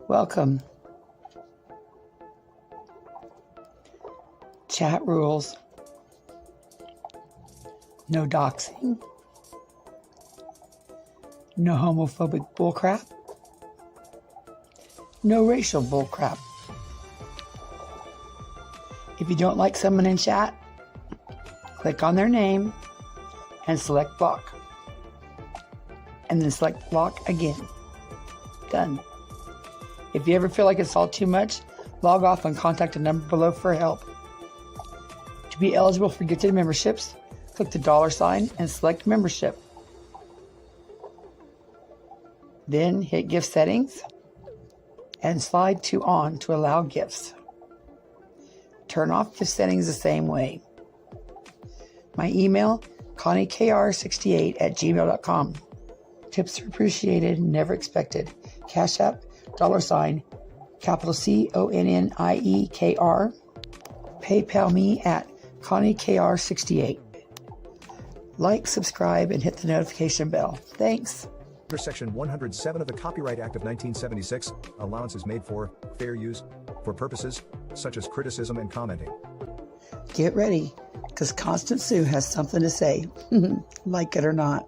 Welcome. Chat rules. No doxing. No homophobic bullcrap. No racial bullcrap. If you don't like someone in chat, click on their name and select block. And then select block again. Done. If you ever feel like it's all too much, log off and contact the number below for help. To be eligible for gifted memberships, click the $sign and select membership. Then hit gift settings and slide to on to allow gifts. Turn off gift settings the same way. My email, conniekr68@gmail.com. Tips are appreciated, never expected. Cash App, $sign, capital CONNIEKR. PayPal me at ConnieKR68. Like, subscribe, and hit the notification bell. Thanks. Under Section 107 of the Copyright Act of 1976, allowance is made for fair use for purposes such as criticism and commenting. Get ready, because Constant Sue has something to say, like it or not.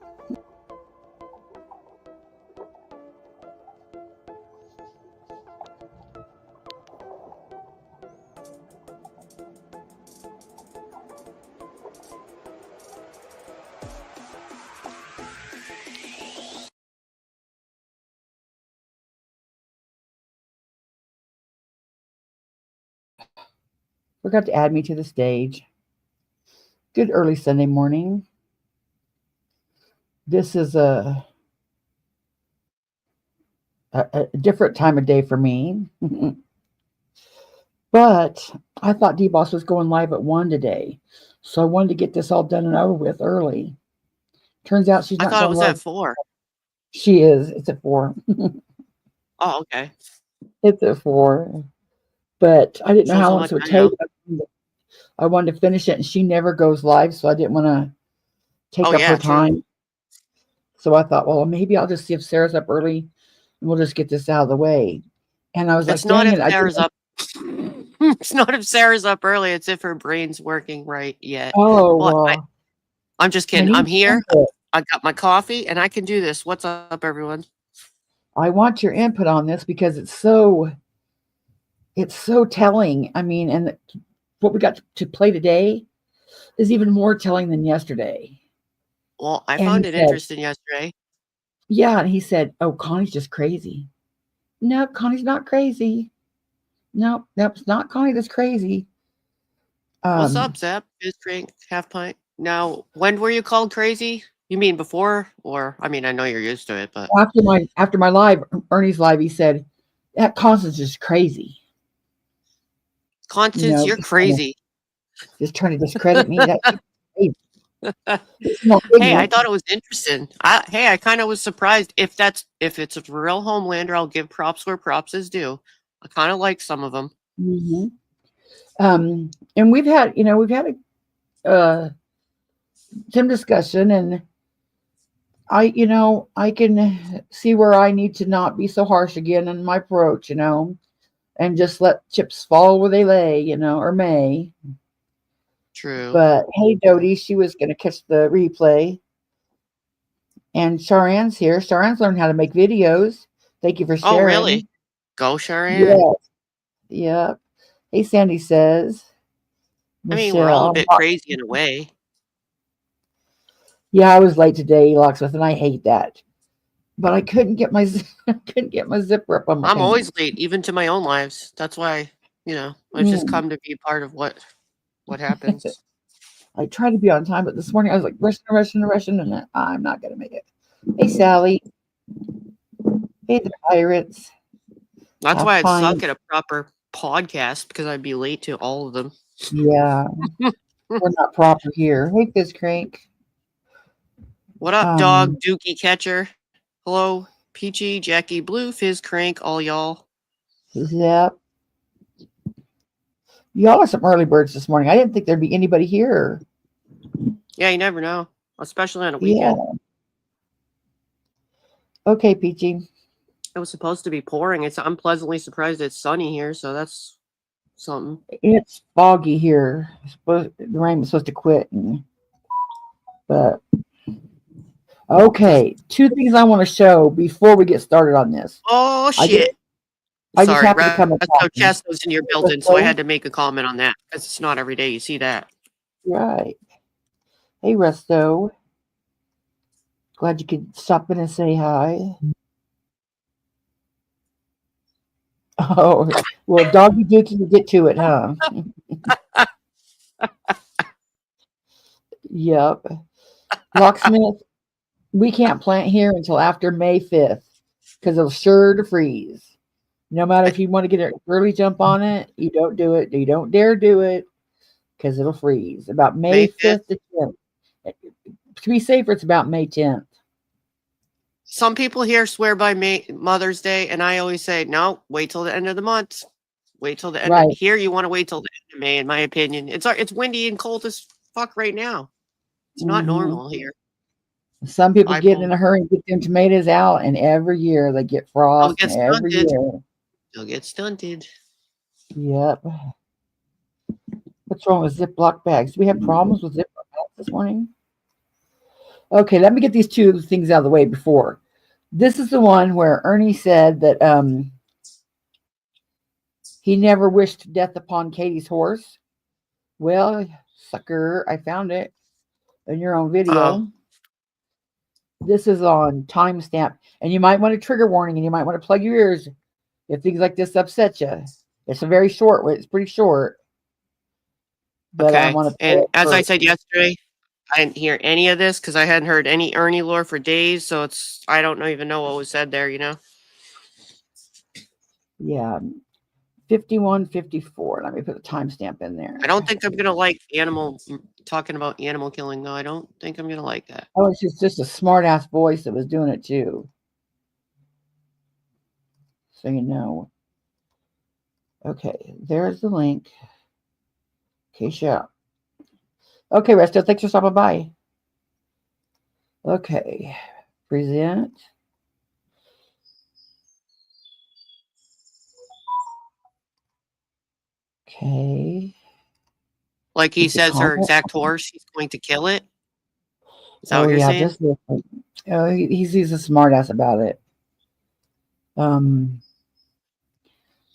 Forgot to add me to the stage. Good early Sunday morning. This is a different time of day for me. But I thought D-Boss was going live at 1 today. So I wanted to get this all done and over with early. Turns out she's not going live. I thought it was at 4. She is. It's at 4. Oh, okay. It's at 4. But I didn't know how long it would take. I wanted to finish it, and she never goes live, so I didn't want to take up her time. True. So I thought, well, maybe I'll just see if Sarah's up early, and we'll just get this out of the way. And I was it's like, not if Sarah's up. It's not if Sarah's up early. It's if her brain's working right yet. Oh, well, I'm just kidding. I'm here. I got my coffee, and I can do this. What's up, everyone? I want your input on this because it's so telling. I mean, and what we got to play today is even more telling than yesterday. Well, I found it interesting yesterday. Yeah, and he said, "Oh, Connie's just crazy." No, Connie's not crazy. No, it's not Connie that's crazy. What's up, Zep? Fizz drink, half pint. Now, when were you called crazy? You mean before, or I mean, I know you're used to it, but after my live, Ernie's live, he said that Constance is crazy. Constance, you're crazy. Just trying to discredit me. That's crazy. Hey, I thought it was interesting. I kind of was surprised if it's a real Homelander. I'll give props where props is due. I kind of like some of them. Mm-hmm. And we've had some discussion, and I can see where I need to not be so harsh again in my approach, and just let chips fall where they lay, or may. True. But hey, Dodie, she was going to catch the replay. And Sharan's here. Sharan's learned how to make videos. Thank you for sharing. Oh, really? Go, Sharan. Yeah. Hey, Sandy says. I mean, we're all a bit crazy in a way. Yeah, I was late today, Locksmith, and I hate that. But I couldn't get my zipper up on my I'm always late, even to my own lives. That's why, I've just come to be a part of what happens. I try to be on time, but this morning I was like rushing, and I'm not going to make it. Hey, Sally. Hey, the pirates. That's why I'd suck at a proper podcast, because I'd be late to all of them. Yeah. We're not proper here. Hey, Fizz Crank. What up, dog? Dookie Catcher. Hello, Peachy, Jackie Blue, Fizz Crank, all y'all. Yep. Y'all are some early birds this morning. I didn't think there'd be anybody here. Yeah, you never know, especially on a weekend. Yeah. Okay, Peachy. It was supposed to be pouring. I'm pleasantly surprised it's sunny here, so that's something. It's foggy here. The rain was supposed to quit, but okay. Two things I want to show before we get started on this. Oh shit! I just Sorry, happened to come across Chesto's in your building, so I had to make a comment on that because it's not every day you see that. Right. Hey, Resto. Glad you could stop in and say hi. Oh, well, doggy dookie, you get to it, huh? Yep. Locksmith, we can't plant here until after May 5th because it'll sure to freeze. No matter if you want to get an early jump on it, you don't do it. You don't dare do it because it'll freeze. About May 5th to 10th. To be safer, it's about May 10th. Some people here swear by Mother's Day, and I always say, no, wait till the end of the month. Wait till the end. Right. Here, you want to wait till the end of May, in my opinion. It's windy and cold as fuck right now. It's not normal here. Some people get in a hurry and get them tomatoes out, and every year they get frost. Every year they'll get stunted. Yep. What's wrong with Ziploc bags? Do we have problems with Ziploc bags this morning? Okay, let me get these two things out of the way before. This is the one where Ernie said that he never wished death upon Katie's horse. Well, sucker, I found it in your own video. This is on timestamp, and you might want a trigger warning, and you might want to plug your ears if things like this upset you. It's a very short. It's pretty short. But okay. I want to. And as I said yesterday, I didn't hear any of this because I hadn't heard any Ernie lore for days. So I don't even know what was said there. Yeah. 51:54. Let me put a timestamp in there. I don't think I'm gonna like talking about animal killing though. I don't think I'm gonna like that. Oh, it's just a smart ass voice that was doing it too. So you know. Okay, there's the link. Okay, sure. Okay, Resto, thanks for stopping by. Okay, present. Okay. Like he says her exact horse, he's going to kill it. Is that what you're saying? Just he's a smart ass about it.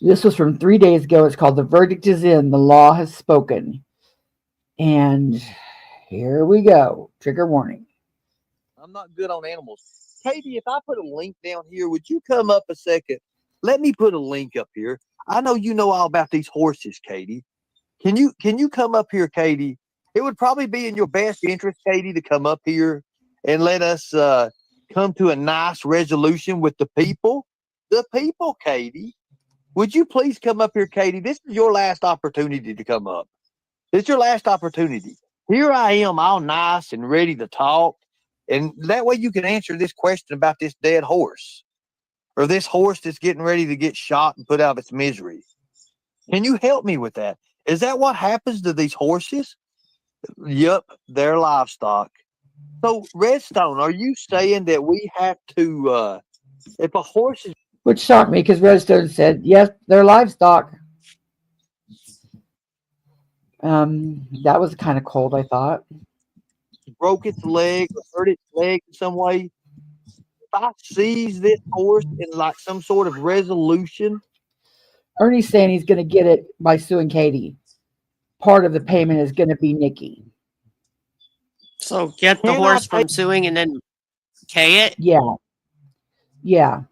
This was from 3 days ago. It's called "The Verdict Is In. The Law Has Spoken." And here we go. Trigger warning. I'm not good on animals. Katie, if I put a link down here, would you come up a second? Let me put a link up here. I know you know all about these horses, Katie. Can you come up here, Katie? It would probably be in your best interest, Katie, to come up here and let us come to a nice resolution with the people. The people, Katie. Would you please come up here, Katie? This is your last opportunity to come up. It's your last opportunity. Here I am, all nice and ready to talk. And that way you can answer this question about this dead horse. Or this horse that's getting ready to get shot and put out of its misery. Can you help me with that? Is that what happens to these horses? Yep, they're livestock. So, Redstone, are you saying that we have to, if a horse is... Which shocked me because Redstone said, yes, they're livestock. That was kind of cold, I thought. Broke its leg or hurt its leg in some way. If I seize this horse in like some sort of resolution... Ernie's saying he's going to get it by suing Katie. Part of the payment is going to be Nikki. So get the horse from suing and then K it? Yeah. Yeah.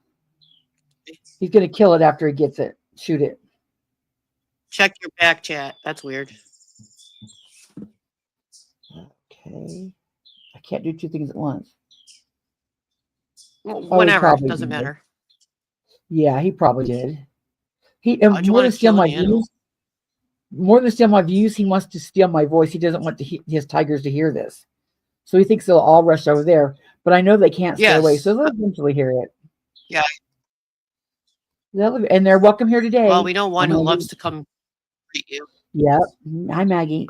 He's going to kill it after he gets it. Shoot it. Check your back chat. That's weird. Okay. I can't do two things at once. Well, whatever. Doesn't matter. Yeah, he probably did. More than steal my views, he wants to steal my voice. He doesn't want his tigers to hear this. So he thinks they'll all rush over there. But I know they can't stay away, so they'll eventually hear it. Yeah. And they're welcome here today. Well, we know one who loves to come greet you. Yep. Hi, Maggie.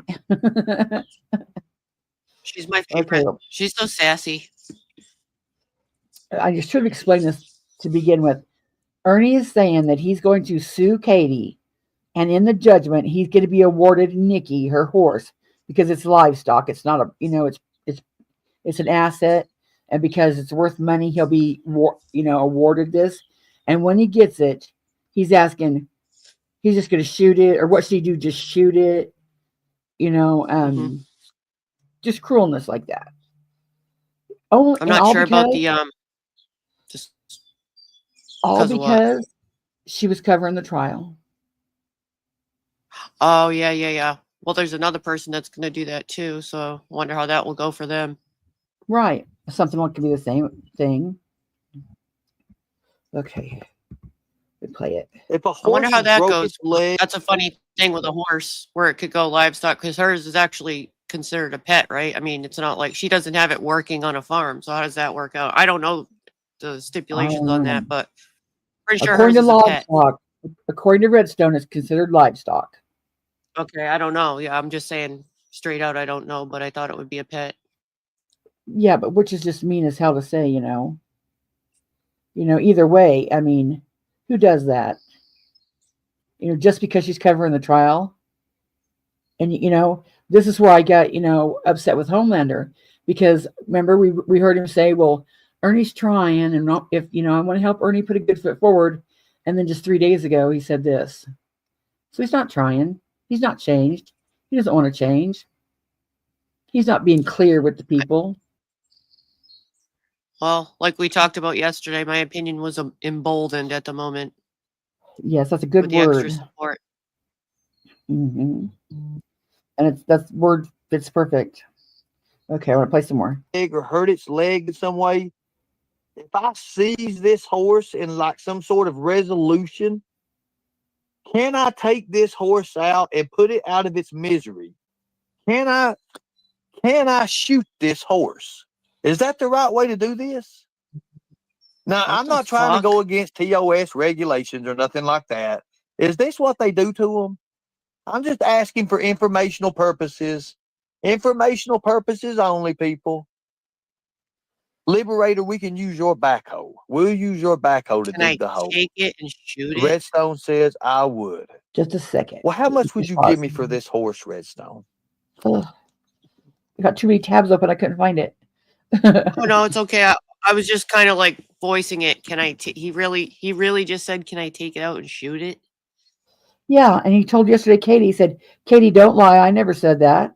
She's my favorite. Okay. She's so sassy. I should have explained this to begin with. Ernie is saying that he's going to sue Katie, and in the judgment, he's going to be awarded Nikki, her horse, because it's livestock. It's not a, it's an asset, and because it's worth money, he'll be, awarded this. And when he gets it, he's asking, he's just going to shoot it, or what should he do? Just shoot it, just cruelness like that. Oh, I'm not sure about the just all because of what? because she was covering the trial. Oh yeah. Well, there's another person that's going to do that too. So I wonder how that will go for them. Right. Something like could be the same thing. Okay. We play it. If a I wonder horse how that broke goes. its leg, That's a funny thing with a horse where it could go livestock, because hers is actually considered a pet, right? I mean, it's not like she doesn't have it working on a farm. So how does that work out? I don't know the stipulations on that, but pretty sure According hers to is a pet. livestock, according to Redstone, it's considered livestock. Okay, I don't know. Yeah, I'm just saying straight out, I don't know, but I thought it would be a pet. Yeah, but which is just mean as hell to say, either way, I mean, who does that? Just because she's covering the trial. And, this is where I got, upset with Homelander, because remember, we heard him say, well, Ernie's trying, and if, I want to help Ernie put a good foot forward. And then just 3 days ago, he said this. So he's not trying. He's not changed. He doesn't want to change. He's not being clear with the people. Well, like we talked about yesterday, my opinion was emboldened at the moment. Yes, that's a good with the word. extra support. And that word fits perfect. Okay, I want to play some more. Or hurt its leg in some way. If I seize this horse in like some sort of resolution, can I take this horse out and put it out of its misery? Can I shoot this horse? Is that the right way to do this? Now, I'm not trying to go against TOS regulations or nothing like that. Is this what they do to them? I'm just asking for informational purposes. Informational purposes only, people. Liberator, we can use your backhoe. We'll use your backhoe to dig the hole. Take it and shoot it? Redstone says I would. Just a second. Well, how much would you give me for this horse, Redstone? I got too many tabs open. I couldn't find it. Oh no, it's okay. I was just kind of like voicing it. Can I? He really just said, "Can I take it out and shoot it?" Yeah, and he told yesterday, Katie. He said, "Katie, don't lie. I never said that."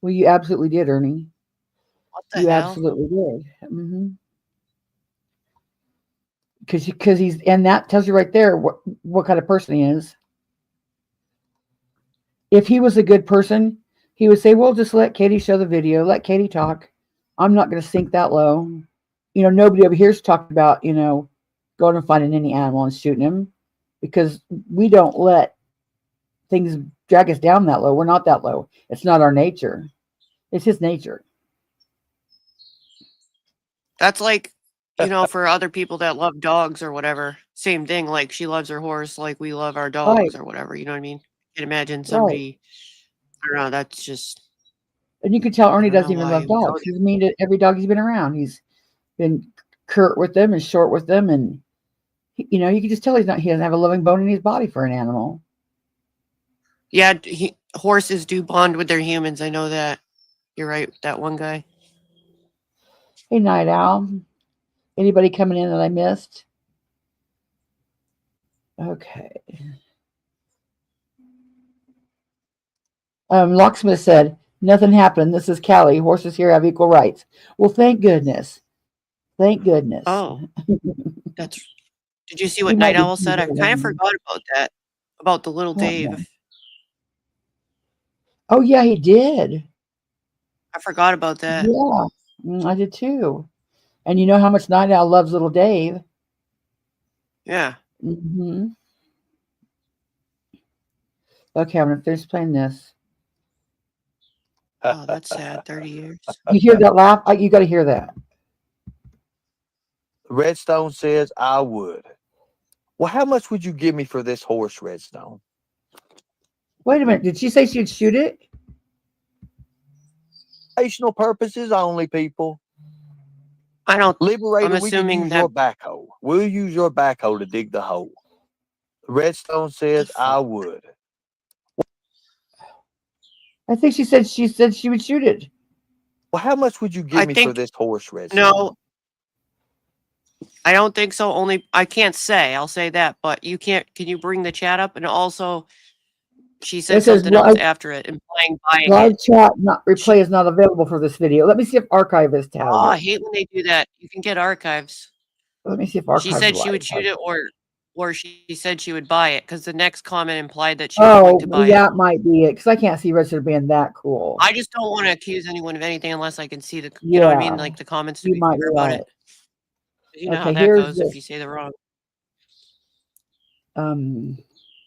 Well, you absolutely did, Ernie. What the hell? Absolutely did. Because he's, and that tells you right there what kind of person he is. If he was a good person, he would say, "Well, just let Katie show the video. Let Katie talk. I'm not going to sink that low." Nobody over here's talked about, going and finding any animal and shooting him, because we don't let things drag us down that low. We're not that low. It's not our nature. It's his nature. That's like, for other people that love dogs or whatever, same thing. Like she loves her horse, like we love our dogs or whatever. You know what I mean? I can imagine somebody. I don't know. That's just. And you can tell Ernie doesn't even love dogs. He's mean to every dog he's been around. He's been curt with them and short with them, and you can just tell he doesn't have a loving bone in his body for an animal. Yeah, horses do bond with their humans. I know that. You're right. That one guy. Hey, Night Owl. Anybody coming in that I missed? Okay. Locksmith said, "Nothing happened. This is Callie. Horses here have equal rights." Well, thank goodness. Thank goodness. Oh, did you see what Night Owl said? I kind of forgot about that. About the little Dave. Oh, yeah, he did. I forgot about that. Yeah, I did too. And you know how much Night Owl loves little Dave. Yeah. Okay, I'm going to finish playing this. Oh, that's sad. 30 years. You hear that laugh? You got to hear that. Redstone says I would. Well, how much would you give me for this horse, Redstone? Wait a minute. Did she say she'd shoot it? Educational purposes only, people. I don't. Liberator, I'm we can assuming use that. your backhoe. We'll use your backhoe to dig the hole. Redstone says I would. I think she said she would shoot it. Well, how much would you give I me think for this horse, Redstone? no. I don't think so. Only I can't say. I'll say that, but you can't. Can you bring the chat up? And also, she said It says something else after it, implying buying live it. chat not replay is not available for this video. Let me see if Archivist has Oh, I it. hate when they do that. You can get archives. Let me see if She Archives said she would Live shoot has it, or she said she would buy it because the next comment implied that she was Oh, going to buy it. that might be it because I can't see Registered being that cool. I just don't want to accuse anyone of anything unless I can see the, you know what I mean, like the comments to you be might fair be about right. it. You know how Okay, that here's goes this. if you say the wrong.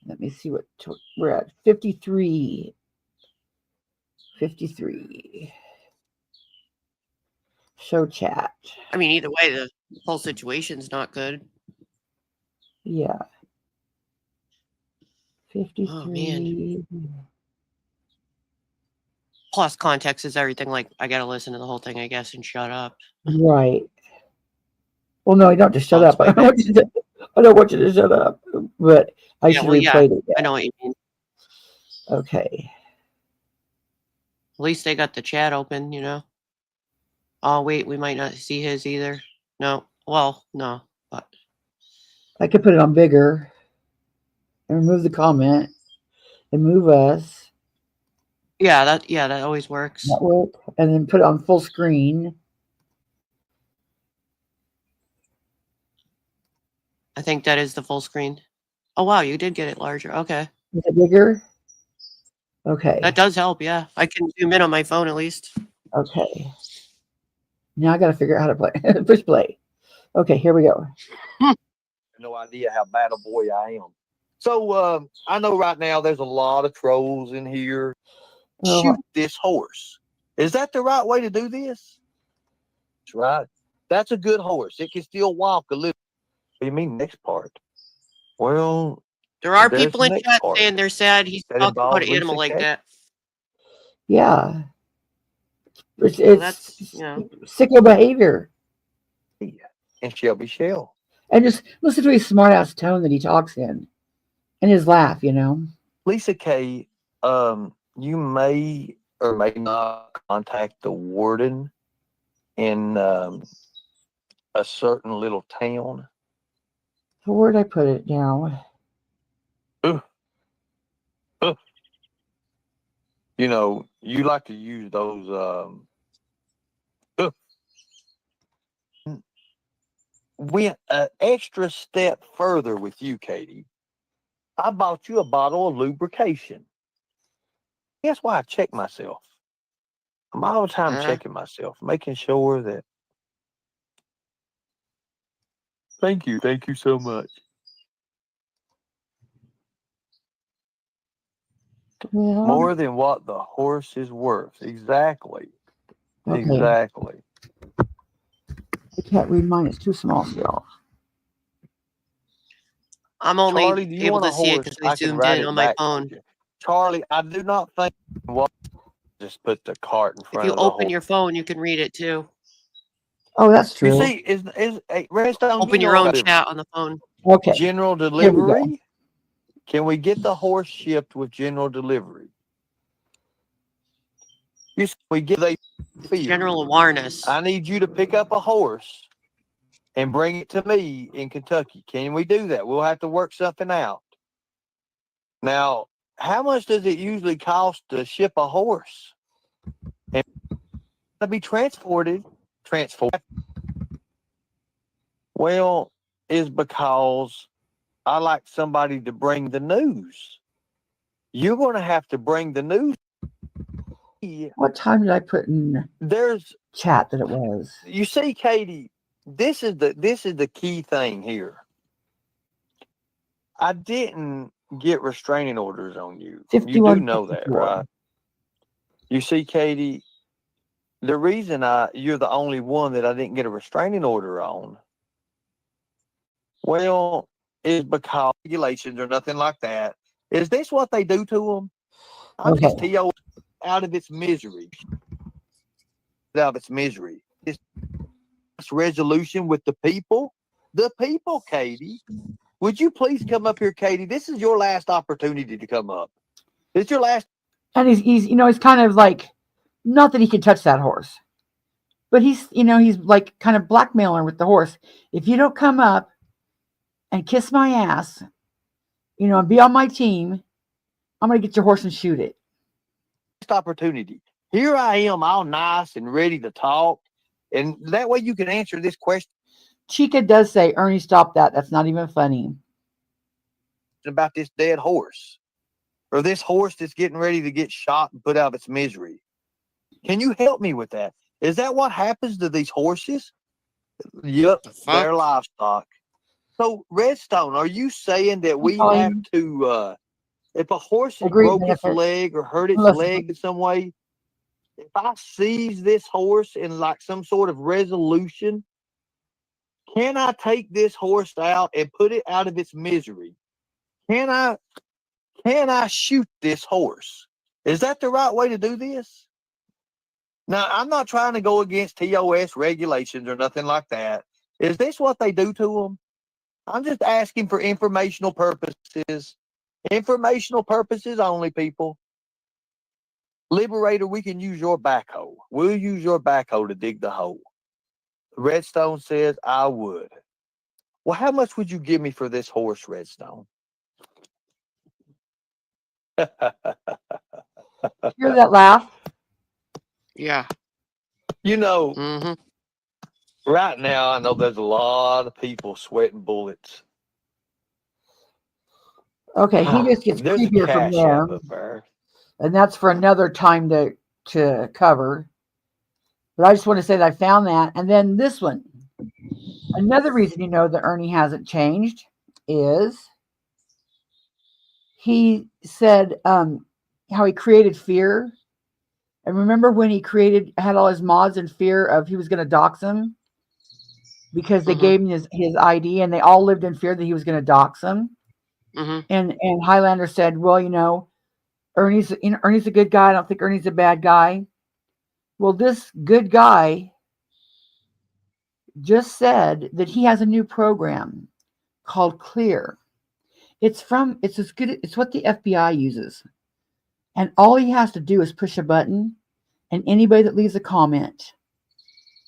Let me see what we're at. 53. 53. Show chat. I mean, either way, the whole situation's not good. Yeah. 53. Oh man. Plus, context is everything. Like, I gotta listen to the whole thing, I guess, and shut up. Right. Well, no, you don't just shut Oh, up. I don't want you to shut up, but I should replay it. I know what you mean. Okay. At least they got the chat open, you know. Oh wait, we might not see his either. No. Well, no, but I could put it on bigger and remove the comment and move us. yeah, that always works. Network, and then put it on full screen. I think that is the full screen. Oh wow, you did get it larger. Okay. Is it bigger? Okay. That does help, yeah. I can zoom in on my phone at least. Okay. Now I got to figure out how to play. Push play. Okay, here we go. No idea how bad a boy I am. So I know right now there's a lot of trolls in here. Shoot this horse. Is that the right way to do this? That's right. That's a good horse. It can still walk a little. What do you mean next part? Well, there are there's people the in next chat part. saying they're sad he's That talking about involves an animal Lisa like K. that. Yeah. It's that's, you know. sicko behavior. Yeah. And Shelby Shell. And just listen to his smart ass tone that he talks in. And his laugh, you know. Lisa K, you may or may not contact the warden in a certain little town. So where'd I put it now? You know, you like to use those went an extra step further with you, Katie. I bought you a bottle of lubrication. Guess why I check myself? I'm all the time checking myself, making sure that. Thank you so much. Well, more than what the horse is worth. Exactly. Okay. Exactly. I can't read mine. It's too small still. I'm only Charlie, do you able want a to see it horse? because I I can zoomed ride in it on my back phone. to you. Charlie, I do not think. Well, just put the cart in If front you of the open horse. your phone, you can read it too. Oh, that's true. You see, is Redstone? Open your own chat on the phone. Okay. General delivery. Can we get the horse shipped with general delivery? You see, we get a field. General awareness. I need you to pick up a horse and bring it to me in Kentucky. Can we do that? We'll have to work something out. Now, how much does it usually cost to ship a horse? And to be transported. Well, is because I like somebody to bring the news. You're going to have to bring the news. What time did I put in There's chat that it was? You see, Katie, this is the key thing here. I didn't get restraining orders on you. You do know that, right? You see, Katie, the reason you're the only one that I didn't get a restraining order on, well, is because regulations or nothing like that. Is this what they do to them? I'm just TO out of its misery. Out of its misery. resolution with the people. The people, Katie. Would you please come up here, Katie? This is your last opportunity to come up. It's your last. And he's he's kind of like, not that he can touch that horse, but he's like kind of blackmailing with the horse. If you don't come up and kiss my ass, and be on my team, I'm going to get your horse and shoot it. Opportunity. Here I am, all nice and ready to talk. And that way you can answer this question. Chica does say, Ernie, stop that. That's not even funny. About this dead horse, or this horse that's getting ready to get shot and put out of its misery. Can you help me with that? Is that what happens to these horses? Yep, they're livestock. So, Redstone, are you saying that we have to, if a horse has broke its leg or hurt its leg in some way, if I seize this horse in like some sort of resolution, can I take this horse out and put it out of its misery? Can I shoot this horse? Is that the right way to do this? Now, I'm not trying to go against TOS regulations or nothing like that. Is this what they do to them? I'm just asking for informational purposes. Informational purposes only, people. Liberator, we can use your backhoe. We'll use your backhoe to dig the hole. Redstone says, I would. Well, how much would you give me for this horse, Redstone? Hear that laugh? Yeah. Right now, I know there's a lot of people sweating bullets. Okay, he just gets creepier from there. And that's for another time to cover. But I just want to say that I found that. And then this one. Another reason that Ernie hasn't changed is he said how he created fear. And remember when he had all his mods in fear of he was going to dox them? Because they gave him his ID and they all lived in fear that he was going to dox them. And Highlander said, well, Ernie's a good guy. I don't think Ernie's a bad guy. Well, this good guy just said that he has a new program called Clear. It's what the FBI uses. And all he has to do is push a button, and anybody that leaves a comment,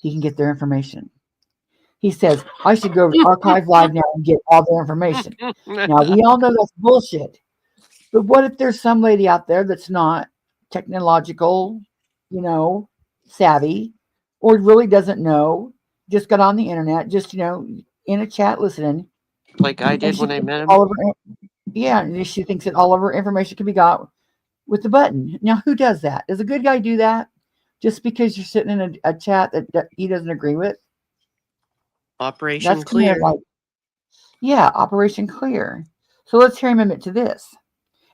he can get their information. He says, I should go to Archive Live now and get all their information. Now, we all know that's bullshit. But what if there's some lady out there that's not technological, savvy, or really doesn't know, just got on the internet, just, in a chat listening. Like I did when I met him. And she thinks that all of her information can be got with the button. Now, who does that? Does a good guy do that just because you're sitting in a chat that he doesn't agree with? Operation Clear. Operation Clear. So let's hear him admit to this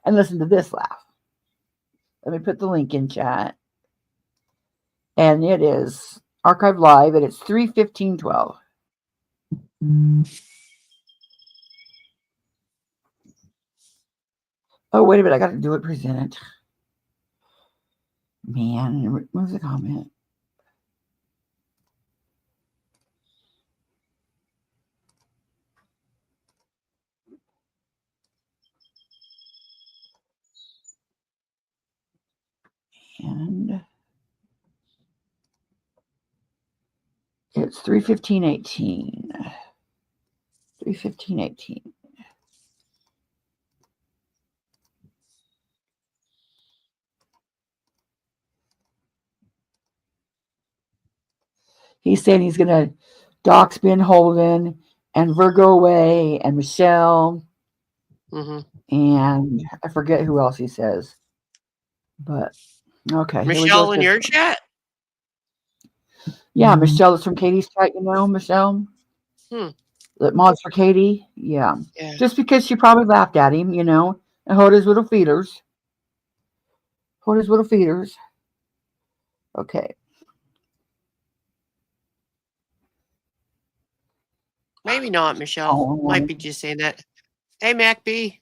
and listen to this laugh. Let me put the link in chat. And it is Archive Live, and it's 3:15:12. Oh, wait a minute. I got to do it present. Man, remove the comment. And it's 3:15:18. 3:15:18. He's saying he's going to dox Ben Holden and Virgo Away and Michelle. And I forget who else he says. But, okay. Michelle in your chat? Yeah, Michelle is from Katie's chat, Michelle. That mods for Katie. Yeah. Just because she probably laughed at him, and hold his little feeders. Okay. Maybe not, Michelle. Might be just saying that. Hey, Mac B.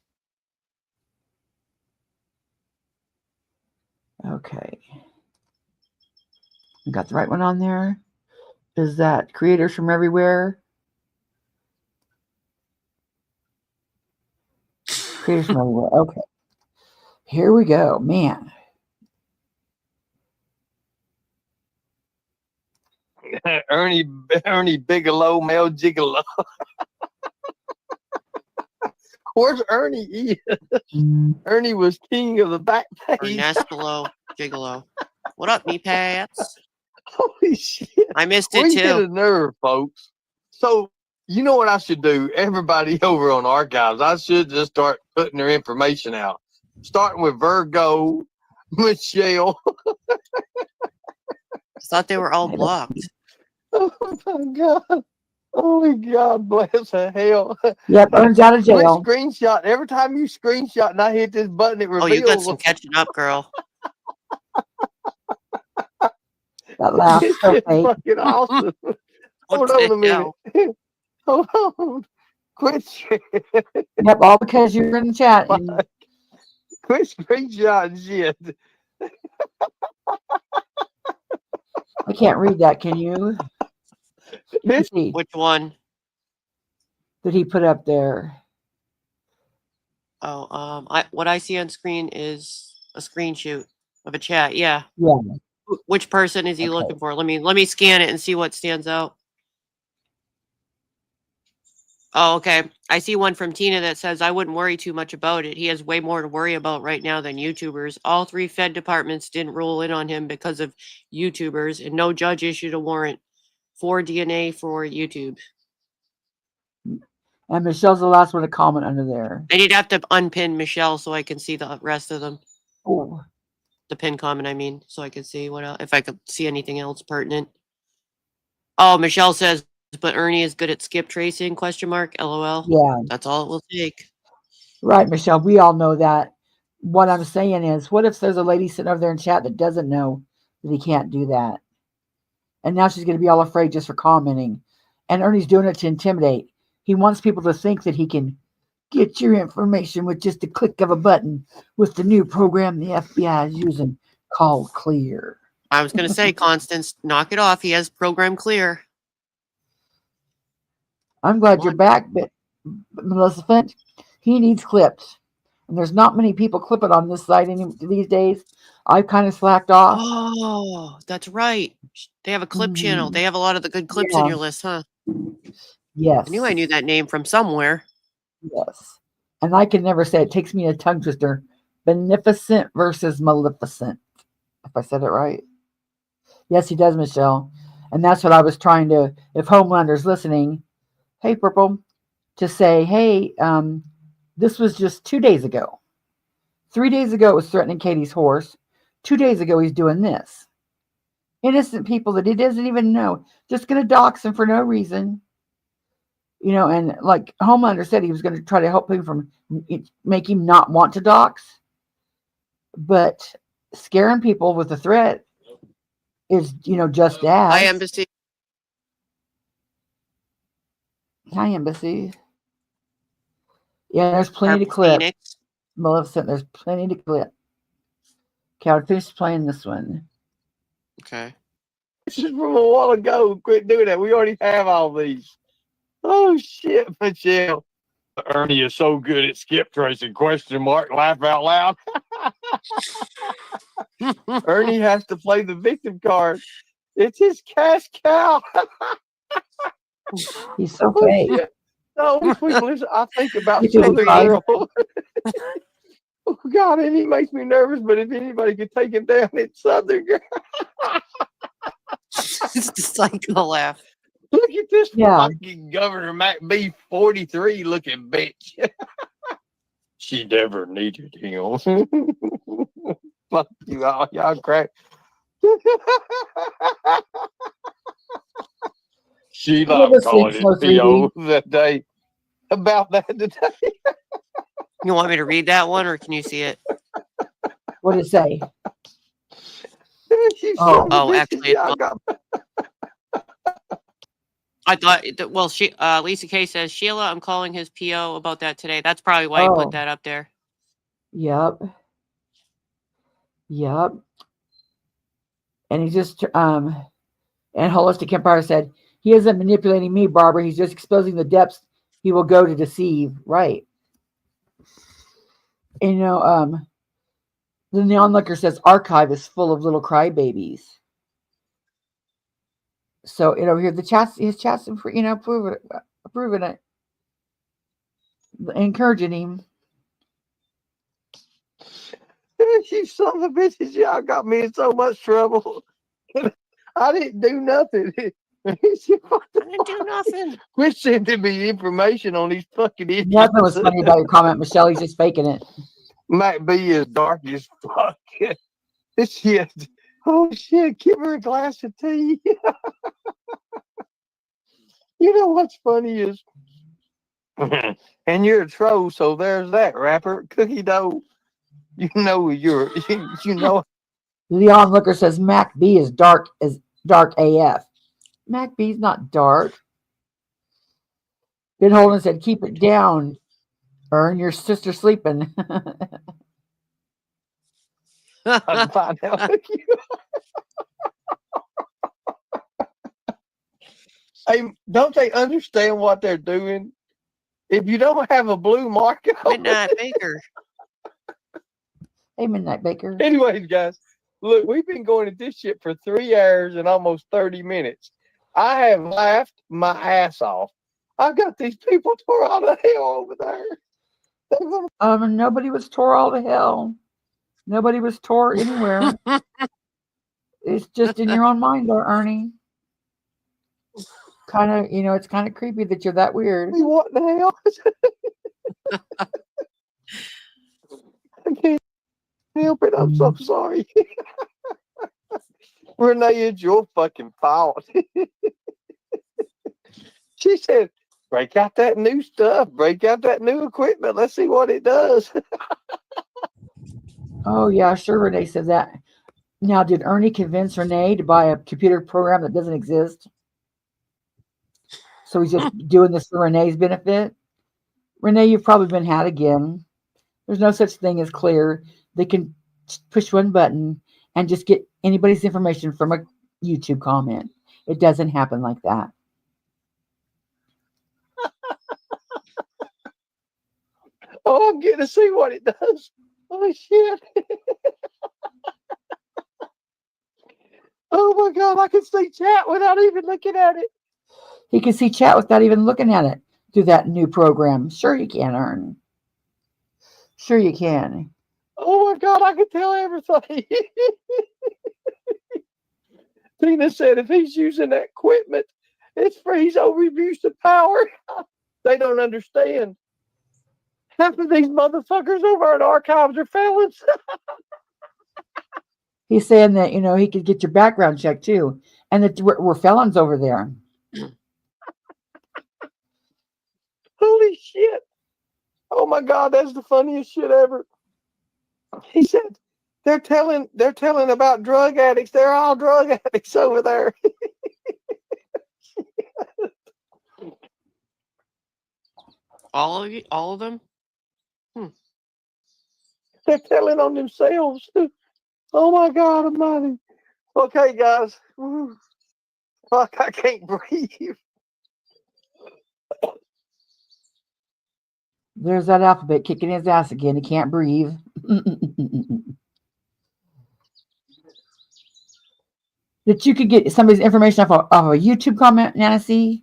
Okay. I got the right one on there. is that creators from everywhere. Creators from everywhere. Okay. Here we go. Man. Ernie Bigelow, male gigolo. Where's Ernie? Ernie was king of the back Or page. nest below gigolo. What up, me pats? Holy shit. I missed it We too. hit a nerve, folks. So, you know what I should do? Everybody over on Archives, I should just start putting their information out. Starting with Virgo, Michelle. I thought they were all blocked. Oh my God. Holy God bless the hell. Yep, Ern's out of Quit jail. screenshot. Every time you screenshot and I hit this button, it Oh, reveals you got some catching up, girl. That laugh this so shit's fake. fucking awesome. Hold What the on a minute. hell? Hold on. Quit Yep, all because you were in the chat. And quit screenshotting shit. I can't read that. Can you? This See, Which one? that he put up there. Oh, what I see on screen is a screenshot of a chat. Yeah. Yeah. Which person is he Okay. looking for? Let me scan it and see what stands out. Oh, okay. I see one from Tina that says, I wouldn't worry too much about it. He has way more to worry about right now than YouTubers. All 3 Fed departments didn't rule in on him because of YouTubers, and no judge issued a warrant for DNA for YouTube. And Michelle's the last one to comment under there. And you'd have to unpin Michelle so I can see the rest of them. Oh. The pin comment, I mean, so I could see what else, if I could see anything else pertinent. Oh, Michelle says, but Ernie is good at skip tracing, ? LOL. Yeah. That's all it will take. Right, Michelle. We all know that. What I'm saying is, what if there's a lady sitting over there in chat that doesn't know that he can't do that? And now she's going to be all afraid just for commenting. And Ernie's doing it to intimidate. He wants people to think that he can get your information with just a click of a button with the new program the FBI is using called Clear. I was going to say, Constance, knock it off. He has program clear. I'm glad you're back, but Melissa Flint, he needs clips. And there's not many people clipping on this site these days. I've kind of slacked off. Oh, that's right. They have a clip channel. They have a lot of the good clips Yeah. in your list, huh? Yes. I knew that name from somewhere. Yes. And I can never say it. It takes me a tongue twister. Beneficent versus Maleficent. If I said it right. Yes, he does, Michelle. And that's what I was trying to, if Homelander's listening, hey, Purple, to say, hey, this was just 2 days ago. 3 days ago, it was threatening Katie's horse. 2 days ago, he's doing this. Innocent people that he doesn't even know. Just going to dox him for no reason. You know, and like Homelander said, he was going to try to help him from make him not want to dox. But scaring people with a threat is, you know, just as. Hi, Embassy. Hi, Embassy. Yeah, there's plenty to clip. Phoenix. Maleficent, there's plenty to clip. Okay, I'll finish playing this one. Okay. is from a while ago. Quit doing that. We already have all these. Oh shit, Michelle. Ernie is so good at skip tracing. ? Laugh out loud. Ernie has to play the victim card. It's his cash cow. He's so fake. Shit. No, sweet Melissa, I think about You do Southern right. Girl. Oh God, and he makes me nervous. But if anybody could take him down, it's Southern Girl. It's the psycho laugh. Look at this Yeah. fucking Governor Mac B 43 looking bitch. She never needed him. Fuck you all, y'all crack. Sheila, I'm calling it PO that day about that today. You want me to read that one, or can you see it? What did it say? You Oh. son of a Oh, bitch, actually, y'all got I thought, well, Lisa K says, Sheila, I'm calling his PO about that today. That's probably why he Oh. put that up there. Yep. Yep. And he just And Holistic Empire said, he isn't manipulating me, Barbara. He's just exposing the depths he will go to deceive. Right. And, the Neon Looker says archive is full of little crybabies. So, here his chat's approving it, encouraging him. You son of a bitches, y'all got me in so much trouble. I didn't do nothing. I didn't do nothing. Quit sending me information on these fucking idiots. Nothing was funny about your comment, Michelle. He's just faking it. Might be as dark as fuck. This shit. Oh shit, give her a glass of tea. You know what's funny is, and you're a troll, so there's that, rapper. Cookie dough. You know you know. Leon Looker says Mac B is dark AF. Mac B's not dark. Ben Holden said, keep it down. Earn your sister sleeping. I'll find out. Hey, don't they understand what they're doing? If you don't have a blue mark on Midnight Baker. Hey, Midnight Baker. Anyways, guys, look, we've been going at this shit for 3 hours and almost 30 minutes. I have laughed my ass off. I've got these people tore out of hell over there. Nobody was tore all to hell. Nobody was tore anywhere. It's just in your own mind, though, Ernie. Kind of, it's kind of creepy that you're that weird. What the hell? I can't help it. I'm so sorry. Renee, it's your fucking fault. She said, break out that new stuff. Break out that new equipment. Let's see what it does. Oh, yeah, sure, Renee said that. Now, did Ernie convince Renee to buy a computer program that doesn't exist? So he's just doing this for Renee's benefit? Renee, you've probably been had again. There's no such thing as clear. They can push one button and just get anybody's information from a YouTube comment. It doesn't happen like that. Oh, I'm getting to see what it does. Oh, shit. Oh, my God. I can see chat without even looking at it. He can see chat without even looking at it through that new program. Sure you can, Ern. Sure you can. Oh, my God. I can tell everything. Tina said if he's using that equipment, it's for his overuse of power. They don't understand. Half of these motherfuckers over at archives are felons. He's saying that, he could get your background checked too. And that we're felons over there. Holy shit. Oh my God, that's the funniest shit ever. He said they're telling about drug addicts. They're all drug addicts over there. All of them? They're telling on themselves. Oh my God almighty. Okay, guys. Fuck, I can't breathe. There's that alphabet kicking his ass again. He can't breathe. That you could get somebody's information off a YouTube comment, Nancy.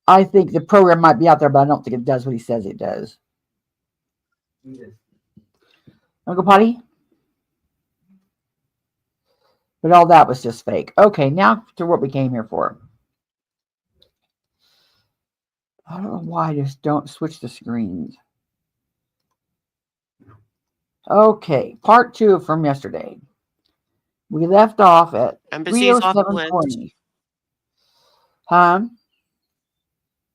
I think the program might be out there, but I don't think it does what he says it does. Uncle Potty? But all that was just fake. Okay, now to what we came here for. I don't know why I just don't switch the screens. Okay, part 2 from yesterday. We left off at Embassy's off the list. 307:20. Huh?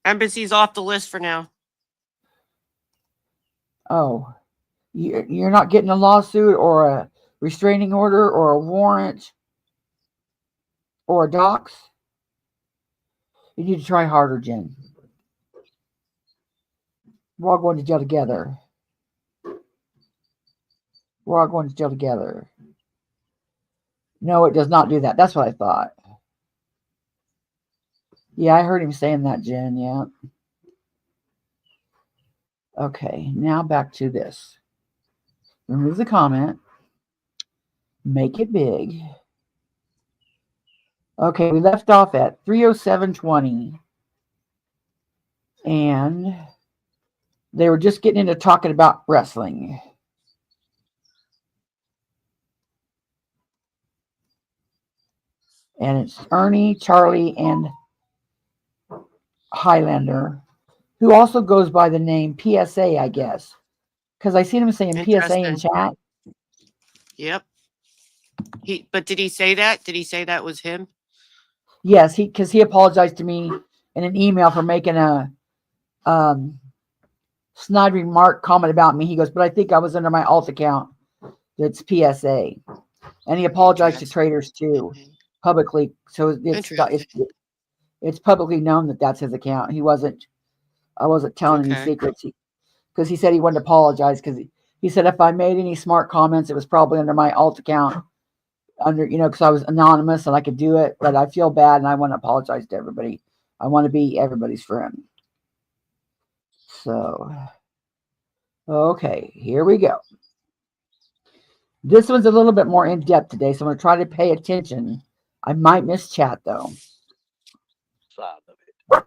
Embassy's off the list for now. Oh, you're not getting a lawsuit or a restraining order or a warrant or a dox? You need to try harder, Jen. We're all going to jail together. We're all going to jail together. No, it does not do that. That's what I thought. Yeah, I heard him saying that, Jen. Yeah. Okay, now back to this. Remove the comment. Make it big. Okay, we left off at 307.20. And they were just getting into talking about wrestling. And it's Ernie, Charlie, and Highlander, who also goes by the name PSA, I guess. Because I seen him saying PSA in chat. Yep. But did he say that? Did he say that was him? Yes, because he apologized to me in an email for making a snide remark comment about me. He goes, but I think I was under my alt account. That's PSA. And he apologized to traders too, publicly. So it's publicly known that that's his account. I wasn't telling any secrets, because he said he wanted to apologize, because he said if I made any smart comments, it was probably under my alt account, because I was anonymous and I could do it, but I feel bad and I want to apologize to everybody. I want to be everybody's friend. So, okay, here we go. This one's a little bit more in depth today, so I'm going to try to pay attention. I might miss chat though. Side of it.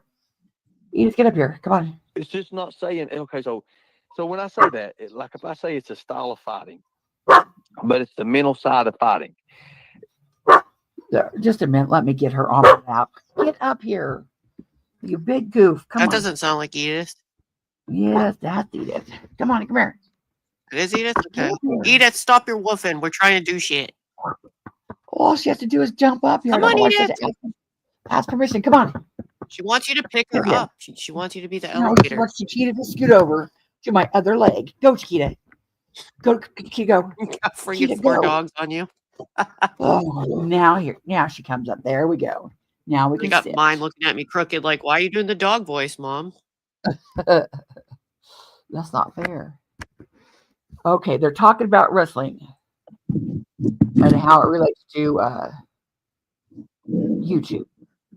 Edith, get up here. Come on. It's just not saying, okay, so when I say that, like if I say it's a style of fighting, but it's the mental side of fighting. Just a minute. Let me get her on my lap. Get up here. You big goof. Come on. That doesn't sound like Edith. Yes, that's Edith. Come on, come here. It is Edith? Okay. Edith, stop your woofing. We're trying to do shit. All she has to do is jump up here. Come on, Edith. Ask permission. Come on. She wants you to pick her up. She wants you to be the No, elevator. she wants Chiquita to scoot over to my other leg. Go, Chiquita. Go, Chiquita, go. You got freaking 4 dogs on you. Oh, now she comes up. There we go. Now we can got sit. mine looking at me crooked like, why are you doing the dog voice, Mom? That's not fair. Okay, they're talking about wrestling and how it relates to YouTube.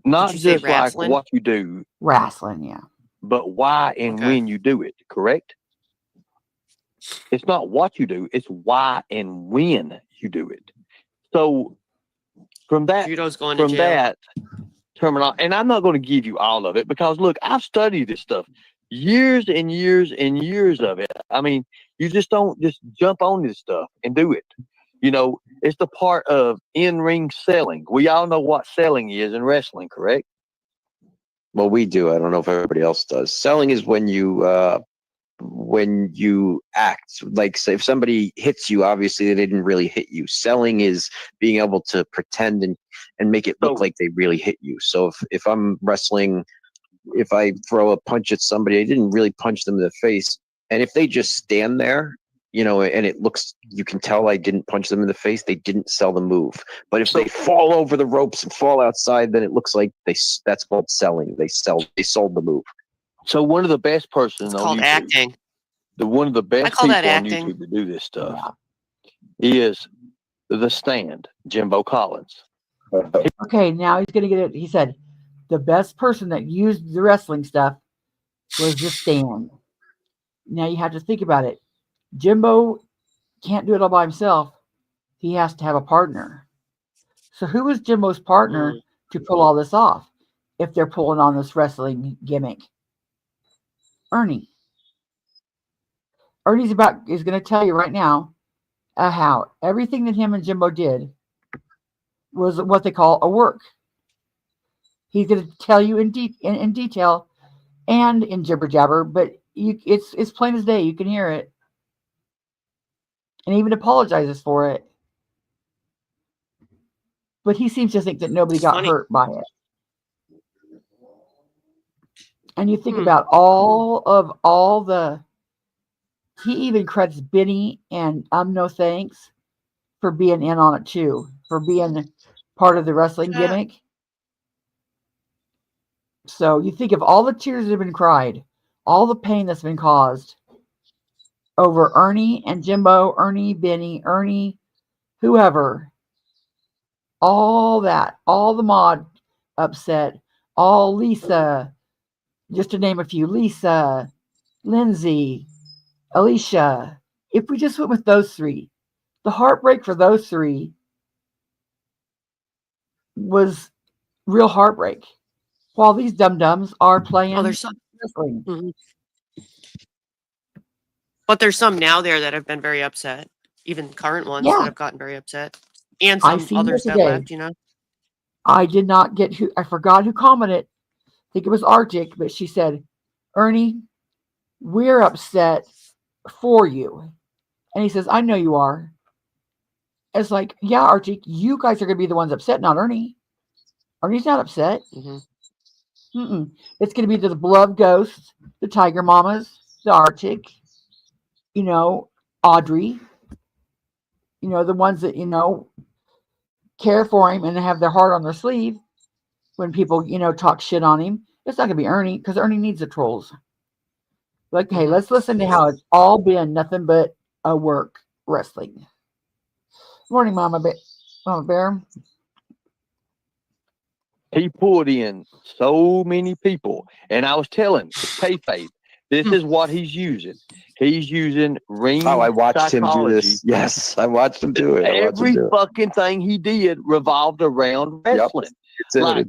Not just like what you do. Wrestling, yeah. But why and when you do it, correct? It's not what you do, it's why and when you do it. So from that terminology, and I'm not going to give you all of it, because look, I've studied this stuff, years and years and years of it. I mean, you just don't just jump on this stuff and do it. It's the part of in-ring selling. We all know what selling is in wrestling, correct? Well, we do. I don't know if everybody else does. Selling is when you act. Like, say, if somebody hits you, obviously they didn't really hit you. Selling is being able to pretend and make it look like they really hit you. So if I'm wrestling, if I throw a punch at somebody, I didn't really punch them in the face. And if they just stand there, and it looks, you can tell I didn't punch them in the face, they didn't sell the move. But if they fall over the ropes and fall outside, then it looks like that's called selling. They sold the move. So one of the best persons it's on called YouTube, acting. One of the best people on YouTube to do this stuff is The Stand, Jimbo Collins. Okay, now he's going to get it. He said the best person that used the wrestling stuff was The Stand. Now you have to think about it. Jimbo can't do it all by himself. He has to have a partner. So who is Jimbo's partner to pull all this off if they're pulling on this wrestling gimmick? Ernie. Ernie's is going to tell you right now how everything that him and Jimbo did was what they call a work. He's going to tell you in detail and in jibber jabber, but it's plain as day. You can hear it. And even apologizes for it. But he seems to think that nobody got hurt by it. And you think about all the, he even credits Benny and No Thanks for being in on it too, for being part of the wrestling gimmick. So you think of all the tears that have been cried, all the pain that's been caused over Ernie and Jimbo, Ernie, Benny, Ernie, whoever. all that, all the mod upset, all Lisa, just to name a few, Lisa, Lindsay, Alicia. If we just went with those three, the heartbreak for those three was real heartbreak. While these dum-dums are playing there's some. wrestling. Mhm. But there's some now there that have been very upset. Even current ones that Yeah, have gotten very upset. And I some seen it others that today. left, I did not get who, I forgot who commented. I think it was Arctic, but she said, Ernie, we're upset for you. And he says, I know you are. It's like, yeah, Arctic, you guys are going to be the ones upset, not Ernie. Ernie's not upset. It's going to be the beloved ghosts, the Tiger Mamas, the Arctic, Audrey, the ones that, care for him and have their heart on their sleeve when people, talk shit on him. It's not going to be Ernie because Ernie needs the trolls. Like, hey, let's listen to how it's all been nothing but a work wrestling. Morning, Mama Bear. He pulled in so many people, and I was telling kayfabe, this is what he's using. He's using ring I watched psychology. him do this. Yes, I watched him do it. Every fucking thing he did revolved around wrestling. Yep.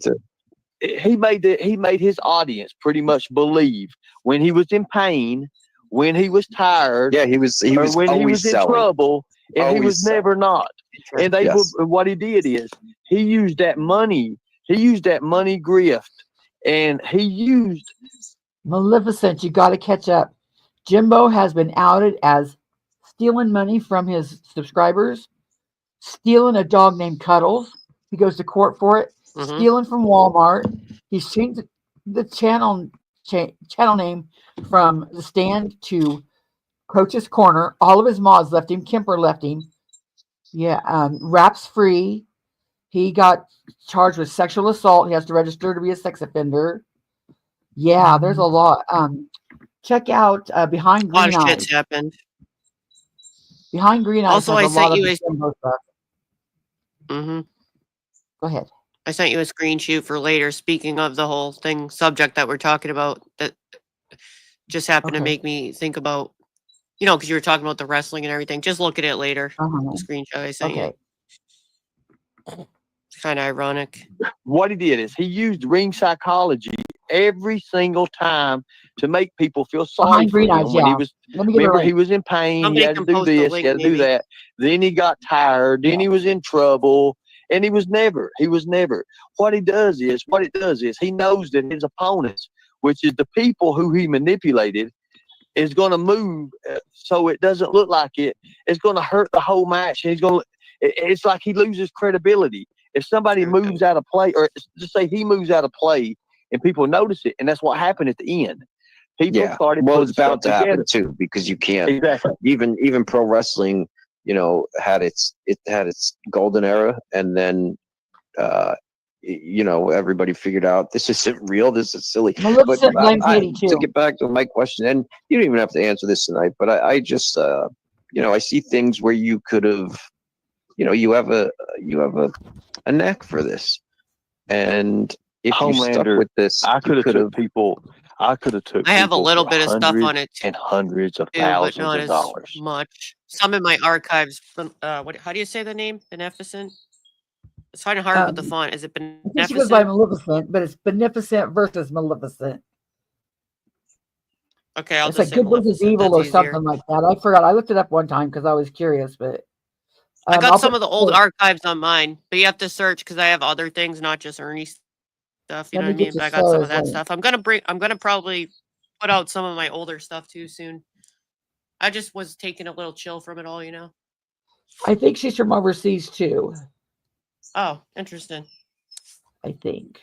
He made his audience pretty much believe when he was in pain, when he was tired, he was when he was in trouble, and he was never not. And what he did is he used that money. He used that money grift, and he used Maleficent. You got to catch up. Jimbo has been outed as stealing money from his subscribers, stealing a dog named Cuddles. He goes to court for it. Stealing from Walmart. He's changed the channel name from The Stand to Coach's Corner. All of his mods left him. Kemper left him. Yeah, Rap's free. He got charged with sexual assault. He has to register to be a sex offender. Yeah, there's a lot. Check out Behind Green Eyes. A lot of shit's happened. Behind Green Eyes also, has I a lot sent of you stuff. Go ahead. I sent you a screen shoot for later. Speaking of the whole subject that we're talking about, that just happened to make me think about, because you were talking about the wrestling and everything. Just look at it later. The screenshot I sent you. It's kind of ironic. What he did is he used ring psychology every single time to make people feel sorry for him when he was. Remember, he was in pain. He had to do this. He had to do that. Then he got tired. Then he was in trouble. And he was never. What it does is he knows that his opponents, which is the people who he manipulated, is going to move so it doesn't look like it. It's going to hurt the whole match. And it's like he loses credibility. If somebody moves out of play, or just say he moves out of play, and people notice it, and that's what happened at the end. People started. Well, it's about to happen too, because you can't. Exactly. Even pro wrestling, had its golden era, and then everybody figured out this isn't real, this is silly. But to get back to my question, and you don't even have to answer this tonight, but I just I see things where you could have, you have a knack for this, and if Homelander, you stuck with this, I could have took people. I have a little bit of stuff on it and hundreds of thousands but not of dollars. As much. Some in my archives. How do you say the name? Beneficent. It's kind of hard with the font. Is it Beneficent? She goes by Maleficent, but it's Beneficent versus Maleficent. Okay, it's like good versus evil or something like that. I forgot. I looked it up one time because I was curious, but I got some of the old archives on mine, but you have to search because I have other things, not just Ernie stuff. You know what I mean? But I got some of that stuff. I'm gonna probably put out some of my older stuff too soon. I just was taking a little chill from it all, I think she's from overseas too. Oh, interesting. I think.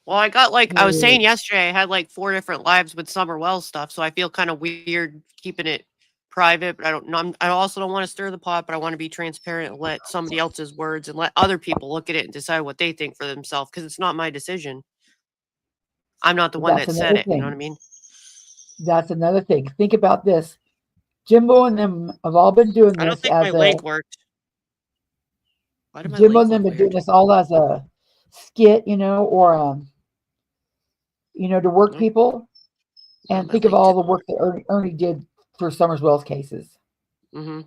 Well, I got I was saying yesterday, I had 4 different lives with Summer Wells stuff, so I feel kind of weird keeping it private. But I also don't want to stir the pot, but I want to be transparent and let somebody else's words and let other people look at it and decide what they think for themselves, because it's not my decision. I'm not the one that said it. You know what I mean? That's another thing. Think about this. Jimbo and them have all been doing this. I don't think my link worked. Why did my Jimbo legs and them look been doing weird? this all as a skit, or to work No, people. no, And my think of leg all did. the work that Ernie did for Summers Wells cases. Mm-hmm.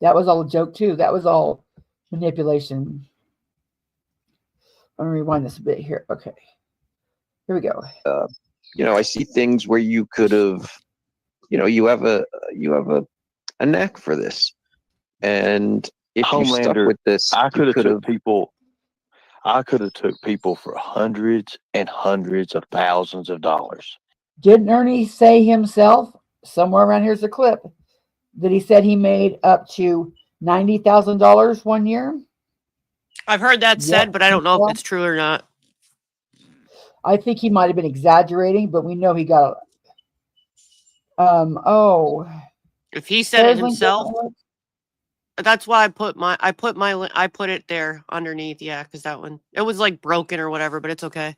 That was all a joke too. That was all manipulation. Let me rewind this a bit here. Okay, here we go. I see things where you could have, you have a knack for this, and if you stuck Homelander, with this, I you could have could have. took people. I could have took people for hundreds and hundreds of thousands of dollars. Didn't Ernie say himself, somewhere around here's a clip, that he said he made up to $90,000 one year? I've heard that Yep. said, but I don't know if it's true or not. I think he might have been exaggerating, but we know he got. If he said it Sarah's link himself, doesn't work? that's why I put it there underneath. Yeah, because that one, it was like broken or whatever, but it's okay.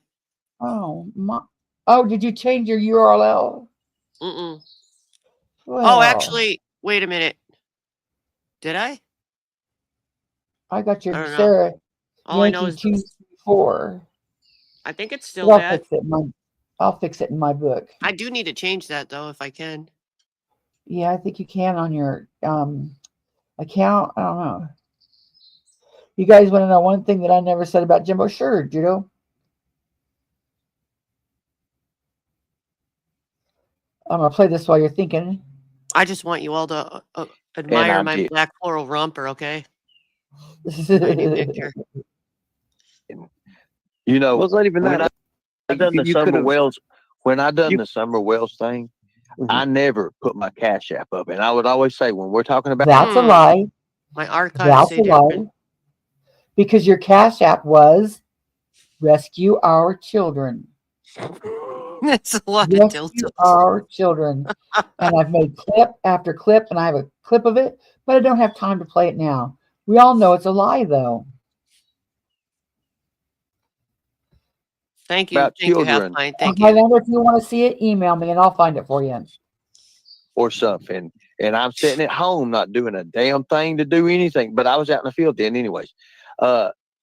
Did you change your URL? Mm-mm. Well, Oh, actually, wait a minute. Did I? I got I your don't know. Sarah All I know Yankee is 234. I think it's still But that. I'll fix it in my book. I do need to change that though, if I can. Yeah, I think you can on your account. I don't know. You guys want to know one thing that I never said about Jimbo? Sure, Judo. I'm gonna play this while you're thinking. I just want you all to admire my black floral romper, okay? My new picture. Well, it's not even that. I done the Summer Wells. When I done you- the Summer Wells thing, Mhm. I never put my Cash App up, and I would always say when we're talking about That's a lie. My archives That's say a different. lie. Because your Cash App was rescue our children. It's a lot of Rescue dildos. our children. And I've made clip after clip, and I have a clip of it, but I don't have time to play it now. We all know it's a lie, though. Thank you. about Thank you, Half children Pint. Thank My you. number, if you want to see it, email me, and I'll find it for you. or something, and I'm sitting at home not doing a damn thing to do anything, but I was out in the field then anyways.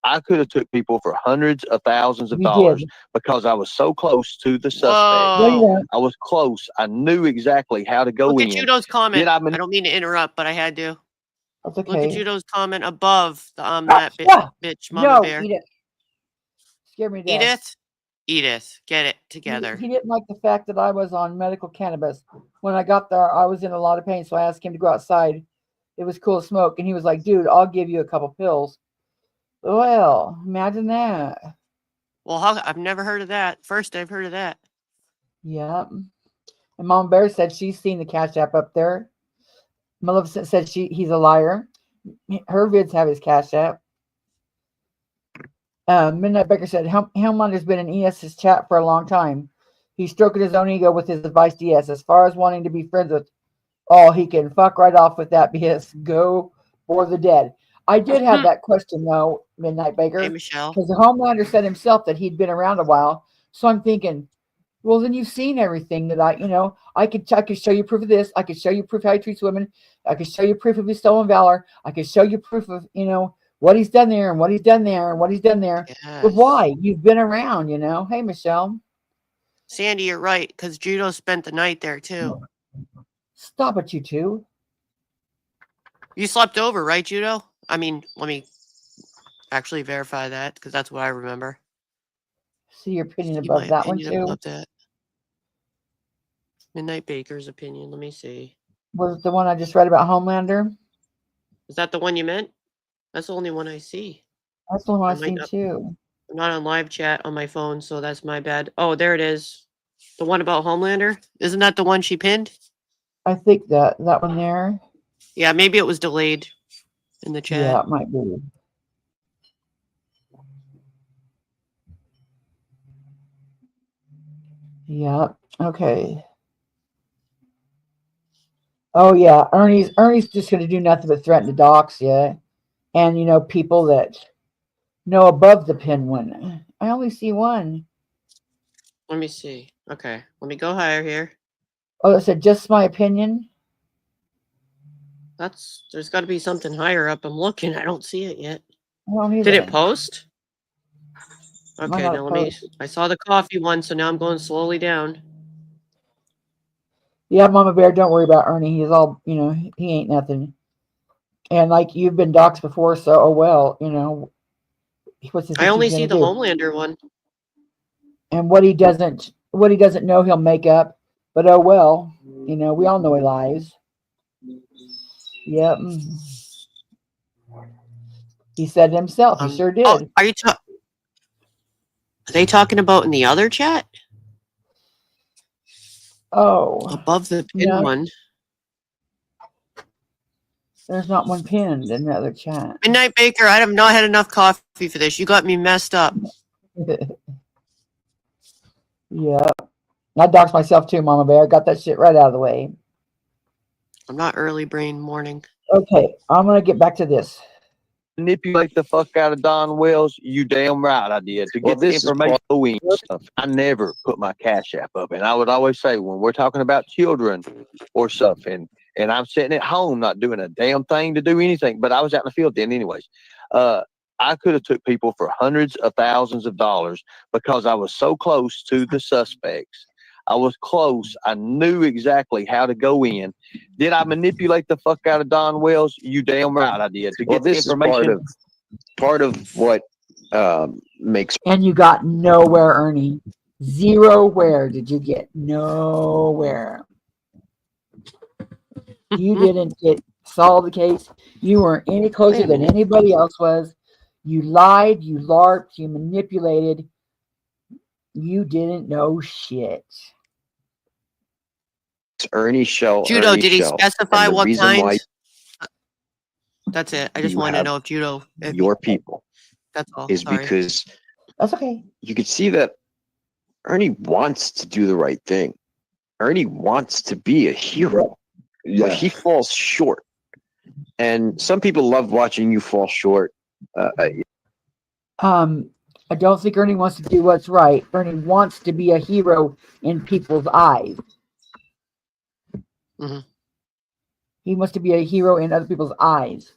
I could have took people for hundreds of thousands of You dollars did. because I was so close to the suspect. No, you Whoa. weren't. I was close. I knew exactly how to go Look in. at Judo's comment. Did I I don't mean to interrupt, but I had to. That's Look at okay. Judo's comment above the that bitch mama No, bear. Edith. Scared me to death. Edith, get it together. He didn't like the fact that I was on medical cannabis. When I got there, I was in a lot of pain, so I asked him to go outside. It was cool to smoke, and he was like, "Dude, I'll give you a couple pills." Well, imagine that. Well, I've never heard of that. First, I've heard of that. Yep. And Mom Bear said she's seen the Cash App up there. Maleficent said he's a liar. Her vids have his Cash App. Midnight Baker said Homelander's been in ES's chat for a long time. He's stroking his own ego with his advice to ES. As far as wanting to be friends with, he can fuck right off with that BS. Go for the dead. I did have that question though, Midnight Baker. Hey, Michelle. Because the Homelander said himself that he'd been around a while. So I'm thinking, well, then you've seen everything that I could show you proof of this. I could show you proof how he treats women. I could show you proof of his stolen valor. I could show you proof of, what he's done there and what he's done there and what he's done there. Yes. But why? You've been around, Hey, Michelle. Sandy, you're right, because Judo spent the night there too. Stop it, you two. You slept over, right, Judo? I mean, let me actually verify that, because that's what I remember. See your opinion See above my that one opinion too. above that. Midnight Baker's opinion. Let me see. Was it the one I just read about Homelander? Is that the one you meant? That's the only one I see. That's the one I I've might seen not- too. I'm not on live chat on my phone, so that's my bad. Oh, there it is. The one about Homelander? Isn't that the one she pinned? I think that one there. Yeah, maybe it was delayed in the chat. Yeah, it might be. Yeah. Okay. Oh yeah, Ernie's just going to do nothing but threaten to dox, yeah, and people that know above the pin one. I only see one. Let me see. Okay, let me go higher here. Oh, it said just my opinion. There's got to be something higher up. I'm looking. I don't see it yet. Well, Did it post? Okay, not now let me. I saw the coffee one, so now I'm going slowly down. Yeah, Mama Bear, don't worry about Ernie. He's all, he ain't nothing. And like you've been doxxed before, so oh well, what's I only see the Homelander one. And what he doesn't know, he'll make up. But oh well, we all know he lies. Yep. He said it himself. He sure did. Oh, are they talking about in the other chat? Oh, above the pin one. There's not one pinned in the other chat. Midnight Baker, I have not had enough coffee for this. You got me messed up. Yeah. I doxed myself too, Mama Bear. Got that shit right out of the way. I'm not early brain morning. Okay, I'm going to get back to this. Manipulate the fuck out of Don Wells, you damn right I did. To get the information and stuff. I never put my Cash App up. And I would always say, when we're talking about children or stuff, and I'm sitting at home not doing a damn thing to do anything, but I was out in the field then anyways. I could have took people for hundreds of thousands of dollars because I was so close to the suspects. I was close. I knew exactly how to go in. Did I manipulate the fuck out of Don Wells? You damn right I did. To get this information. Is part of what makes. And you got nowhere, Ernie. Zero where did you get? Nowhere. You didn't solve the case. You weren't any closer than anybody else was. You lied, you larped, you manipulated. You didn't know shit. Ernie Shell. Judo, Ernie did he Shell. specify what kinds? That's it. I just wanted to know if Judo. Your people. That's all. Is because. That's okay. You could see that Ernie wants to do the right thing. Ernie wants to be a hero. Yeah. But he falls short. And some people love watching you fall short. I don't think Ernie wants to do what's right. Ernie wants to be a hero in people's eyes. Mm-hmm. He wants to be a hero in other people's eyes.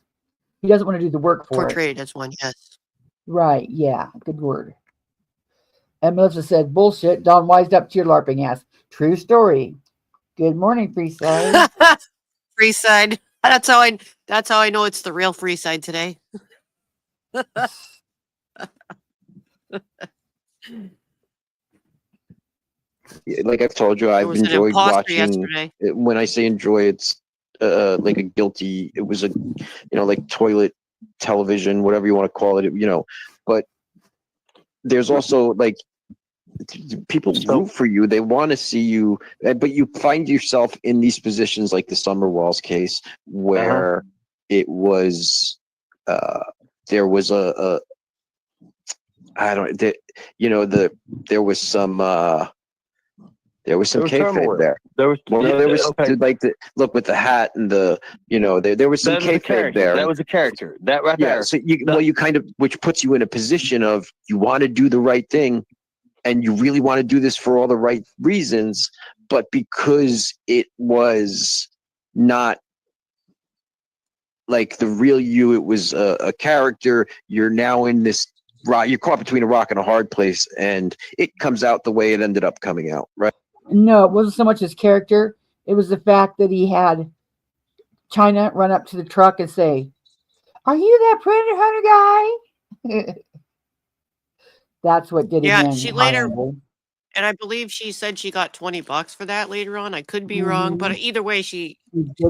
He doesn't want to do the work for Portrayed as one, yes. Right, yeah, good word. And Melissa said, bullshit, Don wised up to your LARPing ass. True story. Good morning, Freeside. Freeside. That's how I know it's the real Freeside today. Like I've told you, I've enjoyed watching. Yesterday. When I say enjoy, it's like a guilty. It was a, like toilet television, whatever you want to call it. But there's also like people root for you. They want to see you, but you find yourself in these positions like the Summer Walls case where it was there was a I don't there was some kayfabe there. There was like the look with the hat and the there was some kayfabe there. That was a character. That right there. So you kind of, which puts you in a position of you want to do the right thing and you really want to do this for all the right reasons, but because it was not like the real you, it was a character. You're now in this rock. You're caught between a rock and a hard place, and it comes out the way it ended up coming out, right? No, it wasn't so much his character. It was the fact that he had China run up to the truck and say, "Are you that Predator Hunter guy?" That's what did it. Yeah, she later, and I believe she said she got $20 for that later on. I could be wrong, but either way, she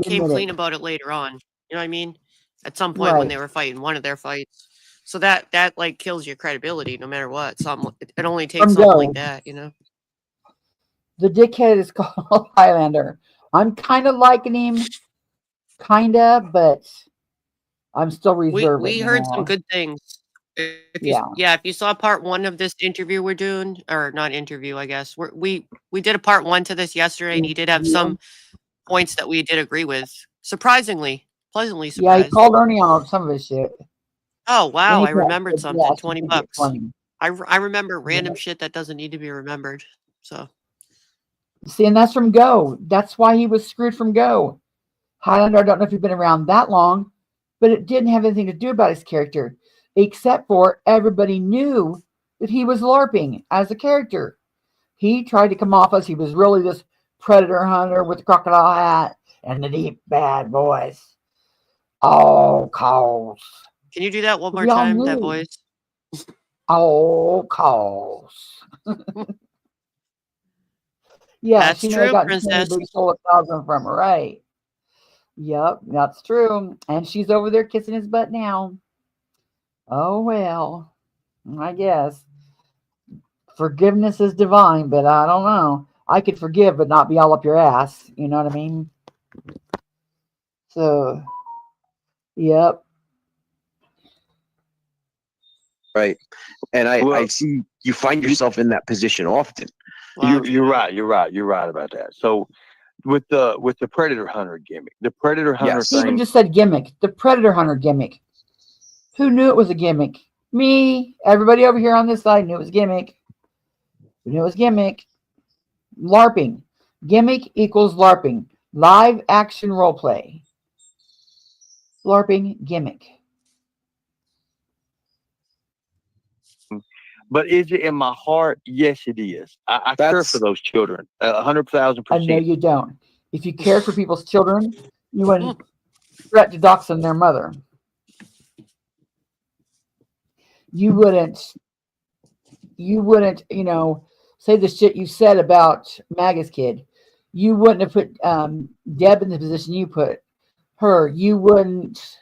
came clean about it later on. You know what I mean? At some point when they were fighting one of their fights. So that like kills your credibility no matter what. It only takes something like that, The dickhead is called Highlander. I'm kind of liking him, but I'm still reserved. We heard some good things. If you saw part 1 of this interview we're doing, or not interview, I guess we did a part 1 to this yesterday, and he did have some points that we did agree with. Surprisingly, pleasantly surprised. Yeah, he called Ernie on some of his shit. Oh wow, I remembered something. $20. I remember random shit that doesn't need to be remembered. So see, and that's from Go. That's why he was screwed from Go. Highlander, I don't know if you've been around that long, but it didn't have anything to do about his character, except for everybody knew that he was LARPing as a character. He tried to come off as he was really this predator hunter with the crocodile hat and the deep bad voice. Oh, calls. Can you do that one more We all time? That knew. voice. Oh, calls. Yeah, That's she may have true, gotten 20, princess. but he stole 1,000 from her, right? Yep, that's true. And she's over there kissing his butt now. Oh, well, I guess. Forgiveness is divine, but I don't know. I could forgive, but not be all up your ass. You know what I mean? So, yep. Right. And I Well, see you find yourself in that position often. Wow, you're right. You're right about that. So with the predator hunter gimmick, the predator hunter Yes. Steven thing. just said gimmick. The predator hunter gimmick. Who knew it was a gimmick? Me. Everybody over here on this side knew it was gimmick. We knew it was gimmick. LARPing. Gimmick equals LARPing. Live action role play. LARPing gimmick. But is it in my heart? Yes, it is. I care for those children, 100,000%. I know you don't. If you cared for people's children, you wouldn't threat to doxing their mother. You wouldn't, say the shit you said about Maggie's kid. You wouldn't have put Deb in the position you put her. You wouldn't.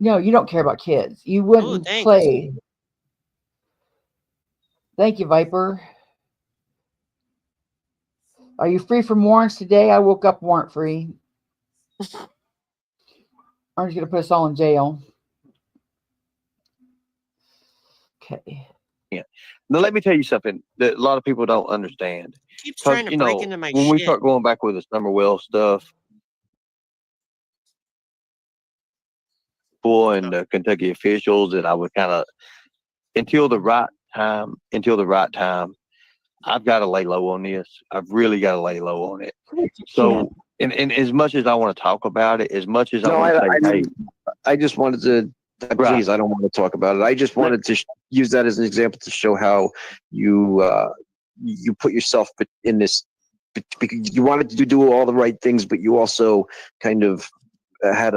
No, you don't care about kids. You wouldn't thanks. play. Thank you, Viper. Are you free from warrants today? I woke up warrant free. Aren't you going to put us all in jail? Okay. Yeah. Now let me tell you something that a lot of people don't understand. Keeps trying to break into my when shit. we start going back with the Summerwell stuff, and the Kentucky officials, and I would kind of until the right time, I've got to lay low on this. I've really got to lay low on it. So, and as much as I want to talk about it, as much as I want to say, hey, I just wanted to. Please, I don't want to talk about it. I just wanted to use that as an example to show how you you put yourself in this. Because you wanted to do all the right things, but you also kind of had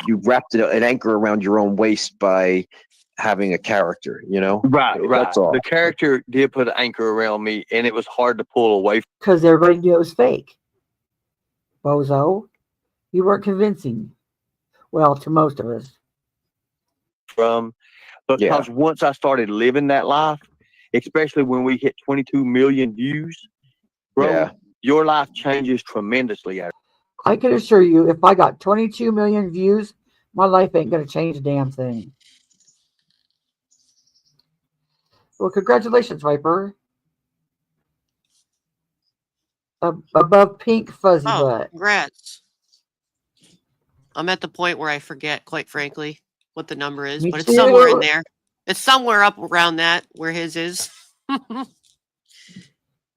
you wrapped an anchor around your own waist by having a character, Right. That's all. The character did put an anchor around me, and it was hard to pull away because everybody knew it was fake. Bozo, you weren't convincing. Well, to most of us. from. Because once I started living that life, especially when we hit 22 million views, bro, your life changes tremendously. I can assure you, if I got 22 million views, my life ain't going to change a damn thing. Well, congratulations, Viper. Above pink fuzzy butt. Congrats. I'm at the point where I forget, quite frankly, what the number is, but it's somewhere in there. It's somewhere up around that where his is. Do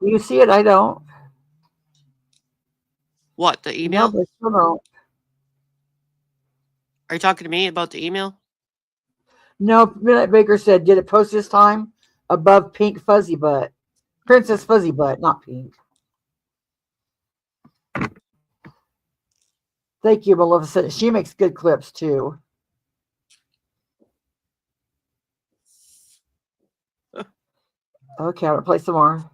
you see it? I don't. What, the email? No, but I still don't. Are you talking to me about the email? No, Midnight Baker said, did it post this time? Above pink fuzzy butt. Princess fuzzy butt, not pink. Thank you, Maleficent. She makes good clips too. Okay, I'm gonna play some more.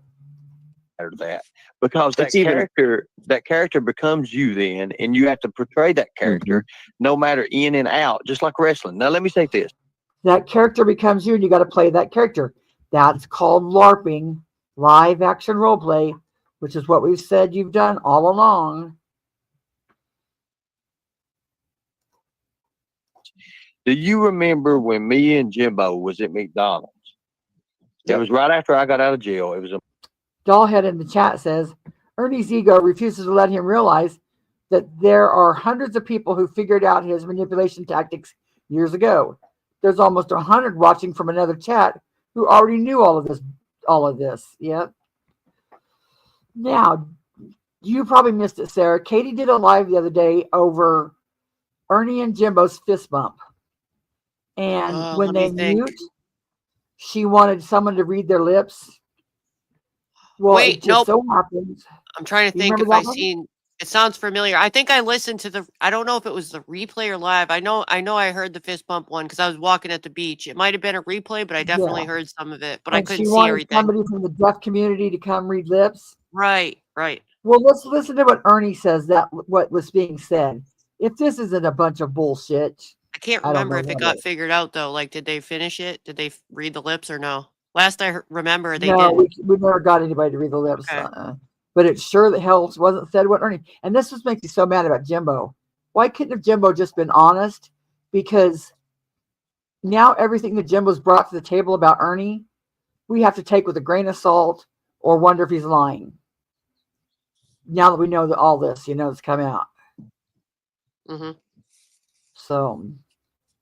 That because that character becomes you then, and you have to portray that character no matter in and out, just like wrestling. Now let me say this: that character becomes you, and you got to play that character. That's called LARPing, live action role play, which is what we've said you've done all along. Do you remember when me and Jimbo was at McDonald's? It was right after I got out of jail. It was a Dollhead in the chat says Ernie's ego refuses to let him realize that there are hundreds of people who figured out his manipulation tactics years ago. There's almost 100 watching from another chat who already knew all of this. Yep. Now, You probably missed it, Sarah. Katie did a live the other day over Ernie and Jimbo's fist bump. And when Let they me think. mute, she wanted someone to read their lips. Well, Wait, it just nope. so happens. I'm trying to You think remember if that one? seen. It sounds familiar. I think I listened to the. I don't know if it was the replay or live. I know I heard the fist bump one because I was walking at the beach. It might have been a replay, but I definitely Yeah. heard some of it. But I And couldn't she see wanted everything. somebody from the deaf community to come read lips. Right, right. Well, let's listen to what Ernie says, that what was being said. If this isn't a bunch of bullshit, I can't I don't remember know if it what got is. figured out though. Like, did they finish it? Did they read the lips or no? Last I remember, they No, didn't. we never got anybody to read the lips. Okay. But it sure the hell wasn't said what Ernie. And this just makes me so mad about Jimbo. Why couldn't have Jimbo just been honest? Because now everything that Jimbo's brought to the table about Ernie, we have to take with a grain of salt or wonder if he's lying. Now that we know that all this, it's come out. Mm-hmm. So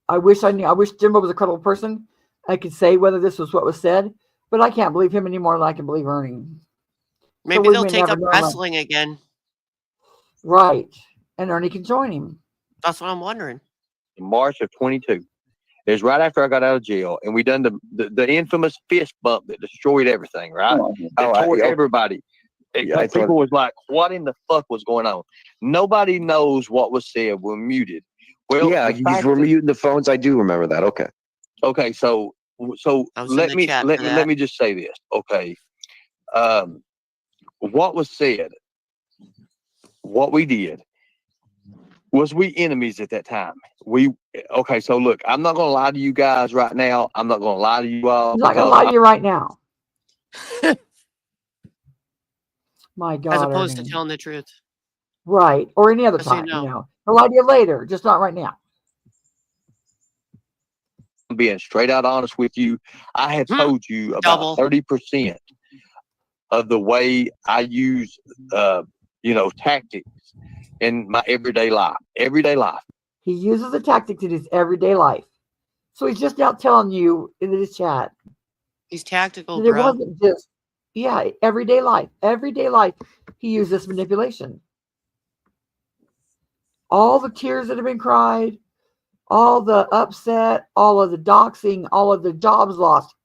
I wish Jimbo was a credible person. I could say whether this was what was said, but I can't believe him any more than I can believe Ernie. Maybe So they'll take up know wrestling again. Right. And Ernie can join him. That's what I'm wondering. In March of 22. It was right after I got out of jail, and we done the infamous fist bump that destroyed everything, right? That tore everybody. People was like, what in the fuck was going on? Nobody knows what was said. We're muted. Well, Yeah, you were muting the phones. I do remember that. Okay. Okay, so let me just say this. Okay. What was said, what we did, was we enemies at that time? Okay, so look, I'm not gonna lie to you guys right now. I'm not gonna lie to you all. I'm not gonna lie to you right now. My God. As opposed Ernie. to telling the truth. Right. Or any other time, I'll lie to you later, just not right now. I'm being straight out honest with you. I had told you about 30% of the way I use tactics in my everyday life. He uses the tactics in his everyday life. So he's just out telling you in his chat. He's tactical, bro. It wasn't just, everyday life. Everyday life, he uses manipulation. All the tears that have been cried, all the upset, all of the doxing, all of the jobs lost,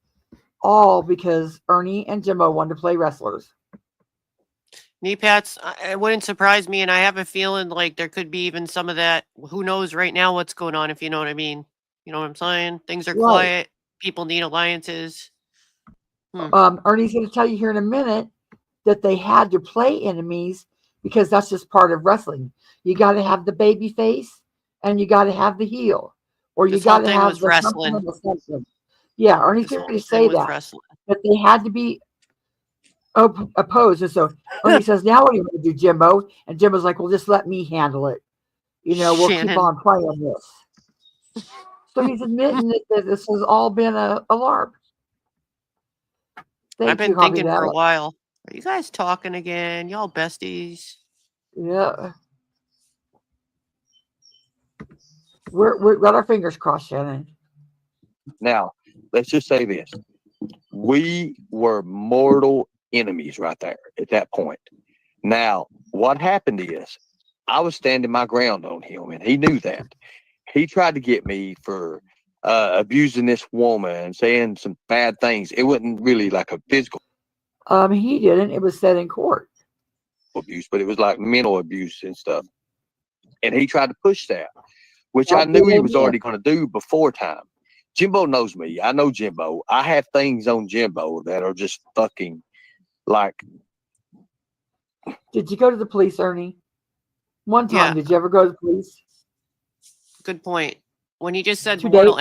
all because Ernie and Jimbo wanted to play wrestlers. Knee pats, it wouldn't surprise me, and I have a feeling like there could be even some of that. Who knows right now what's going on, if you know what I mean. You know what I'm saying? Things are quiet. People need alliances. Ernie's going to tell you here in a minute that they had to play enemies because that's just part of wrestling. You got to have the baby face and you got to have the heel. Or you got to have the wrestling. Yeah, Ernie's going to say that they had to be opposed. And so Ernie says, now what do you want to do, Jimbo? And Jimbo's like, well, just let me handle it. We'll keep on playing this. So he's admitting that this has all been a LARP. I've been thinking for a while. Are you guys talking again? Y'all besties? Yeah. We've got our fingers crossed, Shannon. Now, let's just say this. We were mortal enemies right there at that point. Now, what happened is I was standing my ground on him, and he knew that. He tried to get me for abusing this woman and saying some bad things. It wasn't really like a physical He didn't. It was said in court. Abuse, but it was like mental abuse and stuff. And he tried to push that, which I knew he was already going to do before time. Jimbo knows me. I know Jimbo. I have things on Jimbo that are just fucking like. Did you go to the police, Ernie? One time, did you ever go to the police? Good point. When he just said mortal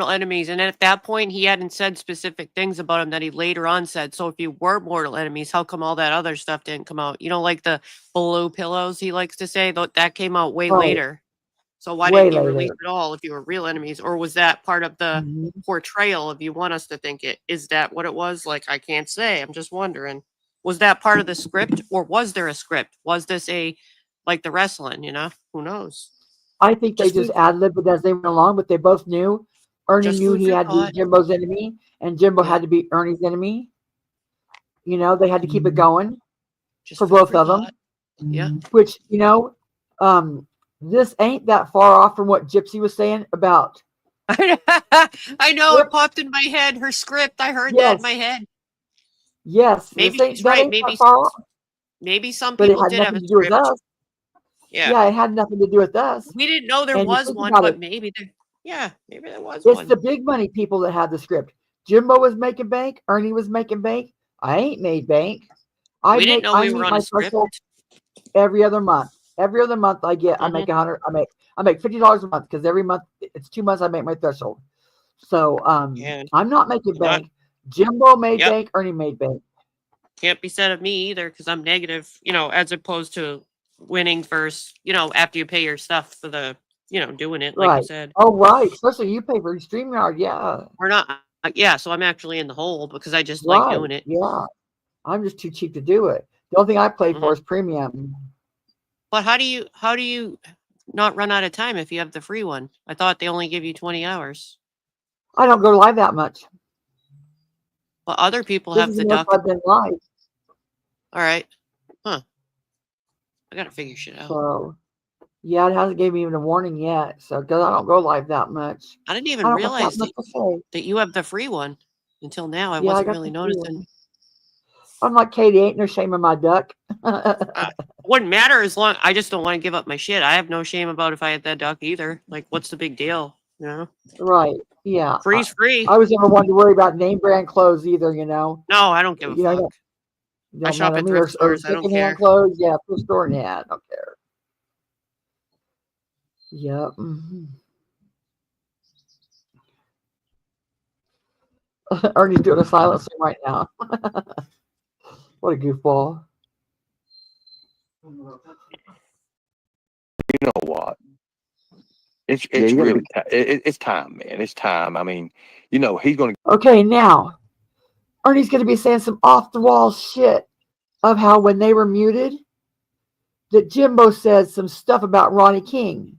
enemies, and at that point he hadn't said specific things about him that he later on said. So if you were mortal enemies, how come all that other stuff didn't come out? Like the blue pillows he likes to say, that came out way later. So why didn't you release it all if you were real enemies? Or was that part of the portrayal, if you want us to think it? Is that what it was? Like, I can't say. I'm just wondering. Was that part of the script, or was there a script? Was this like the wrestling, Who knows? I think they just ad-libbed it as they went along, but they both knew. Ernie knew he had to be Jimbo's enemy, and Jimbo had to be Ernie's enemy. They had to keep it going. Just for food both for of them. thought. Yeah. Which, this ain't that far off from what Gypsy was saying about. I know it Script. popped in my head. Her script. I heard that in Yes, my head. yes, Maybe this ain't she's that right. ain't that far off. Maybe some But it people had did have nothing a to do with script. us. Yeah. Yeah, it had nothing to do with us. We didn't know there And you was think one, about but it, maybe there. Yeah, maybe there was it's one. the big money people that had the script. Jimbo was making bank. Ernie was making bank. I ain't made bank. I We didn't know I we were meet on a my script. threshold every other month. Every other month I make $100. I make $50 a month because every month it's 2 months I make my threshold. So And I'm not making not. bank. Jimbo made Yep. bank. Ernie made bank. Can't be said of me either because I'm negative. As opposed to winning first. After you pay your stuff for the. Doing it like you Right. said. Oh, right. Especially you pay for StreamYard. Yeah. We're not. Yeah, so I'm actually in the hole because I just like Right. doing it. Yeah. I'm just too cheap to do it. The only thing I play for Mhm. is premium. But how do you not run out of time if you have the free one? I thought they only give you 20 hours. I don't go live that much. Well, other people This have is the the most duck. I've been live. All right. Huh. I gotta figure shit out. So, yeah, it hasn't gave me even a warning yet. So, because I don't go live that much. I didn't I even don't have realize that much to say. that you have the free one until now. I Yeah, I wasn't got really the free noticing. one. I'm like Katie, ain't no shame in my duck. Wouldn't matter as long. I just don't want to give up my shit. I have no shame about if I had that duck either. Like, what's the big deal? Right. Yeah. Free's free. I was never one to worry about name brand clothes either, No, I don't give a fuck. I don't shop matter at to me. thrift Or stores. I don't secondhand care. clothes. Yeah, thrift store. Yeah, I don't care. Yep. Ernie's doing a silent stream right now. What a goofball. You know what? It's Yeah, you gotta really it's time, man. It's time. I mean, he's going to. Okay, now Ernie's going to be saying some off the wall shit of how when they were muted, that Jimbo said some stuff about Ronnie King.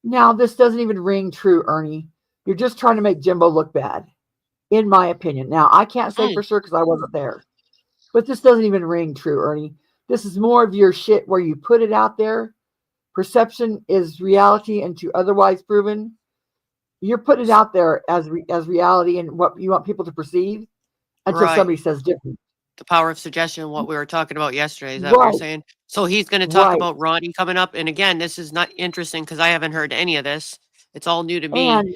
Now, this doesn't even ring true, Ernie. You're just trying to make Jimbo look bad, in my opinion. Now, I can't say for sure because I wasn't there, but this doesn't even ring true, Ernie. This is more of your shit where you put it out there. Perception is reality until otherwise proven. You're putting it out there as reality and what you want people to perceive until Right. somebody says different. The power of suggestion, what we were talking about yesterday. Is that what you're saying? So he's going to talk about Ronnie coming up. And again, this is not interesting because I haven't heard any of this. It's all new to me. And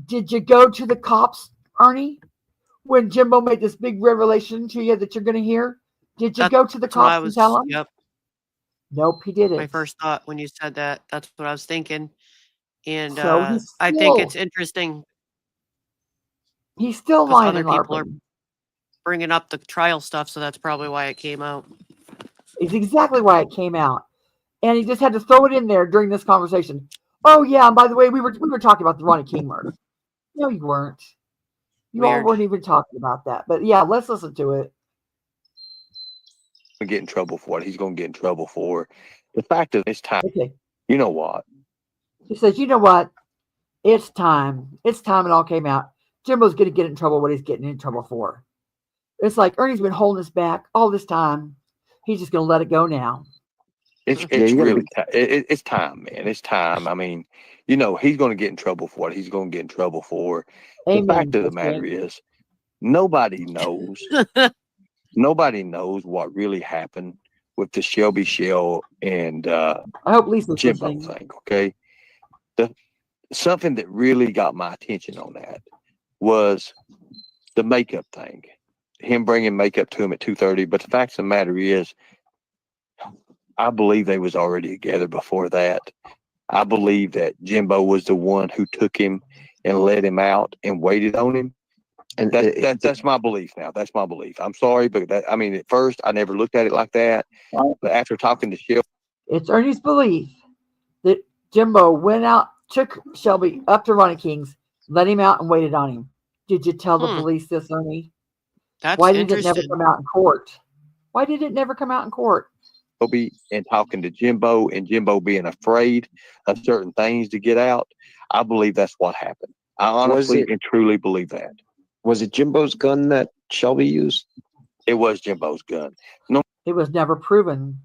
did you go to the cops, Ernie, when Jimbo made this big revelation to you that you're going to hear? Did you go to the cops and tell them? Yep. Nope, he didn't. My first thought when you said that, that's what I was thinking. And So I think it's interesting. He's still lying other and people are LARPing. bringing up the trial stuff, so that's probably why it came out. It's exactly why it came out. And he just had to throw it in there during this conversation. Oh, yeah, and by the way, we were talking about the Ronnie King murder. No, you weren't. You all weren't even talking about that. But yeah, let's listen to it. Get in trouble for what he's going to get in trouble for. The fact is, it's time. Okay. You know what? He says, you know what? It's time. It's time it all came out. Jimbo's going to get in trouble what he's getting in trouble for. It's like Ernie's been holding us back all this time. He's just going to let it go now. It's really it's time, man. It's time. I mean, he's going to get in trouble for what he's going to get in trouble for. Amen. The fact of the matter is, nobody knows. Nobody knows what really happened with the Shelby Shell and I hope Lisa's Jimbo listening. thing. Okay, something that really got my attention on that was the makeup thing. Him bringing makeup to him at 2:30. But the fact of the matter is, I believe they was already together before that. I believe that Jimbo was the one who took him and let him out and waited on him. And that's my belief now. That's my belief. I'm sorry, but at first I never looked at it like that. But after talking to Shelby, it's Ernie's belief that Jimbo went out, took Shelby up to Ronnie King's, let him out, and waited on him. Did you tell the police this, Ernie? Why did it never come out in court? Why did it never come out in court? And talking to Jimbo and Jimbo being afraid of certain things to get out, I believe that's what happened. I honestly and truly believe that. Was it Jimbo's gun that Shelby used? It was Jimbo's gun. No, It was never proven.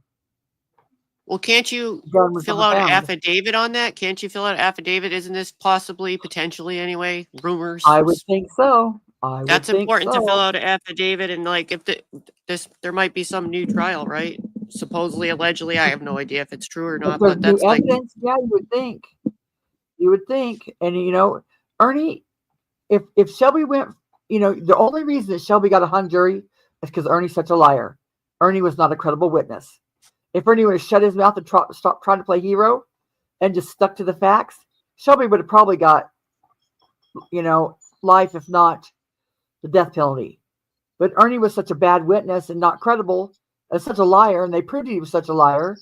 Well, can't you Gun was fill never out an found. affidavit on that? Can't you fill out an affidavit? Isn't this possibly, potentially anyway, rumors? I would think so. That's important to fill so. out an affidavit, and like if there might be some new trial, right? Supposedly, allegedly, I have no idea if it's true or If not, there's but new that's like evidence, yeah, you would think. You would think. And you know, Ernie, if Shelby went, you know, the only reason that Shelby got a hung jury is because Ernie's such a liar. Ernie was not a credible witness. If Ernie would have shut his mouth and stopped trying to play hero and just stuck to the facts, Shelby would have probably got, you know, life, if not the death penalty. But Ernie was such a bad witness and not credible, and such a liar, and they proved he was such a liar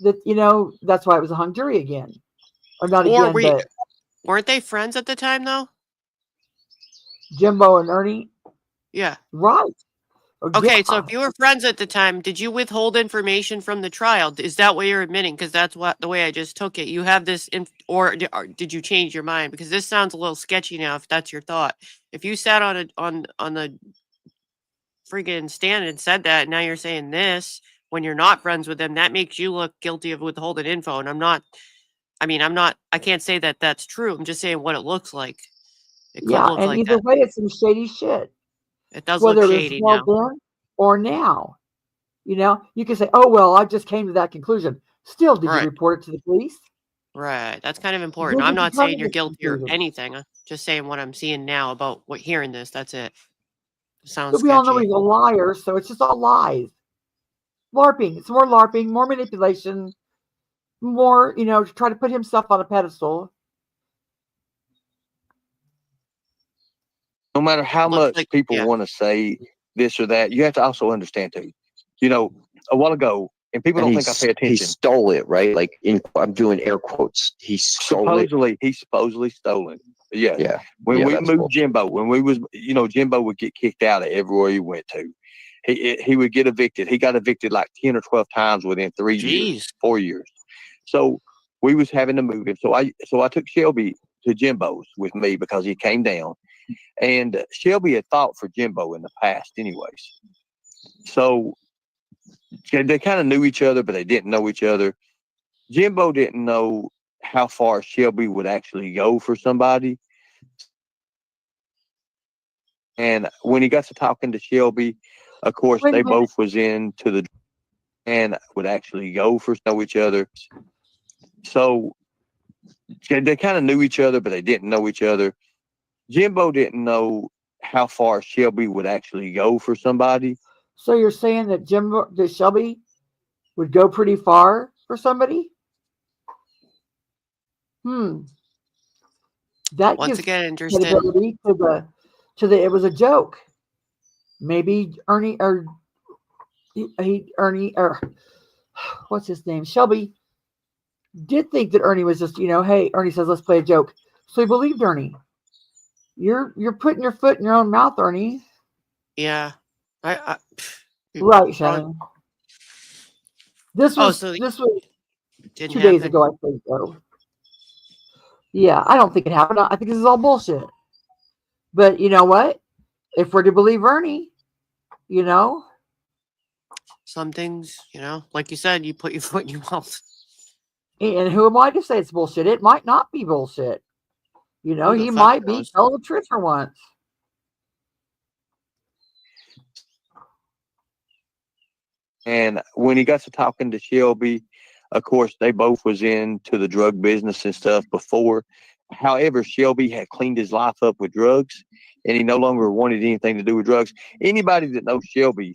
that, you know, that's why it was a hung jury again. Or not or again, but weren't they friends at the time though? Jimbo and Ernie, Yeah. right. Okay, so Yeah. if you were friends at the time, did you withhold information from the trial? Is that what you're admitting? Because that's what the way I just took it. You have this, or did you change your mind? Because this sounds a little sketchy now. If that's your thought, if you sat on the friggin' stand and said that, and now you're saying this when you're not friends with them, that makes you look guilty of withholding info. And I'm not. I mean, I'm not. I can't say that that's true. I'm just saying what it looks like. It could Yeah, look and like either that. way, it's some shady shit. It does Whether look it was shady well now. then or now. You know, you can say, oh, well, I just came to that conclusion. Still, did you Right. report it to the police? Right. That's kind of important. Did I'm you not come saying to you're this guilty or conclusion? anything. I'm just saying what I'm seeing now about what hearing this. That's it. Sounds But we all know sketchy. he's a liar, so it's just all lies. LARPing. It's more LARPing, more manipulation, more, you know, to try to put himself on a pedestal. no matter how Looks much like, people yeah. want to say this or that, you have to also understand too. You know, a while ago, and people And don't think I pay he attention. stole it, right? Like I'm doing air quotes. He stole it. He supposedly stolen. Yeah. Yeah. When Yeah, we that's moved bullshit. Jimbo, when we was, you know, Jimbo would get kicked out of everywhere he went to. He would get evicted. He got evicted like 10 or 12 times within 3 years, Jeez. 4 years. So we was having to move him. So I took Shelby to Jimbo's with me because he came down. And Shelby had fought for Jimbo in the past anyways. So they kind of knew each other, but they didn't know each other. Jimbo didn't know how far Shelby would actually go for somebody. And when he got to talking to Shelby, of course, Wait a they minute. both was into the and would actually go for know each other. So they kind of knew each other, but they didn't know each other. Jimbo didn't know how far Shelby would actually go for somebody. So you're saying that Shelby would go pretty far for somebody? That Once gives again, interested. credibility to the it was a joke. Maybe Ernie or what's his name? Shelby did think that Ernie was just, you know, hey, Ernie says, let's play a joke. So he believed Ernie. You're putting your foot in your own mouth, Ernie. Yeah. Right, Shannon. This was 2 days ago, I think, though. Yeah, I don't think it happened. I think this is all bullshit. But you know what? If we're to believe Ernie, you know, some things, you know, like you said, you put your foot in your mouth. And who am I to say it's bullshit? It might not be bullshit. You know, he might be telling the truth for once. And when he got to talking to Shelby, of course, they both was into the drug business and stuff before. However, Shelby had cleaned his life up with drugs, and he no longer wanted anything to do with drugs. Anybody that knows Shelby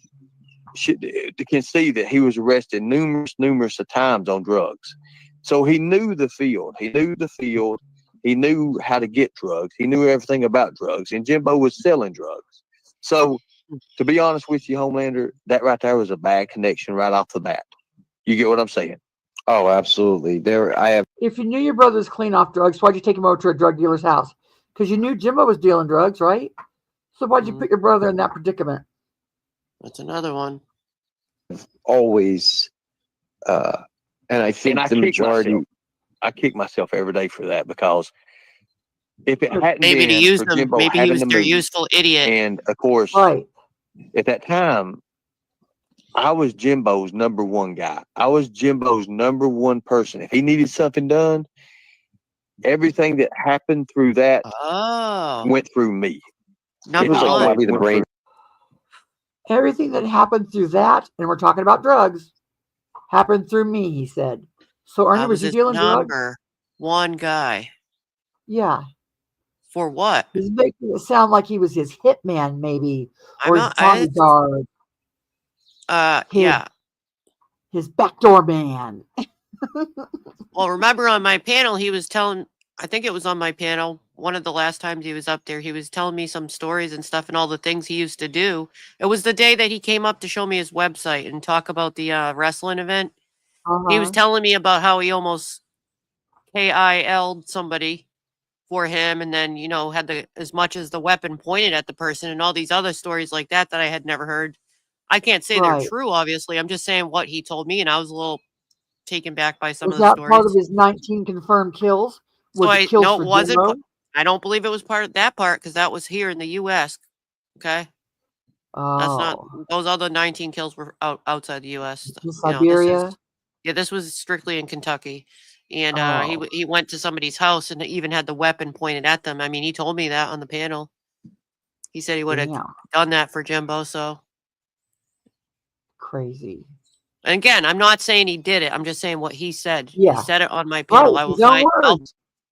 can see that he was arrested numerous times on drugs. So he knew the field. He knew how to get drugs. He knew everything about drugs. And Jimbo was selling drugs. So to be honest with you, Homelander, that right there was a bad connection right off the bat. You get what I'm saying? Oh, absolutely. If you knew your brother was clean off drugs, why'd you take him over to a drug dealer's house? Because you knew Jimbo was dealing drugs, right? So why'd you put your brother in that predicament? That's another one. Always, and I think the majority. I kick myself every day for that, because if it hadn't maybe been to use for them, Jimbo maybe he having was to their move, useful idiot. and of course, right. At that time, I was Jimbo's number one guy. I was Jimbo's number one person. If he needed something done, everything that happened through that went through me. It Number was like one. probably the went brain. Everything that happened through that, and we're talking about drugs, happened through me, he said. So, Ernie, I was was you his dealing drugs? number one guy. Yeah. For what? He's making it sound like he was his hitman, maybe, I'm or his not. I, bodyguard, yeah. his backdoor man. Well, remember on my panel, he was telling. I think it was on my panel. One of the last times he was up there, he was telling me some stories and stuff and all the things he used to do. It was the day that he came up to show me his website and talk about the wrestling event. He was telling me about how he almost KIL'd somebody for him, and then had as much as the weapon pointed at the person, and all these other stories like that I had never heard. I can't say they're true, obviously. I'm just saying what he told me, and I was a little taken back by some of the that stories. part of his 19 confirmed kills? Was it kills for Jimbo? I don't believe it was part of that part because that was here in the U.S. Okay, that's not. Those other 19 kills were outside the U.S. Siberia. This was strictly in Kentucky, and he went to somebody's house and even had the weapon pointed at them. I mean, he told me that on the panel. He said he would have done that for Jimbo. So crazy. And again, I'm not saying he did it. I'm just saying what he said. Yeah. He said it on my panel. Right,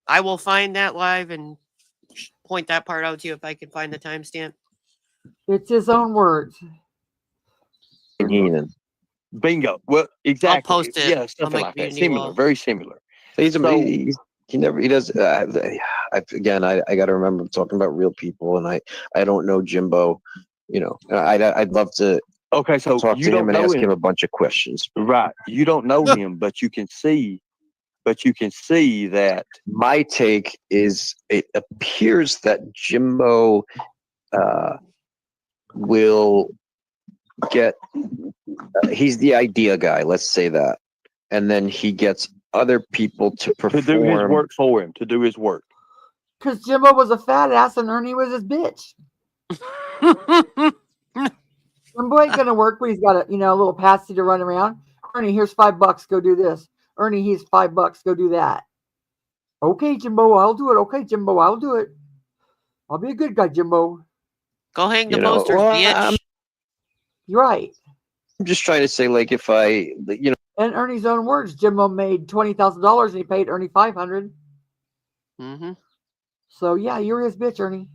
I will find that live and point that part out to you if I can find the timestamp. It's his own words. Bingo. Well, exactly. I'll post it. Yeah, something like that. Similar, very similar. He does. Again, I got to remember I'm talking about real people, and I don't know Jimbo. I'd love to. Okay, so talk to him and ask him a bunch of questions. Right. You don't know him, but you can see that. My take is it appears that Jimbo will get. He's the idea guy. Let's say that, and then he gets other people to perform. To do his work for him. To do his work. Because Jimbo was a fat ass and Ernie was his bitch. Jimbo ain't gonna work, but he's got a little patsy to run around. Ernie, here's $5. Go do this. Ernie, here's $5. Go do that. Okay, Jimbo, I'll do it. Okay, Jimbo, I'll do it. I'll be a good guy, Jimbo. Go hang the posters, bitch. You're right. I'm just trying to say, like, if I, In Ernie's own words, Jimbo made $20,000 and he paid Ernie $500. Mm-hmm. So yeah, you're his bitch, Ernie.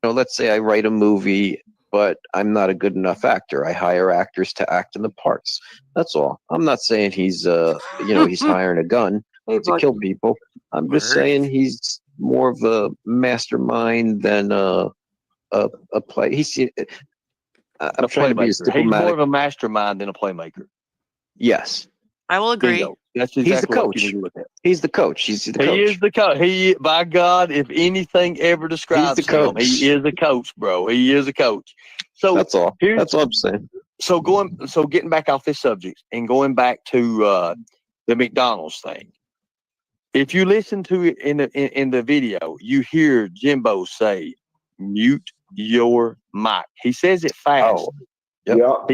Let's say I write a movie, but I'm not a good enough actor. I hire actors to act in the parts. That's all. I'm not saying he's he's hiring a gun to kill people. I'm just saying he's more of a mastermind than a play. I'm trying to be as diplomatic. He's more of a mastermind than a playmaker. Yes. I will agree. Bingo. That's exactly he's the coach. He's the coach. He is the coach. By God, if anything ever describes him, he is a coach, bro. He is a coach. So that's all. That's all I'm saying. So getting back off this subject and going back to the McDonald's thing. If you listen to it in the video, you hear Jimbo say, "Mute your mic." He says it fast. Oh,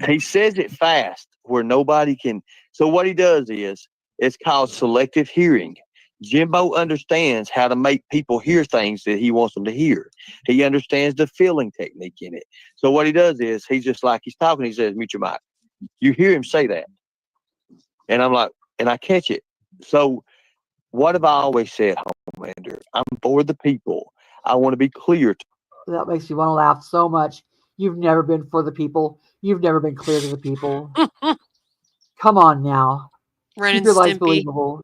He says it fast where nobody can. So what he does is, it's called selective hearing. Jimbo understands how to make people hear things that he wants them to hear. He understands the filling technique in it. So what he does is, he's just like, he's talking, he says, "Mute your mic." You hear him say that. And I'm like, and I catch it. So what have I always said, Homelander? I'm for the people. I want to be clear. That makes you want to laugh so much. You've never been for the people. You've never been clear to the people. Come on now. Keep your life believable.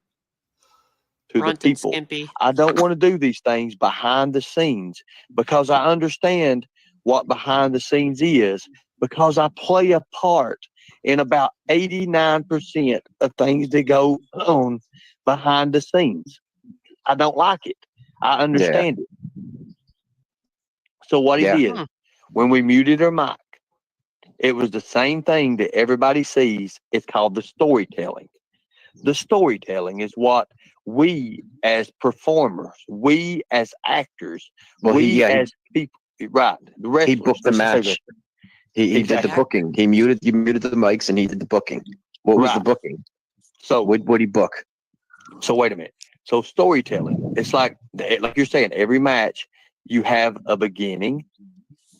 To the people. I don't want to do these things behind the scenes because I understand what behind the scenes is, because I play a part in about 89% of things that go on behind the scenes. I don't like it. I understand it. So what he did, when we muted her mic, it was the same thing that everybody sees. It's called the storytelling. The storytelling is what we as performers, we as actors, as people, right? The rest he booked the match. He did Exactly. the booking. You muted the mics, and he did the booking. What was the Right. booking? So What he book? So wait a minute. So storytelling, it's like you're saying, every match you have a beginning,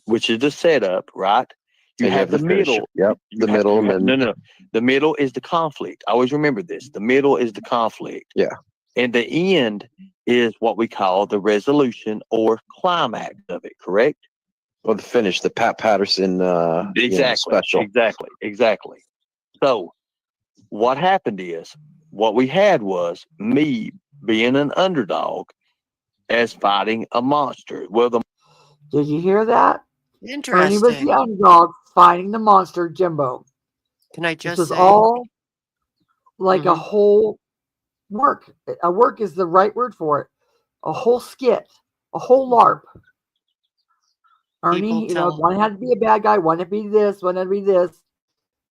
which is the setup, right? You And have the finisher. middle. Yep. The middle, and then No. The middle is the conflict. I always remember this. The middle is the conflict. Yeah. And the end is what we call the resolution or climax of it, correct? or the finish, the Pat Patterson special. Exactly. So what happened is, what we had was me being an underdog as fighting a monster. Well, Did you hear that? Ernie was Interesting. the underdog fighting the monster, Jimbo. Can I This just was say? all like a Mhm. whole work. A work is the right word for it. A whole skit, a whole LARP. Ernie, People tell one had to be a bad guy, one had to be this, one had to be this.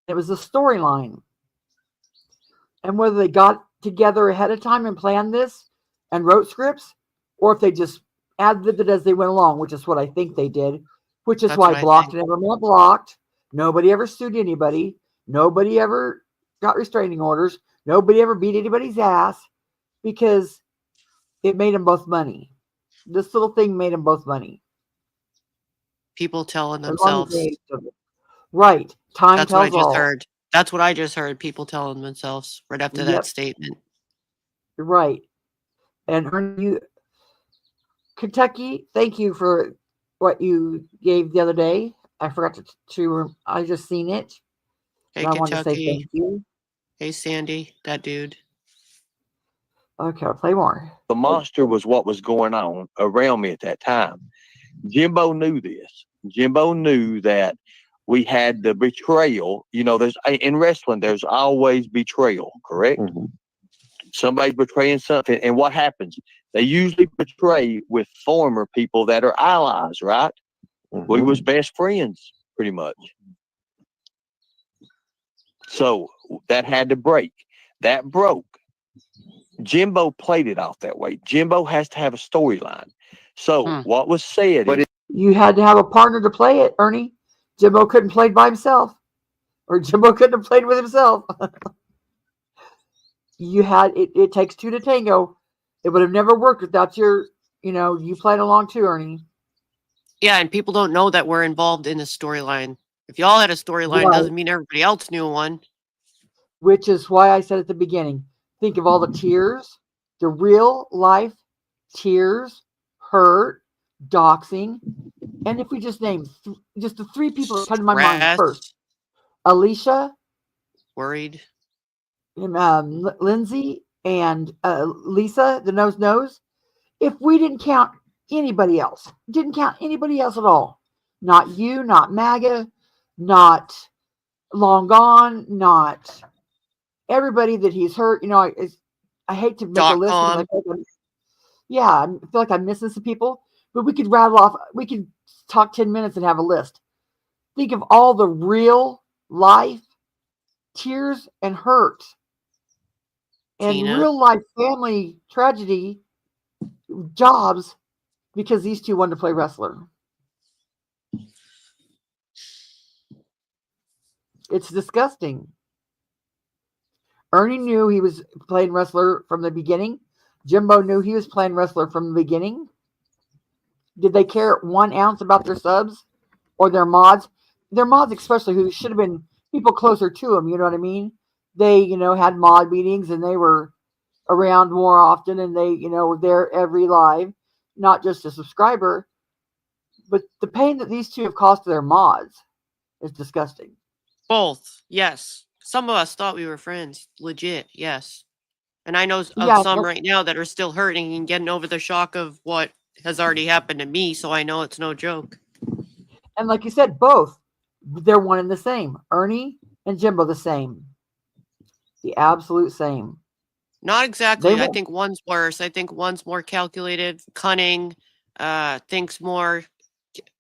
It was a storyline. And whether they got together ahead of time and planned this and wrote scripts, or if they just ad-libbed it as they went along, which is what I think they did, which is That's why what I blocked think. never meant blocked. Nobody ever sued anybody. Nobody ever got restraining orders. Nobody ever beat anybody's ass because it made them both money. This little thing made them both money. People telling As long as themselves. they right. Time That's what I tells just all. heard. That's what I just heard. People telling themselves right after that Yep. statement. You're right. And Ernie, Kentucky, thank you for what you gave the other day. I forgot to I just seen it. Hey, And I wanted to say Kentucky. thank you. Hey, Sandy. That dude. Okay, I'll play more. the monster was what was going on around me at that time. Jimbo knew this. Jimbo knew that we had the betrayal. There's in wrestling, there's always betrayal, correct? Mhm. Somebody's betraying something, and what happens? They usually betray with former people that are allies, right? Mhm. We was best friends, pretty much. So that had to break. That broke. Jimbo played it off that way. Jimbo has to have a storyline. So what was said But is, You had to have a partner to play it, Ernie. Jimbo couldn't play it by himself. Or Jimbo couldn't have played with himself. You had it takes two to tango. It would have never worked without you playing along too, Ernie. Yeah, and people don't know that we're involved in a storyline. If y'all had a storyline, Right. doesn't mean everybody else knew one. Which is why I said at the beginning, think of all the tears, the real life tears, hurt, doxing. And if we just name just the three people that come to my mind first, Stress, Alicia, worried. Lindsay, and Lisa, the nose. If we didn't count anybody else, at all, not you, not MAGA, not Long Gone, not everybody that he's hurt. I hate to make a list because I feel like I'm missing some people, but we could rattle off. We could talk 10 minutes and have a list. Think of all the real life tears and hurt and Tina. real life family tragedy jobs because these two wanted to play wrestler. It's disgusting. Ernie knew he was playing wrestler from the beginning. Jimbo knew he was playing wrestler from the beginning. Did they care 1 ounce about their subs or their mods? Their mods, especially, who should have been people closer to them, you know what I mean? They, had mod meetings and they were around more often and they, were there every live, not just a subscriber. But the pain that these two have caused to their mods is disgusting. Both, yes. Some of us thought we were friends. Legit, yes. And I know of some right now that are still hurting and getting over the shock of what has already happened to me, so I know it's no joke. And like you said, both, they're one and the same. Ernie and Jimbo, the same. The absolute same. Not exactly. I think one's worse. I think one's more calculated, cunning, thinks more.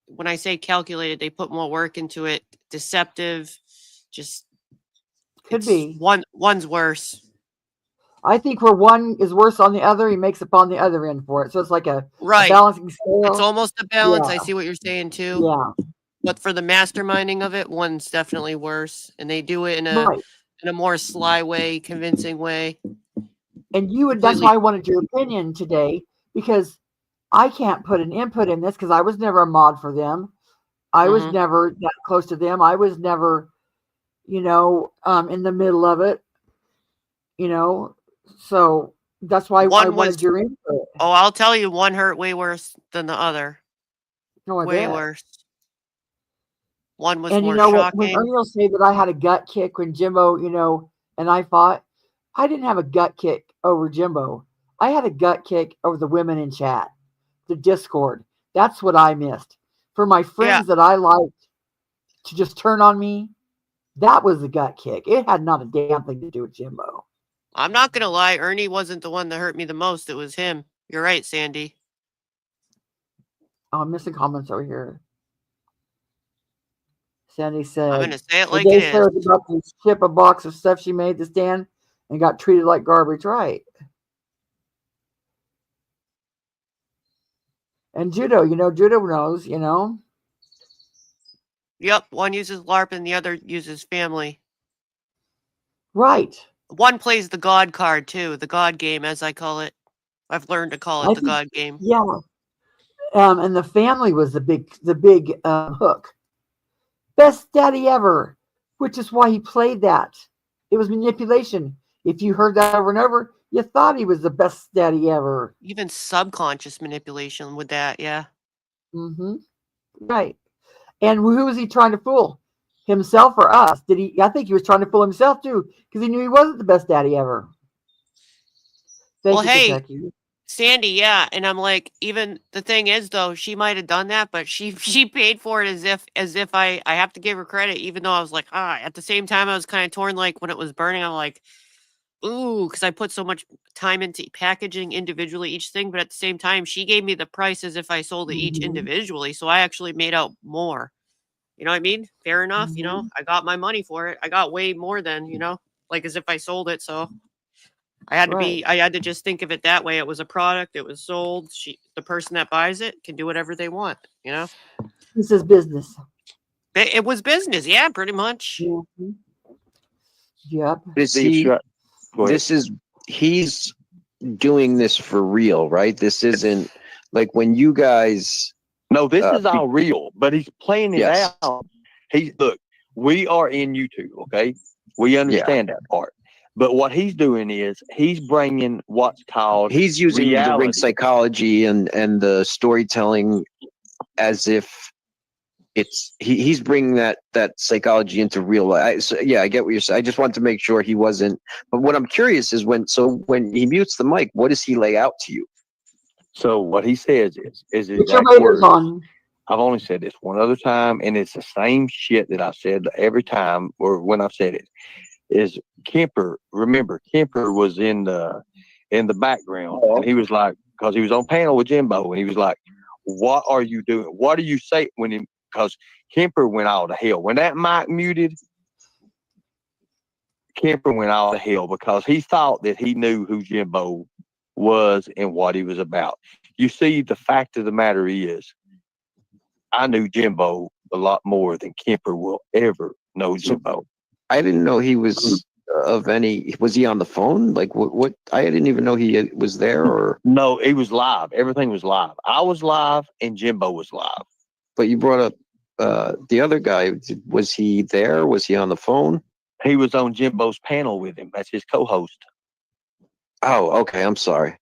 When I say calculated, they put more work into it. Deceptive, just could be. One's worse. I think where one is worse on the other, he makes up on the other end for it. So it's like a right balancing scale. It's almost a balance. Yeah. I see what you're saying too. Yeah. But for the masterminding of it, one's definitely worse, and they do it in Right. a more sly way, convincing way. And that's why I wanted your opinion today, because I can't put an input in this because I was never a mod for them. I was never that close to them. I was never, in the middle of it, so that's why I wanted your input. Oh, I'll tell you, one hurt way worse than the other. No, I Way bet. worse. One was And more what, when shocking. Ernie will say that I had a gut kick when Jimbo, and I fought, I didn't have a gut kick over Jimbo. I had a gut kick over the women in chat, the Discord. That's what I missed. For my friends that I liked to just turn on me, that was the gut kick. It had not a damn thing to do with Jimbo. I'm not going to lie. Ernie wasn't the one that hurt me the most. It was him. You're right, Sandy. Oh, I'm missing comments over here. Sandy said, I'm going to say it like it is. Sarah was about to ship a box of stuff she made to Stan and got treated like garbage. Right. And Judo, Judo knows, Yep, one uses LARP and the other uses family. Right. One plays the God card too, the God game, as I call it. I've learned to call it the God game. Yeah. And the family was the big hook. Best daddy ever, which is why he played that. It was manipulation. If you heard that over and over, you thought he was the best daddy ever. Even subconscious manipulation with that, yeah. Mm-hmm. Right. And who was he trying to fool? Himself or us? I think he was trying to fool himself too, because he knew he wasn't the best daddy ever. Well, hey, Sandy, yeah. And I'm like, even the thing is though, she might have done that, but she paid for it as if I have to give her credit, even though I was like, at the same time I was kind of torn, like when it was burning, I'm like, ooh, because I put so much time into packaging individually each thing, but at the same time, she gave me the price as if I sold it each individually. So I actually made out more. You know what I mean? Fair enough. I got my money for it. I got way more than, like as if I sold it. So I had to I had to just think of it that way. It was a product. It was sold. The person that buys it can do whatever they want, This is business. It was business. Yeah, pretty much. Mm-hmm. Yep. He's doing this for real, right? This isn't like when you guys. No, this is all real, but he's playing it out. Look, we are in YouTube, okay? We understand that part. But what he's doing is he's bringing what's called he's using reality. the ring psychology and the storytelling as if he's bringing that psychology into real life. I get what you're saying. I just want to make sure he wasn't. But what I'm curious is when he mutes the mic, what does he lay out to you? So what he says is exact words. I've only said this one other time, and it's the same shit that I said every time or when I've said it. Is Kemper? Remember, Kemper was in the background, and he was like, because he was on panel with Jimbo, and he was like, "What are you doing? What do you say when he?" Because Kemper went all to hell when that mic muted. Kemper went all to hell because he thought that he knew who Jimbo was and what he was about. You see, the fact of the matter is, I knew Jimbo a lot more than Kemper will ever know Jimbo. I didn't know he was of any. Was he on the phone? Like what? I didn't even know he was there. Or no, he was live. Everything was live. I was live, and Jimbo was live. But you brought up the other guy. Was he there? Was he on the phone? He was on Jimbo's panel with him. That's his co-host. Oh, okay. I'm sorry.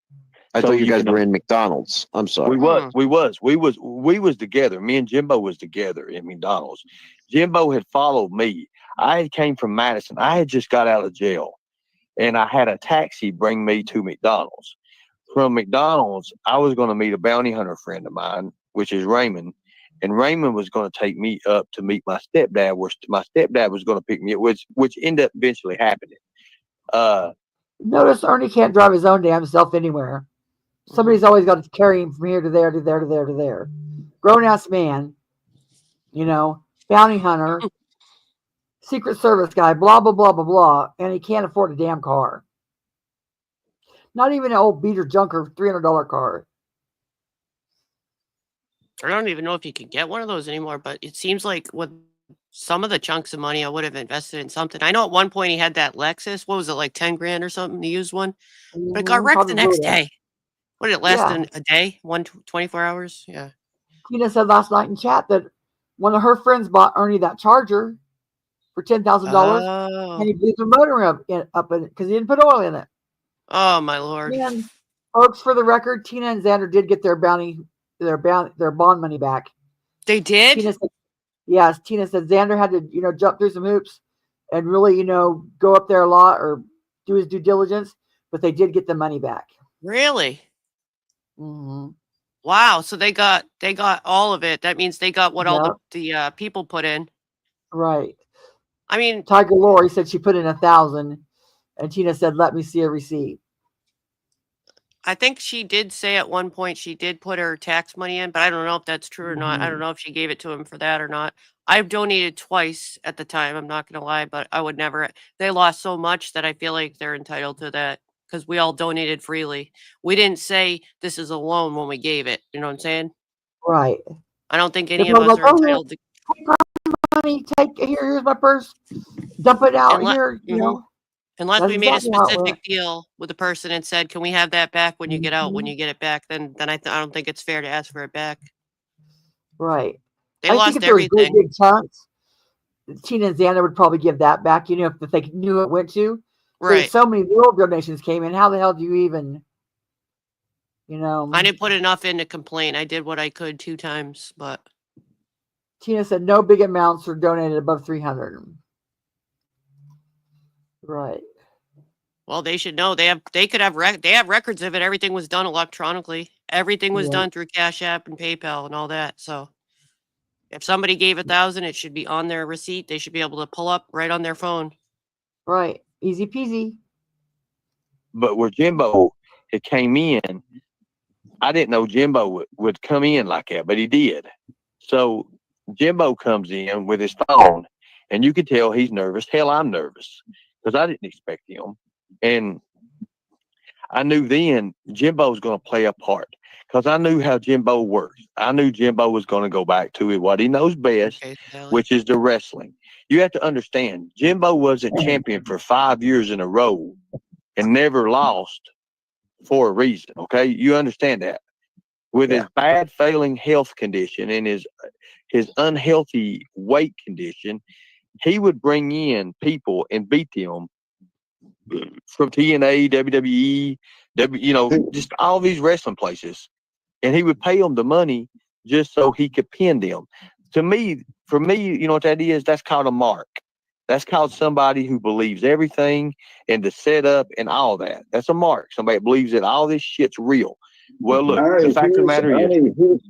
I thought you guys were in McDonald's. I'm sorry. We was together. Me and Jimbo was together in McDonald's. Jimbo had followed me. I came from Madison. I had just got out of jail, and I had a taxi bring me to McDonald's. From McDonald's, I was going to meet a bounty hunter friend of mine, which is Raymond, and Raymond was going to take me up to meet my stepdad, where my stepdad was going to pick me up, which ended up eventually happening. Notice Ernie can't drive his own damn self anywhere. Somebody's always got to carry him from here to there to there to there to there. Grown-ass man, bounty hunter, Secret Service guy, blah, blah, blah, blah, blah, and he can't afford a damn car. Not even an old beater junker $300 car. I don't even know if you can get one of those anymore, but it seems like with some of the chunks of money I would have invested in something. I know at one point he had that Lexus. What was it, like 10 grand or something? The used one, but it got wrecked the Probably next that. day. What did it last Yeah. a day? 24 hours? Yeah. Tina said last night in chat that one of her friends bought Ernie that Charger for $10,000, Oh. and he blew the motor up in it because he didn't put oil in it. Oh my Lord. And folks, for the record, Tina and Xander did get their bond money back. They did? Tina said, yes. Tina said Xander had to, jump through some hoops and really, go up there a lot or do his due diligence, but they did get the money back. Really? Mm-hmm. Wow. So they got all of it. That means they got what all Yep. the people put in. Right. I mean, Tiger Lori said she put in 1,000, and Tina said, "Let me see a receipt." I think she did say at one point she did put her tax money in, but I don't know if that's true or not. I don't know if she gave it to him for that or not. I've donated twice at the time. I'm not going to lie, but I would never. They lost so much that I feel like they're entitled to that because we all donated freely. We didn't say this is a loan when we gave it. You know what I'm saying? Right. I don't think They're any of probably us like, are "Oh, here, entitled to. money, here's my purse, dump it out Unless, here." unless That's we made a exactly how it specific went. deal with the person and said, "Can we have that back when you get out? When Mhm. you get it back, then I don't think it's fair to ask for it back." Right. They I think lost if there was great everything. big chunks, Tina and Xander would probably give that back. If they knew it went to. But if Right. so many little donations came in, how the hell do you even? I didn't put enough in to complain. I did what I could 2 times, but Tina said no big amounts are donated above 300. Right. well, they should know. They have records of it. Everything was done electronically. Everything was Yeah. done through Cash App and PayPal and all that. So if somebody gave 1,000, it should be on their receipt. They should be able to pull up right on their phone. Right. Easy peasy. But where Jimbo had came in, I didn't know Jimbo would come in like that, but he did. So Jimbo comes in with his phone, and you could tell he's nervous. Hell, I'm nervous because I didn't expect him. And I knew then Jimbo's going to play a part because I knew how Jimbo works. I knew Jimbo was going to go back to what he knows best, Okay, Sally. which is the wrestling. You have to understand, Jimbo wasn't champion for 5 years in a row and never lost for a reason. Okay, you understand that. With his bad failing health condition and his unhealthy weight condition, he would bring in people and beat them from TNA, WWE, just all these wrestling places, and he would pay them the money just so he could pin them. For me, you know what that is? That's called a mark. That's called somebody who believes everything and the setup and all that. That's a mark. Somebody believes that all this shit's real. Well, look, the fact of the matter is,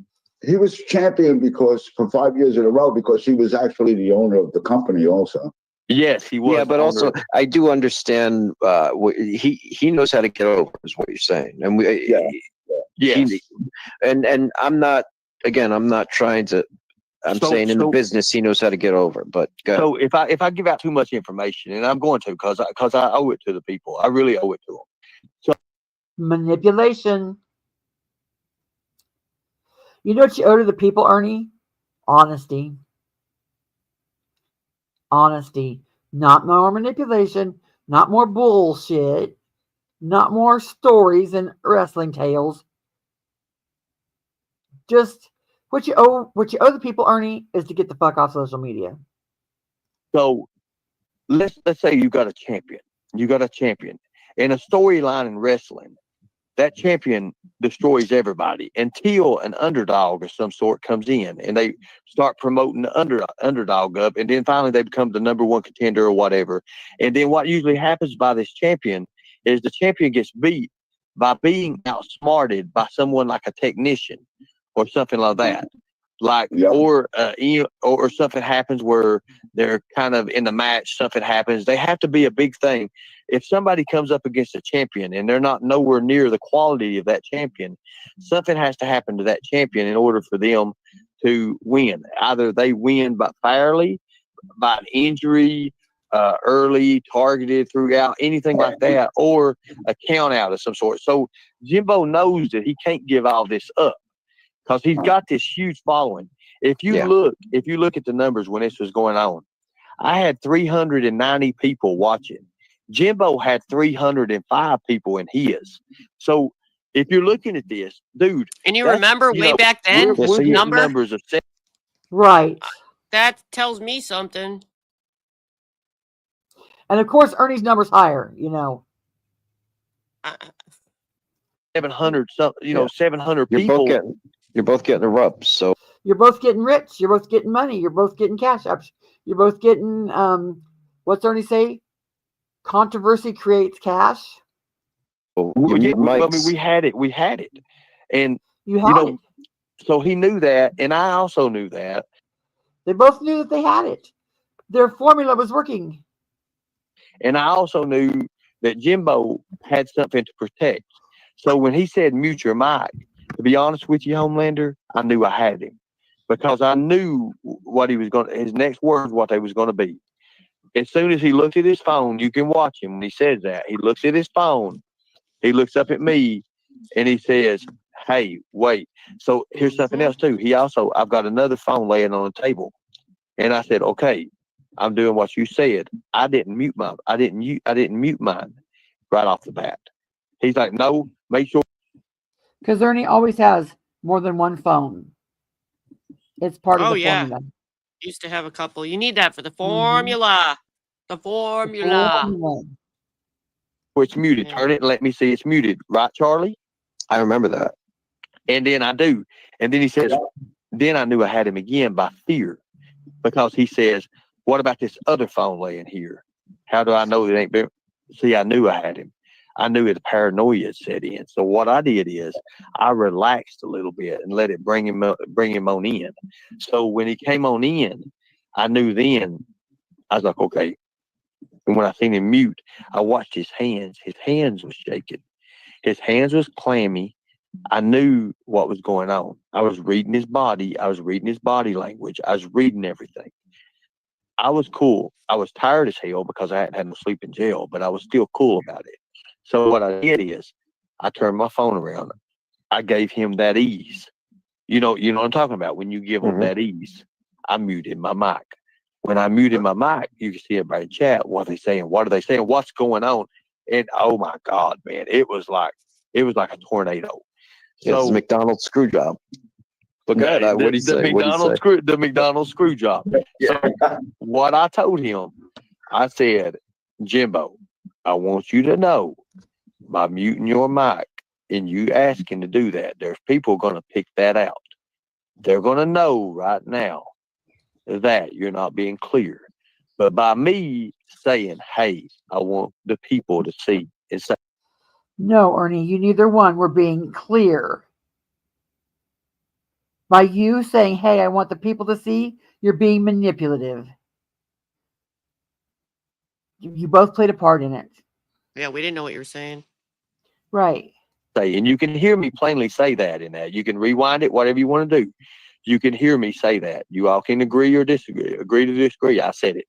he was champion because for 5 years in a row because he was actually the owner of the company also. Yes, he was. Yeah, but also I do understand. He knows how to get over, is what you're saying, and and I'm not. Again, I'm not trying to. I'm saying in the business he knows how to get over. But so if I give out too much information, and I'm going to because I owe it to the people, I really owe it to them. So manipulation. You know what you owe to the people, Ernie? Honesty. Honesty. Not more manipulation. Not more bullshit. Not more stories and wrestling tales. Just what you owe the people, Ernie, is to get the fuck off social media. So let's say you got a champion. You got a champion. In a storyline in wrestling, that champion destroys everybody until an underdog of some sort comes in and they start promoting the underdog up, and then finally they become the number one contender or whatever. And then what usually happens by this champion is the champion gets beat by being outsmarted by someone like a technician or something like that. Or something happens where they're kind of in the match, something happens. They have to be a big thing. If somebody comes up against a champion and they're not nowhere near the quality of that champion, something has to happen to that champion in order for them to win. Either they win by fairly, by an injury, early, targeted throughout, anything like that, or a count out of some sort. So Jimbo knows that he can't give all this up. because he's got this huge following. If you look at the numbers when this was going on, I had 390 people watching. Jimbo had 305 people in his. So if you're looking at this, dude, and you remember way back then, we're getting numbers of Right. That tells me something. And of course, Ernie's number's higher, 700 700 people. You're both getting a rub. So you're both getting rich. You're both getting money. You're both getting cash ups. You're both getting, what's Ernie say? Controversy creates cash. We had it. And you had it. So he knew that, and I also knew that. They both knew that they had it. Their formula was working. And I also knew that Jimbo had something to protect. So when he said mute your mic, to be honest with you, Homelander, I knew I had him. Because I knew what he was going to, his next words, what they was going to be. As soon as he looked at his phone, you can watch him when he says that. He looks at his phone, he looks up at me, and he says, hey, wait. So here's something else too. I've got another phone laying on the table. And I said, okay, I'm doing what you said. I didn't mute mine right off the bat. He's like, no, make sure. Because Ernie always has more than one phone. It's part of the formula. Used to have a couple. You need that for the formula. The formula. It's muted. Turn it and let me see it's muted. Right, Charlie? I remember that. And then I do. And then he says, then I knew I had him again by fear. Because he says, what about this other phone laying here? How do I know it ain't been? See, I knew I had him. I knew his paranoia set in. So what I did is I relaxed a little bit and let it bring him on in. So when he came on in, I knew then, I was like, okay. And when I seen him mute, I watched his hands. His hands was shaking. His hands was clammy. I knew what was going on. I was reading his body. I was reading his body language. I was reading everything. I was cool. I was tired as hell because I hadn't had no sleep in jail, but I was still cool about it. So what I did is I turned my phone around. I gave him that ease. You know what I'm talking about? When you give them that ease, I muted my mic. When I muted my mic, you can see everybody chat. What are they saying? What are they saying? What's going on? And oh my God, man, it was like a tornado. So it's a McDonald's screw job. Look at that. What do you say? The McDonald's screw job. So what I told him, I said, Jimbo, I want you to know by muting your mic and you asking to do that, there's people going to pick that out. They're going to know right now that you're not being clear. But by me saying, hey, I want the people to see and say, no, Ernie, you neither one were being clear. By you saying, hey, I want the people to see, you're being manipulative. You both played a part in it. Yeah, we didn't know what you were saying. Right. And you can hear me plainly say that in that. You can rewind it, whatever you want to do. You can hear me say that. You all can agree or disagree. Agree to disagree. I said it.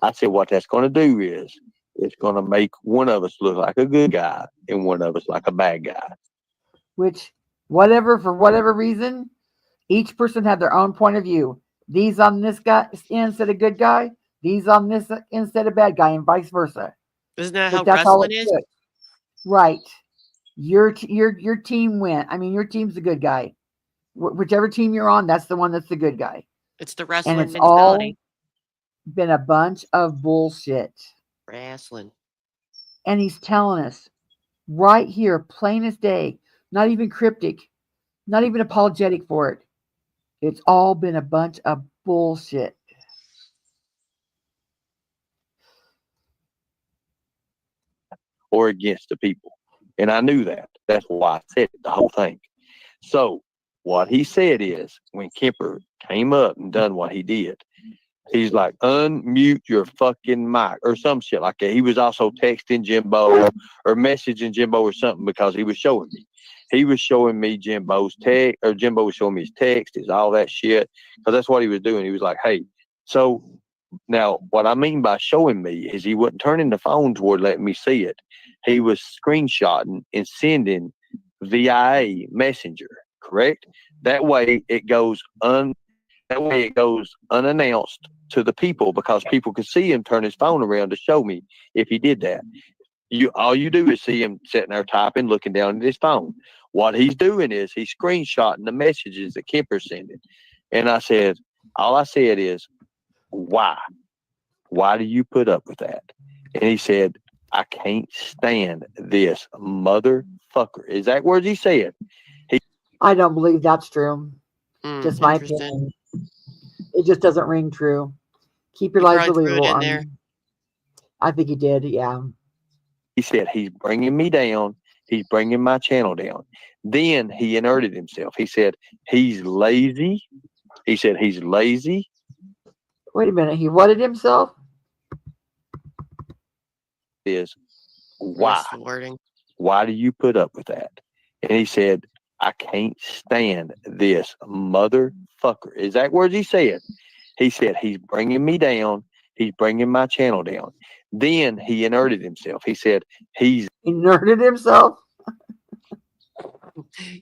I said what that's going to do is it's going to make one of us look like a good guy and one of us like a bad guy. Which, for whatever reason, each person had their own point of view. These on this guy end said a good guy. These on this end said a bad guy, and vice versa. Isn't that how wrestling is? Right. Your team went. I mean, your team's the good guy. Whichever team you're on, that's the one that's the good guy. It's the wrestling and it's mentality. All been a bunch of bullshit. Wrestling. And he's telling us right here, plain as day, not even cryptic, not even apologetic for it. It's all been a bunch of bullshit. Or against the people. And I knew that. That's why I said it, the whole thing. So what he said is when Kemper came up and done what he did, he's like, unmute your fucking mic or some shit like that. He was also texting Jimbo or messaging Jimbo or something because he was showing me. He was showing me Jimbo's text, or Jimbo was showing me his text, his all that shit. Because that's what he was doing. He was like, hey, so now what I mean by showing me is he wasn't turning the phone toward letting me see it. He was screenshotting and sending via Messenger, correct? That way it goes unannounced to the people, because people could see him turn his phone around to show me if he did that. All you do is see him sitting there typing, looking down at his phone. What he's doing is he's screenshotting the messages that Kemper's sending. And all I said is, why? Why do you put up with that? And he said, I can't stand this motherfucker. Exact words he said. I don't believe that's true. Just my Interesting. opinion. It just doesn't ring true. Keep your He lies probably threw it believable. in there. I think he did. Yeah. He said, he's bringing me down. He's bringing my channel down. Then he inverted himself. He said, he's lazy. He said, he's lazy. Wait a minute. He whatted himself? Why? That's the wording. Why do you put up with that? And he said, I can't stand this motherfucker. Exact words he said. He said, he's bringing me down. He's bringing my channel down. Then he inverted himself. He said, he's Inverted himself?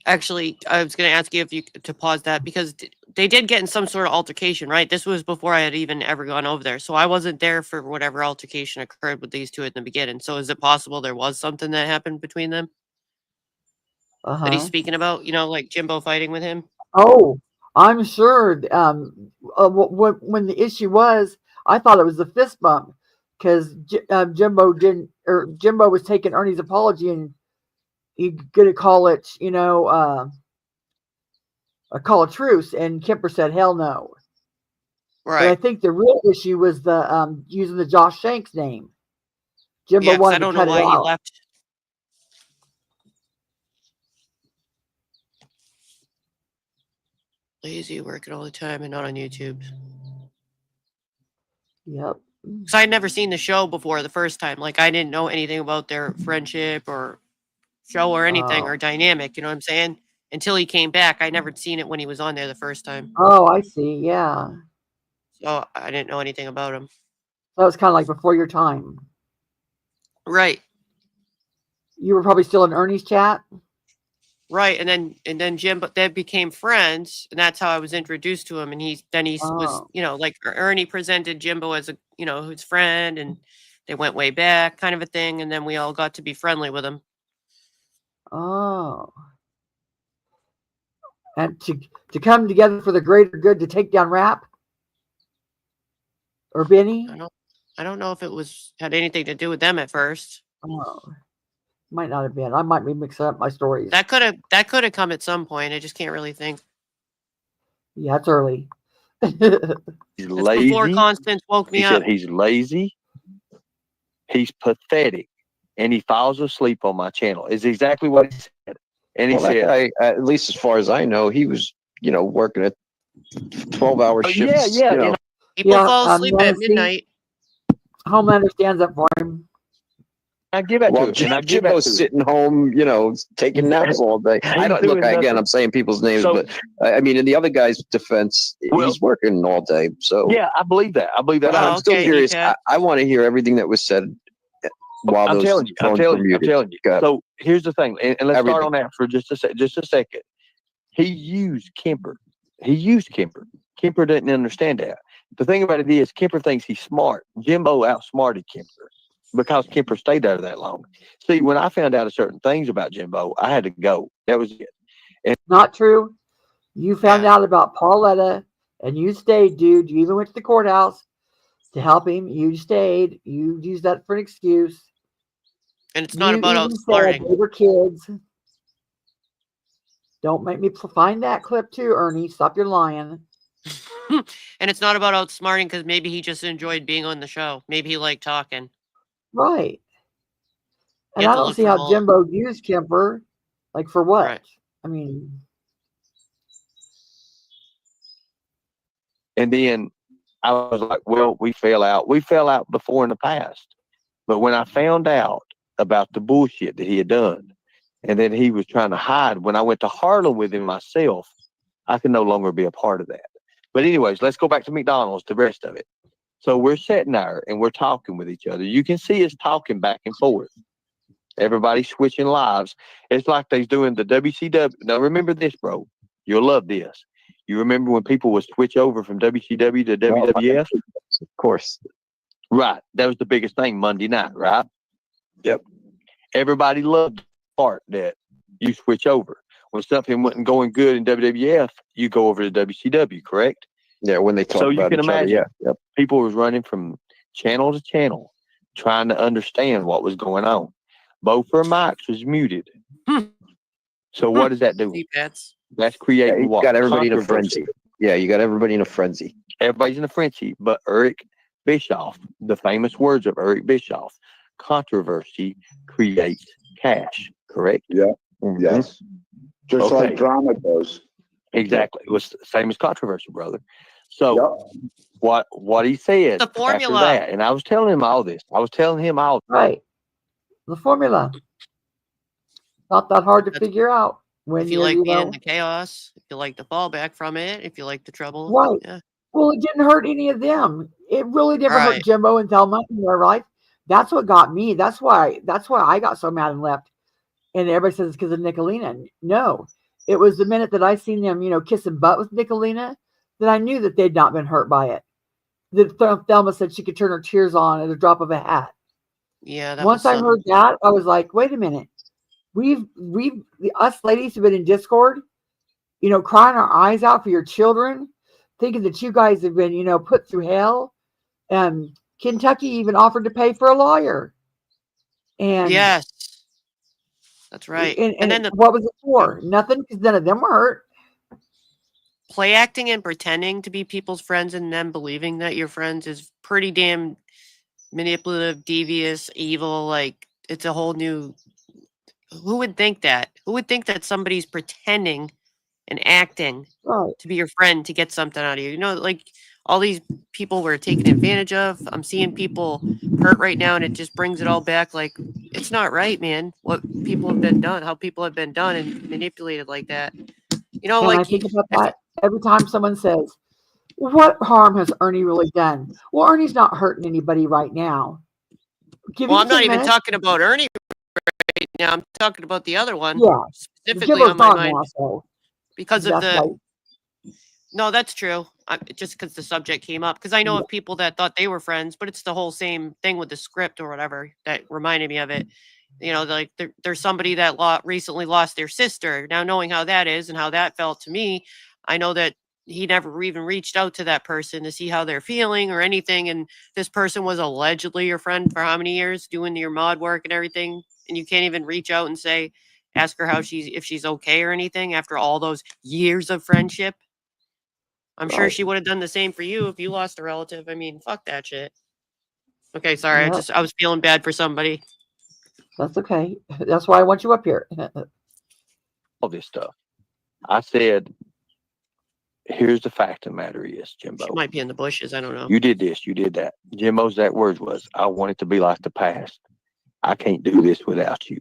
Actually, I was going to ask you if you to pause that, because they did get in some sort of altercation, right? This was before I had even ever gone over there. So I wasn't there for whatever altercation occurred with these two in the beginning. So is it possible there was something that happened between them that he's speaking about, like Jimbo fighting with him? Oh, I'm sure. When the issue was, I thought it was the fist bump, because Jimbo was taking Ernie's apology and he gonna call it, a call a truce, and Kemper said hell no. Right. But I think the real issue was the using the Josh Shanks name. Jimbo Yeah, 'cause wanted I don't to know cut why it he out. left. Lazy, working all the time and not on YouTube. Yep. Because I had never seen the show before the first time. Like, I didn't know anything about their friendship or show or anything or dynamic, you know what I'm saying? Until he came back. I never seen it when he was on there the first time. Oh, I see. Yeah. So I didn't know anything about him. That was kind of like before your time. Right. You were probably still in Ernie's chat. Right. And then Jim, but they became friends, and that's how I was introduced to him. And he was, like Ernie presented Jimbo as a, his friend, and they went way back, kind of a thing. And then we all got to be friendly with him. Oh. And to come together for the greater good to take down Rap or Benny? I don't know if it had anything to do with them at first. Oh, might not have been. I might be mixing up my stories. That could have come at some point. I just can't really think. Yeah, it's early. He's lazy. Before Constance woke me he up. said he's lazy. He's pathetic, and he falls asleep on my channel. Is exactly what he said. And he said, that guy, at least as far as I know, he was, working at 12-hour shifts. Yeah. People fall asleep at midnight. Homelander stands up for him. I give it to him. Jimbo's sitting home, taking naps all day. I don't look. Again, I'm saying people's names, but I mean, in the other guy's defense, he's working all day. So yeah, I believe that. But I'm still curious. I want to hear everything that was said while I'm telling you. Go ahead. So here's the thing, and let's start on that for just a second. He used Kemper. Kemper didn't understand that. The thing about it is, Kemper thinks he's smart. Jimbo outsmarted Kemper because Kemper stayed there that long. See, when I found out certain things about Jimbo, I had to go. That was it. And not true. You found out about Pauletta, and you stayed, dude. You even went to the courthouse to help him. You stayed. You used that for an excuse. And it's not about outsmarting. They were kids. Don't make me find that clip too, Ernie. Stop your lying. And it's not about outsmarting, because maybe he just enjoyed being on the show. Maybe he liked talking. Right. And I don't see how Jimbo used Kemper. Like, for what? Right. I mean. And then I was like, well, we fell out. We fell out before in the past. But when I found out about the bullshit that he had done, and then he was trying to hide, when I went to Harlem with him myself, I could no longer be a part of that. But anyways, let's go back to McDonald's, the rest of it. So we're sitting there and we're talking with each other. You can see us talking back and forth. Everybody's switching lives. It's like they're doing the WCW. Now remember this, bro. You'll love this. You remember when people would switch over from WCW to WWF? Of course. Right. That was the biggest thing Monday night, right? Yep. Everybody loved the part that you switch over. When something wasn't going good in WWF, you go over to WCW, correct? Yeah, when they talk So you about can each other. imagine, Yeah. Yep. people was running from channel to channel, trying to understand what was going on. Both their mics was muted. So what does that do? CPATs. That's Yeah, creating you what? got everybody in a Controversy. frenzy. Yeah, you got everybody in a frenzy. Everybody's in a frenzy, but Eric Bischoff, the famous words of Eric Bischoff, controversy creates cash, correct? Yeah. Mhm. Yes. Just Okay. like drama does. Exactly. It was the same as controversy, brother. So Yep. what he said The after formula. that, and I was telling him all this. I was telling him all Right. The formula. Not that hard to That's- figure out when If you you're, like you being in know. the chaos, if you like the fallback from it, if you like the trouble. Right. Yeah. Well, it didn't hurt any of them. It really never hurt Right. Jimbo and Thelma in their life. That's what got me. That's why I got so mad and left. And everybody says it's because of Nicolina. No. It was the minute that I seen them, you know, kissing butt with Nicolina that I knew that they'd not been hurt by it. That Thelma said she could turn her tears on at a drop of a hat. Yeah. That Once was I heard that, I was like, wait a minute. Us ladies have been in Discord, you know, crying our eyes out for your children, thinking that you guys have been, you know, put through hell. Kentucky even offered to pay for a lawyer. And yes. That's right. And then what was it for? Nothing, because none of them were hurt. play acting and pretending to be people's friends and them believing that you're friends is pretty damn manipulative, devious, evil. Like, it's a whole new. Who would think that? Who would think that somebody's pretending and acting Right. to be your friend to get something out of you? You know, like all these people were taken advantage of. I'm seeing people hurt right now, and it just brings it all back. Like, it's not right, man. What people have been done, how people have been done and manipulated like that. You know, And like I think about that every time someone says, what harm has Ernie really done? Well, Ernie's not hurting anybody right now. well, I'm not even talking about Ernie right now. I'm talking about the other one. Yeah. Specifically Jimbo's on my gone mind now, so because of that's the. why. No, that's true. Just because the subject came up, because I know of people that thought they were friends, but it's the whole same thing with the script or whatever that reminded me of it. You know, like there's somebody that recently lost their sister. Now, knowing how that is and how that felt to me, I know that he never even reached out to that person to see how they're feeling or anything. And this person was allegedly your friend for how many years, doing your mod work and everything, and you can't even reach out and say, ask her if she's okay or anything after all those years of friendship. I'm sure she would have done the same for you if you lost a relative. I mean, fuck that shit. Okay, sorry. Yep. I was feeling bad for somebody. That's okay. That's why I want you up here. all this stuff. I said, here's the fact of the matter is, Jimbo. She might be in the bushes. I don't know. You did this, you did that. Jimbo's exact words was, I want it to be like the past. I can't do this without you.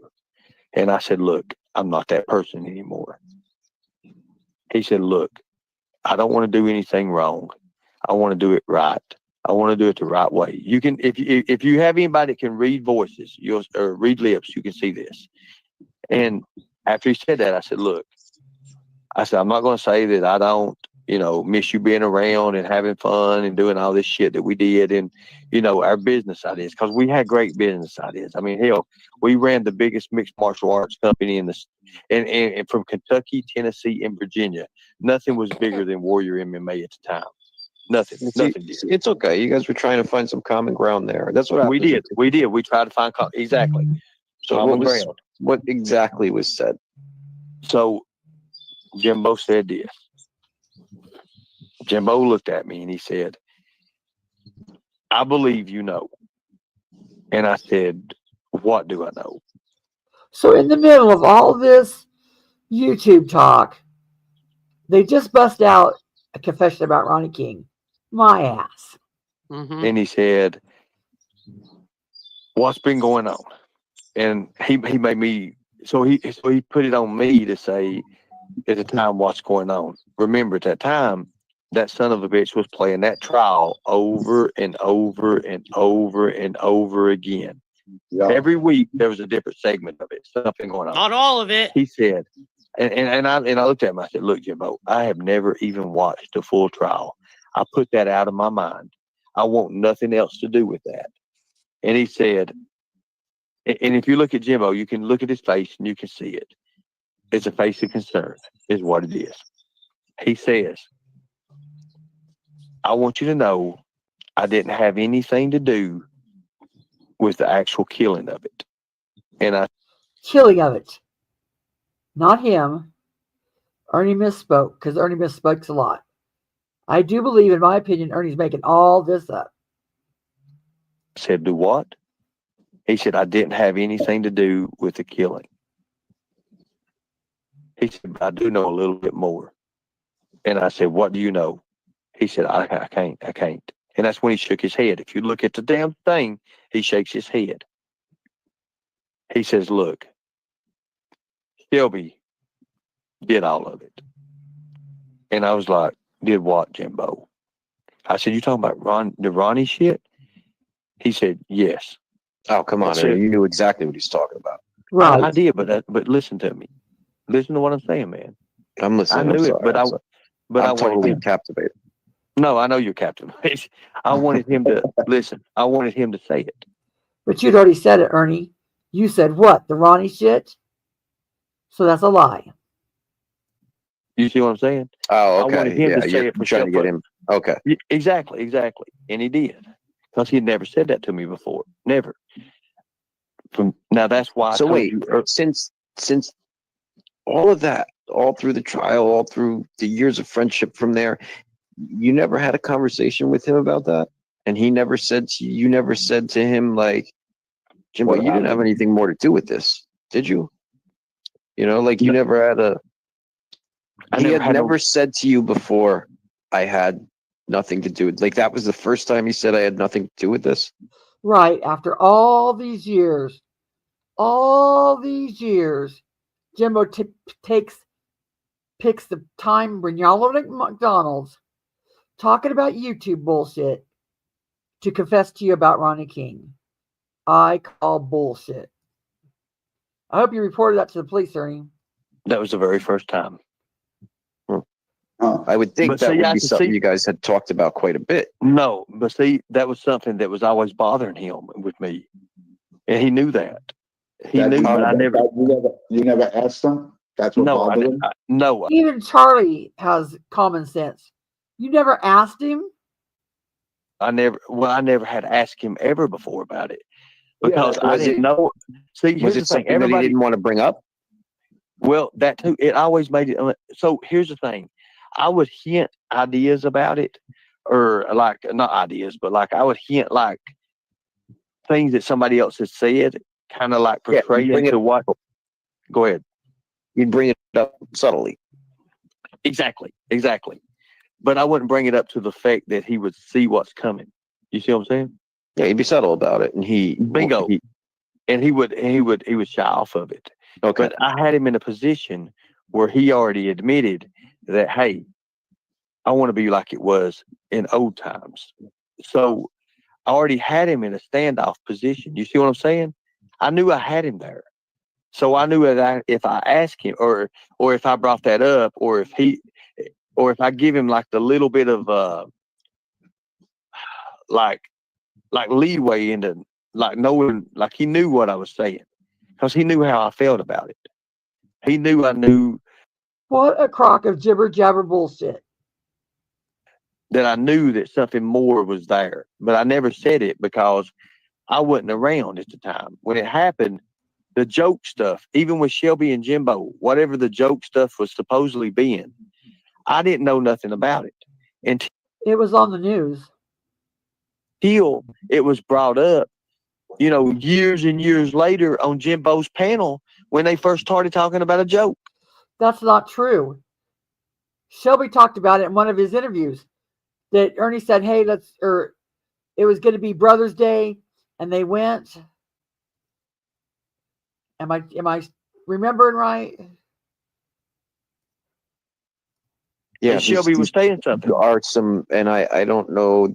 And I said, look, I'm not that person anymore. He said, look, I don't want to do anything wrong. I want to do it right. I want to do it the right way. You can, if you have anybody that can read voices, or read lips, you can see this. And after he said that, I said, look, I'm not going to say that I don't, miss you being around and having fun and doing all this shit that we did and, our business ideas, because we had great business ideas. I mean, hell, we ran the biggest mixed martial arts company in and from Kentucky, Tennessee, and Virginia. Nothing was bigger than Warrior MMA at the time. Nothing did. It's okay. You guys were trying to find some common ground there. That's what we did. We did. We tried to find exactly. So what exactly was said? So Jimbo said this. Jimbo looked at me and he said, I believe you know. And I said, what do I know? So in the middle of all this YouTube talk, they just bust out a confession about Ronnie King. My ass. Mm-hmm. And he said, what's been going on? And he made me, so he put it on me to say at the time what's going on. Remember, at that time, that son of a bitch was playing that trial over and over and over and over again. Yeah. Every week there was a different segment of it, something going on. Not all of it. He said, And I looked at him. I said, "Look, Jimbo, I have never even watched a full trial. I put that out of my mind. I want nothing else to do with that." And he said, and if you look at Jimbo, you can look at his face and you can see it. It's a face of concern, is what it is. He says, "I want you to know I didn't have anything to do with the actual killing of it." And Killing of it. Not him. Ernie misspoke because Ernie misspoke a lot. I do believe, in my opinion, Ernie's making all this up. said, "Do what?" He said, "I didn't have anything to do with the killing." He said, "But I do know a little bit more." And I said, "What do you know?" He said, I can't. And that's when he shook his head. If you look at the damn thing, he shakes his head. He says, "Look, Shelby did all of it." And I was like, "Did what, Jimbo?" I said, "You talking about the Ronnie shit?" He said, "Yes." Oh, come on. Said, You knew exactly what he's talking about. Right. I did, but listen to me. Listen to what I'm saying, man. I'm listening. I knew I'm it, sorry. but I'm I wanted totally him. captivated. No, I know you're captivated. I wanted him to listen. I wanted him to say it. But you'd already said it, Ernie. You said what? The Ronnie shit? So that's a lie. You see what I'm saying? Oh, I wanted okay. him Yeah, to say you're it for trying to get him. Okay. Exactly. And he did. Because he had never said that to me before. Never. Now that's why I So told wait, you. since all of that, all through the trial, all through the years of friendship from there, you never had a conversation with him about that? And he never said to you never said to him, like, "Jimbo, What you didn't have happened? anything more to do with this, did you?" You know, like you No, never had a I he never had had no. never said to you before, "I had nothing to do with," like that was the first time he said, "I had nothing to do with this." Right. After all these years, Jimbo picks the time when y'all are at McDonald's talking about YouTube bullshit to confess to you about Ronnie King. I call bullshit. I hope you reported that to the police, Ernie. That was the very first time. Huh. I would think But that see, would I be can something see. you guys had talked about quite a bit. No, but see, that was something that was always bothering him with me, and he knew that. He That knew, but I never. you never asked them? That's what No, bothered him? no. Even Charlie has common sense. You never asked him? I never. Well, I never had asked him ever before about it because Yeah, I Was didn't it know. See, was here's it the thing. something that he Everybody. didn't want to bring up? Well, that too. It always made it. So here's the thing. I would hint ideas about it, or like not ideas, but like I would hint like things that somebody else has said, kind of like Yeah, portray bring it into what. Go ahead. you'd bring it up subtly. Exactly. But I wouldn't bring it up to the fact that he would see what's coming. You see what I'm saying? Yeah, he'd be subtle about it, and Bingo. And he would shy off of it. okay. But I had him in a position where he already admitted that, hey, I want to be like it was in old times. So I already had him in a standoff position. You see what I'm saying? I knew I had him there. So I knew that if I asked him or if I brought that up or if I give him like the little bit of like leeway into like knowing like he knew what I was saying because he knew how I felt about it. He knew I knew What a crock of jibber jabber bullshit. that I knew that something more was there, but I never said it because I wasn't around at the time when it happened. The joke stuff, even with Shelby and Jimbo, whatever the joke stuff was supposedly being, I didn't know nothing about it It was on the news. until it was brought up, years and years later on Jimbo's panel when they first started talking about a joke. That's not true. Shelby talked about it in one of his interviews that Ernie said, hey, it was going to be Brothers Day, and they went. Am I remembering right? Yeah, And Shelby was saying something. there are some, and I don't know.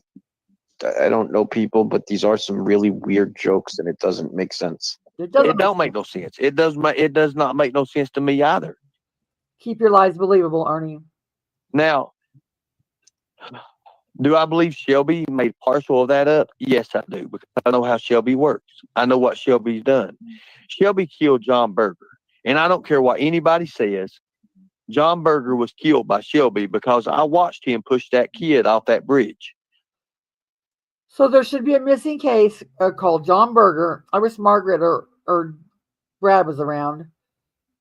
I don't know people, but these are some really weird jokes, and it doesn't make sense. It doesn't It don't make no sense. It does not make no sense to me either. Keep your lies believable, Ernie. Now, do I believe Shelby made partial of that up? Yes, I do, because I know how Shelby works. I know what Shelby's done. Shelby killed John Berger, and I don't care what anybody says. John Berger was killed by Shelby because I watched him push that kid off that bridge. So there should be a missing case called John Berger. I wish Margaret or Brad was around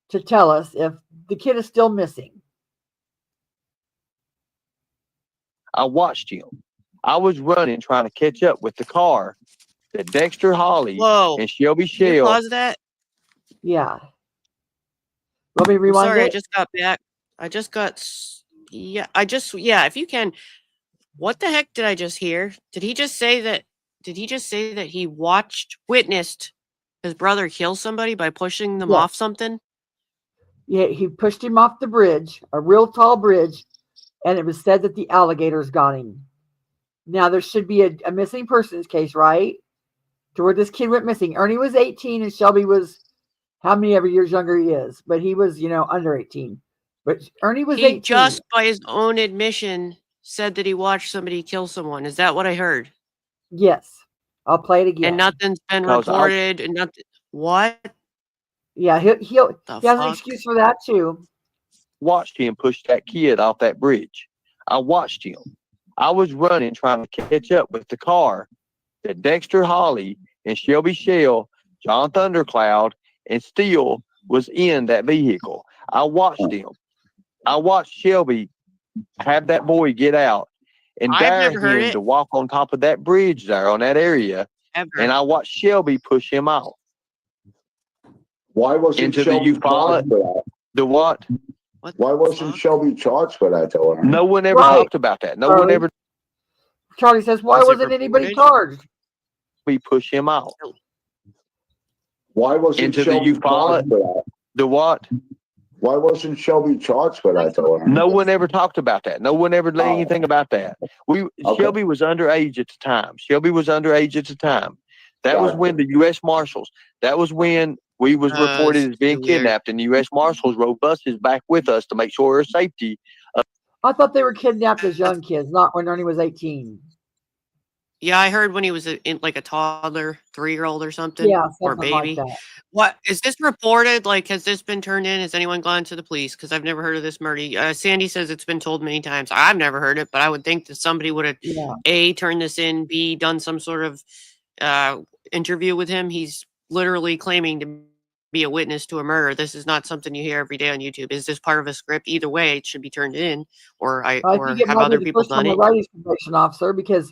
to tell us if the kid is still missing. I watched him. I was running, trying to catch up with the car that Dexter Holly Whoa. and Shelby Can you Shell. pause that? Yeah. Let me I'm rewind sorry, I it. just got back. Yeah, if you can. What the heck did I just hear? Did he just say that he witnessed his brother kill somebody by pushing them Yes. off something? Yeah, he pushed him off the bridge, a real tall bridge, and it was said that the alligators got him. Now, there should be a missing persons case, right? To where this kid went missing. Ernie was 18 and Shelby was how many ever years younger he is, but he was, under 18. But Ernie was 18. He just, by his own admission, said that he watched somebody kill someone. Is that what I heard? Yes. I'll play it again. And nothing's been reported. And nothing. What? Yeah, he has an excuse for that too. Watched him push that kid off that bridge. I watched him. I was running, trying to catch up with the car that Dexter Holly and Shelby Shell, John Thundercloud, and Steele was in that vehicle. I watched him. I watched Shelby have that boy get out and dare him to walk on top of that bridge there on that area. Ever. And I watched Shelby push him off. Why wasn't Shelby charged for that? The what? Why wasn't Shelby charged for that, though? No one ever talked about that. No one ever. Charlie says, why wasn't anybody charged? We push him out. Why wasn't Shelby charged for that? The what? Why wasn't Shelby charged for that, though? No one ever talked about that. No one ever did anything about that. Shelby was underage at the time. That was when the U.S. Marshals. That was when we was reported as being kidnapped, and the U.S. Marshals rode buses back with us to make sure our safety. I thought they were kidnapped as young kids, not when Ernie was 18. Yeah, I heard when he was in like a toddler, 3-year-old or something. Yeah, or baby. like that. What is this reported? Like, has this been turned in? Has anyone gone to the police? Because I've never heard of this murder. Sandy says it's been told many times. I've never heard it, but I would think that somebody would have A, turned this in, B, done some sort of interview with him. He's literally claiming to be a witness to a murder. This is not something you hear every day on YouTube. Is this part of a script? Either way, it should be turned in, or have other people done it? Righties probation officer, because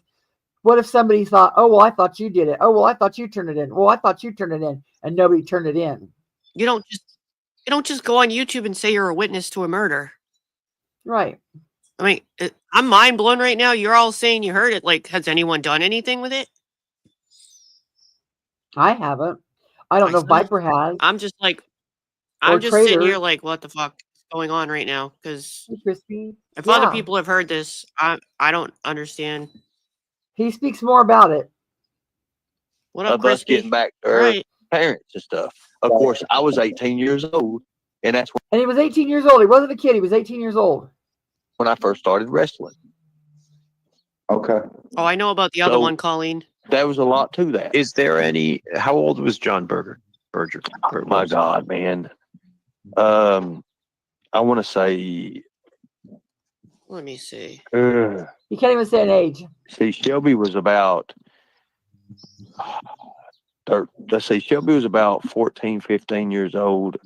what if somebody thought, oh, well, I thought you did it. Oh, well, I thought you turned it in. Well, I thought you turned it in, and nobody turned it in. You don't just go on YouTube and say you're a witness to a murder. Right. I mean, I'm mind blown right now. You're all saying you heard it. Like, has anyone done anything with it? I haven't. I don't know if Viper has. I'm just sitting here like, what the fuck is going on right now? Because if other people have heard this, I don't understand. He speaks more about it. What up, of us Crispy? getting back to our parents and stuff. Of course, I was 18 years old, and that's and he was 18 years old. He wasn't a kid. He was 18 years old when I first started wrestling. Okay. Oh, I know about the other one, Colleen. There was a lot to that. Is there any? How old was John Berger? Oh, my God, man. I want to say. Let me see. You can't even say an age. See, Shelby was about. Let's see, Shelby was about 14, 15 years old.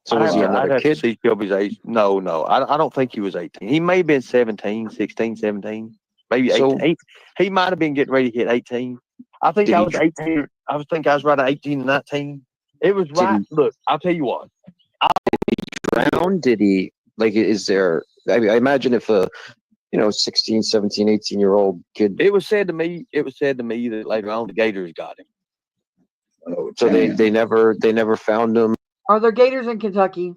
So was he another kid? See Shelby's age. No. I don't think he was 18. He may have been 17, 16, 17. Maybe 18. He might have been getting ready to hit 18. I think I was 18. I was right at 18 and 19. It was right. Look, I'll tell you what. Did he is there, I imagine if a 16, 17, 18-year-old kid. It was said to me that later on the Gators got him. So they never found him. Are there gators in Kentucky?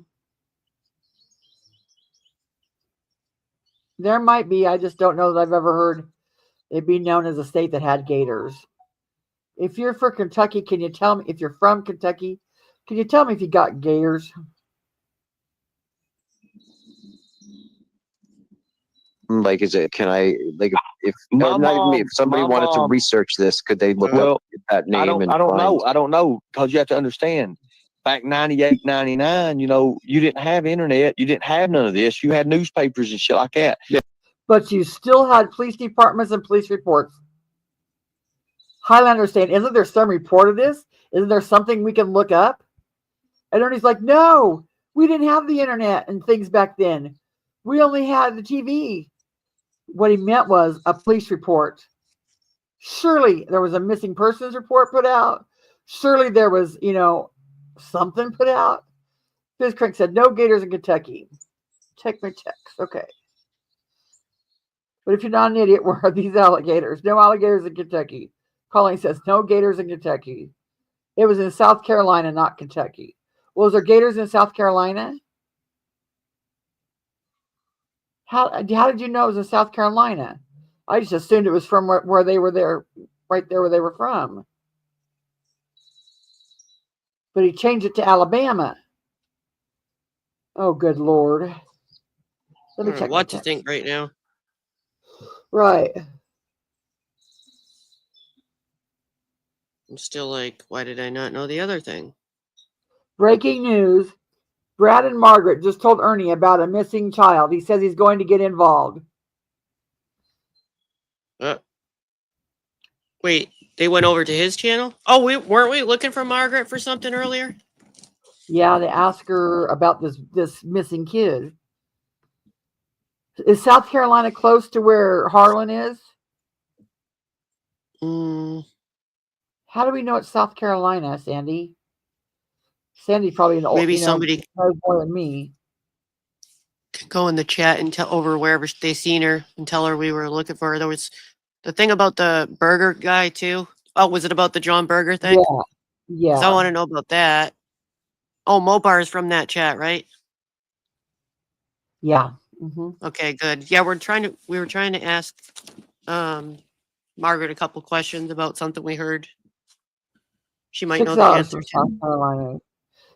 There might be. I just don't know that I've ever heard it be known as a state that had gators. If you're for Kentucky, can you tell me if you're from Kentucky? Can you tell me if you got gators? Like, can I, like, if My not even me, if mom- somebody my wanted to mom- research this, could they look Well, up that name I don't and know. Because you have to understand, back 98, 99, you know, you didn't have internet. You didn't have none of this. You had newspapers and shit like that. But you still had police departments and police reports. Highlander saying, isn't there some report of this? Isn't there something we can look up? And Ernie's like, no, we didn't have the internet and things back then. We only had the TV. What he meant was a police report. Surely there was a missing persons report put out. Surely there was, something put out. Fizz Crank said, no gators in Kentucky. Check my text. Okay. But if you're not an idiot, where are these alligators? No alligators in Kentucky. Colleen says, no gators in Kentucky. It was in South Carolina, not Kentucky. Well, was there gators in South Carolina? How did you know it was in South Carolina? I just assumed it was from where they were there, right there where they were from. But he changed it to Alabama. Oh, good Lord. Let me check what to think right now. Right. I'm still like, why did I not know the other thing? Breaking news. Brad and Margaret just told Ernie about a missing child. He says he's going to get involved. Wait, they went over to his channel? Oh, weren't we looking for Margaret for something earlier? Yeah, they asked her about this missing kid. Is South Carolina close to where Harlan is? How do we know it's South Carolina, Sandy? Sandy probably maybe somebody knows more than me. Could go in the chat and tell over wherever they seen her and tell her we were looking for her. There was the thing about the burger guy too. Oh, was it about the John Burger thing? Yeah. I want to know about that. Oh, Mopar is from that chat, right? Yeah. Mm-hmm. Okay, good. Yeah, we were trying to ask Margaret a couple questions about something we heard. She might know the answer to. South Carolina.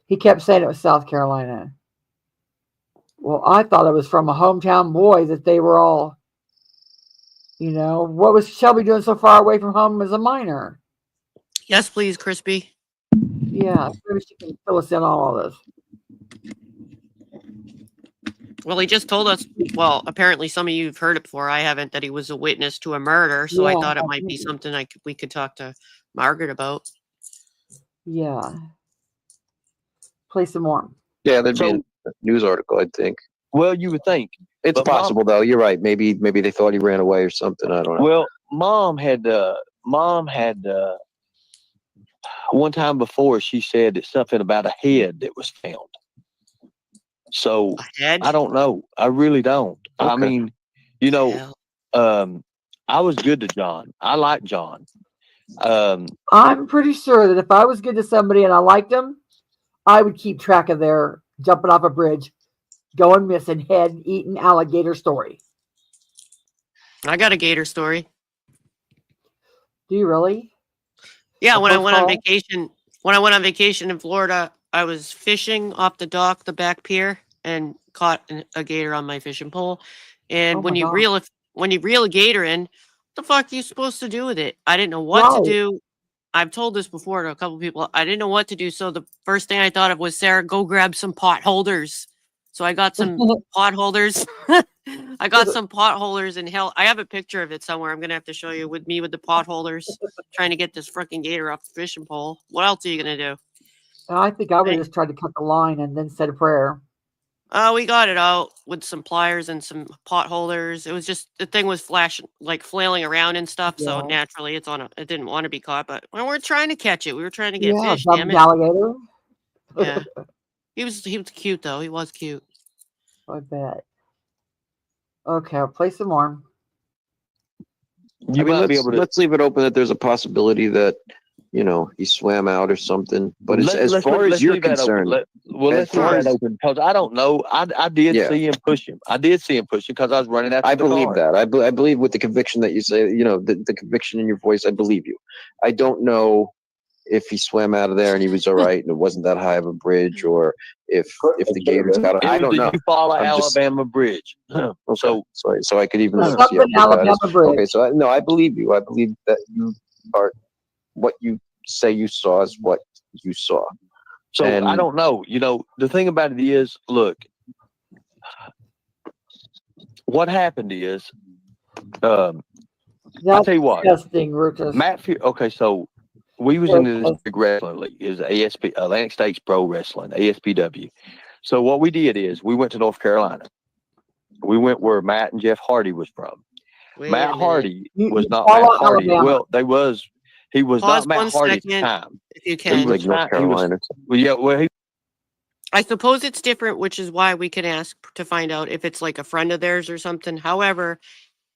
He kept saying it was South Carolina. Well, I thought it was from a hometown boy that they were all, what was Shelby doing so far away from home as a minor? Yes, please, Crispy. Yeah, maybe she can fill us in on all this. Well, he just told us, well, apparently some of you have heard it before. I haven't, that he was a witness to a murder. So I thought it might be something we could talk to Margaret about. Yeah. Play some more. Yeah, there'd be a news article, I think. Well, you would think. It's possible, though. You're right. Maybe they thought he ran away or something. I don't know. Well, mom had one time before, she said that something about a head that was found. So I don't know. I really don't. Okay. I mean, I was good to John. I like John. I'm pretty sure that if I was good to somebody and I liked them, I would keep track of their jumping off a bridge, going missing, head eating alligator story. I got a gator story. Do you really? Yeah, when I went on vacation in Florida, I was fishing off the dock, the back pier, and caught a gator on my fishing pole. And when you reel a gator in, what the fuck are you supposed to do with it? I didn't know what to do. I've told this before to a couple people. I didn't know what to do. So the first thing I thought of was, Sarah, go grab some pot holders. So I got some pot holders. I got some pot holders, and hell, I have a picture of it somewhere. I'm gonna have to show you with the pot holders, trying to get this freaking gator off the fishing pole. What else are you gonna do? I think I would have just tried to cut the line and then said a prayer. We got it out with some pliers and some pot holders. It was just, the thing was flailing around and stuff. Yeah. So naturally it didn't want to be caught, but we weren't trying to catch it. We were trying to get fish. Damn it. Alligator. Yeah. He was cute though. He was cute. I bet. Okay, I'll play some more. Let's leave it open that there's a possibility that he swam out or something. But as far as you're concerned, let's leave that open, because I don't know. I did see him push him. I did see him push him because I was running after the car. I believe that. I believe with the conviction that you say, the conviction in your voice, I believe you. I don't know if he swam out of there and he was all right and it wasn't that high of a bridge, or if the gators got. I don't know. You follow I'm just- Alabama Bridge. Okay. So I could even The look to see how Something big that Alabama is. Bridge. Okay, so no, I believe you. I believe that you are what you say you saw is what you saw. So And- I don't know. You know, the thing about it is, look, what happened is, I'll That's tell you what, disgusting, Rufus. okay, so we was in this big wrestling league. It was ASP, Atlantic States Pro Wrestling, ASPW. So what we did is we went to North Carolina. We went where Matt and Jeff Hardy was from. Wait a Matt minute. Hardy was You not follow Matt Hardy. Alabama. Well, he was Pause not Matt 1 Hardy at the second. time. If you It's can. like North Carolina. Well, yeah, well, he I suppose it's different, which is why we can ask to find out if it's like a friend of theirs or something. However,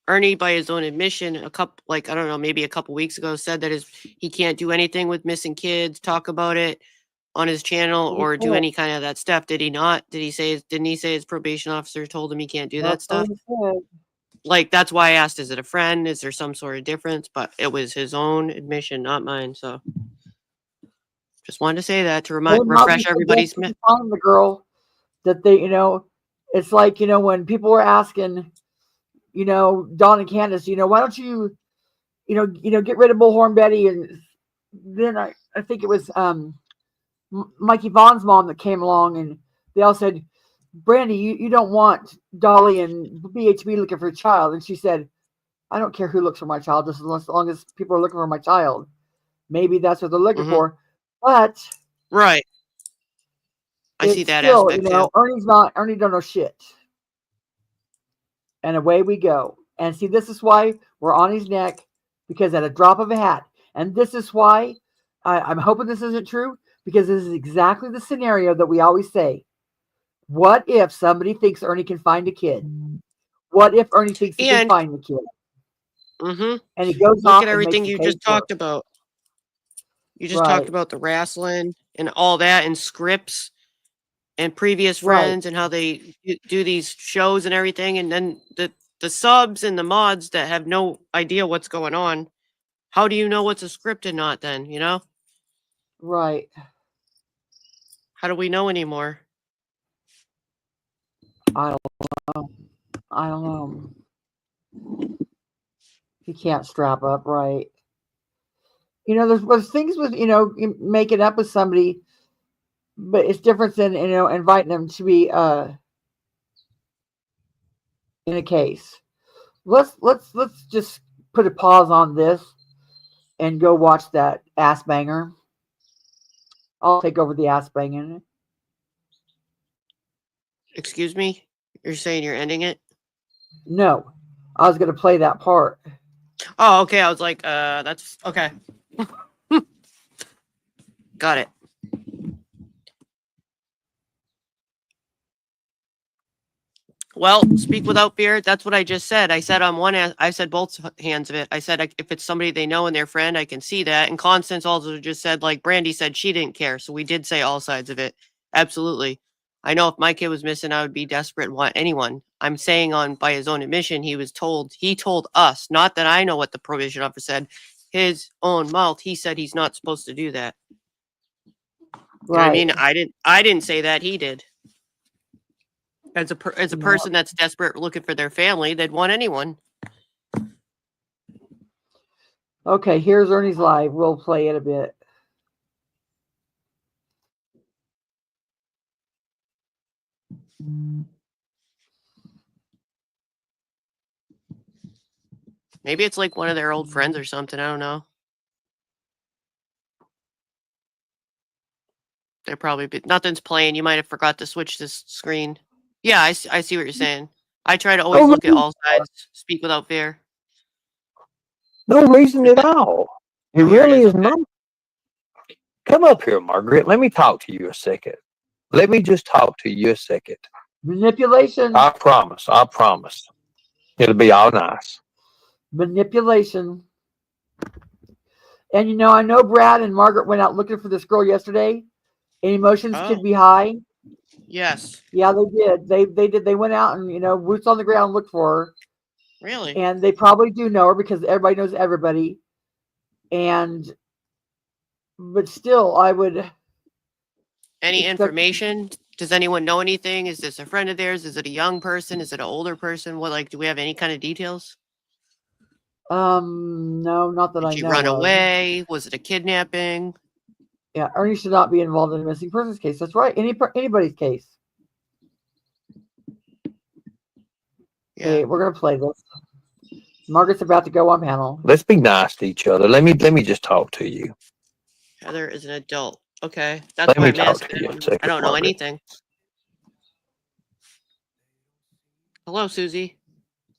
Ernie, by his own admission, I don't know, maybe a couple weeks ago, said that he can't do anything with missing kids, talk about it on his channel, or do any kind of that stuff. Did he not? Didn't he say his probation officer told him he can't do that stuff? Like, that's why I asked, is it a friend? Is there some sort of difference? But it was his own admission, not mine. So just wanted to say that to refresh everybody's memory. The girl that they, it's like, when people were asking, Dawn and Candace, why don't you, get rid of Bullhorn Betty? And then I think it was Mikey Vaughn's mom that came along, and they all said, Brandy, you don't want Dolly and BHB looking for a child. And she said, I don't care who looks for my child, just as long as people are looking for my child. Maybe that's what they're looking for. But right. I see that still, aspect too. Ernie don't know shit. And away we go. And see, this is why we're on his neck, because at a drop of a hat. And this is why I'm hoping this isn't true, because this is exactly the scenario that we always say. What if somebody thinks Ernie can find a kid? What if Ernie thinks he can find the kid? Mm-hmm. And he goes Look off at everything you just talked about. You just talked about the wrestling and all that, and scripts and previous friends and how they do these shows and everything. And then the subs and the mods that have no idea what's going on. How do you know what's a script and not then, Right. How do we know anymore? I don't know. You can't strap up, right? There's things with, making up with somebody, but it's different than, inviting them to be in a case. Let's just put a pause on this and go watch that ass banger. I'll take over the ass banging. Excuse me? You're saying you're ending it? No, I was going to play that part. Oh, okay. I was like, that's okay. Got it. Well, speak without fear. That's what I just said. I said on one hand, I said both hands of it. I said if it's somebody they know and their friend, I can see that. And Constance also just said, like Brandy said, she didn't care. So we did say all sides of it. Absolutely. I know if my kid was missing, I would be desperate and want anyone. I'm saying by his own admission, he told us, not that I know what the probation officer said, his own mouth. He said he's not supposed to do that. You know what I mean? I didn't say that, he did. As a person that's desperate looking for their family, they'd want anyone. Okay, here's Ernie's live. We'll play it a bit. Maybe it's like one of their old friends or something. I don't know. They're probably nothing's playing. You might have forgot to switch this screen. Yeah, I see what you're saying. I try to always look at all sides, speak without fear. no reason at all. It really is not. Come up here, Margaret. Let me talk to you a second. Let me just talk to you a second. Manipulation. I promise. It'll be all nice. Manipulation. And I know Brad and Margaret went out looking for this girl yesterday. And emotions could be high. Yes. Yeah, they did. They did. They went out and boots on the ground looked for her. Really? And they probably do know her because everybody knows everybody. But still, I would. Any Expect- information? Does anyone know anything? Is this a friend of theirs? Is it a young person? Is it an older person? What, like, do we have any kind of details? No, not that Did I she know run of. away? Was it a kidnapping? Yeah, Ernie should not be involved in a missing persons case. That's right. Anybody's case. Yeah. Okay, we're gonna play this. Margaret's about to go on panel. Let's be nice to each other. Let me just talk to you. Heather is an adult. Okay, that's Let why me I'm talk to asking. you a second, I don't know Margaret. anything. Hello, Susie.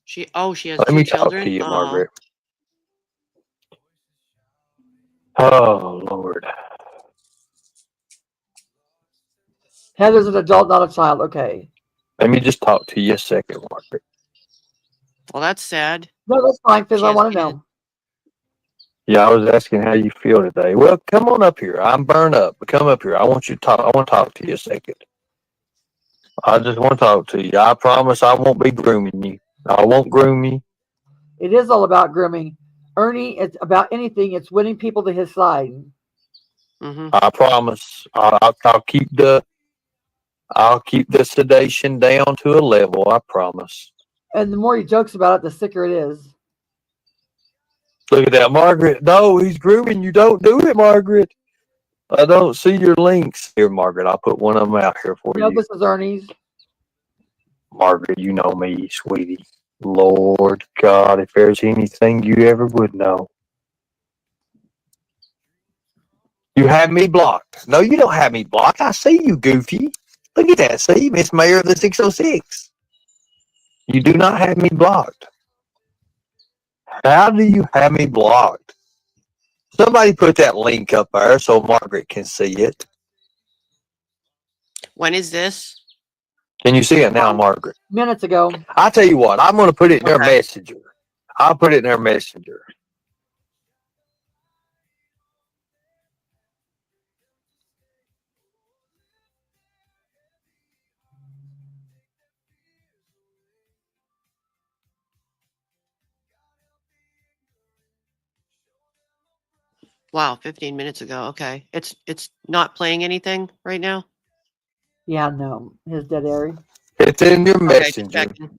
She has Let two me talk children. to you, Aw. Margaret. Oh Lord. Heather's an adult, not a child. Okay. Let me just talk to you a second, Margaret. Well, that's sad. No, that's fine because She I has want to kids. know. Yeah, I was asking how you feel today. Well, come on up here. I'm burned up, but come up here. I want you to talk. I want to talk to you a second. I just want to talk to you. I promise I won't be grooming you. I won't groom you. It is all about grooming. Ernie, it's about anything. It's winning people to his side. Mm-hmm. I promise. I'll keep the sedation down to a level. I promise. And the more he jokes about it, the sicker it is. Look at that, Margaret. No, he's grooming you. Don't do it, Margaret. I don't see your links here, Margaret. I'll put one of them out here for No, you. this is Ernie's. Margaret, you know me, sweetie. Lord God, if there's anything you ever would know. You have me blocked. No, you don't have me blocked. I see you, Goofy. Look at that. See, Miss Mayor of the 606. You do not have me blocked. How do you have me blocked? Somebody put that link up there so Margaret can see it. When is this? Can you see it now, Margaret? Minutes ago. I'll tell you what. I'm going to put it in their Okay. messenger. I'll put it in their messenger. Wow, 15 minutes ago. Okay, it's not playing anything right now. Yeah, no. His dead Airy. It's in your Okay, just messenger. checking.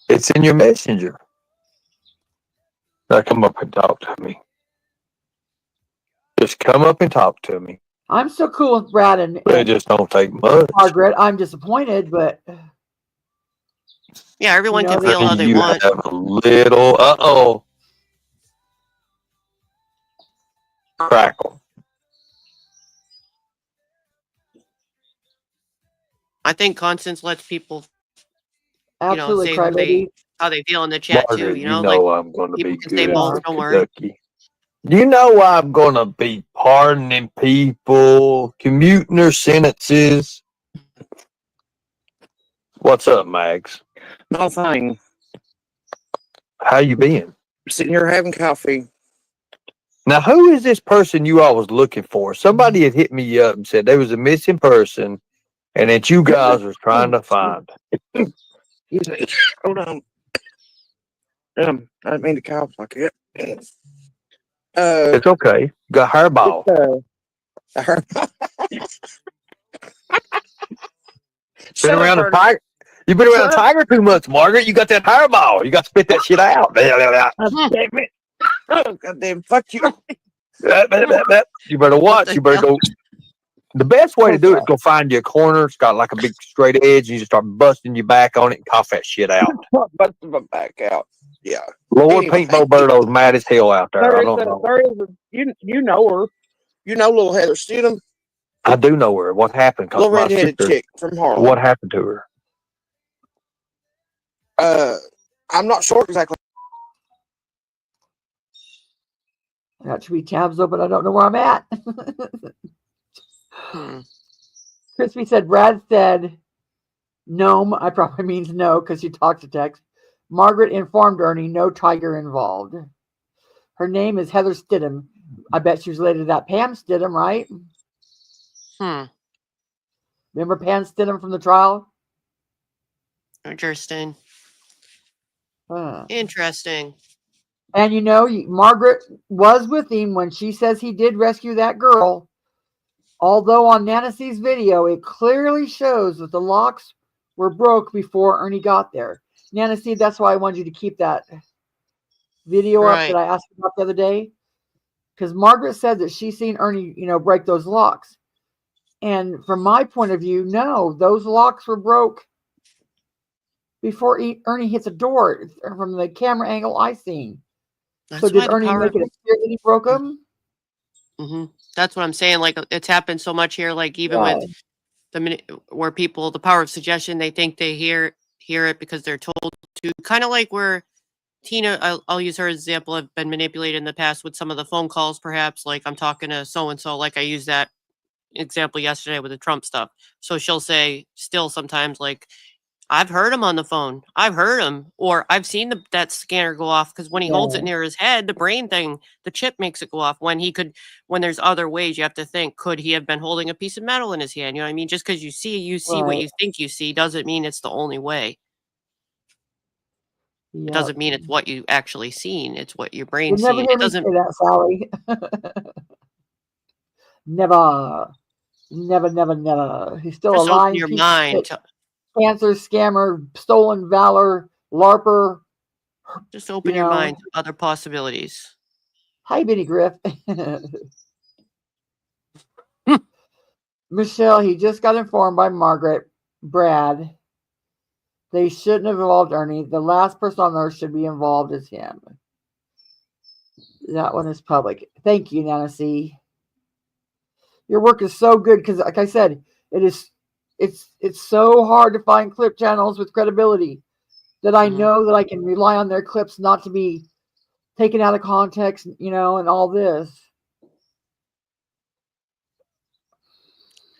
It's in your messenger. Now come up and talk to me. Just come up and talk to me. I'm so cool with Brad and It just don't take much. Margaret. I'm disappointed, but Yeah, everyone You know, can feel how they You want. have a little crackle. I think Constance lets people, absolutely, say who crybaby. how they feel in the chat too. Margaret, You you know, know like I'm going to people be can say good both. for Don't worry. Kentucky. You know I'm going to be pardoning people, commuting their sentences. What's up, Mags? No thing. How you been? Sitting here having coffee. Now, who is this person you all was looking for? Somebody had hit me up and said there was a missing person and that you guys was trying to find. Hold on. I didn't mean to cough like that. It's okay. Got hairball. Been around a tiger. You've been around a tiger too much, Margaret. You got that hairball. You got to spit that shit out. Damn it. Oh, goddamn, fuck you. You better watch. You better go. The best way to do it is go find you a corner. It's got like a big straight edge. You just start busting your back on it and cough that shit out. Busting my back out. Yeah. Lord, Anyway. Paintball Birdo's mad as hell out there. I don't know. There is you know her. You know little Heather Studum. I do know her. What happened? 'Cause Little my redheaded sister- chick from Harlem. What happened to her? I'm not sure exactly. I got 3 tabs open. I don't know where I'm at. Crispy said, Brad said, gnome. I probably means no because she talks to text. Margaret informed Ernie, no tiger involved. Her name is Heather Studum. I bet she's related to that Pam Studum, right? Remember Pam Studum from the trial? Interesting. Huh. Interesting. And Margaret was with him when she says he did rescue that girl. Although on Nancy's video, it clearly shows that the locks were broke before Ernie got there. Nancy, that's why I wanted you to keep that video up that I asked about the other day. Because Margaret said that she's seen Ernie, break those locks. And from my point of view, no, those locks were broke before Ernie hits a door from the camera angle I seen. So did Ernie make it appear that he broke them? Mm-hmm. That's what I'm saying. Like, it's happened so much here. Like, even with where people, the power of suggestion, they think they hear it because they're told to. Kind of like where Tina, I'll use her as an example. I've been manipulated in the past with some of the phone calls, perhaps. Like, I'm talking to so and so. Like, I used that example yesterday with the Trump stuff. So she'll say, still sometimes, like, I've heard him on the phone. I've heard him, or I've seen that scanner go off, because when he holds it near his head, the brain thing, the chip makes it go off. When there's other ways, you have to think, could he have been holding a piece of metal in his hand? You know what I mean? Just because you see what you think you see doesn't mean it's the only way. It doesn't mean it's what you actually seen. It's what your brain sees. It doesn't say that, Sally. Never. He's still just a lying open your piece mind. of shit. Cancer, scammer, stolen valor, LARPer. Just open your mind to other possibilities. Hi, Benny Griff. Michelle, he just got informed by Margaret, Brad. They shouldn't have involved Ernie. The last person on earth should be involved is him. That one is public. Thank you, Nancy. Your work is so good because, like I said, it's so hard to find clip channels with credibility that I know that I can rely on their clips not to be taken out of context, and all this.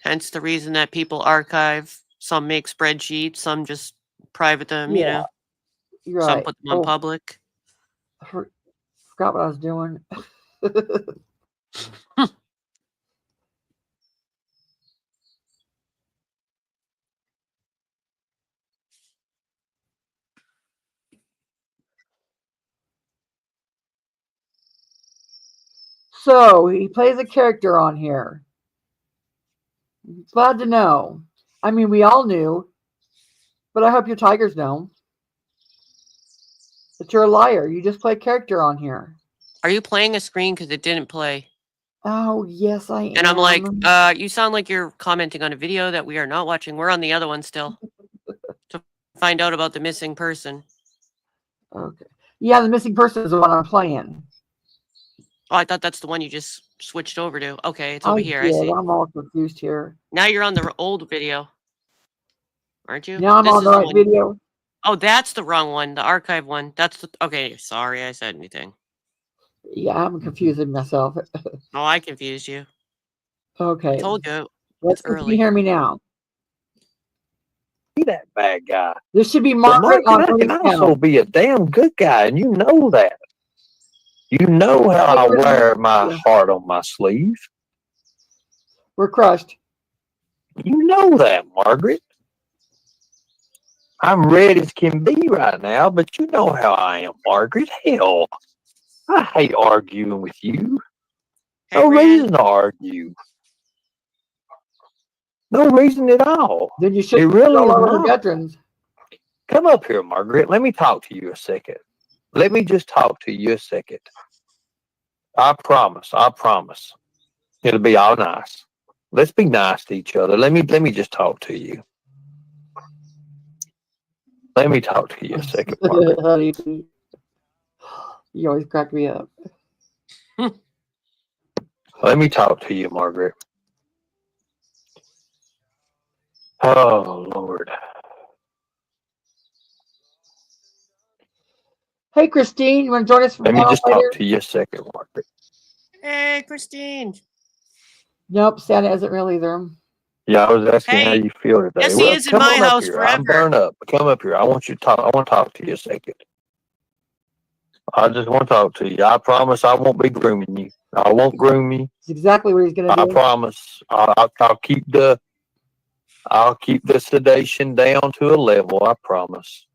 Hence the reason that people archive. Some make spreadsheets, some just private them, You're some right. put them on public. I forgot what I was doing. So he plays a character on here. Glad to know. I mean, we all knew, but I hope your tigers know that you're a liar. You just play character on here. Are you playing a screen? Because it didn't play. Oh, yes, I am. And I'm like, you sound like you're commenting on a video that we are not watching. We're on the other one still to find out about the missing person. Okay. Yeah, the missing person is the one I'm playing. Oh, I thought that's the one you just switched over to. Okay, it's over here. I see. I'm all confused here. Now you're on the old video, aren't you? Now I'm on the right video. Oh, that's the wrong one. The archive one. Okay, sorry I said anything. Yeah, I'm confusing myself. Oh, I confused you. Okay. I told you. Let's see if you hear me now. Be that bad guy. This should be Margaret on I can also be a damn good guy, and you know that. You know how I wear my heart on my sleeve. We're crushed. You know that, Margaret. I'm red as can be right now, but you know how I am, Margaret. Hell, I hate arguing with you. No reason to argue. No reason at all. Then you should really all over the veterans. Come up here, Margaret. Let me talk to you a second. Let me just talk to you a second. I promise. It'll be all nice. Let's be nice to each other. Let me just talk to you. Let me talk to you a second, Margaret. You always crack me up. Let me talk to you, Margaret. Oh, Lord. Hey, Christine, you want to join us? Let me just talk to you a second, Margaret. Hey, Christine. Nope, Santa isn't real either. Yeah, I was asking how you feel today. Yes, he is in my house forever. I'm burned up. Come up here. I want you to talk. I want to talk to you a second. I just want to talk to you. I promise I won't be grooming you. I won't groom you. It's exactly what he's going to do. I promise. I'll keep the sedation down to a level. I promise.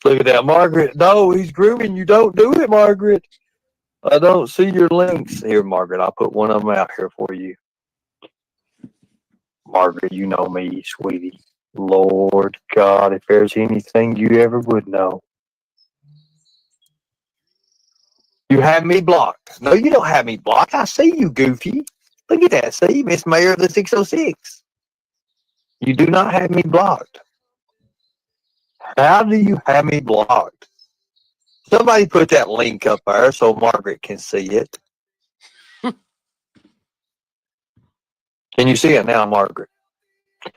Look at that, Margaret. No, he's grooming you. Don't do it, Margaret. I don't see your links here, Margaret. I'll put one of them out here for you. Margaret, you know me, sweetie. Lord God, if there's anything you ever would know. You have me blocked. No, you don't have me blocked. I see you, Goofy. Look at that. See, Miss Mayor of the 606. You do not have me blocked. How do you have me blocked? Somebody put that link up there so Margaret can see it. Can you see it now, Margaret?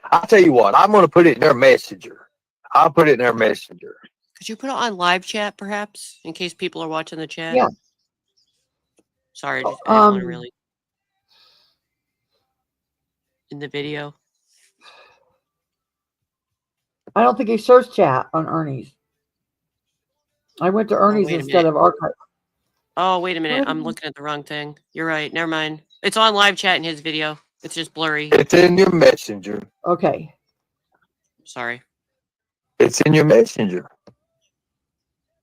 I'll tell you what. I'm going to put it in their messenger. I'll put it in their messenger. Could you put it on live chat, perhaps, in case people are watching the chat? Yeah. Sorry, I didn't want to really in the video. I don't think he shows chat on Ernie's. I went to Ernie's wait a instead minute. of archive. Oh, wait a minute. What? I'm looking at the wrong thing. You're right. Never mind. It's on live chat in his video. It's just blurry. It's in your messenger. Okay. Sorry. It's in your messenger.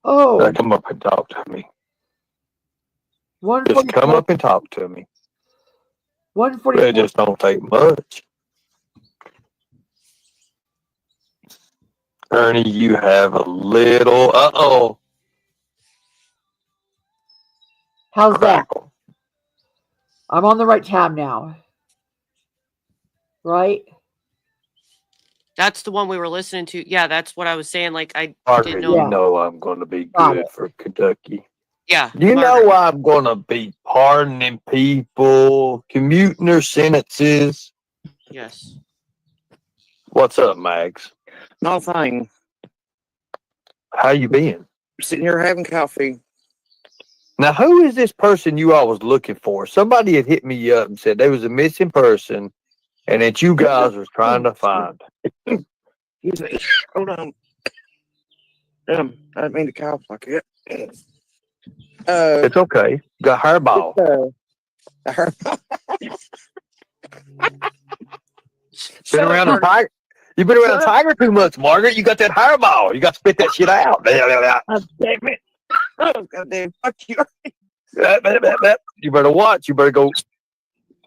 Oh, Now come up and talk to me. Just come 144. up and talk to me. 144. It just don't take much. Ernie, you have a little How's that? crackle. I'm on the right tab now. Right? That's the one we were listening to. Yeah, that's what I was saying. Like, I Margaret, didn't you know. Yeah. know I'm going to be Got good it. for Kentucky. Yeah. You Margaret. know I'm going to be pardoning people, commuting their sentences. Yes. What's up, Mags? Nothing. How you been? Sitting here having coffee. Now, who is this person you all was looking for? Somebody had hit me up and said there was a missing person and that you guys was trying to find. Hold on. I didn't mean to cough like that. It's okay. Got hairball. Been around a tiger. You've been around a tiger too much, Margaret. You got that hairball. You got to spit that shit out. Damn it. Oh, goddamn. Fuck you. You better watch. You better go.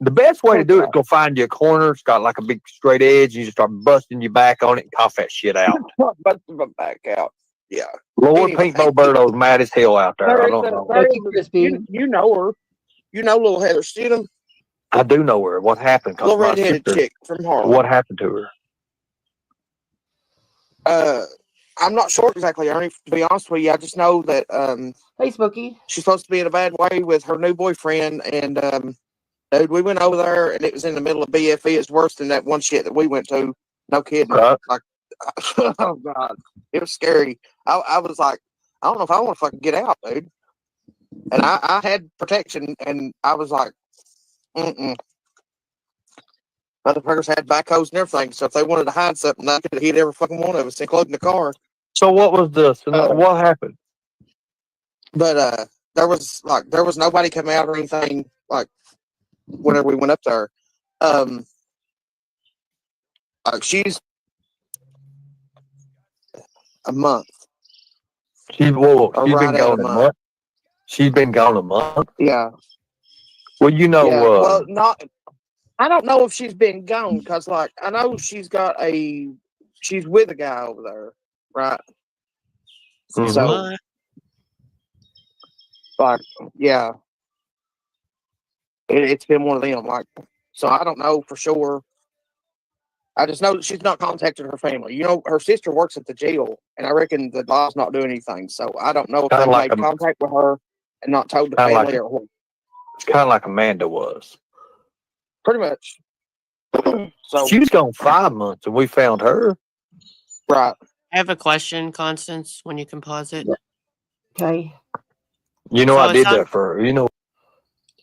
The best way to do it is go find you a corner. It's got like a big straight edge. You just start busting your back on it and cough that shit out. Busting my back out. Yeah. Lord, Anyway. Pink Bo Birdo's mad as hell out there. I don't know. Thank you, Crispy. You know her. You know little Heather Studum, I do know her. What happened? 'Cause little my redheaded sister- chick from Harlem. What happened to her? I'm not sure exactly, Ernie. To be honest with you, I just know that Hey, Spooky. she's supposed to be in a bad way with her new boyfriend, and dude, we went over there, and it was in the middle of BFE. It's worse than that one shit that we went to. No kidding. Right. Like, oh god, it was scary. I was like, I don't know if I want to fucking get out, dude. And I had protection, and I was like, motherfuckers had backhoes and everything, so if they wanted to hide something, they could have hit every fucking one of us, including the car. So what was this? What happened? But there was nobody come out or anything like whenever we went up there. She's a month. She's been Right gone at a a month. month. She's been gone a month. Yeah. Well, you know, Yeah. Well, not. I don't know if she's been gone because, like, I know she's with a guy over there, right? Mhm. So, like, yeah, it's been one of them. Like, so I don't know for sure. I just know that she's not contacted her family. You know, her sister works at the jail, and I reckon the law's not doing anything. So I don't know if Kinda they like made contact with her and not told the Kinda family like- or what. it's kind of like Amanda was. Pretty much. So, She was gone 5 months, and we found her. right. I have a question, Constance, when you can pause it. Okay. You know, So I it did sounds- that for her. You know,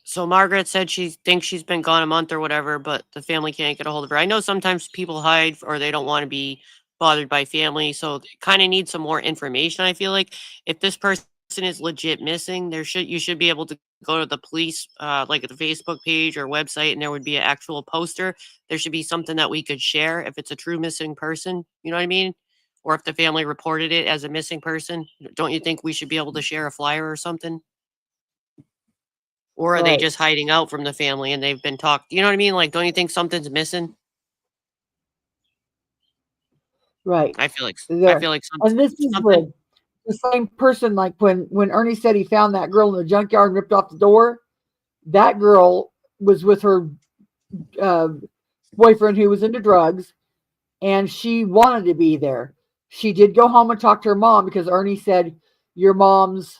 So Margaret said she thinks she's been gone a month or whatever, but the family can't get a hold of her. I know sometimes people hide or they don't want to be bothered by family, so kind of need some more information. I feel like if this person is legit missing, you should be able to go to the police, like at the Facebook page or website, and there would be an actual poster. There should be something that we could share if it's a true missing person. You know what I mean? or if the family reported it as a missing person, don't you think we should be able to share a flyer or something? Or are they Right. just hiding out from the family and they've been talked? You know what I mean? Like, don't you think something's missing? Right. I feel like There. something. And this is Something. the same person, like when Ernie said he found that girl in the junkyard and ripped off the door, that girl was with her boyfriend who was into drugs, and she wanted to be there. She did go home and talk to her mom because Ernie said, your mom's,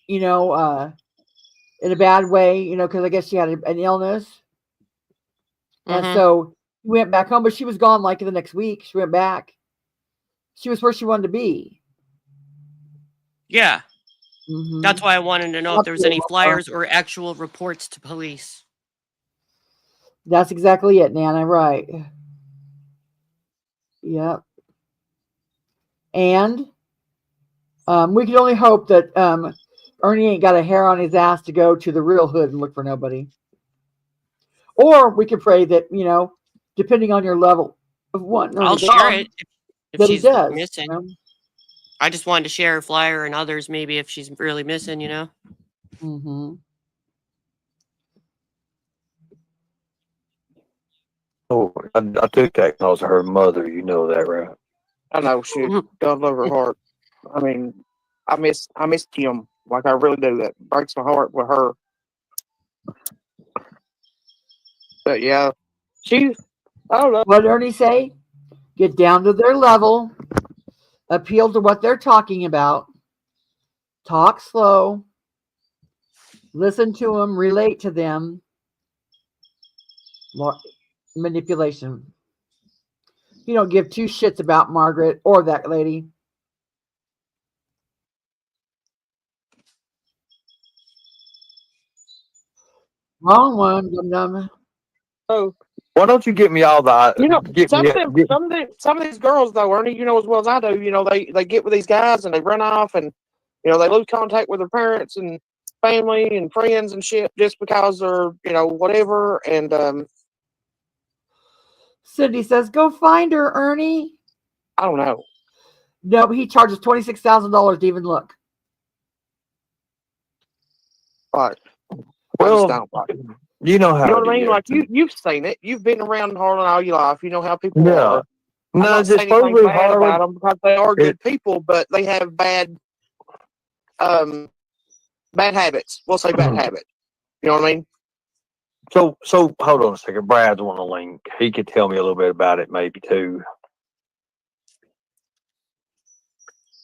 in a bad way, because I guess she had an illness. And so we went back home, but she was gone like the next week. She went back. She was where she wanted to be. Yeah. Mm-hmm. That's why I wanted to know if there was any flyers or actual reports to police. That's exactly it, Nana. Right. Yep. And we can only hope that Ernie ain't got a hair on his ass to go to the real hood and look for nobody. Or we could pray that, depending on your level of wanting Ernie I'll share it if she's missing. I just wanted to share a flyer and others maybe if she's really missing, Mm-hmm. Oh, I took that because of her mother. You know that, right? I know, shit. God love her heart. I mean, I miss Kim. Like, I really do. That breaks my heart with her. But yeah, I don't know. What did Ernie say? Get down to their level, appeal to what they're talking about, talk slow, listen to them, relate to them. Manipulation. You don't give two shits about Margaret or that lady. Wrong one, dum-dum. Oh, why don't you get me all the some of these girls though, Ernie, as well as I do, they get with these guys and they run off and they lose contact with their parents and family and friends and shit just because they're whatever. And Cindy says, "Go find her, Ernie." I don't know. No, he charges $26,000 to even look. Right. Well, you know how. You know what I mean? Like you've seen it. You've been around Harlan all your life. You know how people are. I'm not saying anything bad about them because they are good people, but they have bad habits. We'll say bad habits. You know what I mean? So hold on a second. Brad's on the link. He could tell me a little bit about it, maybe too.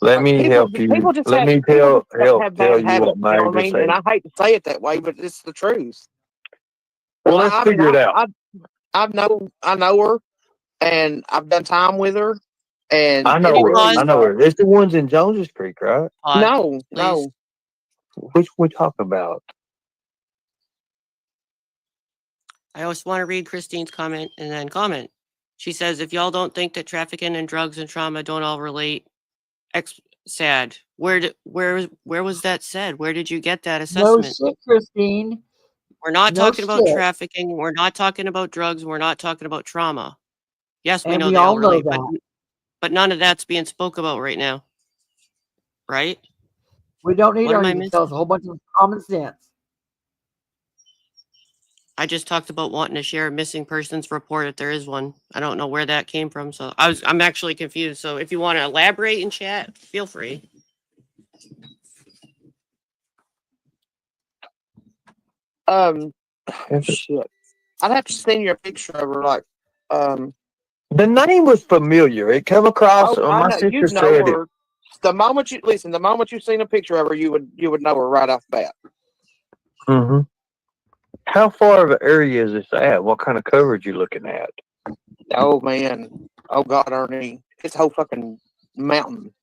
Let me help you. People just Let me have help bad tell you habits. what You know what I Magda mean? said. And I hate to say it that way, but it's the truth. Well, let's figure it out. I know her, and I've done time with her, and I know her. It's the ones in Jones's Creek, right? No. Which we talk about? I always want to read Christine's comment and then comment. She says, if y'all don't think that trafficking and drugs and trauma don't all relate, sad. Where was that said? Where did you get that assessment? No shit, Christine. We're not talking about trafficking. We're not talking about drugs. We're not talking about trauma. Yes, we know they all relate, but none of that's being spoke about right now. Right? We don't need Ernie to tell us a whole bunch of common sense. I just talked about wanting to share a missing persons report if there is one. I don't know where that came from, so I'm actually confused. So if you want to elaborate in chat, feel free. Shit. I'd have to send you a picture of her. Like, the name was familiar. It came across. My sister said it. The moment you seen a picture of her, you would know her right off the bat. Mm-hmm. How far of an area is this at? What kind of coverage you looking at? Oh man! Oh God, Ernie! It's a whole fucking mountain.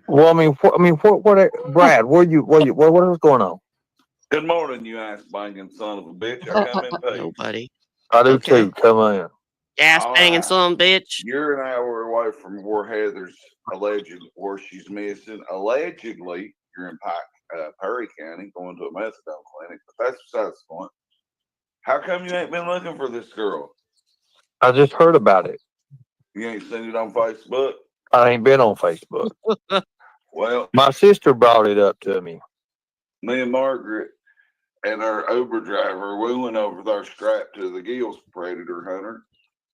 Well, I mean, what? Brad, what is going on? Good morning, you ass banging son of a bitch. I come in peace. Nobody. I do too. Come on. Ass banging son of a bitch. You're an hour away from where Heather's where she's missing. Allegedly, you're in Perry County going to a methadone clinic, but that's besides the point. How come you ain't been looking for this girl? I just heard about it. You ain't seen it on Facebook? I ain't been on Facebook. Well, My sister brought it up to me. me and Margaret and our Uber driver, we went over there strapped to the gills predator hunter.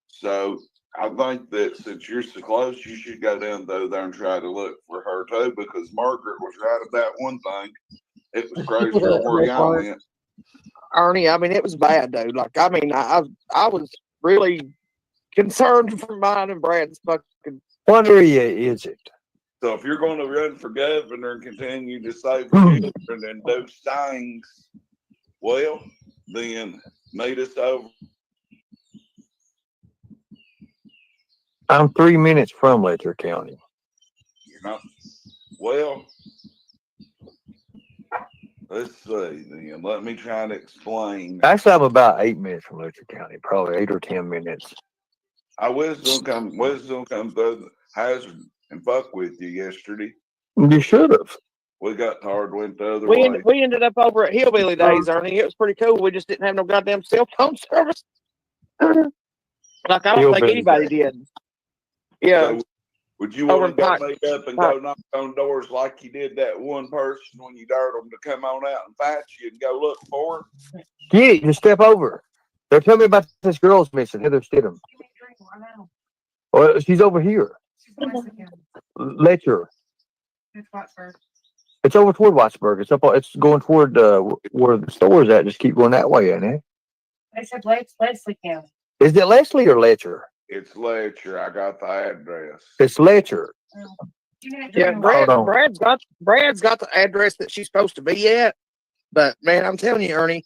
So I think that since you're so close, you should go down there and try to look for her too, because Margaret was right about one thing. It was crazier where y'all went. Ernie, I mean, it was bad, dude. Like, I mean, I was really concerned for mine and Brad's fucking. What area is it? So if you're going to run for governor and continue to save children and do things, well, then meet us over. I'm 3 minutes from Letcher County. You know, well, let's see. Then let me try to explain. Actually, I'm about 8 minutes from Letcher County, probably 8 or 10 minutes. I was gonna come through the hazard and fuck with you yesterday. You should have. We got tired, went the other way. We ended up over at Hillbilly Days, Ernie. It was pretty cool. We just didn't have no goddamn cell phone service. Like, I don't think anybody did. Yeah. So, would you want to go make up and go knock on doors like you did that one person when you dared them to come on out and fight you and go look for her? Get it. Just step over. They're telling me about this girl's missing, Heather Studum. Well, she's over here. Letcher. It's over toward Wattsburg. It's up. It's going toward where the store is at. Just keep going that way, ain't it? I said Leslie County. Is it Leslie or Letcher? It's Letcher. I got the address. It's Letcher. Yeah, Brad's got the address that she's supposed to be at. But man, I'm telling you, Ernie,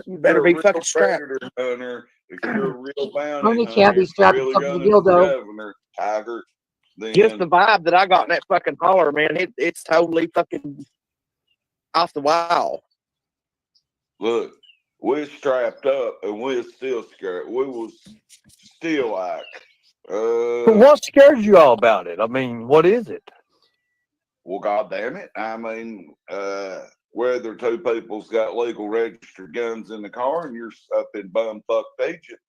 you better be fucking strapped. Hunter, if you're a real bounty Ernie can't be strapped really up to the gonna dildo. governor, Tiger, then Just the vibe that I got in that fucking holler, man, it's totally fucking off the wall. Look, we're strapped up and we're still scared. We was still like, But what scares you all about it? I mean, what is it? well, goddamn it! I mean, whether two people's got legal registered guns in the car and you're up in bumfuck agent,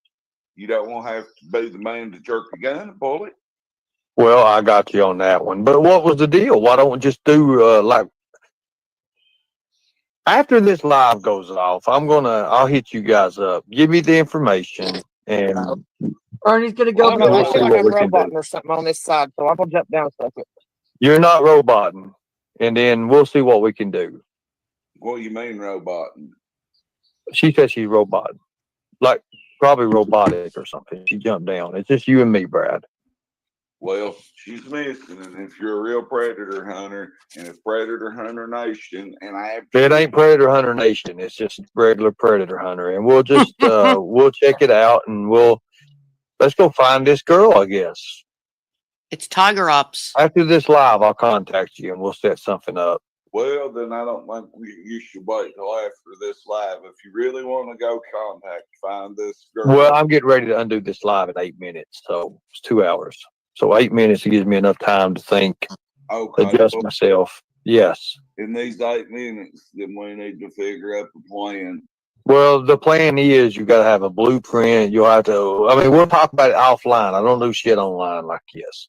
you don't want to have to be the man to jerk a gun and pull it. Well, I got you on that one. But what was the deal? Why don't we just do like after this live goes off? I'll hit you guys up. Give me the information, and Ernie's gonna go. I feel like I'm roboting or something on this side, so I'm gonna jump down a second. You're not roboting, and then we'll see what we can do. What do you mean roboting? She said she's roboting, like probably robotic or something. She jumped down. It's just you and me, Brad. Well, she's missing, and if you're a real predator hunter, and it's Predator Hunter Nation, and I have It ain't Predator Hunter Nation. It's just regular Predator Hunter, and we'll just we'll check it out, and let's go find this girl. I guess It's Tiger Ops. after this live, I'll contact you, and we'll set something up. Well, then I don't think you should wait till after this live. If you really want to go find this girl. Well, I'm getting ready to undo this live in 8 minutes, so it's 2 hours. So 8 minutes gives me enough time to think, adjust myself. Yes. In these 8 minutes, then we need to figure out the plan. Well, the plan is you got to have a blueprint. You'll have to. I mean, we'll talk about it offline. I don't do shit online like this.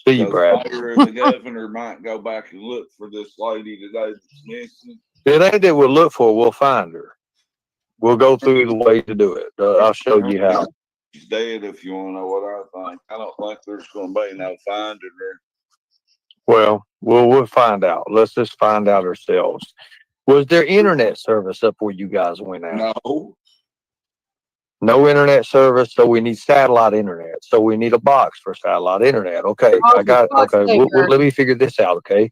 See you, Brad. The mayor and the governor might go back and look for this lady today that's missing. It ain't that we'll look for. We'll find her. We'll go through the way to do it. I'll show you how. She's dead if you want to know what I think. I don't think there's going to be no finding her. Well, we'll find out. Let's just find out ourselves. Was there internet service up where you guys went out? No. No internet service, so we need satellite internet. So we need a box for satellite internet. Okay, I got it. Okay, let me figure this out, okay?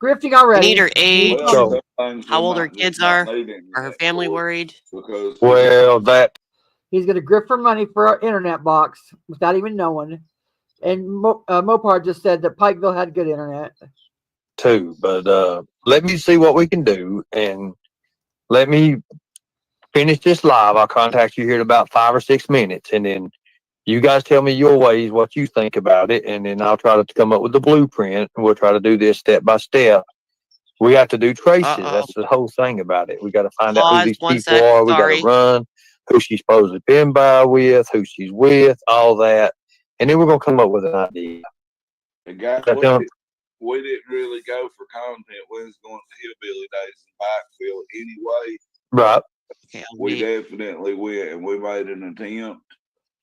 Grifting already. We need her age, Well, how old her kids are her family worried? Well, He's going to grift for money for our internet box without even knowing. And Mopar just said that Pikeville had good internet. too, but let me see what we can do, and let me finish this live. I'll contact you here in about 5 or 6 minutes, and then you guys tell me your ways, what you think about it, and then I'll try to come up with the blueprint, and we'll try to do this step by step. We have to do traces. That's the whole thing about it. We got to find out who these people are. We got to run. who she's supposedly been by with, who she's with, all that. And then we're going to come up with an idea. And guys, That sound- we didn't really go for content. We was going to Hillbilly Days in Bikeville anyway. Right. Okay, We definitely went, and we made an attempt.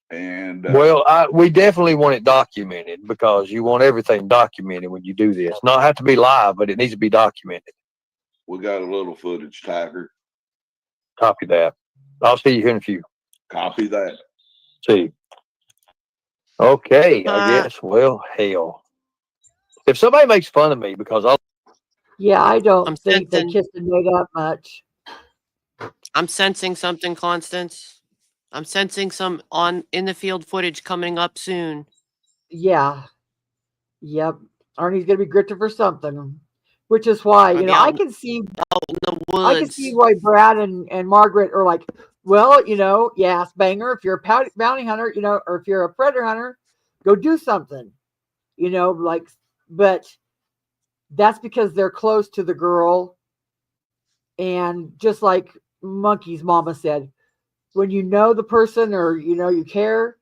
And Well, we definitely want it documented, because you want everything documented when you do this. Not have to be live, but it needs to be documented. we got a little footage, Tiger. Copy that. I'll see you here in a few. Copy that. See. Okay, I guess. Well, hell. If somebody makes fun of me because Yeah, I don't I'm think they sensing- kissed and made up much. I'm sensing something, Constance. I'm sensing some in the field footage coming up soon. Yeah. Yep. Arnie's gonna be gritted for something. Which is why, Maybe I out can see in the I can woods. see why Brad and Margaret are like, well, yes, banger, if you're a bounty hunter, or if you're a predator hunter, go do something. But that's because they're close to the girl. And just like Monkey's mama said, when you know the person or you care,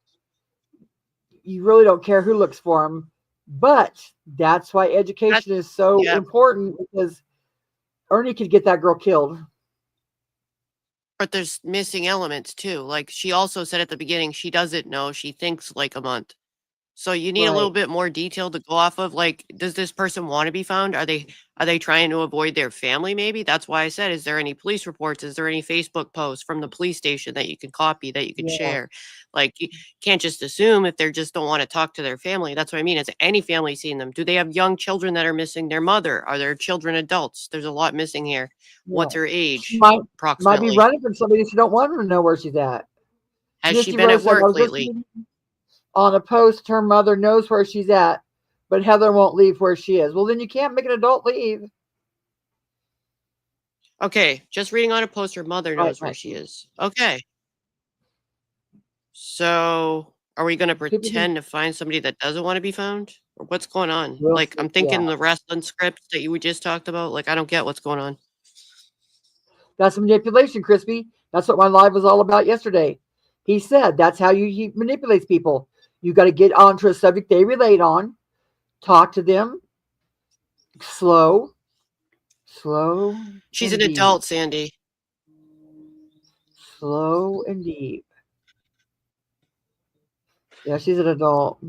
you really don't care who looks for them. But that's why education is so important, because Ernie could get that girl killed. But there's missing elements too. Like she also said at the beginning, she doesn't know. She thinks like a month. So you need a little bit more detail to go off of. Like, does this person want to be found? Are they trying to avoid their family? Maybe that's why I said, is there any police reports? Is there any Facebook posts from the police station that you can copy, that you can share? Like, you can't just assume if they just don't want to talk to their family. That's what I mean. Has any family seen them? Do they have young children that are missing their mother? Are their children adults? There's a lot missing here. What's her age? She might approximately. be running from somebody she don't want her to know where she's at. Has Misty she been Rose at said, work lately? On a post, her mother knows where she's at, but Heather won't leave where she is. Well, then you can't make an adult leave. Okay, just reading on a post, her mother knows where she is. Okay. So, are we going to pretend to find somebody that doesn't want to be found? Or what's going on? Like, I'm thinking the wrestling script that we just talked about. Like, I don't get what's going on. That's manipulation, Crispy. That's what my live was all about yesterday. He said that's how he manipulates people. You got to get onto a subject they relate on, talk to them, slow. She's an adult, Sandy. Slow and deep. Yeah, she's an adult.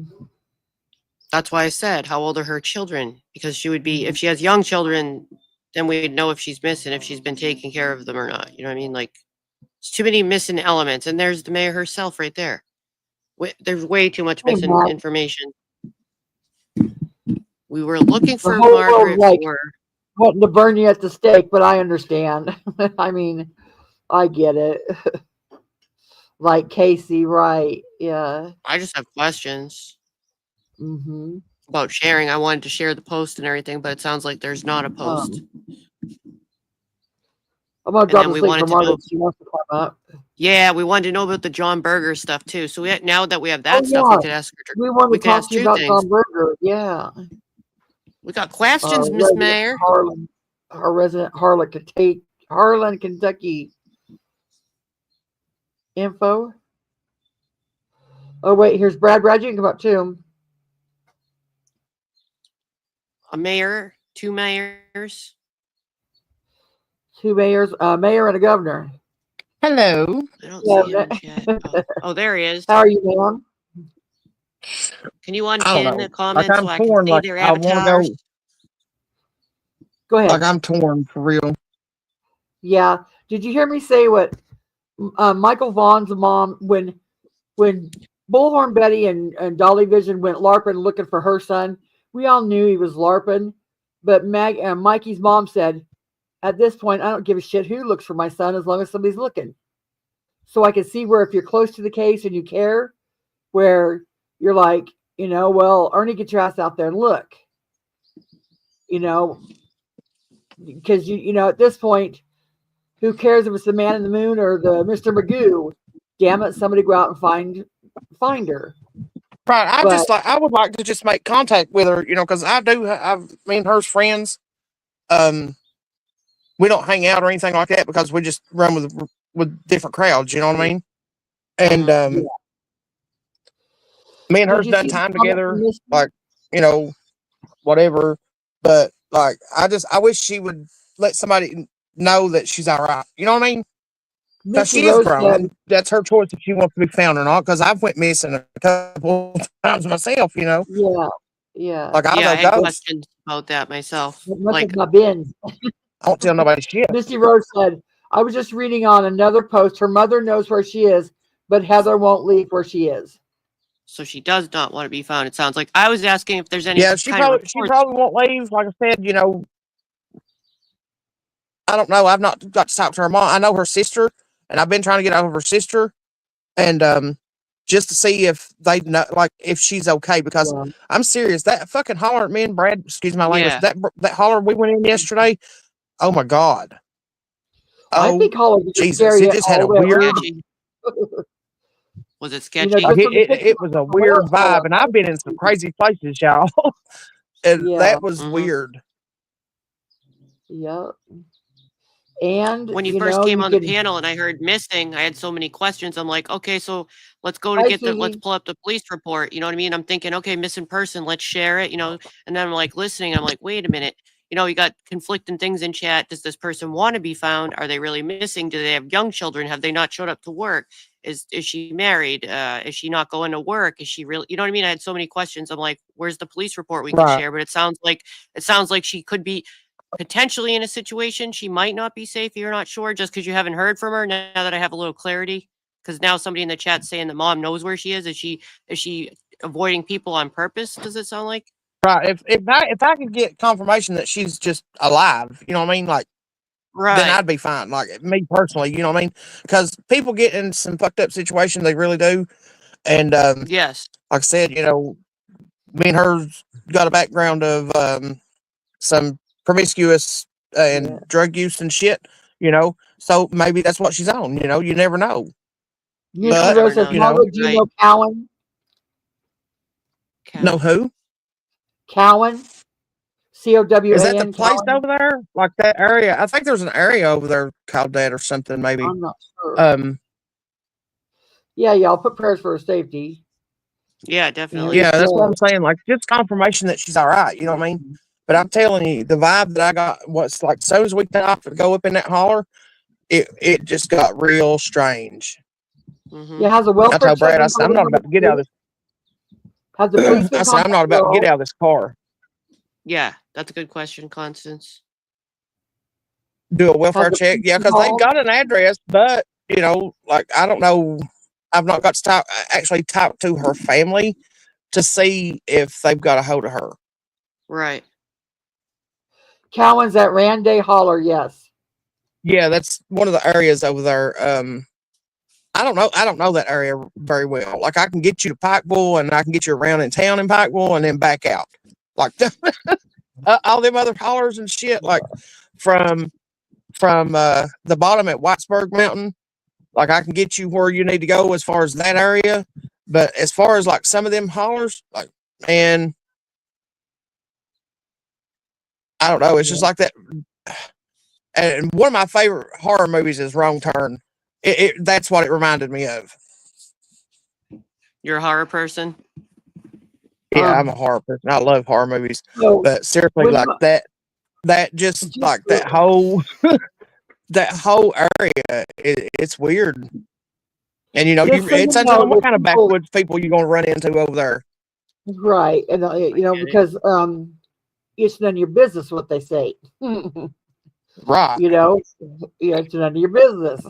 That's why I said, how old are her children? Because she would be, if she has young children, then we'd know if she's missing, if she's been taking care of them or not. You know what I mean? Like, it's too many missing elements. And there's the mayor herself right there. There's way too much missing information. We were looking for Margaret wanting to burn you at the stake, but I understand. I mean, I get it. Like Casey, right? Yeah. I just have questions about sharing. I wanted to share the post and everything, but it sounds like there's not a post. I'm gonna drop asleep for Margaret. She wants to climb up. Yeah, we wanted to know about the John Berger stuff too. So now that we have that stuff, we could ask her. We want to talk to you about John Berger. Yeah. We got questions, Miss Mayor. Our resident Harlan, Kentucky info. Oh wait, here's Brad. Brad, you can come up too. A mayor, two mayors. Two mayors, a mayor and a governor. Hello. I don't see him yet. Oh, there he is. How are you, man? Can you unpin the comments I'm so I torn, can see their avatars? Go ahead. Like I'm torn for real. Yeah. Did you hear me say what Michael Vaughn's mom, when Bullhorn Betty and Dolly Vision went LARPing looking for her son, we all knew he was LARPing, but Mikey's mom said, at this point, I don't give a shit who looks for my son as long as somebody's looking. So I can see where if you're close to the case and you care, where you're like, well, Ernie, get your ass out there and look. Because at this point, who cares if it's the man in the moon or the Mr. Magoo? Damn it, somebody go out and find her. Right. I would like to just make contact with her, because me and her's friends. We don't hang out or anything like that because we just run with with different crowds. You know what I mean? And me and Did her's you done see the time comment together, from Misty? like, you know, whatever. But like, I wish she would let somebody know that she's all right. You know what I mean? Because Misty she is Rose grown, said, and that's her choice if she wants to be found or not. Because I've went missing a couple times myself. You know, yeah. like I was Yeah, I a had ghost. questions about that myself. It must Like, have not been. I won't tell nobody shit. Misty Rose said, I was just reading on another post. Her mother knows where she is, but Heather won't leave where she is. so she does not want to be found. It sounds like I was asking if there's any Yeah, kind of she reports. probably won't leave. Like I said, you know, I don't know. I've not got to talk to her mom. I know her sister, and I've been trying to get out of her sister, and just to see if they know, like, if she's okay. Because Yeah. I'm serious. That fucking holler, me and Brad, excuse my language. Yeah. That holler we went in yesterday. Oh my god. I Oh think Holly's just Jesus! scary It just had all a the way weird. Sketchy. Was it You know, sketchy? Like just from the picture it was a from where weird it's all vibe, and I've been in some crazy places, y'all. And Yeah. that was Mhm. weird. Yeah. And When you you first know, came you on the can panel and I heard missing, I had so many questions. I'm like, okay, so let's go to Hi get the, let's Susie. pull up the police report. You know what I mean? I'm thinking, okay, missing person, let's share it, you know, and then I'm like listening. I'm like, wait a minute. You know, you got conflicting things in chat. Does this person want to be found? Are they really missing? Do they have young children? Have they not showed up to work? Is she married? Is she not going to work? Is she really, you know what I mean? I had so many questions. I'm like, where's the police report we could Right. share? But it sounds like she could be potentially in a situation she might not be safe. You're not sure just because you haven't heard from her. Now that I have a little clarity, because now somebody in the chat saying the mom knows where she is. Is she avoiding people on purpose? Does it sound like? Right. If I could get confirmation that she's just alive, you know what I mean? Like, then Right. I'd be fine. Like, me personally, you know what I mean? Because people get in some fucked up situations, they really do. And Yes. like I said, you know, me and her's got a background of some promiscuous and Yeah. drug use and shit, you know. So maybe that's what she's on. You know, you never know. You Misty don't But ever Rose says, know. you know, Margaret, do you Right. know Cowan? know who Cowan? is that? The Cowan place Cowan? over there, like that area. I think there's an area over there called that or something. Maybe. I'm not sure. Yeah, I'll put prayers for her safety. Yeah, And definitely. that's what I'm saying. Like, just confirmation that she's all right. You know what I mean? But I'm telling you, the vibe that I got was like, as soon as we got off to go up in that holler, it just got real strange. Yeah, has a I welfare told check Brad, I been said, I'm going not on about to get out of Has the police this. been I said, I'm not contacted about to get at all? out of this car. Yeah, that's a good question, Constance. Do a welfare the check. police Yeah, been because they've called? got an address, but you know, like, I don't know. I've not got to actually talk to her family to see if they've got a hold of her. Right. Cowan's at Randay Holler, yes. Yeah, that's one of the areas over there. I don't know that area very well. Like, I can get you to Pikeville and I can get you around in town in Pikeville and then back out. Like, all them other hollers and shit, like from the bottom at Whitesburg Mountain, like, I can get you where you need to go as far as that area. But as far as like some of them hollers, like, man, I don't know. It's just like that. And one of my favorite horror movies is Wrong Turn. That's what it reminded me of. You're a horror person? Yeah, I'm a horror person. I love horror movies. So But seriously, like that just like that whole that whole area, it's weird. And you know, just so it's you know, until what there's kind of people, backwoods people you gonna run into over there. right? And you know, because it's none of your business what they say. Right. You know, it's none of your business.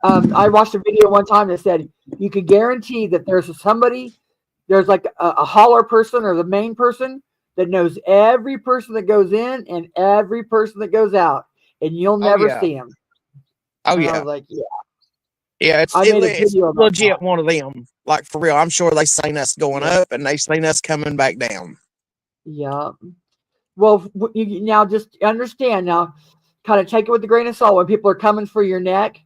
I watched a video one time that said you could guarantee that there's like a holler person or the main person that knows every person that goes in and every person that goes out, and you'll never yeah. see them. Oh and I yeah. was like, yeah. Yeah, I made a it's video about legit that. one of them. Like, for real. I'm sure they seen us going up and they seen us coming back down. Yeah. Well, you now just understand now, kind of take it with a grain of salt when people are coming for your neck,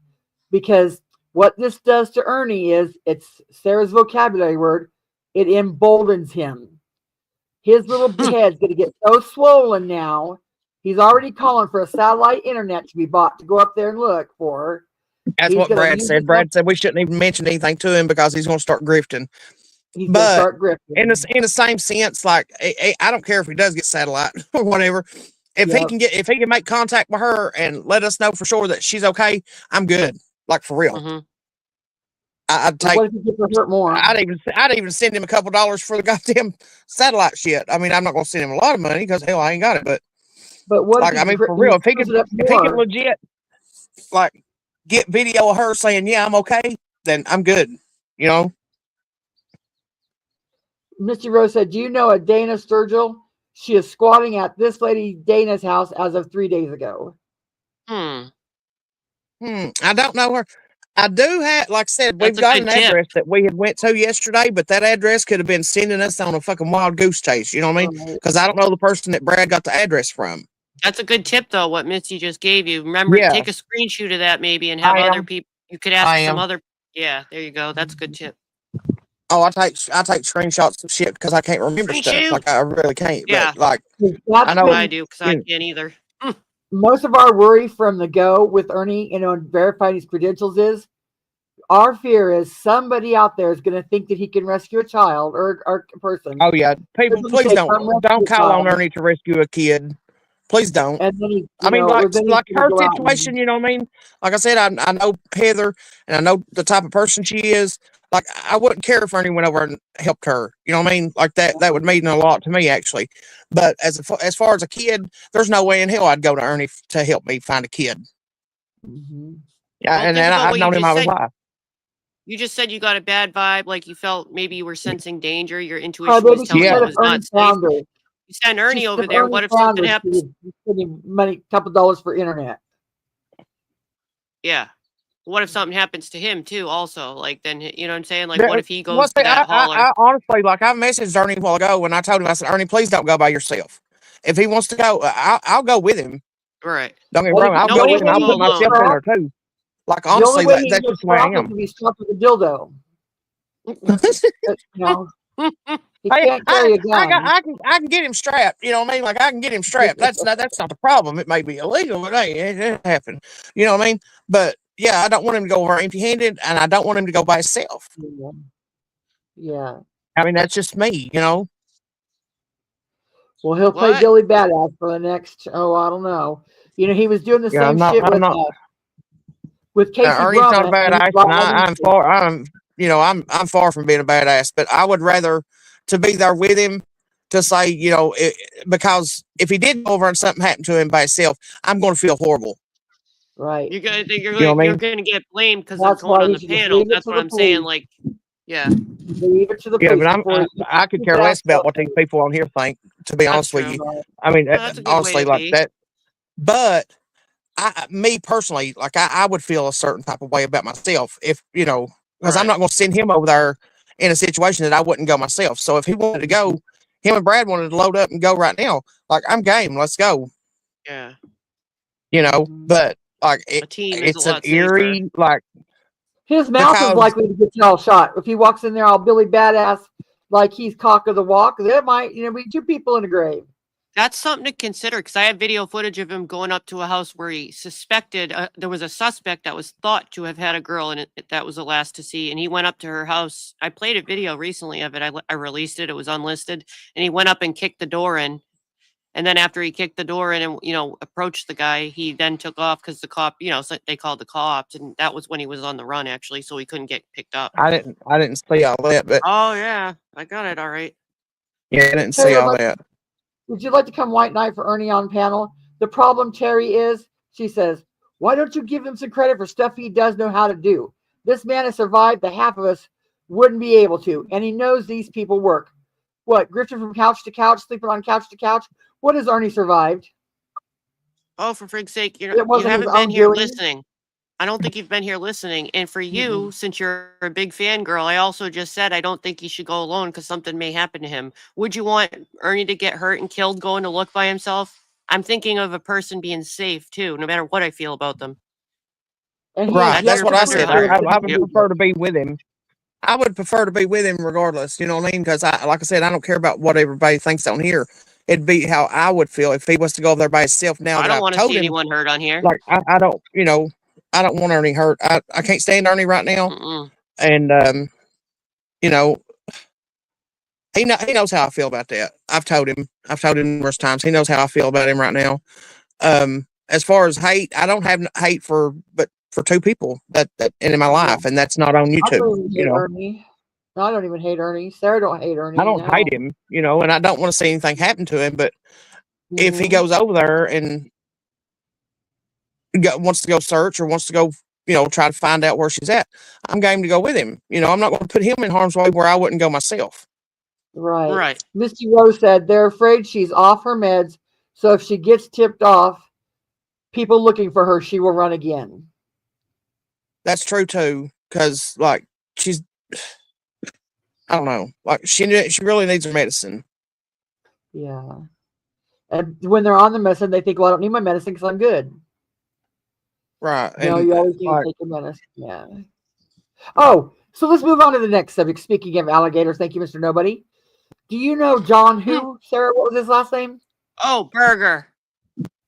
because what this does to Ernie is, it's Sarah's vocabulary word, it emboldens him. His little head's going to get so swollen now. He's already calling for a satellite internet to be bought to go up there and look for. That's He's what gonna Brad use said. his Brad said we shouldn't even mention anything to him because he's going to start grifting. He's gonna But start grifting. in the same sense, like I don't care if he does get satellite or whatever. If he Yep. can make contact with her and let us know for sure that she's okay, I'm good. Like for real. Mm-hmm. I'd But take. what if he gets hurt more? I'd even send him a couple dollars for the goddamn satellite shit. I mean, I'm not going to send him a lot of money because hell, I ain't got it. But what like, if I mean, for real, if he can more? legit like get video of her saying, "Yeah, I'm okay," then I'm good. You know. Misty Rose said, "Do you know a Dana Sturgill? She is squatting at this lady Dana's house as of 3 days ago." Hmm. I don't know her. I do have, like I said, That's we've a got good an tip. address that we had went to yesterday, but that address could have been sending us on a fucking wild goose chase. You know what I mean? Because I don't know the person that Brad got the address from. That's a good tip, though, what Misty just gave you. Remember, Yeah. take a screenshot of that maybe and have I other am. people. You could ask I some am. other. Yeah, there you go. That's a good tip. Oh, I take screenshots of shit because I can't remember stuff. Shoot. Like I really can't. Yeah. But like That's I know been- I do because I can't either. most of our worry from the go with Ernie, and verifying his credentials is our fear is somebody out there is going to think that he can rescue a child or a person. Oh yeah, people, please don't call on Ernie to rescue a kid. Please don't. And then he, I mean, like her go out situation, you know what I mean? Like I said, I know Heather and I know the type of person she is. Like I wouldn't care if Ernie went over and helped her. You know what I mean? Like that would mean a lot to me actually. But as far as a kid, there's no way in hell I'd go to Ernie to help me find a kid. Mm-hmm. Yeah, Well, and think about I've what known you him just all his said. life. You just said you got a bad vibe, like you felt maybe you were sensing danger. Your Oh, intuition baby, was she telling you said it if was Ernie not safe. found her. You send Ernie She said over if there. Ernie What if found something her, happens? she would send him money, couple dollars for internet. Yeah. What if something happens to him too? Also, like then you know what I'm saying? Like what if he goes to see, that holler? I honestly, like I messaged Ernie a while ago when I told him, I said, Ernie, please don't go by yourself. If he wants to go, I'll go with him. Right. Don't get me wrong, I'll go with him. I'll put myself in there too. Like honestly, that's just the way I am. To be strapped with a dildo. He Hey, can't carry a gun. I can get him strapped. You know what I mean? Like I can get him strapped. That's not the problem. It may be illegal, but hey, it happened. You know what I mean? But yeah, I don't want him to go over empty-handed, and I don't want him to go by himself. Yeah. I mean, that's just me. You know. Well, he'll play Billy Badass for the next. Oh, I don't know. He was doing the same shit with Casey Ernie's Brumman. not a badass, and I'm far from being a badass. But I would rather to be there with him to say, because if he did go over and something happened to him by himself, I'm going to feel horrible. Right. You're gonna think you're You know what I mean? gonna get blamed because That's they're going why on you the should just panel. leave it That's to what the I'm saying. police. Like, yeah. Leave it to the police. Yeah, but I could care less about what these people on here think. To be honest with you, I mean, That's a good honestly, way to like be. that. But me personally, like I would feel a certain type of way about myself if because I'm not going to send him over there in a situation that I wouldn't go myself. So if he wanted to go, him and Brad wanted to load up and go right now. Like I'm game. Let's go. Yeah. But like it's an eerie like. His mouth is likely to get y'all shot. If he walks in there all Billy Badass like he's cock of the walk, there might be two people in a grave. That's something to consider because I have video footage of him going up to a house where he suspected there was a suspect that was thought to have had a girl, and that was the last to see. And he went up to her house. I played a video recently of it. I released it. It was unlisted, and he went up and kicked the door in. And then after he kicked the door in and approached the guy, he then took off because the cop, so they called the cops, and that was when he was on the run actually, so he couldn't get picked up. I didn't see all that, but oh yeah, I got it all right. Yeah, I didn't see all that. Would you like to come white knight for Ernie on panel? The problem, Terry, is she says, why don't you give him some credit for stuff he does know how to do? This man has survived that half of us wouldn't be able to, and he knows these people work. What, grifting from couch to couch, sleeping on couch to couch? What has Ernie survived? Oh, for frig's sake, you It wasn't haven't his been own here doing. listening. I don't think you've been here listening. And for you, since you're a big fangirl, I also just said I don't think he should go alone because something may happen to him. Would you want Ernie to get hurt and killed going to look by himself? I'm thinking of a person being safe too, no matter what I feel about them. Right, that's what I said. I would prefer to be with him. I would prefer to be with him regardless. You know what I mean? Because like I said, I don't care about what everybody thinks on here. It'd be how I would feel if he was to go over there by himself. Now I don't want to see anyone hurt on here. Like I don't, I don't want Ernie hurt. I can't stand Ernie right now. Mm-mm. And, you know, he knows how I feel about that. I've told him numerous times. He knows how I feel about him right now. As far as hate, I don't have hate for two people that in my life, and that's not on I YouTube. don't even You hate know, Ernie. No, I don't even hate Ernie. Sarah don't hate Ernie. I don't hate No. him, you know, and I don't want to see anything happen to him. But if he Mhm. goes over there and wants to go search or wants to go, you know, try to find out where she's at, I'm game to go with him. You know, I'm not going to put him in harm's way where I wouldn't go myself. Right. Right. Misty Rose said they're afraid she's off her meds, so if she gets tipped off, people looking for her, she will run again. That's true too, because like she's, I don't know, like she really needs her medicine. Yeah. And when they're on the medicine, they think, well, I don't need my medicine because I'm good. Right. No, And you always need like, to take your medicine. Yeah. Oh, so let's move on to the next subject. Speaking of alligators, thank you, Mr. Nobody. Do you know John who? Sarah, what was his last name? Oh, Burger.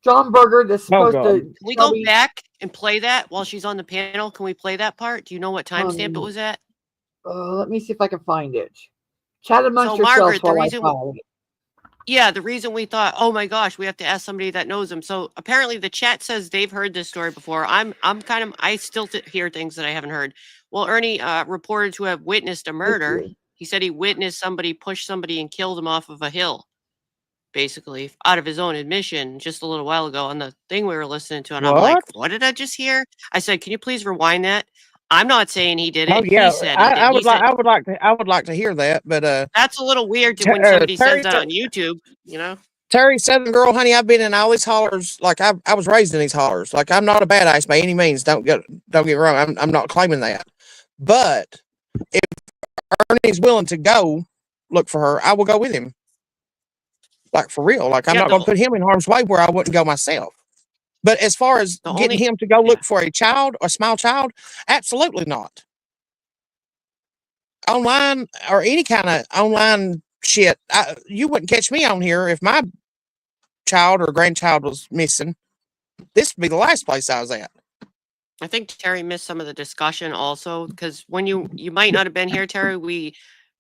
John Berger, that's oh supposed god, to Can we tell go me. back and play that while she's on the panel? Can we play that part? Do you know what timestamp it was at? Let me see if I can find it. Chat amongst So, yourselves Margaret, the while I reason find it. Yeah, the reason we thought, oh my gosh, we have to ask somebody that knows him. So apparently the chat says they've heard this story before. I still hear things that I haven't heard. Well, Ernie reported to have witnessed a murder. He said he witnessed somebody push somebody and killed him off of a hill, basically, out of his own admission just a little while ago on the thing we were listening to. And I'm like, what did I just hear? I said, can you please rewind that? I'm not saying he did it. Oh yeah, He said he did. I would like to hear that, but that's a little weird when somebody says Terry, that on YouTube, you know? Terry, Southern girl, honey, I've been in all these hollers. Like I was raised in these hollers. Like I'm not a badass by any means. Don't get me wrong. I'm not claiming that. But if Ernie's willing to go look for her, I will go with him. Like for real. Like I'm Yeah, not going to put him in harm's way where I wouldn't go myself. But as far as getting him to go look for a child, a small child, absolutely not. Online or any kind of online shit, you wouldn't catch me on here if my child or grandchild was missing. This would be the last place I was at. I think Terry missed some of the discussion also because when you might not have been here, Terry, we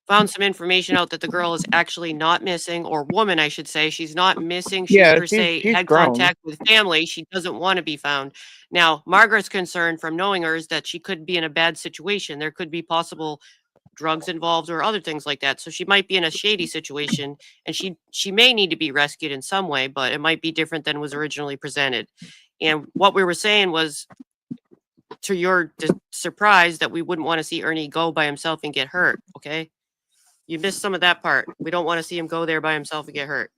found some information out that the girl is actually not missing, or woman, I should say. She's not missing. She's per se had contact with family. She doesn't want to be found. Now, Margaret's concern from knowing her is that she could be in a bad situation. There could be possible drugs involved or other things like that. So she might be in a shady situation and she may need to be rescued in some way, but it might be different than was originally presented. And what we were saying was, to your surprise, that we wouldn't want to see Ernie go by himself and get hurt. Okay. You missed some of that part. We don't want to see him go there by himself and get hurt.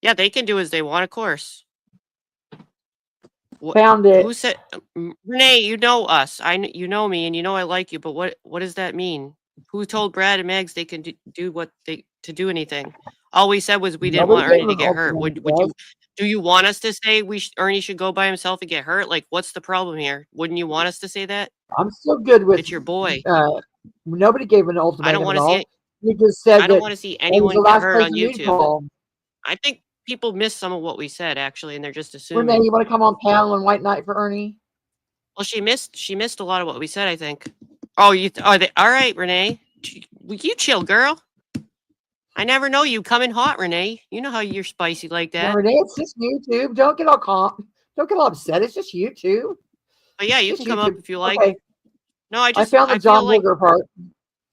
Yeah, they can do as they want, of course. Found it. Who said, Renee, you know us. You know me, and you know I like you, but what does that mean? Who told Brad and Megs they can do anything? All we said was we didn't want Ernie to get hurt. Do you want us to say Ernie should go by himself and get hurt? Like, what's the problem here? Wouldn't you want us to say that? I'm still good with it's your boy. Nobody gave an ultimatum. I don't want to see it. You just said I don't want to see anyone get hurt on YouTube. I think people missed some of what we said actually, and they're just assuming. Renee, you want to come on panel and White Knight for Ernie? Well, she missed a lot of what we said, I think. Oh, all right, Renee. You chill, girl. I never know you coming hot, Renee. You know how you're spicy like that. Yeah, Renee, it's just YouTube. Don't get all upset. It's just YouTube. But yeah, you can come up if you like. Okay. No, I found the John Berger part.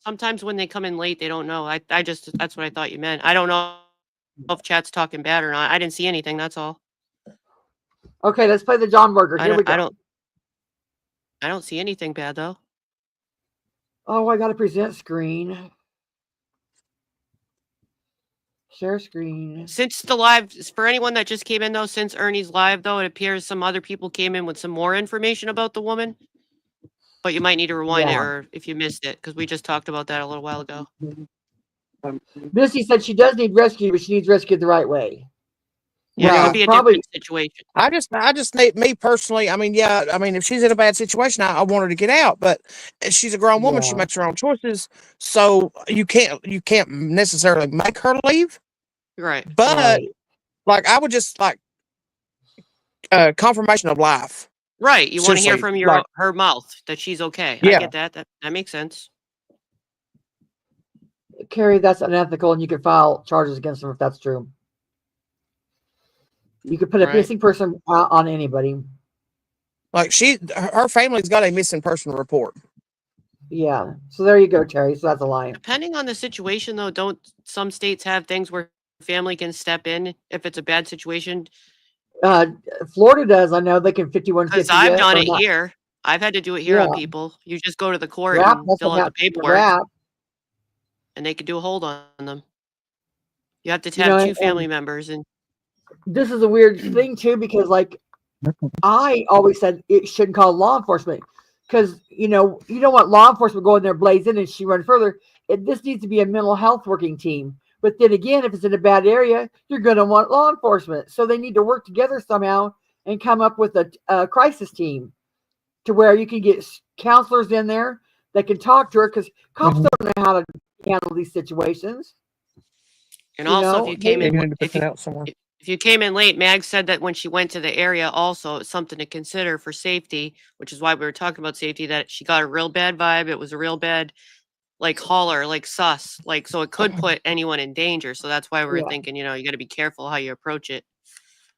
Sometimes when they come in late, they don't know. That's what I thought you meant. I don't know if chat's talking bad or not. I didn't see anything. That's all. Okay, let's play the John Berger. Here we go. I don't see anything bad though. Oh, I got to present screen. Share screen. Since the live, for anyone that just came in though, since Ernie's live though, it appears some other people came in with some more information about the woman. But you might need to rewind it, or if you missed it, because we just talked about that a little while ago. Missy said she does need rescue, but she needs rescued the right way. Yeah, it could be a different situation. I just need, me personally. I mean, yeah. I mean, if she's in a bad situation, I want her to get out. But she's a grown woman; she makes her own choices. So you can't necessarily make her leave. Right. But like, I would just like confirmation of life. Right. You want to hear Seriously, from like, her mouth that she's okay. I yeah. get that. That makes sense. Carrie, that's unethical, and you can file charges against them if that's true. You could put a Right. missing person out on anybody. Like her family's got a missing person report. Yeah. So there you go, Terry. So that's a lie. Depending on the situation, though, don't some states have things where family can step in if it's a bad situation? Florida does. I know they can 5150. Because I've done it here. I've had to do it here on Yeah. people. You just go to the court Rap, and that's fill what out the happened to paperwork, Rap. and they can do a hold on them. You have to You have know, two and family members, and this is a weird thing too, because like I always said it shouldn't call law enforcement, because you don't want law enforcement going there blazing and she run further. This needs to be a mental health working team. But then again, if it's in a bad area, you're going to want law enforcement. So they need to work together somehow and come up with a crisis team to where you can get counselors in there that can talk to her, because cops don't know how to handle these situations. and also if you came in, to put that out somewhere. if you came in late, Mag said that when she went to the area, also it's something to consider for safety, which is why we were talking about safety. That she got a real bad vibe. It was a real bad, like holler, like sus, like so it could put anyone in danger. So that's why we were Yeah. thinking, you got to be careful how you approach it.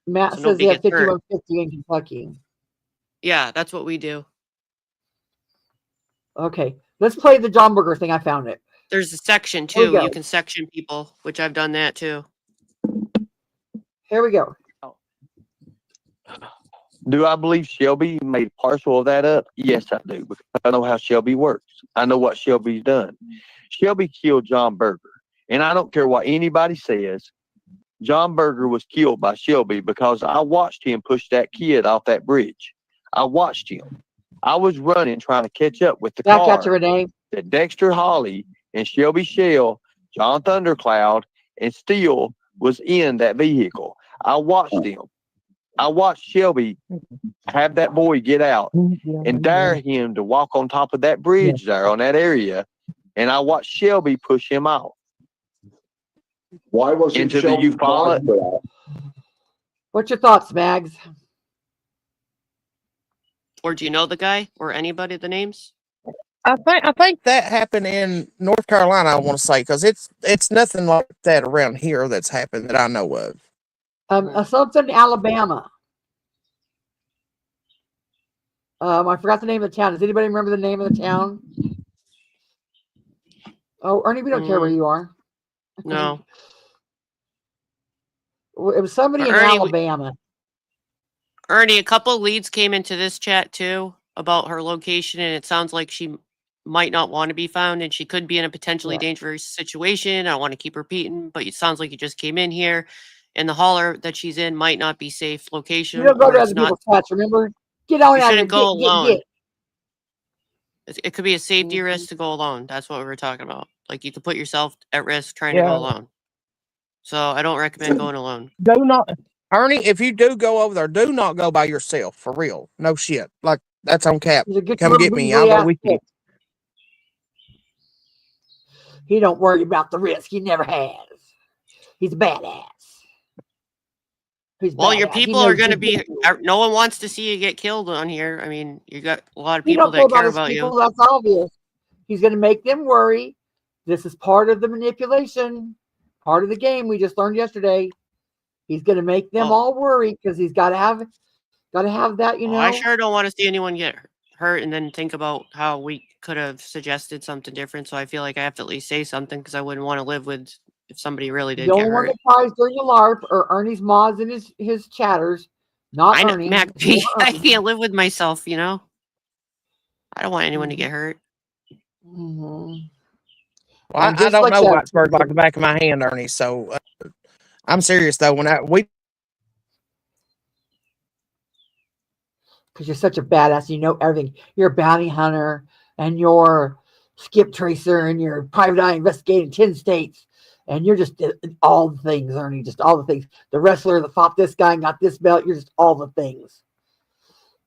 Matt So says they nobody have gets hurt. 5150 in Kentucky. Yeah, that's what we do. Okay, let's play the John Burger thing. I found it. There's a section Here we too. go. You can section people, which I've done that too. Here we go. Do I believe Shelby made partial of that up? Yes, I do, because I know how Shelby works. I know what Shelby's done. Shelby killed John Berger, and I don't care what anybody says. John Berger was killed by Shelby because I watched him push that kid off that bridge. I watched him. I was running, trying to catch up with the Back car at you, Renee. that Dexter Holly and Shelby Shell, John Thundercloud, and Steele was in that vehicle. I watched them. I watched Shelby have that boy get out and dare him to walk on top of that bridge there on that area, and I watched Shelby push him out. Why wasn't Into the Shelby you follow charged for that? What's your thoughts, Mags? Or do you know the guy or anybody, the names? I think that happened in North Carolina. I want to say, because it's nothing like that around here that's happened that I know of. Something Alabama. I forgot the name of the town. Does anybody remember the name of the town? Oh, Ernie, we don't care where you are. No. It was somebody in Ernie, Alabama. Ernie, a couple leads came into this chat too about her location, and it sounds like she might not want to be found, and she could be in a potentially dangerous situation. I don't want to keep repeating, but it sounds like you just came in here, and the holler that she's in might not be safe location. You don't go or to it's other not. people's chats, remember? Get on You out of shouldn't here. go alone. Get. It could be a safety risk to go alone. That's what we were talking about. Like you could put yourself at risk trying to go alone. So I don't recommend going alone. Do not, Ernie, if you do go over there, do not go by yourself, for real. No shit. Like, that's on cap. Come get me. I'll go with you. He don't worry about the risk. He never has. He's a badass. Well, your people are going to be. No one wants to see you get killed on here. I mean, you got a lot of people that care about you. That's obvious. He's going to make them worry. This is part of the manipulation, part of the game we just learned yesterday. He's going to make them all worry because he's got to have that. I sure don't want to see anyone get hurt and then think about how we could have suggested something different. So I feel like I have to at least say something because I wouldn't want to live with if somebody really did the get only one hurt. that cries during the LARP are Ernie's mods and his chatters, not I know, Ernie. Mac, I can't live with myself, I don't want anyone to get hurt. Well, I don't know Whitesburg like the back of my hand, Ernie. So I'm serious though. Because you're such a badass, you know everything. You're a bounty hunter, and you're skip tracer, and you're private eye investigating 10 states, and you're just all the things, Ernie. Just all the things. The wrestler that fought this guy and got this belt. You're just all the things.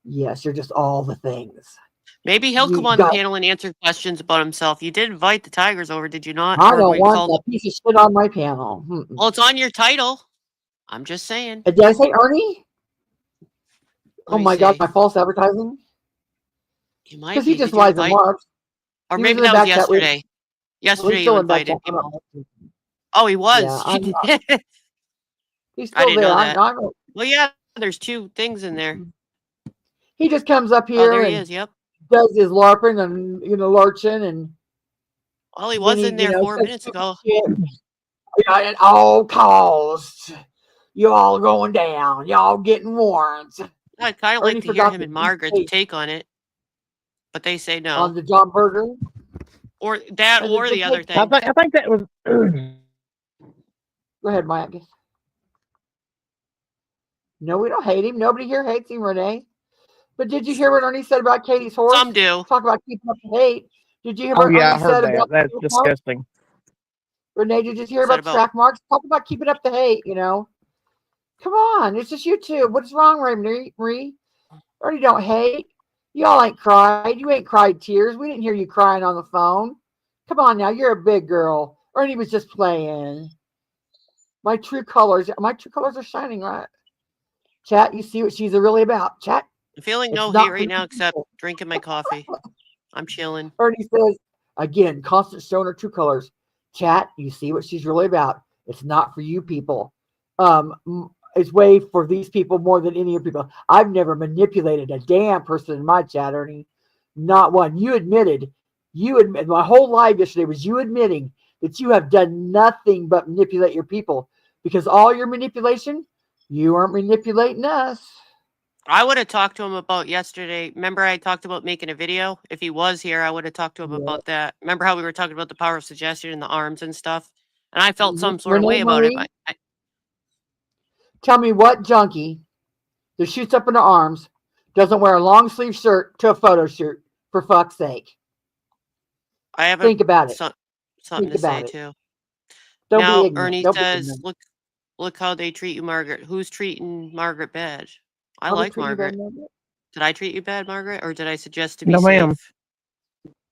Yes, you're just all the things. Maybe he'll come on the panel and answer questions about himself. You did invite the Tigers over, did you not? I don't want that piece of shit on my panel. Well, it's on your title. I'm just saying. Did I say Ernie? Oh my God, my false advertising? You might Because be. he just Did you lies and invite? marks. Or He was maybe in the that was back chat room. yesterday. Well, Yesterday he's you still in back invited chat. I'm people. not- Oh, he Yeah, was. I'm not. He's I still didn't there. know I that. don't. Well, yeah, there's 2 things in there. He just comes up Oh, there here he and is. Yep. does his LARPing and lurching, and Well, he then was he in there 4 says minutes stupid ago. shit. At all costs, you all going down. Y'all getting warrants. I'd kind of Ernie like to hear forgot him the and Margaret's take on it, but they say on no. the John Burger. Or that, And or the other I thing. think that was. Go ahead, Mike. No, we don't hate him. Nobody here hates him, Renee. But did you hear what Ernie said about Katie's horse? Some do. Talk about keeping up the hate. Did you hear Oh what yeah, I Ernie heard said that. about That's the disgusting. Renee, did you hear Said about about track marks? Talk about keeping up the hate, Come on, it's just you two. What's wrong, Marie? Ernie don't hate. Y'all ain't cried. You ain't cried tears. We didn't hear you crying on the phone. Come on now, you're a big girl. Ernie was just playing. My true colors are shining, right? Chat, you see what she's really about. Chat. I'm feeling It's no not hate for right now you except people. drinking my coffee. I'm chilling. Ernie says, again, constant showing her true colors. Chat, you see what she's really about. It's not for you people. It's way for these people more than any of people. I've never manipulated a damn person in my chat, Ernie. Not one. You admitted my whole live yesterday was you admitting that you have done nothing but manipulate your people, because all your manipulation, you aren't manipulating us. I would have talked to him about yesterday. Remember I talked about making a video? If he was here, I would have talked to him about that. Remember how we were talking about the power of suggestion and the arms and stuff? And I felt some sort of Renee way about it. Marie, tell me what junkie that shoots up in the arms doesn't wear a long sleeve shirt to a photo shoot, for fuck's sake. I have Think about it. something Think to say about it. too. Don't be Now ignorant. Ernie Don't be says, ignorant. look how they treat you, Margaret. Who's treating Margaret bad? I How we like treat you, Margaret. Margaret? Did I treat you bad, Margaret? Or did I suggest to be No, ma'am. safe?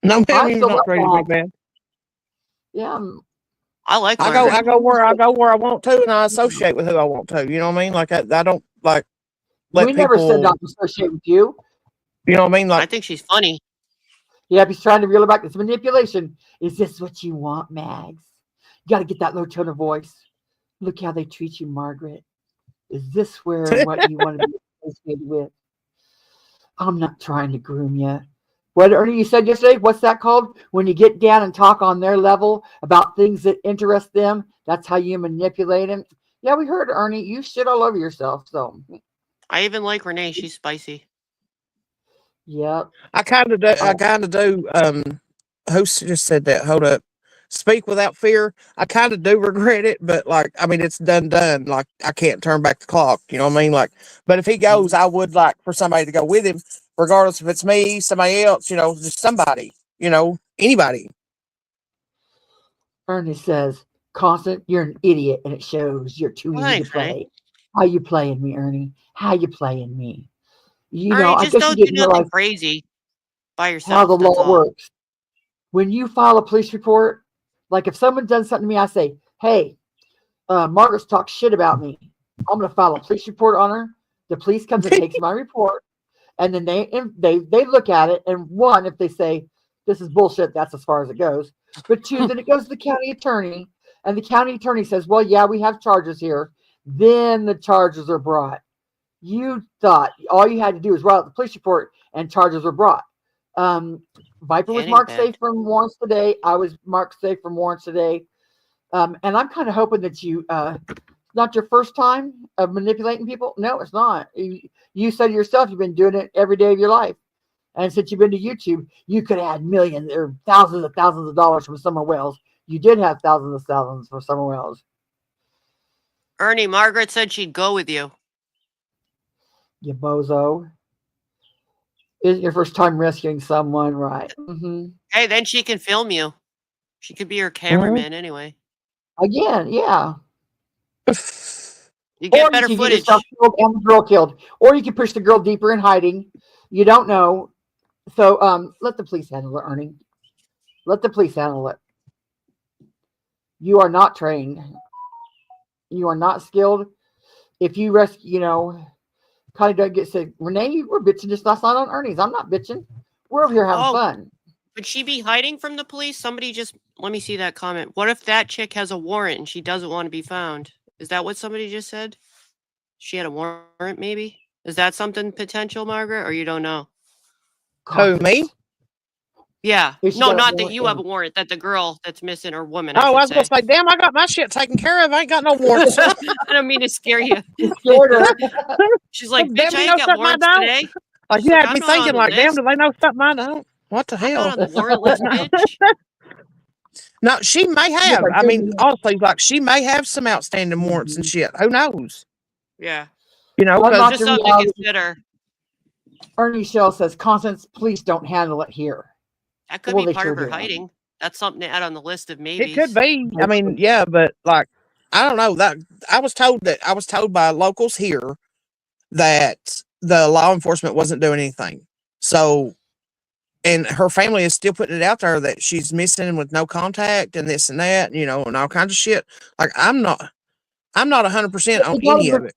No, ma'am. I You've still not like treated me that. bad. Yeah. I like I Margaret. go where I want to, and I associate with who I want to. You know what I mean? Like I don't like let We never said people. not to associate with you. You know what I mean? I Like think she's funny. Yeah, he's trying to reel it back. It's manipulation. Is this what you want, Mags? You got to get that low tone of voice. Look how they treat you, Margaret. Is this what you want to be associated with? I'm not trying to groom you. What Ernie, you said yesterday, what's that called? When you get down and talk on their level about things that interest them, that's how you manipulate them. Yeah, we heard, Ernie. You shit all over yourself. So, I even like Renee. She's spicy. yeah. I kind of do. I kind of do. Host just said that. Hold up. Speak without fear. I kind of do regret it, but like, I mean, it's done. Like, I can't turn back the clock. You know what I mean? Like, but if he goes, I would like for somebody to go with him, regardless if it's me, somebody else. You know, just somebody. You know, anybody. Ernie says, Constant, you're an idiot, and it shows. You're too Well, easy thanks, to play. Renee. How you playing me, Ernie? How you playing me? Ernie, I just guess you don't do didn't nothing realize crazy by how yourself. the That's law all. works. When you file a police report, like if someone does something to me, I say, hey, Margaret's talked shit about me. I'm going to file a police report on her. The police comes and takes my report, and then they look at it. And one, if they say this is bullshit, that's as far as it goes. But two, then it goes to the county attorney, and the county attorney says, well, yeah, we have charges here. Then the charges are brought. You thought all you had to do was write out the police report, and charges were brought. Viper was Panic marked attack. safe from warrants today. I was marked safe from warrants today. And I'm kind of hoping that not your first time of manipulating people. No, it's not. You said yourself you've been doing it every day of your life. And since you've been to YouTube, you could have had millions or thousands of dollars from somewhere else. You did have thousands of thousands from somewhere else. Ernie, Margaret said she'd go with you. You bozo. Isn't your first time rescuing someone, right? Mm-hmm. Hey, then she can film you. She could be your cameraman anyway. Again, yeah. You get Or better you can get footage. yourself killed and the girl killed. Or you can push the girl deeper in hiding. You don't know. So let the police handle it, Ernie. Let the police handle it. You are not trained. You are not skilled. If you rescue, Connie Doug said, Renee, you were bitching just last night on Ernie's. I'm not bitching. We're over here having fun. Would she be hiding from the police? Somebody just let me see that comment. What if that chick has a warrant and she doesn't want to be found? Is that what somebody just said? She had a warrant, maybe? Is that something potential, Margaret, or you don't know? Who, me? Yeah. If she No, got a not that warrant, you yeah. have a warrant, that the girl that's missing or woman, Oh, I I was should gonna say. say, damn, I got my shit taken care of. I ain't got no warrants. I don't mean to scare you. Scared her. She's like, Damn, bitch, I you know ain't got something I warrants don't? today. Like, She's you like, had I'm me not on thinking, the like, damn, list. do they know something I don't? What the I'm hell? not on the warrant list, bitch. No, she may have. I mean, honestly, like, she may have some outstanding warrants and shit. Who knows? Yeah. You know, Unlock because Just the something to reality. consider. Ernie Shell says, Constance, please don't handle it here. That could Well, be they part sure of her do. hiding. That's something to add on the list of it maybes. could be. I mean, yeah, but like, I don't know. That I was told by locals here that the law enforcement wasn't doing anything. So, and her family is still putting it out there that she's missing with no contact and this and that, you know, and all kinds of shit. Like, I'm not 100% on any of it.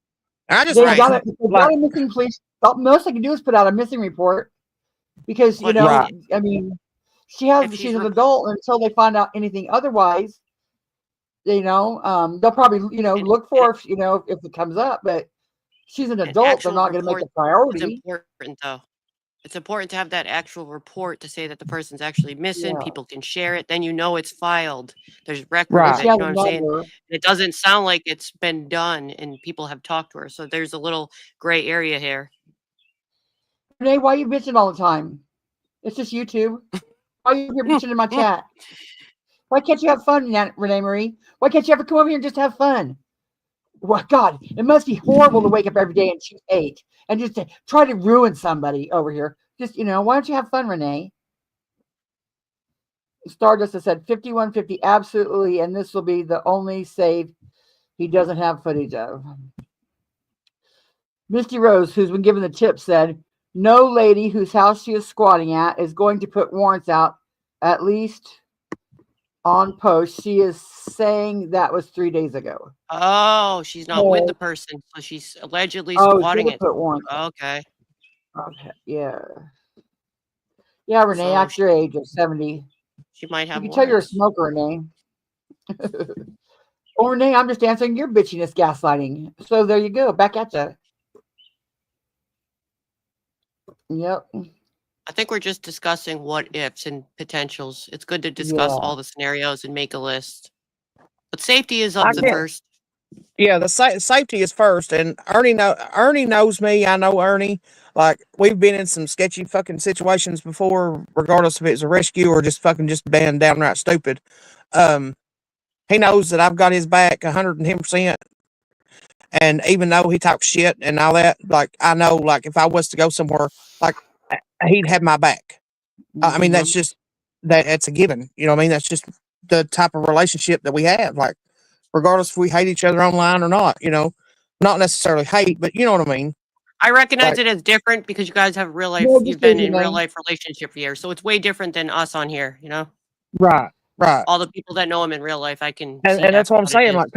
I just They Right. got a missing police. All most they can do is put out a missing report because, you What- know, Right. I mean, If she's she's an rep- adult until they find out anything otherwise. You know, they'll probably, you know, look for if, you know, if it comes up, but she's an an adult. They're actual not going to make report a priority. is important, though. It's important to have that actual report to say that the person's actually missing. Yeah. People can share it. Then you know it's filed. There's record Right. of She it. has You know a what I'm saying? number. It doesn't sound like it's been done and people have talked to her. So there's a little gray area here. Renee, why are you bitching all the time? It's just YouTube. Why are you here bitching in my chat? Why can't you have fun, Renee Marie? Why can't you ever come over here and just have fun? Well, God, it must be horrible to wake up every day and choose 8 and just to try to ruin somebody over here. Just, you know, why don't you have fun, Renee? Stardust has said 5150, absolutely, and this will be the only save he doesn't have footage of. Misty Rose, who's been given the tip, said, no lady whose house she is squatting at is going to put warrants out, at least on post. She is saying that was 3 days ago. Oh, she's not with the person. So she's allegedly Oh, squatting it. put warrants. Okay. Okay, yeah. Yeah, Renee, So act your age of 70. She might You have can tell you're a warrants. smoker, Renee. Oh, Renee, I'm just answering your bitchiness gaslighting. So there you go. Back at you. Yep. I think we're just discussing what ifs and potentials. It's good to discuss Yeah. all the scenarios and make a list. But safety is up I the can't- first. Yeah, the safety is first, and Ernie knows me. I know Ernie. Like, we've been in some sketchy fucking situations before, regardless if it's a rescue or just being downright stupid. He knows that I've got his back 110%. And even though he talks shit and all that, like, I know, like, if I was to go somewhere, like, he'd have my back. I mean, that's just that's a given. You know what I mean? That's just the type of relationship that we have. Like, regardless if we hate each other online or not, you know, not necessarily hate, but you know what I mean? I recognize Like- it as different because you guys have real life, No, just you've been say in your real name. life relationship here. So it's way different than us on here, you know? Right. All the people that know him in real life, I can And see that's what I'm what it saying. is. Like,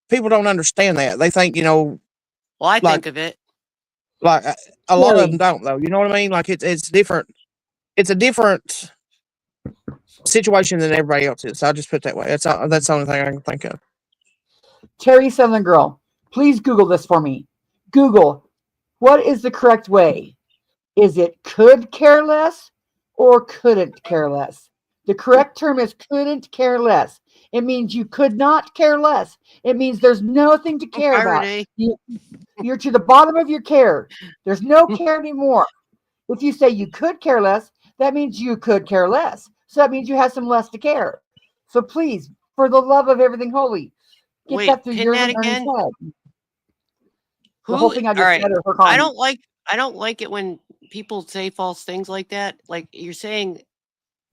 people don't understand that. They think, you know, Well, I like- think of it. like a lot of Really? them don't though. You know what I mean? Like, it's different. It's a different situation than everybody else is. So I'll just put it that way. That's the only thing I can think of. Terry Southern Girl, please Google this for me. Google, what is the correct way? Is it could care less or couldn't care less? The correct term is couldn't care less. It means you could not care less. It means there's nothing to care Hi, about. Renee. You're to the bottom of your care. There's no care anymore. If you say you could care less, that means you could care less. So that means you have some less to care. So please, for the love of everything holy, get Wait, that through pin yours that and Ernie's again? head. The whole thing I just said or her I comment. don't like it when people say false things like that. Like you're saying,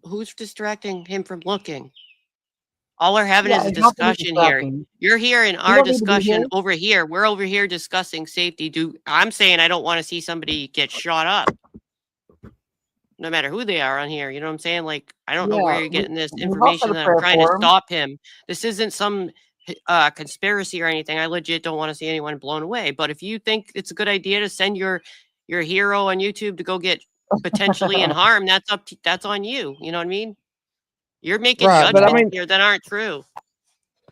who's distracting him from looking? All we're having Yeah, is a it's not to be discussion here. distracting. You're here in You our don't need to be discussion here. over here. We're over here discussing safety. I'm saying I don't want to see somebody get shot up. No matter who they are on here. You know what I'm saying? Like, I don't know where Yeah, you're getting this we've all information said a that I'm prayer trying to for 'em. stop him. This isn't some conspiracy or anything. I legit don't want to see anyone blown away. But if you think it's a good idea to send your hero on YouTube to go get potentially in harm, that's on you. You know what I mean? You're making Right, but I judgments mean, here that aren't true.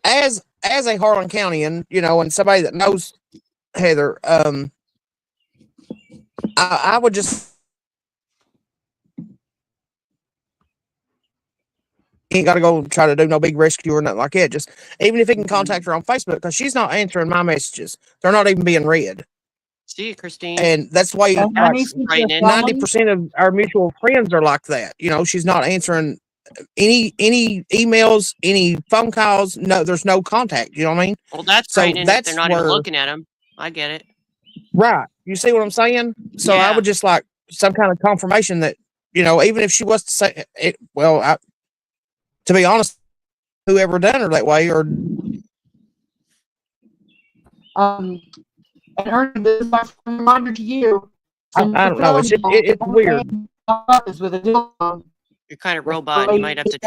as a Harlan Countyan, and somebody that knows Heather, I would just ain't got to go try to do no big rescue or nothing like that. Just even if he can contact her on Facebook, because she's not answering my messages, they're not even being read. See, Christine, and that's why And like Ernie, since you're 90% of our mutual friends are like that. She's not answering any emails, any phone calls. No, there's no contact. You know what I mean? Well, that's So frightening if that's they're not even looking at them. I get it. Right. You see what I'm saying? So I Yeah. would just like some kind of confirmation that, even if she was to say it, well, to be honest, whoever done her that way or. And Ernie, this is my reminder to you. I don't know. It's weird. With a dildo. You're kind of robot. You might have to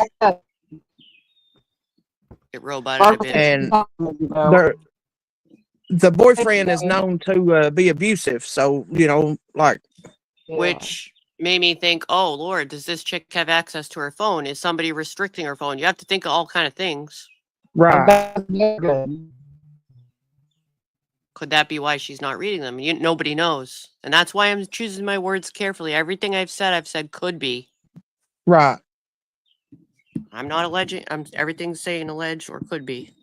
get roboted a bit. And the boyfriend is known to be abusive. So, Which made me think, oh, Lord, does this chick have access to her phone? Is somebody restricting her phone? You have to think of all kind of things. Right. Could that be why she's not reading them? Nobody knows. And that's why I'm choosing my words carefully. Everything I've said could be. Right. I'm not alleging. Everything's saying alleged or could be.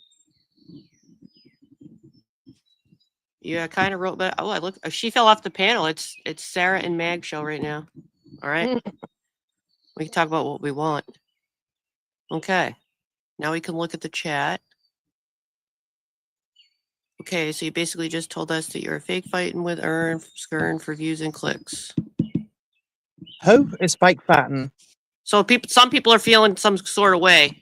Yeah, kind of wrote, but I look. She fell off the panel. It's Sarah and Mag show right now. All right, we can talk about what we want. Okay, now we can look at the chat. Okay, so you basically just told us that you're fake fighting with Skern for views and clicks. Who is fake fighting? So some people are feeling some sort of way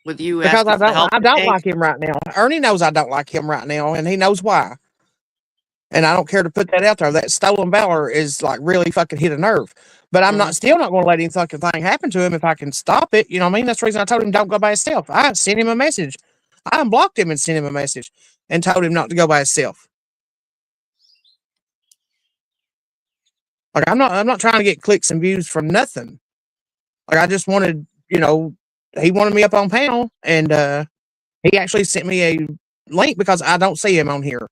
with you because I don't tank. like him right now. Ernie knows I don't like him right now, and he knows why. And I don't care to put that out there. That stolen valor is like really fucking hit a nerve. But I'm still not going to let any fucking thing happen to him if I can stop it. You know what I mean? That's the reason I told him don't go by himself. I sent him a message. I unblocked him and sent him a message and told him not to go by himself. Like I'm not trying to get clicks and views from nothing. Like I just wanted, he wanted me up on panel, and he actually sent me a link because I don't see him on here.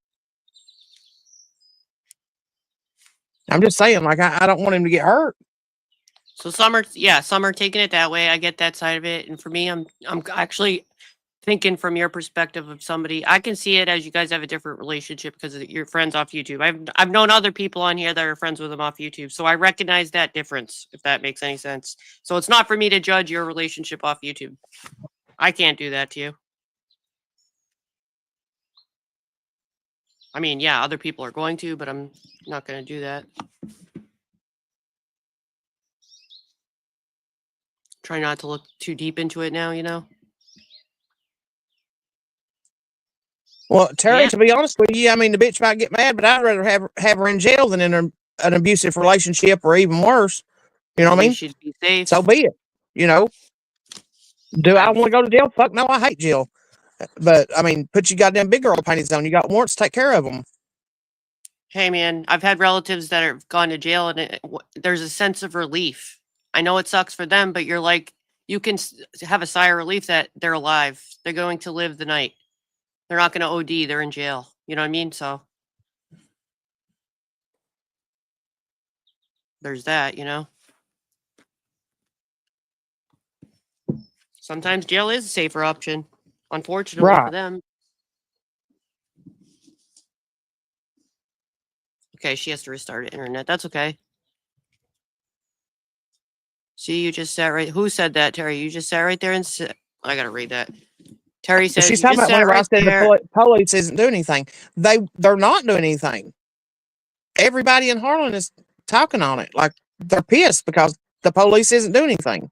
I'm just saying, like I don't want him to get hurt. So some are taking it that way. I get that side of it, and for me, I'm actually thinking from your perspective of somebody. I can see it as you guys have a different relationship because you're friends off YouTube. I've known other people on here that are friends with them off YouTube, so I recognize that difference, if that makes any sense. So it's not for me to judge your relationship off YouTube. I can't do that to you. I mean, yeah, other people are going to, but I'm not going to do that. Try not to look too deep into it now, Well, Terry, to be honest with you, I mean, the bitch might get mad, but I'd rather have her in jail than in an abusive relationship or even worse. You know what I mean? She'd be safe. So be it. Do I want to go to jail? Fuck no, I hate jail. But, I mean, put your goddamn big girl panties on. You got warrants, take care of them. Hey, man, I've had relatives that have gone to jail, and there's a sense of relief. I know it sucks for them, but you're like, you can have a sigh of relief that they're alive. They're going to live the night. They're not going to OD. They're in jail. You know what I mean? So there's that, Sometimes jail is a safer option, unfortunately for them. Okay, she has to restart the internet. That's okay. See, you just sat right. Who said that, Terry? You just sat right there and I gotta read that. Terry says she's talking about whenever I said the police isn't doing anything. They're not doing anything. Everybody in Harlan is talking on it. Like they're pissed because the police isn't doing anything.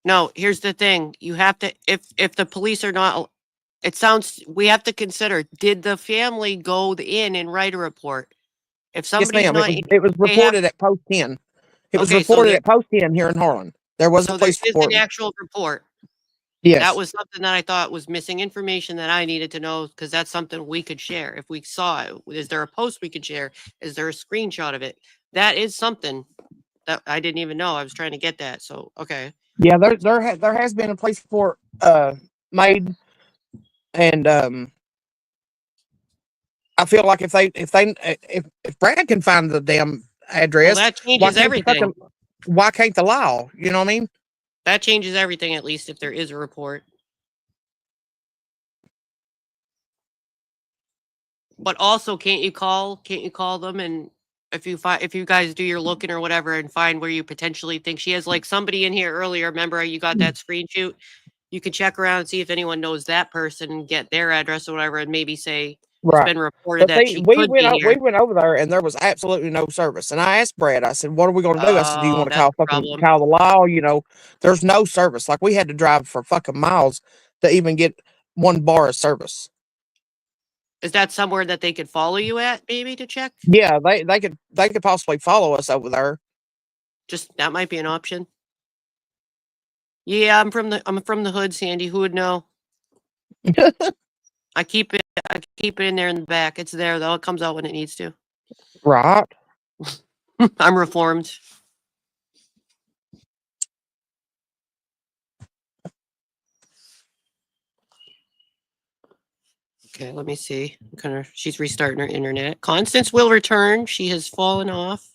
No, here's the thing. You have to, if the police are not, we have to consider, did the family go in and write a report? If somebody's yes, ma'am. It was reported at Post 10. It was reported at Post 10 here in Harlan. There was a police report. An actual report. Yes. That was something that I thought was missing information that I needed to know, because that's something we could share if we saw it. Is there a post we could share? Is there a screenshot of it? That is something that I didn't even know. I was trying to get that. So okay. Yeah, there has been a place for made, and I feel like if Brad can find the damn Well, address, that why changes can't the everything. fucking why can't the law? You know what I mean? That changes everything, at least if there is a report. But also, can't you call them, and if you guys do your looking or whatever and find where you potentially think she is, like somebody in here earlier, remember you got that screen shoot? You could check around and see if anyone knows that person and get their address or whatever, and maybe say it's Right. been reported But that see, she we could be went here. over there and there was absolutely no service. And I asked Brad, I said, "What are we going to do?" I said, "Do you Oh, want to that's the problem. call the law?" You know, there's no service. Like we had to drive for fucking miles to even get one bar of service. Is that somewhere that they could follow you at, maybe, to check? Yeah, they could possibly follow us over there. Just that might be an option. Yeah, I'm from the hood, Sandy. Who would know? I keep it in there in the back. It's there though. It comes out when it needs to. Right. I'm reformed. Okay, let me see. She's restarting her internet. Constance will return. She has fallen off.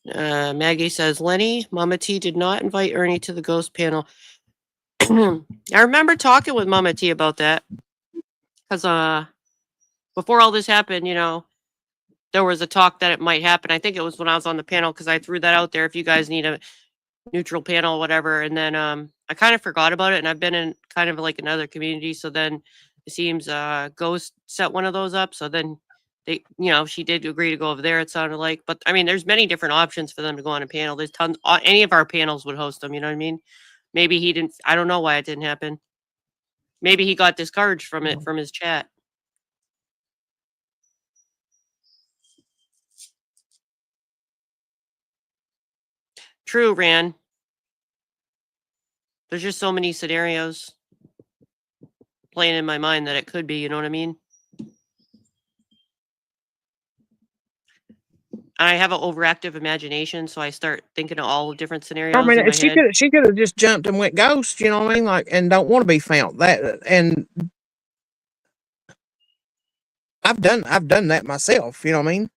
Maggie says, Lenny, Mama T did not invite Ernie to the ghost panel. I remember talking with Mama T about that. Because before all this happened, there was a talk that it might happen. I think it was when I was on the panel, because I threw that out there if you guys need a neutral panel or whatever. And then I kind of forgot about it, and I've been in kind of like another community. So then it seems Ghost set one of those up. So then they, she did agree to go over there, it sounded like. But I mean, there's many different options for them to go on a panel. There's tons. Any of our panels would host them. You know what I mean? Maybe he didn't. I don't know why it didn't happen. Maybe he got discouraged from it from his chat. True, Ran. There's just so many scenarios playing in my mind that it could be, you know what I mean? I have an overactive imagination, so I start thinking of all the different scenarios I mean, in my head. she could have just jumped and went ghost, you know what I mean? Like, and don't want to be found. And I've done that myself, you know what I mean?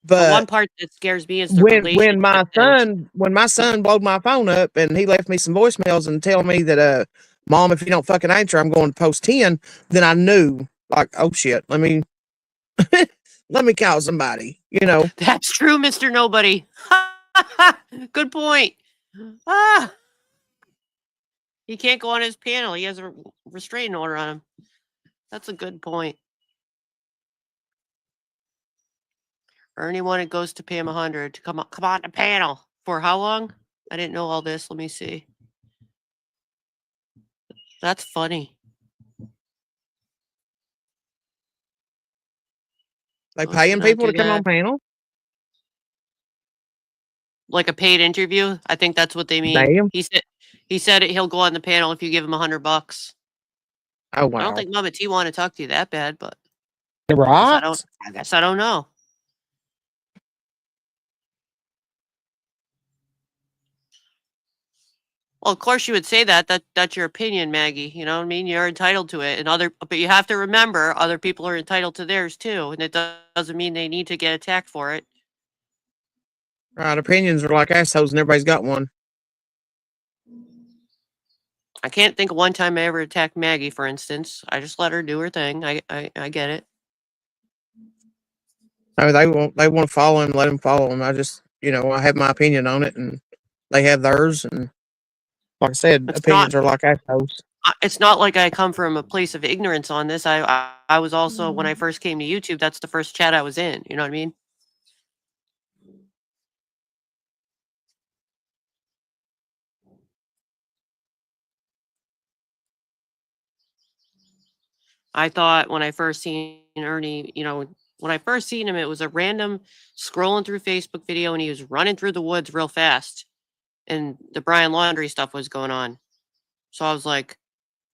The one But part that scares me is the relationship when my son blowed my phone up and he left me some voicemails and telling me that Mom, if you don't fucking answer, I'm going to post 10, then I knew, like, oh shit, let me let me call somebody, you know. That's true, Mr. Nobody. Good point. He can't go on his panel. He has a restraining order on him. That's a good point. Ernie wanted Ghost to pay him $100 to come on the panel. For how long? I didn't know all this. Let me see. That's funny. They paying people to come on panel? Like a paid interview? I think that's what they mean. Damn. He said he'll go on the panel if you give him $100. Oh wow. I don't think Mama T want to talk to you that bad, but right. I guess I don't know. Well, of course you would say that. That's your opinion, Maggie. You know what I mean? You're entitled to it, but you have to remember other people are entitled to theirs too, and it doesn't mean they need to get attacked for it. Right, opinions are like assholes, and everybody's got one. I can't think of one time I ever attacked Maggie, for instance. I just let her do her thing. I get it. Oh, they want to follow him, let him follow him. I just, I have my opinion on it, and they have theirs, and like I said, opinions are like assholes. It's not like I come from a place of ignorance on this. I was also, when I first came to YouTube, that's the first chat I was in. You know what I mean? I thought when I first seen Ernie, when I first seen him, it was a random scrolling through Facebook video, and he was running through the woods real fast, and the Brian Laundrie stuff was going on. So I was like,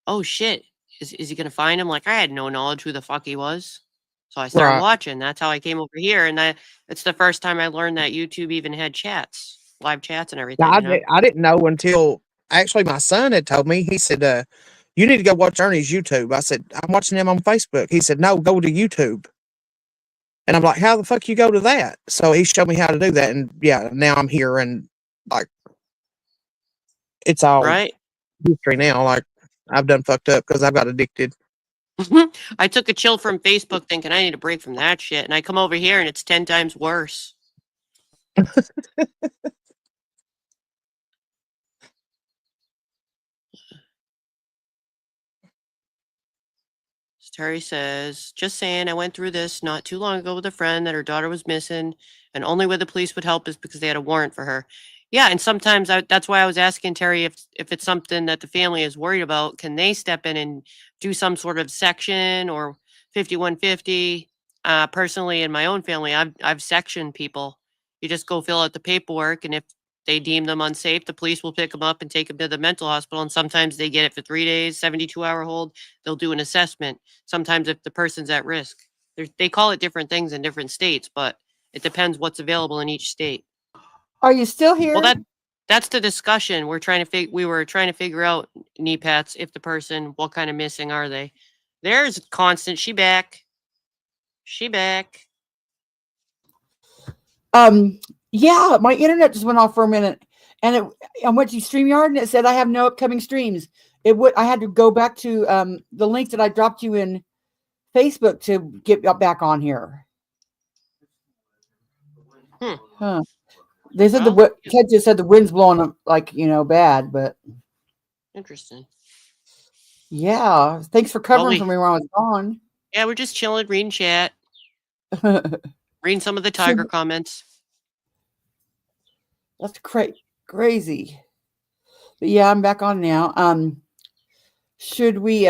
oh shit, is he gonna find him? Like I had no knowledge who the fuck he was. So I started Right. watching. That's how I came over here, and it's the first time I learned that YouTube even had chats, live chats, and everything. Now, You know, I didn't know until actually my son had told me. He said, "You need to go watch Ernie's YouTube." I said, "I'm watching him on Facebook." He said, "No, go to YouTube." And I'm like, "How the fuck you go to that?" So he showed me how to do that, and yeah, now I'm here, and like, it's all right? history now. Like, I've done fucked up because I got addicted. I took a chill from Facebook, thinking I need a break from that shit, and I come over here and it's 10 times worse. Terry says, just saying, I went through this not too long ago with a friend that her daughter was missing, and only way the police would help is because they had a warrant for her. Yeah, and sometimes that's why I was asking Terry if it's something that the family is worried about, can they step in and do some sort of section or 5150? Personally, in my own family, I've sectioned people. You just go fill out the paperwork, and if they deem them unsafe, the police will pick them up and take them to the mental hospital. And sometimes they get it for 3 days, 72-hour hold. They'll do an assessment. Sometimes if the person's at risk, they call it different things in different states, but it depends what's available in each state. Are you still here? Well, that's the discussion. We were trying to figure out, Pats, if the person, what kind of missing are they? There's Constant. She back. Yeah, my internet just went off for a minute, and I went to StreamYard and it said I have no upcoming streams. I had to go back to the link that I dropped you in Facebook to get back on here. Huh. They said Ted just said the wind's blowing up like, bad, but interesting. Yeah, thanks for covering for me while I was gone. Yeah, we're just chilling, reading chat, reading some of the Tiger comments. That's crazy. But yeah, I'm back on now. Should we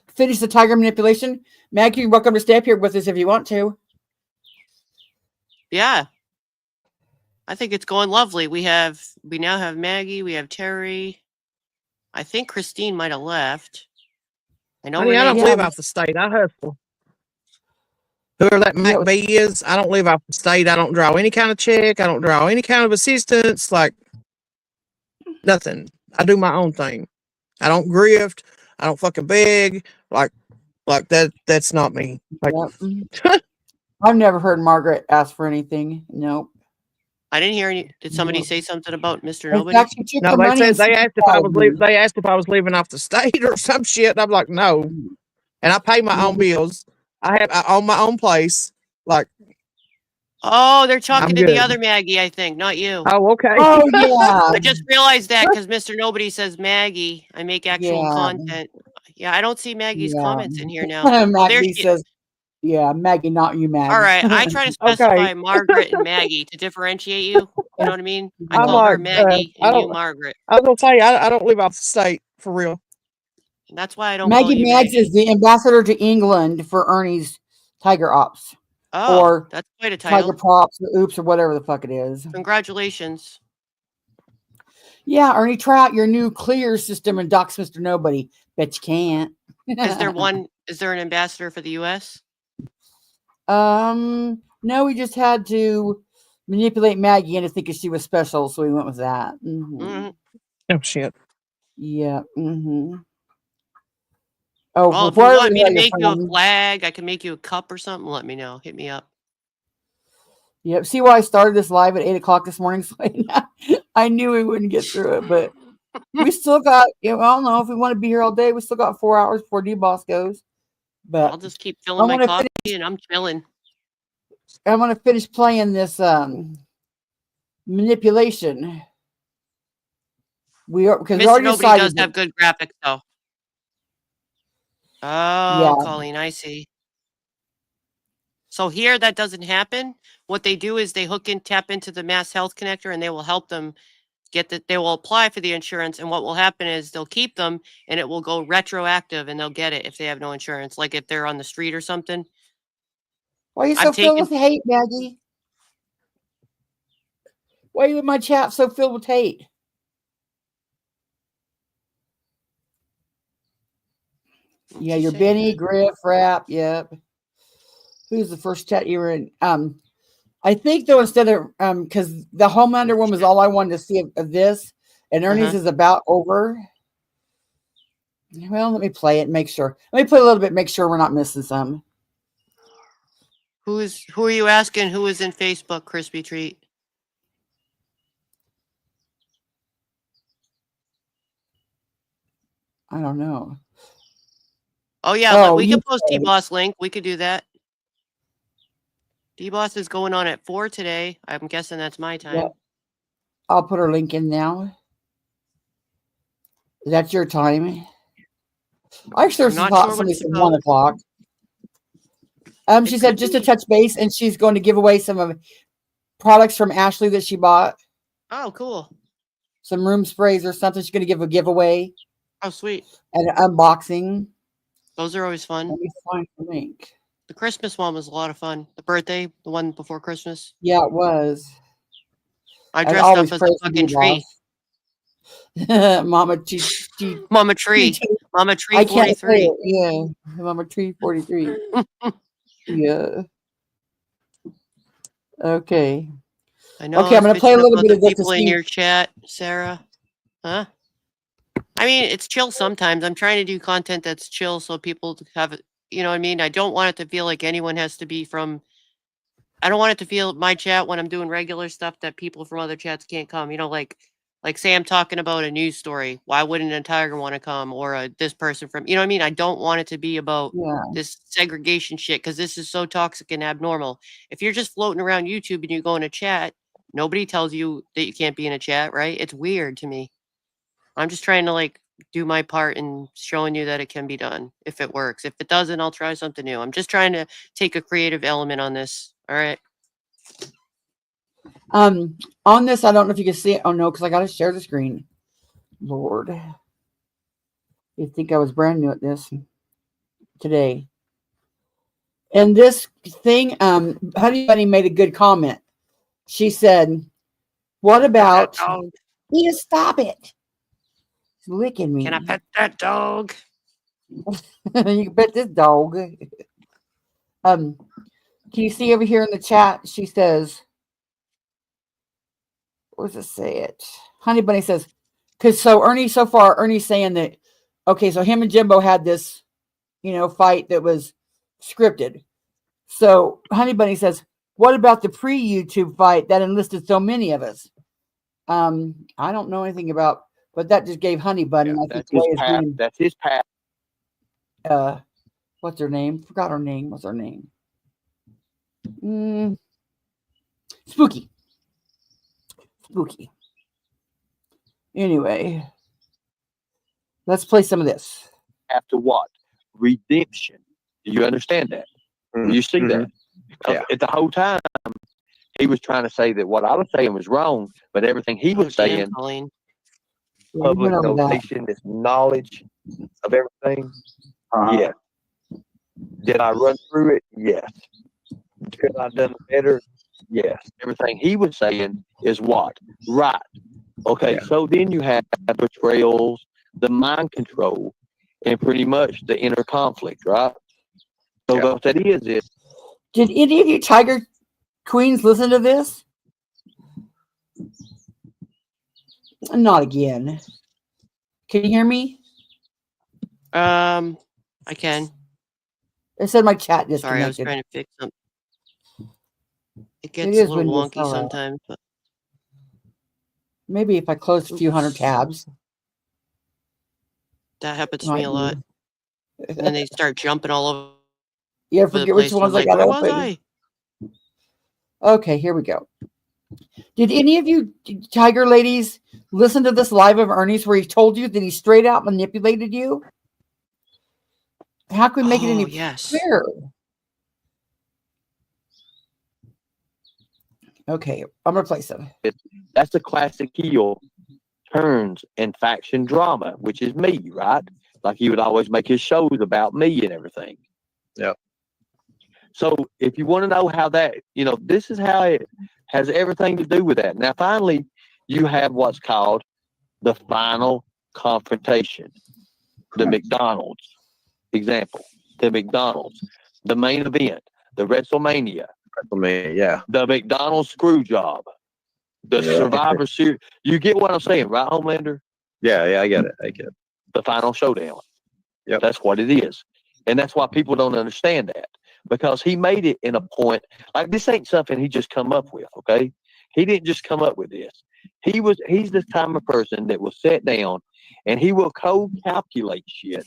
finish the tiger manipulation? Maggie, you're welcome to stay up here with us if you want to. Yeah. I think it's going lovely. We now have Maggie, we have Terry. I think Christine might have left. I don't live off the state. I hustle. Whoever that Mac B is, I don't live off the state. I don't draw any kind of check. I don't draw any kind of assistance. Like nothing. I do my own thing. I don't grift. I don't fucking beg. Like that. That's not me. Like, I've never heard Margaret ask for anything. Nope. I didn't hear any. Did somebody say something about Mr. In Nobody? fact, no, they asked if I was they asked if I was living off the state or some shit. I'm like, no. And I pay my own bills. I own my own place. Like, oh, they're talking to the other Maggie, I think, not you. Oh, okay. Oh, yeah. I just realized that because Mr. Nobody says Maggie. I make actual content. Yeah, I don't see Maggie's comments in here now. Maggie says, yeah, Maggie, not you, Maggie. All right, I try to specify Margaret and Maggie to differentiate you. You know what I mean? I call her Maggie and you Margaret. I was gonna tell you, I don't live off the state for real. And that's why I don't call Maggie you Maggs Maggie. is the ambassador to England for Ernie's Tiger Ops. Oh, or that's quite a title. Tiger Props or Oops or whatever the fuck it is. Congratulations. Yeah, Ernie, try out your new clear system and dox Mr. Nobody. Bet you can't. Is there an ambassador for the US? No, we just had to manipulate Maggie into thinking she was special, so we went with that. Oh shit. Yeah. Oh, well, if you want me to make you a flag, I can make you a cup or something. Let me know. Hit me up. Yep. See why I started this live at 8:00 this morning? So I knew we wouldn't get through it, but we still got. I don't know if we want to be here all day. We still got 4 hours before D-Boss goes. But I'll just keep filling my coffee and I'm chilling. I'm gonna finish playing this manipulation. We are because Mr. Nobody does have good graphics though. Oh, yeah. Colleen, I see. So here that doesn't happen. What they do is they tap into the Mass Health Connector, and they will help them they will apply for the insurance. And what will happen is they'll keep them and it will go retroactive and they'll get it if they have no insurance, like if they're on the street or something. Why are you so filled with hate, Maggie? Why are you in my chat so filled with hate? Yeah, your Benny, Griff, Rap. Yep. Who's the first chat you were in? I think though, instead of because the Homelander one was all I wanted to see of this, and Ernie's is about over. Well, let me play it and make sure. Let me play a little bit, make sure we're not missing some. Who are you asking? Who is in Facebook, Crispy Treat? I don't know. Oh yeah, we could post D-Boss link. We could do that. D-Boss is going on at 4 today. I'm guessing that's my time. Yep. I'll put her link in now. That's your time. I sure thought somebody said 1 o'clock. She said just to touch base, and she's going to give away some of products from Ashley that she bought. Oh, cool. Some room sprays or something. She's going to give a giveaway. Oh, sweet. And an unboxing. Those are always fun. Let me find the link. The Christmas one was a lot of fun. The birthday, the one before Christmas. Yeah, it was. I dressed up as a fucking tree. Mama Tree. Mama Tree. Mama Tree I can't 43. say it. Yeah. Mama Tree 43. Yeah. Okay. I know. Okay, I'm going to play a little bit of this. People in your chat, Sarah. Huh? I mean, it's chill sometimes. I'm trying to do content that's chill so people have, you know what I mean? I don't want it to feel like anyone has to be from, I don't want it to feel my chat when I'm doing regular stuff that people from other chats can't come. You know, like say I'm talking about a news story. Why wouldn't a tiger want to come, or this person from, you know what I mean? I don't want it to be about this segregation shit, because this is so toxic and abnormal. If you're just floating around YouTube and you go in a chat, nobody tells you that you can't be in a chat, right? It's weird to me. I'm just trying to do my part in showing you that it can be done if it works. If it doesn't, I'll try something new. I'm just trying to take a creative element on this. All right. On this, I don't know if you can see it. Oh no, because I got to share the screen. Lord, you'd think I was brand new at this today. And this thing, Honey Bunny made a good comment. She said, "What about you? Stop it! It's licking me. Can I pet that dog? You can pet this dog." Can you see over here in the chat? She says, "What does it say? It Honey Bunny says, because Ernie's saying that, okay, so him and Jimbo had this, fight that was scripted. So Honey Bunny says, what about the pre-YouTube fight that enlisted so many of us? I don't know anything about, but that just gave Honey Bunny. That's his path. What's her name? Forgot her name. What's her name? Spooky. Anyway, let's play some of this. After what? Redemption. Do you understand that? Mm-hmm. You see that? Yeah. At the whole time, he was trying to say that what I was saying was wrong, but everything he was saying, public notation, this knowledge of everything. Yes. Did I run through it? Yes. Could I done better? Yes. Everything he was saying is what? Right. Okay, so then you have betrayals, the mind control, and pretty much the inner conflict, right? So what that is did any of you Tiger Queens listen to this? Not again. Can you hear me? I can. It said my chat disconnected. Sorry, I was trying to fix something. It gets a little wonky sometimes. But... maybe if I close a few hundred tabs. That happens to me a lot. And then they start jumping all over. Yeah, forget which ones I got open. Okay, here we go. Did any of you Tiger ladies listen to this live of Ernie's where he told you that he straight out manipulated you? How can we make it any clearer? Okay, I'm gonna play some. That's the classic heel turns and faction drama, which is me, right? Like he would always make his shows about me and everything. Yeah. So if you want to know how that, this is how it has everything to do with that. Now, finally, you have what's called the final confrontation, the McDonald's. Example, the McDonald's, the main event, the WrestleMania, Yeah. the McDonald's screw job, the Survivor Series. You get what I'm saying, right, Homelander? Yeah, I get it. The final showdown. Yep. That's what it is. And that's why people don't understand that. Because he made it in a point, like this ain't something he just come up with, okay? He didn't just come up with this. He's the type of person that will sit down and he will calculate shit.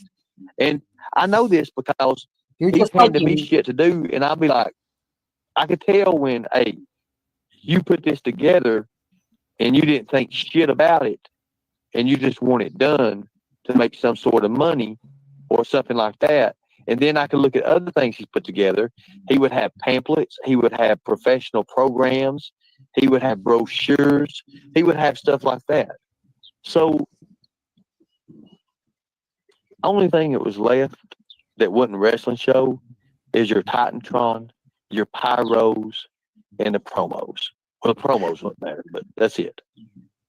And I know this because You're he's just handed me thinking. shit to do, and I'll be like, I could tell when, hey, you put this together and you didn't think shit about it, and you just want it done to make some sort of money or something like that. And then I could look at other things he's put together. He would have pamphlets. He would have professional programs. He would have brochures. He would have stuff like that. So, only thing that was left that wasn't a wrestling show is your Titantron, your pyros, and the promos. Well, the promos weren't there, but that's it.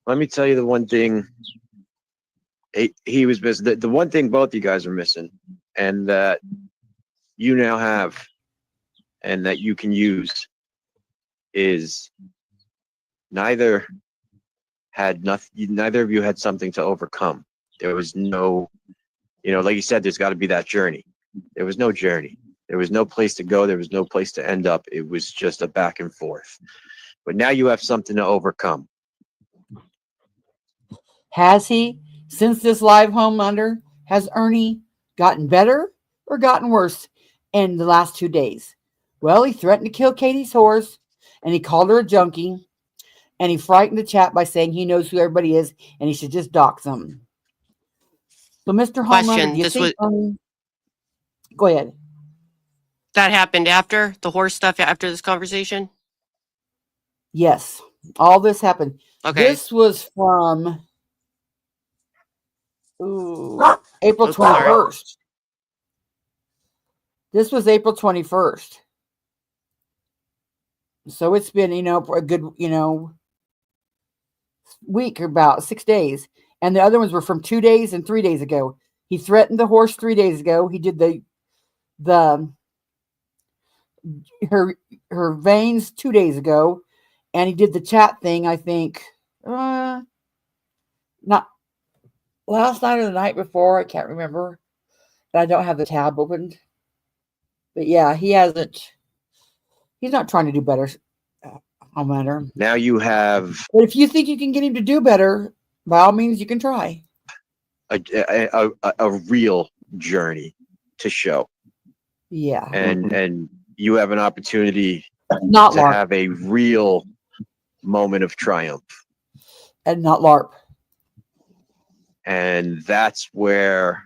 Let me tell you the one thing he was missing. The one thing both you guys are missing, and that you now have, and that you can use, is neither of you had something to overcome. There was no, like you said, there's got to be that journey. There was no journey. There was no place to go. There was no place to end up. It was just a back and forth. But now you have something to overcome. Has he, since this live Homelander, has Ernie gotten better or gotten worse in the last 2 days? Well, he threatened to kill Katie's horse, and he called her a junkie, and he frightened the chat by saying he knows who everybody is, and he should just dox them. So, Mr. Homelander, do you think Ernie... Go ahead. That happened after the horse stuff, after this conversation? Yes. All this happened. Okay. This was from April 21st. This was April 21st. So it's been, a good, week, or about 6 days. And the other ones were from 2 days and 3 days ago. He threatened the horse 3 days ago. He did her veins 2 days ago. And he did the chat thing, I think, not last night or the night before. I can't remember. I don't have the tab opened. But yeah, he's not trying to do better, Homelander. Now you have... But if you think you can get him to do better, by all means, you can try. A real journey to show. Yeah. And you have an opportunity not to LARP. have a real moment of triumph. And not LARP. And that's where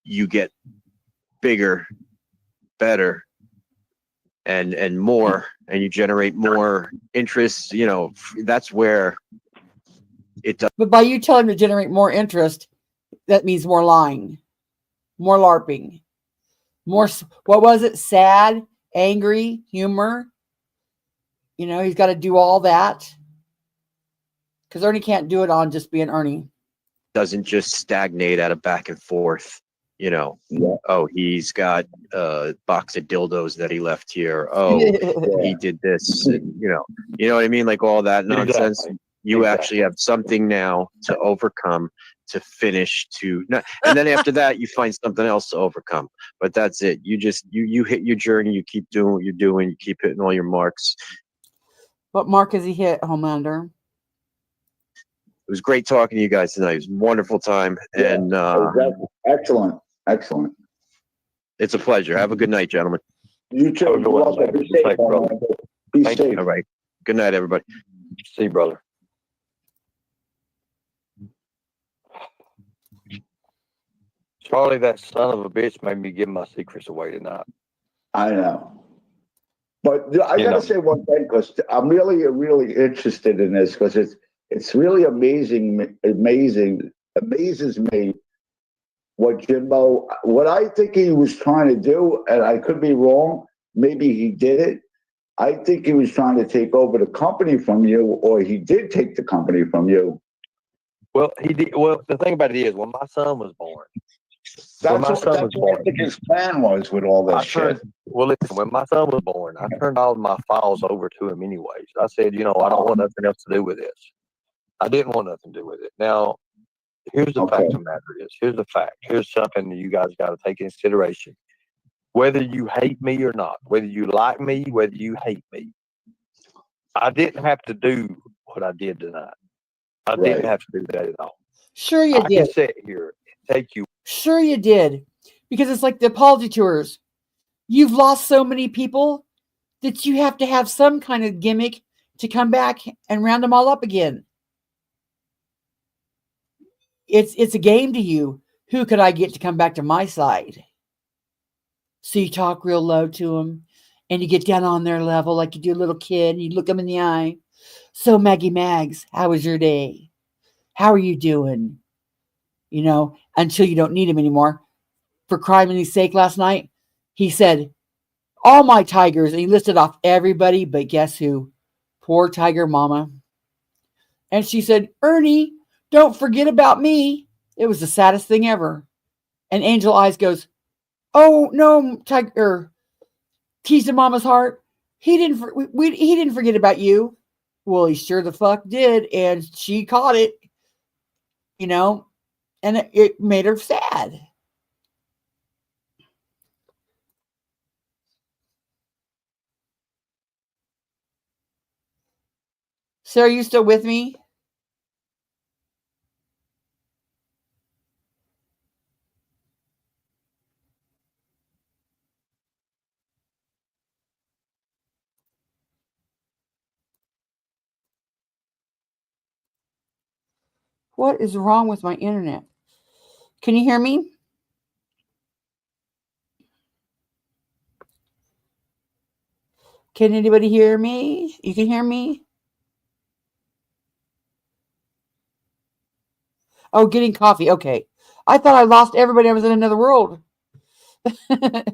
you get bigger, better, and more, and you generate more interest. That's where it does. But by you telling him to generate more interest, that means more lying, more LARPing, more, what was it? Sad, angry, humor. He's got to do all that. Because Ernie can't do it on just being Ernie. Doesn't just stagnate at a back and forth. Oh, he's got a box of dildos that he left here. Oh, he did this. And, you know what I mean? Like all that nonsense. Exactly. You actually have something now to overcome, to finish, and then after that, you find something else to overcome. But that's it. You just you hit your journey. You keep doing what you're doing. You keep hitting all your marks. What mark has he hit, Homelander? It was great talking to you guys tonight. It was a wonderful time, and excellent. It's a pleasure. Have a good night, gentlemen. You too. Be safe, brother. Be safe. All right. Good night, everybody. See you, brother. Charlie, that son of a bitch made me give my secrets away tonight. I know. But I got to say one thing, because I'm really, really interested in this, because it's really amazes me what I think he was trying to do, and I could be wrong, maybe he did it. I think he was trying to take over the company from you, or he did take the company from you. Well, he did. Well, the thing about it is, when my son was born, That's my what, son was that's what I born, think his plan was with all I this shit. turned, well, listen, when my son was born, I turned all of my files over to him anyways. I said, you know, I don't want nothing else to do with this. I didn't want nothing to do with it. Now, here's the fact of the matter is, here's the fact. Here's something that you guys got to take into consideration. Whether you hate me or not, whether you like me, whether you hate me, I didn't have to do what I did tonight. I didn't have to do that at all. Sure you I did. can sit here and take you. Sure you did. Because it's like the apology tours. You've lost so many people that you have to have some kind of gimmick to come back and round them all up again. It's a game to you. Who could I get to come back to my side? So you talk real low to them and you get down on their level like you do a little kid and you look them in the eye. So Maggie Mags, how was your day? How are you doing? You know, until you don't need him anymore. For criming's sake, last night, he said, all my tigers, and he listed off everybody, but guess who? Poor tiger mama. And she said, Ernie, don't forget about me. It was the saddest thing ever. And Angel Eyes goes, oh, no, tiger, keys to mama's heart. He didn't forget about you. Well, he sure the fuck did. And she caught it, you know, and it made her sad. So are you still with me? What is wrong with my internet? Can you hear me? Can anybody hear me? You can hear me? Oh, getting coffee. Okay. I thought I lost everybody. I was in another world. I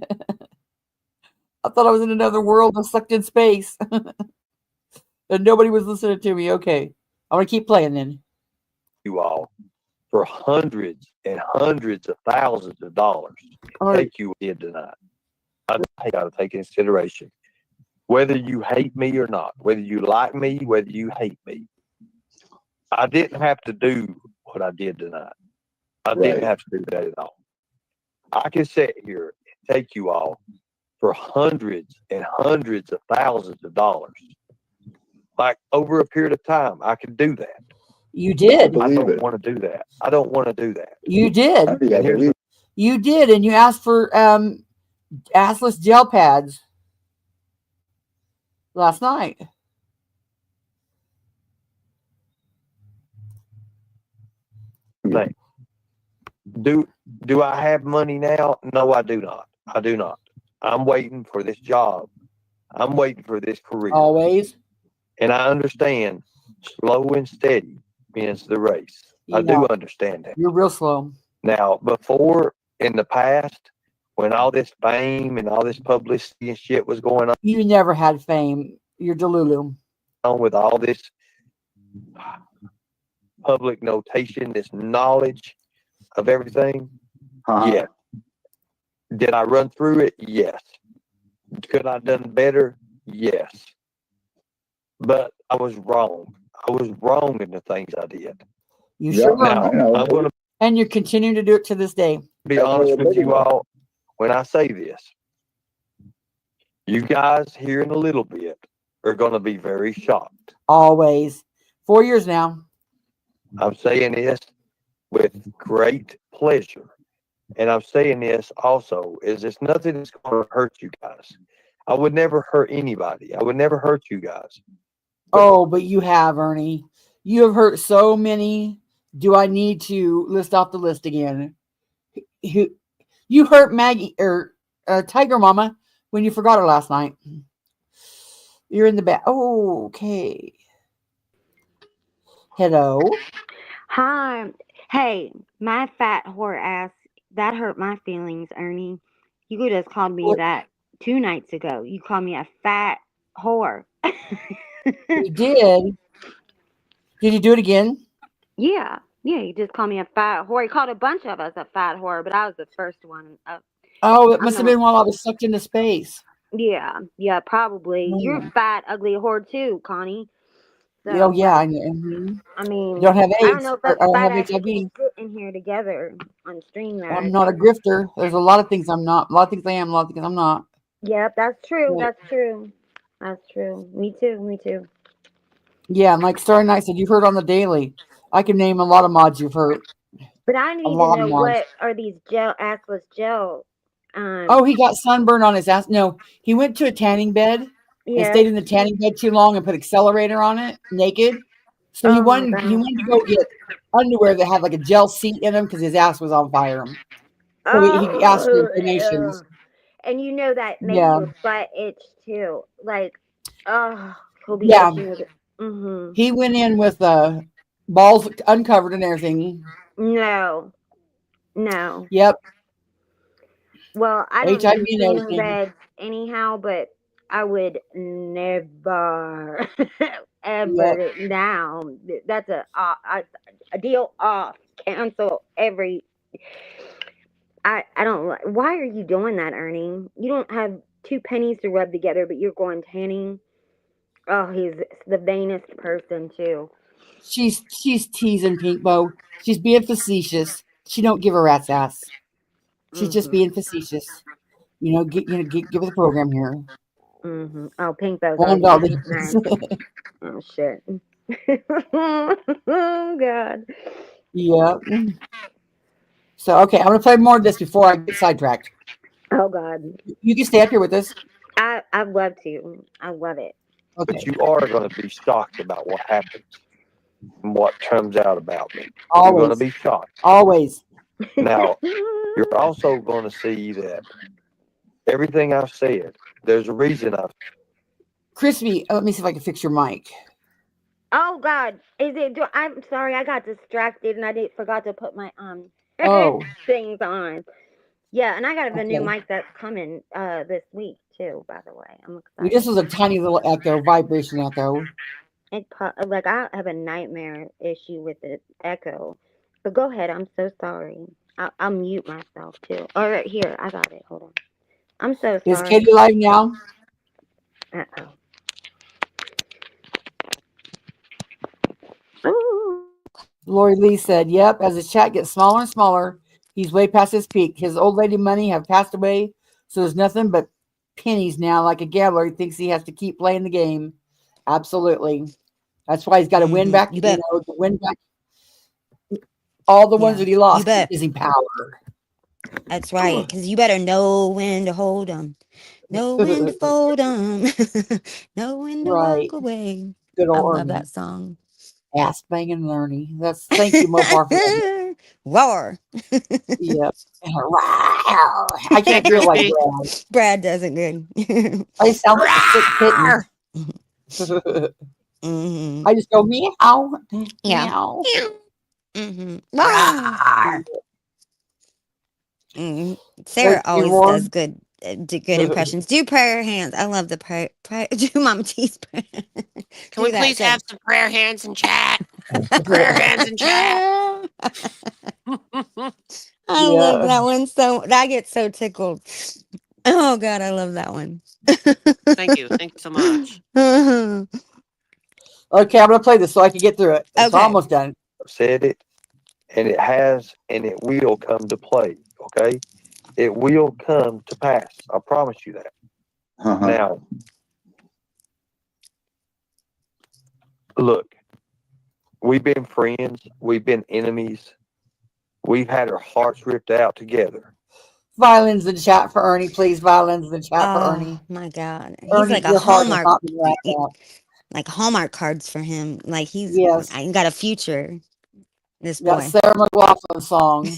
thought I was in another world and sucked in space. And nobody was listening to me. Okay. I'm going to keep playing then. You all for hundreds and hundreds of thousands of dollars. Take you in tonight. I got to take into consideration whether you hate me or not, whether you like me, whether you hate me. I didn't have to do what I did tonight. I didn't have to do that at all. I can sit here and take you all for hundreds and hundreds of thousands of dollars. Like over a period of time, I could do that. You did. I don't want to do that. I don't want to do that. You did. You did, and you asked for assless gel pads last night. Thing. Do I have money now? No, I do not. I do not. I'm waiting for this job. I'm waiting for this career. Always. And I understand slow and steady means the race. I do understand that. You're real slow. Now, before in the past, when all this fame and all this publicity and shit was going on. You never had fame. You're Delulu. With all this public notation, this knowledge of everything. Yeah. Did I run through it? Yes. Could I have done better? Yes. But I was wrong. I was wrong in the things I did. You sure now, I'm going to and you're continuing to do it to this day. be honest with you all when I say this. You guys here in a little bit are going to be very shocked. Always. 4 years now. I'm saying this with great pleasure. And I'm saying this also is it's nothing that's going to hurt you guys. I would never hurt anybody. I would never hurt you guys. But you have, Ernie. You have hurt so many. Do I need to list off the list again? You hurt Maggie or Tiger Mama when you forgot her last night. You're in the back. Oh, okay. Hello. Hi. Hey, my fat whore ass, that hurt my feelings, Ernie. You could have called me that 2 nights ago. You called me a fat whore. You did. Did you do it again? Yeah. Yeah, he just called me a fat whore. He called a bunch of us a fat whore, but I was the first one. Oh, it I'm must have the been while I was sucked into space. yeah, probably. You're a Mm. fat, ugly whore too, Connie. Oh, So, yeah. like, Mhm. I You mean, don't have I don't AIDS. know if Or us I don't fat have asses can HIV. sit in here together on stream I'm that. not a grifter. There's a lot of things I'm not. A lot of things I am. A lot of things I'm not. Yep, that's true. But, That's true. That's true. Me too. Me too. yeah, and like Starry Night said, you've heard on the daily. I can name a lot of mods you've heard. But I A need to lot of know mods. what are these gel assless gel. Oh, he got sunburn on his ass. No, he went to a tanning bed and Yes. stayed in the tanning bed too long and put accelerator on it, naked. So he Oh my wanted he god. wanted to go get underwear that had like a gel seat in them because his ass was on fire. So he asked for information. Oh, and you know that makes Yeah, your butt itch too. Like, oh, he'll be yeah. itching with it. Mm-hmm. He went in with balls uncovered and everything. No, no. Yep, Well, I don't HIV do and tanning everything. beds anyhow, but I would never, Yep. ever now. That's a deal off. Cancel every. I don't. Why are you doing that, Ernie? You don't have two pennies to rub together, but you're going tanning. Oh, he's the vainest person too. She's teasing Pink Bow. She's being facetious. She don't give a rat's ass. She's just Mhm. being facetious. Give her the program here. Mhm. Oh, Pink Bow's One already dollar. mad. Oh shit. Oh god. Yeah. So okay, I'm gonna play more of this before I get sidetracked. Oh god. You can stay up here with us. I'd love to. I love it. But Okay. you are going to be shocked about what happens and what comes out about me. You're going to Always. be shocked. Always. Now, you're also going to see that everything I've said, there's a reason I've. Crispy, let me see if I can fix your mic. Oh god. Is it I'm sorry, I got distracted and I forgot to put my Oh, things on. Yeah, and I got a new okay. mic that's coming this week too, by the way. I'm This excited. was a tiny little echo, vibration echo. Like I have a nightmare issue with the echo. But go ahead. I'm so sorry. I'll mute myself too. All right, here I got it. Hold on. I'm so Is sorry. Katie live now? Uh oh. Lori Lee said, yep, as his chat gets smaller and smaller, he's way past his peak. His old lady money have passed away, so there's nothing but pennies now. Like a gambler, he thinks he has to keep playing the game. Absolutely. That's why he's got to win back, You bet. to win back all the ones Yeah. that he You lost bet. using power. That's right. Because you better know when to hold them, know when to fold them, know when to Right. walk away. Good I old love Ernie. that song. Ass banging Ernie. Thank you, Mopar, for that. Roar. Yep. I can't do it like Crispy. Brad. Brad does it good. I sound like a sick kitten. Hmm. I just go meow, Yeah. meow. Hmm. Rawr. Sarah You always roar. does good impressions. Do prayer hands. I love the prayer. Do Mama T's prayer. Can we Do that, please Sarah. have some prayer hands in chat? Prayer hands in chat. I love Yeah. that one so. I get so tickled. Oh God, I love that one. Thank you. Thank you so much. Okay, I'm gonna play this so I can get through it. It's Okay. almost done. I've said it, and it has, and it will come to play. Okay, it will come to pass. I promise you that. Now, look, we've been friends, we've been enemies, we've had our hearts ripped out together. Violins in chat for Ernie, please. Violins in chat for Oh Ernie. my God, he's Ernie, like a your heart has Hallmark, not been wrapped up. like Hallmark cards for him. Like he's Yes. I got a future. This That boy. Sarah McLaughlin song.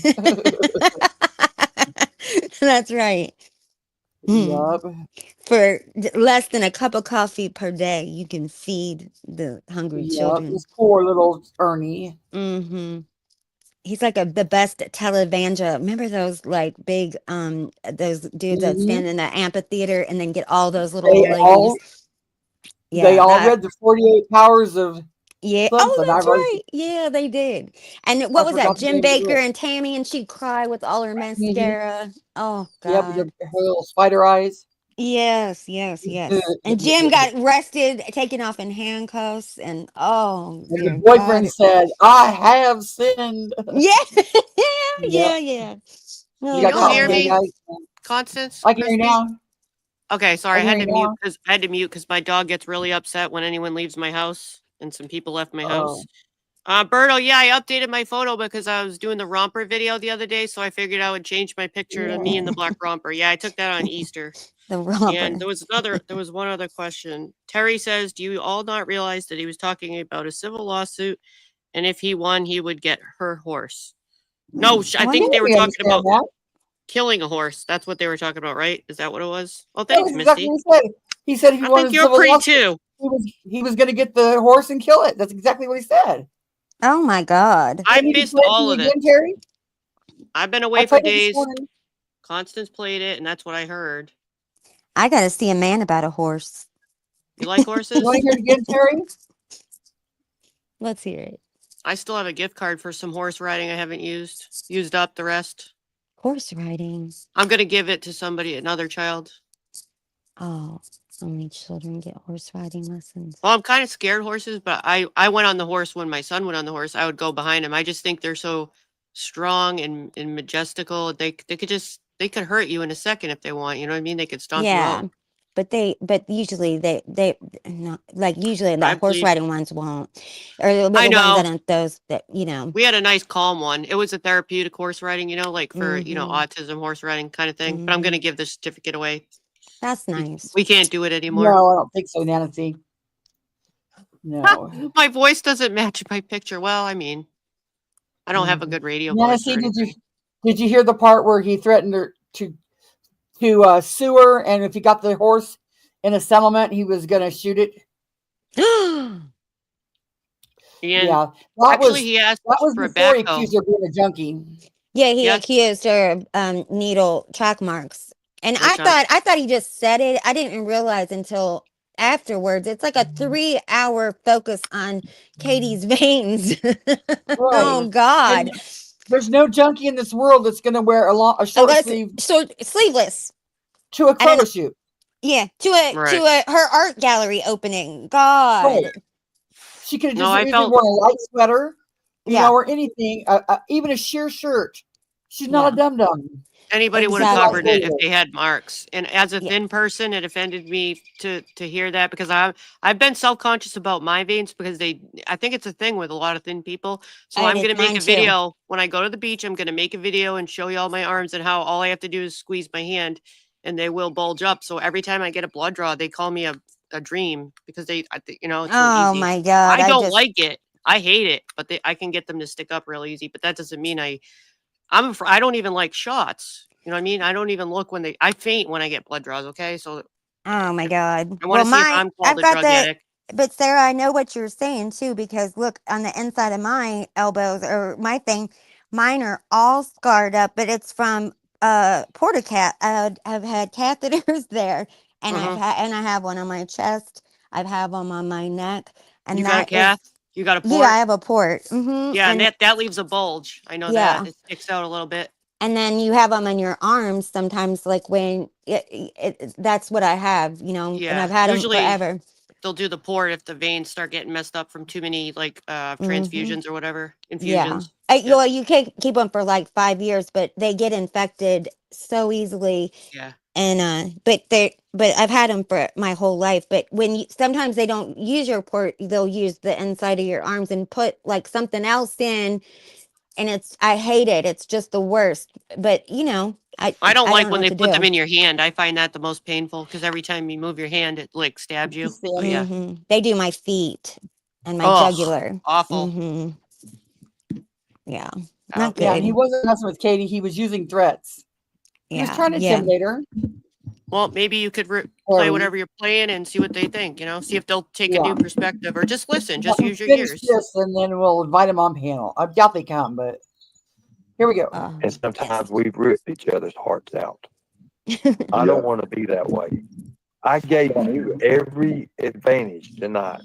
That's right. Yup. For less than a cup of coffee per day, you can feed the hungry Yup. children. This poor little Ernie. Mm-hmm. He's like the best televangelist. Remember those like big those dudes that stand in the amphitheater and then get all those little They old ladies. all Yeah, read the 48 powers of Yeah. Something. Oh, I that's wrote. right. Yeah, they did. And I what was that? forgot the Jim name of the Baker girl. and Tammy, and she'd cry with all her Mhm. mascara. Oh Yep, with God. her little spider eyes. Yes, yes, yes. And Jim got arrested, taken off in handcuffs, and oh And the dear God. boyfriend said, "I have sinned." Yeah, Yep. yeah, yeah. You Oh got Can you caught hear today, God. me, guys. Constance, I can hear you Christy? now. Okay, I sorry, I can hear had you to mute now. because my dog gets really upset when anyone leaves my house, and some people left my Oh, house. Berto, yeah, I updated my photo because I was doing the romper video the other day, so I figured I would change my picture to me in the black romper. Yeah, I took that on Easter. The And romper. there was one other question. Terry says, "Do you all not realize that he was talking about a civil lawsuit, and if he won, he would get her horse?" No, I yeah, think they were we talking understand about that. killing a horse. That's what they were talking about, right? Is that what it was? Oh, That thanks, was exactly Misty. what he said. He said he I think wanted you're civil pretty lawsuit. too. He was going to get the horse and kill it. That's exactly what he said. Oh my God. I You need to missed play it for all me of it. again, Terry. I've been I away for played it this days. morning. Constance played it, and that's what I heard. I got to see a man about a horse. You like You horses? want to hear it again, Terry? Let's hear it. I still have a gift card for some horse riding I haven't used up the rest. Horse riding. I'm gonna give it to somebody, another child. Oh, only children get horse riding lessons. Well, I'm kind of scared of horses, but I went on the horse when my son went on the horse. I would go behind him. I just think they're so strong and majestical. They could hurt you in a second if they want. You know what I mean? They could stomp you Yeah. out. But usually they not like usually I the horse believe. riding ones won't, or the I ones that know. aren't those that you know. We had a nice calm one. It was a therapeutic horse riding, like for, Mm-hmm. autism horse riding kind of thing. But I'm going to Mm-hmm. give the certificate away. That's nice. We can't do it anymore. No, I don't think so, Nancy. No. My voice doesn't match my picture. Well, I mean, I don't have a good radio voice or Nancy, anything. did you hear the part where he threatened her to sue her, and if he got the horse in a settlement, he was going to shoot it? Yeah, Actually, he asked that was for a before he backhoe. accused her of being a junkie. Yeah, he Yes. accused her of needle track marks, and Which I thought he just said it. I didn't realize until afterwards. It's like a 3-hour focus on Katie's veins. Oh Right. God. And there's no junkie in this world that's going to wear a short sleeve sleeveless to a photo shoot. Yeah, to her art gallery opening. God. Right. She could have No, just I easily felt- worn a light sweater, Yeah. or anything, even a sheer shirt. She's not a dum dum. Anybody would have Exactly. covered it if they had marks. And as a thin person, it offended me to hear that because I've been self-conscious about my veins because I think it's a thing with a lot of thin people. So I'm It going is to make mine a too. video when I go to the beach. I'm going to make a video and show you all my arms and how all I have to do is squeeze my hand and they will bulge up. So every time I get a blood draw, they call me a dream because it's so Oh easy. my God. I don't like it. I hate it, but I can get them to stick up real easy. But that doesn't mean I don't even like shots. You know what I mean? I don't even look I faint when I get blood draws. Okay. So Oh my God. I want to see if I'm called I've a got drug that. addict. But Sarah, I know what you're saying too, because look on the inside of my elbows or my thing, mine are all scarred up, but it's from Portacat. I've had catheters there, and I have one on my chest. I've had one on my neck, and You got a cath? You got a port? Yeah, I have a port. Mm-hmm. Yeah, and that leaves a bulge. I know Yeah. that. It sticks out a little bit. And then you have them on your arms sometimes, like when that's what I have, and Yeah. I've had Usually them forever. they'll do the port if the veins start getting messed up from too many transfusions or whatever. Infusions. Yeah. Well, you can't keep them for like 5 years, but they get infected so easily. Yeah. And but I've had them for my whole life. But sometimes they don't use your port, they'll use the inside of your arms and put like something else in. And I hate it. It's just the worst. But I don't like know when what they to put them do. in your hand. I find that the most painful because every time you move your hand, it like stabs you. But yeah. Mhm. They do my feet and my Oh, jugular. awful. Mhm. Yeah. Oh. Not Yeah, and he good. wasn't messing with Katie. He was using threats. He was Yeah. trying to Yeah. intimidate her. Well, maybe you could play Sorry. whatever you're playing and see what they think, see if they'll take a Yeah. new perspective or just listen, just Let me use your finish ears. this, and then we'll invite him on panel. I doubt they come, but here we go. And sometimes we've ripped each other's hearts out. I don't want to be that way. I gave you every advantage tonight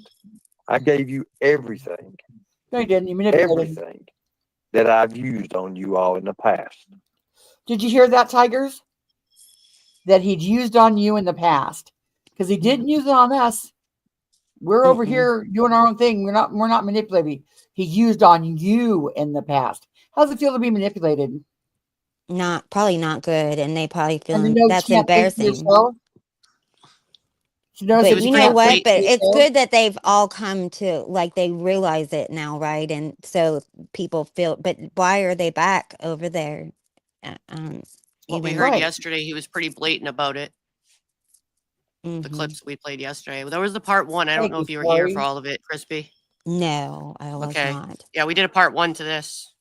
I gave you everything, No, you didn't. You manipulated. everything that I've used on you all in the past. Did you hear that, Tigers? That he'd used on you in the past, because he didn't use it on us. We're over here doing our own thing. We're not manipulating. He used on you in the past. How's it feel to be manipulated? Probably not good, and they probably And feel you know, that's you can't think for embarrassing. yourself. You notice But that was you you know pretty can't what? think blatant. for But it's yourself. good that they've all come to, like, they realize it now, right? And so people feel. But why are they back over there? What we Even heard Right. yesterday, he was pretty blatant about it. The Mhm. clips we played yesterday. There was the part one. I don't Thank know you, if you were here for Corey. all of it, Crispy. No, I was Okay. not. Yeah, we did a part one to this.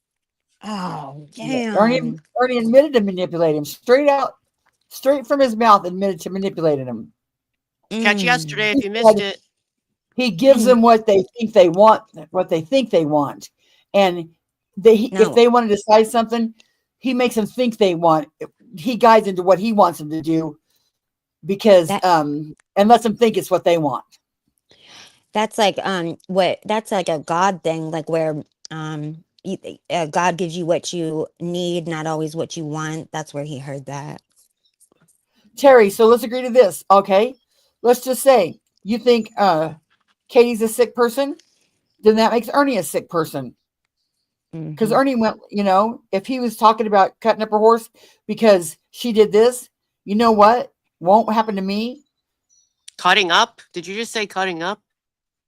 Oh, Yeah. Ernie damn. admitted to manipulate him straight from his mouth. Admitted to manipulating him. Catch Mm. yesterday if He you missed said it. he gives them what they think they want, and if No, they want to decide something, he makes them think they want. He guides into what he wants them to do, because that and lets them think it's what they want. that's like that's like a God thing, like where God gives you what you need, not always what you want. That's where he heard that. Terry, so let's agree to this, okay? Let's just say you think Katie's a sick person, then that makes Ernie a sick person. Because Ernie went, if he was talking about cutting up her horse because she did this, you know what? Won't happen to me. Cutting up? Did you just say cutting up?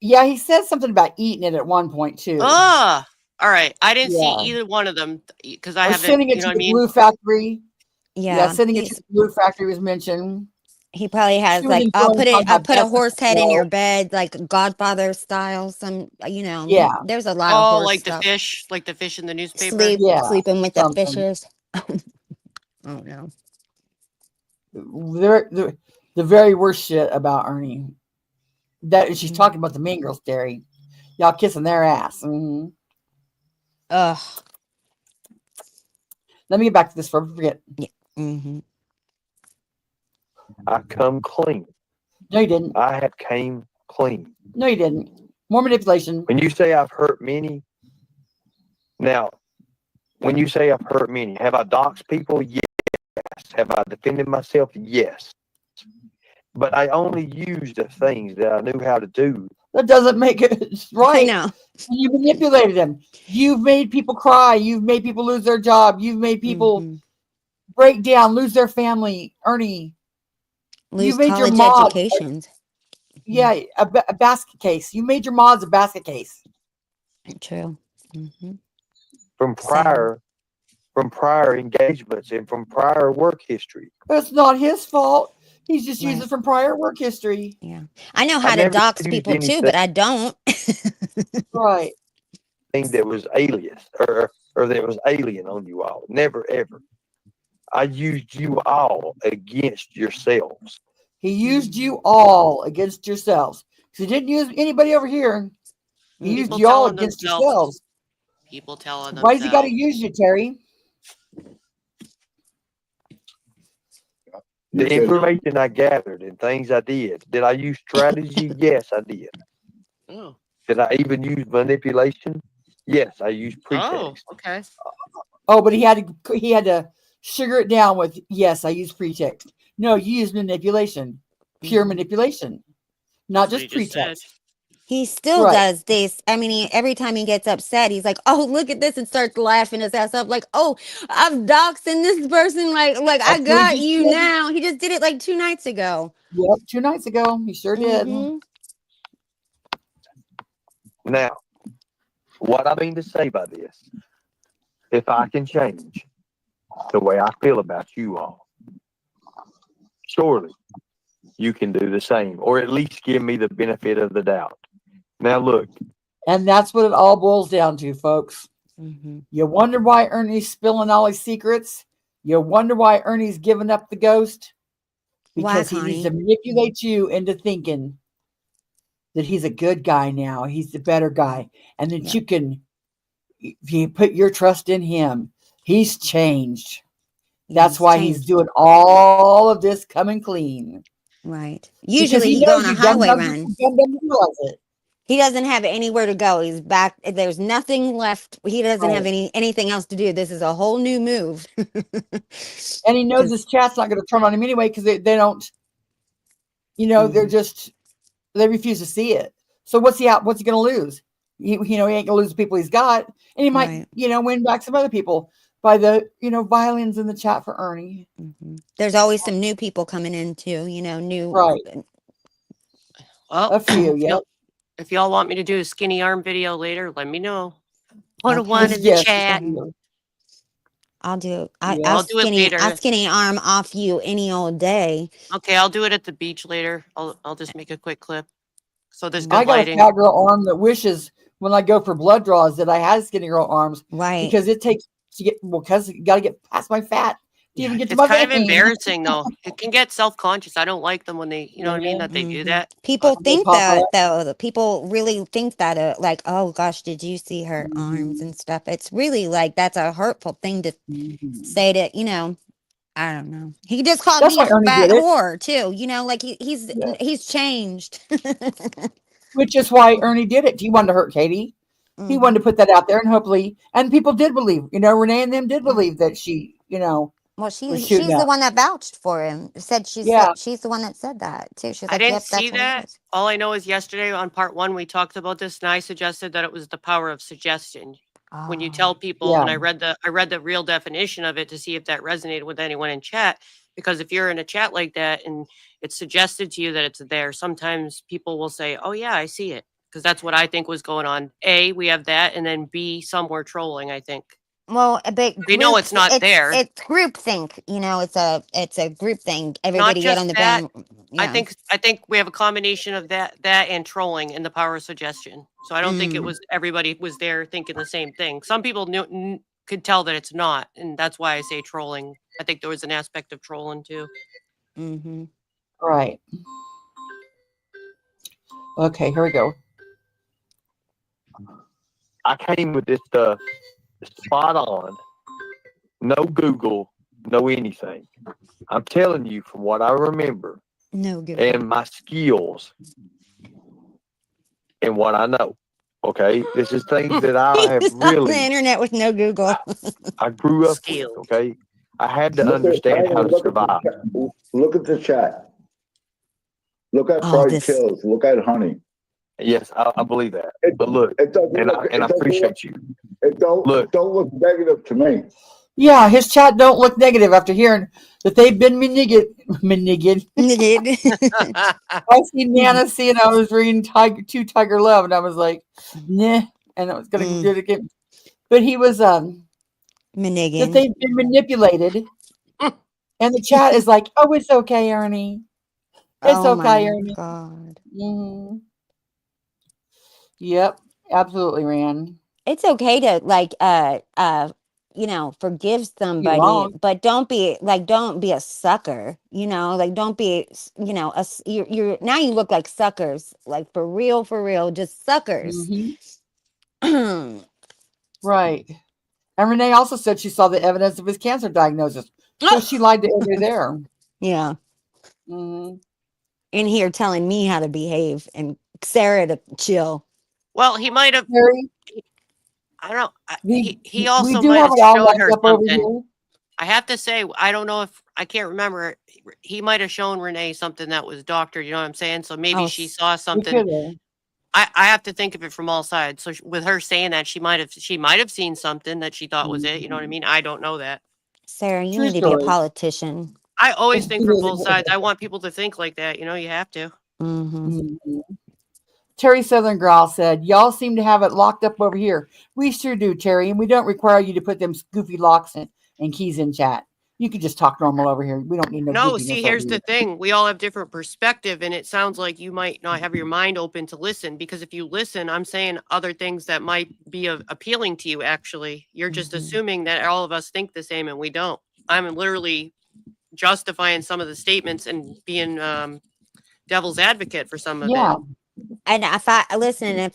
Yeah, he said something about eating it at one point too. All right. I didn't see Yeah. either one of them because I Or haven't, sending it you know to what I the mean? glue factory. Yeah, sending it to He's the glue factory was mentioned. he probably has She was like I'll enjoying talking I'll about put a Beth horse head in Well. your bed, like Godfather style. Yeah. There's a lot of Oh, horse like the stuff. fish, like the fish in the newspaper. Sleeping with the something. fishes. Oh no. The very worst shit about Ernie. That she's talking about the Mean Girls, Terry. Y'all kissing their ass. Mm-hmm. Ugh. Let me get back to this before I forget. Yeah. Mm-hmm. I come clean. No, you didn't. I have came clean. No, you didn't. More manipulation. When you say I've hurt many, now, when you say I've hurt many, have I doxed people? Yes. Have I defended myself? Yes. But I only used the things that I knew how to do. That doesn't make it right. I know. You manipulated them. You've made people cry. You've made people lose their job. You've made people break down, lose their family. Ernie, Lose you made your college mods. educations. Yeah, a basket case. You made your mods a basket case. True. Mm-hmm. From prior engagements and from prior work history. That's not his fault. He's just using from prior work history. Yeah. I know how I to never dox used people too, anything- but I don't. Right. Thing that was alias or that was alien on you all. Never ever. I used you all against yourselves. He used you all against yourselves. He didn't use anybody over here. He used People you all telling against themselves. yourselves. People telling themselves. Why does he got to use you, Terry? The information I gathered and things I did I use strategy? Yes, I did. Oh. Did I even use manipulation? Yes, I used pretext. Oh, okay. Oh, but he had to sugar it down with, yes, I use pretext. No, you use manipulation, pure manipulation, not just pretext. He still does this. I mean, every time he gets upset, he's like, "Oh, look at this," and starts laughing his ass up, like, "Oh, I'm doxing this person, like I got you now." He just did it like 2 nights ago. Yep, 2 nights ago, he sure did. Now, what I mean to say by this, if I can change the way I feel about you all, surely you can do the same, or at least give me the benefit of the doubt. Now, look. And that's what it all boils down to, folks. You wonder why Ernie's spilling all his secrets? You wonder why Ernie's giving up the ghost? Because he needs to manipulate you into thinking that he's a good guy now. He's the better guy. And that you can, if you put your trust in him, he's changed. That's why he's doing all of this coming clean. Right. Usually he go on a highway run. Doesn't realize it. He doesn't have anywhere to go. He's back. There's nothing left. He doesn't have anything else to do. This is a whole new move. And he knows his chat's not going to turn on him anyway because they don't, they're just, they refuse to see it. So what's he going to lose? He ain't going to lose the people he's got. And he might, win back some other people by the, violins in the chat for Ernie. There's always some new people coming in too, new. Right. Well, A few, yeah. If y'all want me to do a skinny arm video later, let me know. Put a one in the chat. I'll do it. I'll do it later. I'll skinny arm off you any old day. Okay, I'll do it at the beach later. I'll just make a quick clip. So there's good I got lighting. a fat girl arm that wishes when I go for blood draws that I had skinny girl arms. Right. Because it takes to get because you got to get past my fat to even get to It's my kind of vein. embarrassing though. It can get self-conscious. I don't like them when they, what I mean, that they do that. People think that though. The people really think that like, oh gosh, did you see her arms and stuff? It's really like that's a hurtful thing to say to, I don't know. He just called me a fat whore too. Like he's changed. Which is why Ernie did it. He wanted to hurt Katie. He wanted to put that out there, and hopefully, and people did believe. Renee and them did believe that she, Well, she's the one that vouched for him. Said she's the one that said that too. She's like, I didn't yep, see that's that. All I know is yesterday on part 1 we talked about this, and I suggested that it was the power of suggestion. When you tell people, and I read the real definition of it to see if that resonated with anyone in chat. Because if you're in a chat like that and it's suggested to you that it's there, sometimes people will say, "Oh yeah, I see it," because that's what I think was going on. A, we have that, and then B, some were trolling. I think. Well, but we know it's not there. It's groupthink. It's a group thing. Everybody get on the band. I think we have a combination of that and trolling and the power of suggestion. So I don't think it was everybody was there thinking the same thing. Some people could tell that it's not, and that's why I say trolling. I think there was an aspect of trolling too. Right. Okay, here we go. I came with this stuff spot on. No Google, no anything. I'm telling you from what I remember. No Google. And my skills and what I know. Okay, this is things that I have really. The internet with no Google. I grew up with. Okay, I had to understand how to survive. Look at the chat. Look at Fried Kills. Look at Honey. Yes, I believe that. But look, I appreciate you. It don't look negative to me. Yeah, his chat don't look negative after hearing that they've been manigid. I see Nana seeing I was reading Tiger Love, and I was like, nah, and I was gonna do it again. But he was manigid. That they've been manipulated, and the chat is like, oh, it's okay, Ernie. It's okay, Ernie. God. Yep, absolutely, Ran. It's okay to forgive somebody, but don't be a sucker, don't be, you're now you look like suckers, like for real, just suckers. Right. And Renee also said she saw the evidence of his cancer diagnosis. So she lied to everybody there. Yeah. In here telling me how to behave and Sarah to chill. Well, he might have. I don't know. He also do might have have shown her something. I have to say, I don't know if I can't remember. He might have shown Renee something that was doctored. You know what I'm saying? So maybe she saw something. I have to think of it from all sides. So with her saying that, she might have seen something that she thought was it. You know what I mean? I don't know that. Sarah, you need to be a politician. I always think from both sides. I want people to think like that. You have to. Terry Southern Growl said, y'all seem to have it locked up over here. We sure do, Terry, and we don't require you to put them goofy locks and keys in chat. You can just talk normal over here. We don't need no see, here's the thing. We all have different perspective, and it sounds like you might not have your mind open to listen, because if you listen, I'm saying other things that might be appealing to you, actually. You're just assuming that all of us think the same, and we don't. I'm literally justifying some of the statements and being devil's advocate for some of it. And if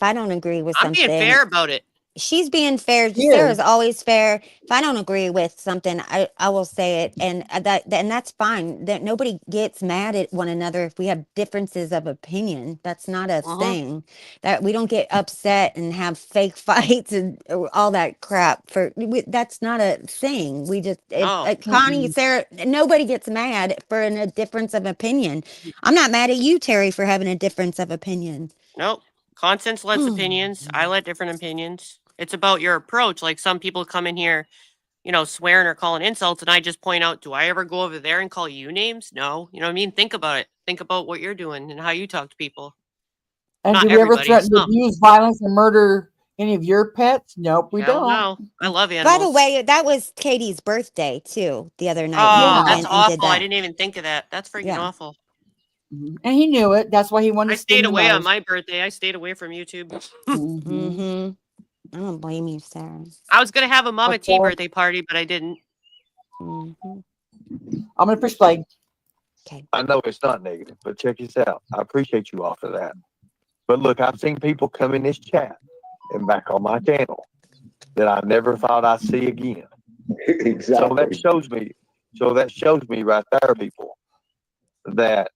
I don't agree with something, I'm being fair about it. she's being fair. She Sarah's is. always fair. If I don't agree with something, I will say it, and that's fine. That nobody gets mad at one another if we have differences of opinion. That's not a thing. That we don't get upset and have fake fights and all that crap. That's not a thing. We just Connie, Sarah, nobody gets mad for a difference of opinion. I'm not mad at you, Terry, for having a difference of opinion. Nope. Constance lets opinions. I let different opinions. It's about your approach. Like some people come in here, swearing or calling insults, and I just point out, do I ever go over there and call you names? No. You know what I mean? Think about it. Think about what you're doing and how you talk to people. And Not do we ever everybody, threaten to some. use violence and murder any of your pets? Nope, we Hell don't. no. I love By animals. the way, that was Katie's birthday too the other night. Oh, He that's went and did awful. I that. didn't even think of that. That's freaking awful. And he knew it. That's why he wanted I to spend stayed the away on most. my birthday. I stayed away from YouTube. I don't blame you, Sarah. I was going to have a Mama T Okay. birthday party, but I didn't. I'm going to push play. Okay. I know it's not negative, but check this out. I appreciate you all for that. But look, I've seen people come in this chat and back on my channel that I never thought I'd see again. Exactly. So that shows me right there, people, that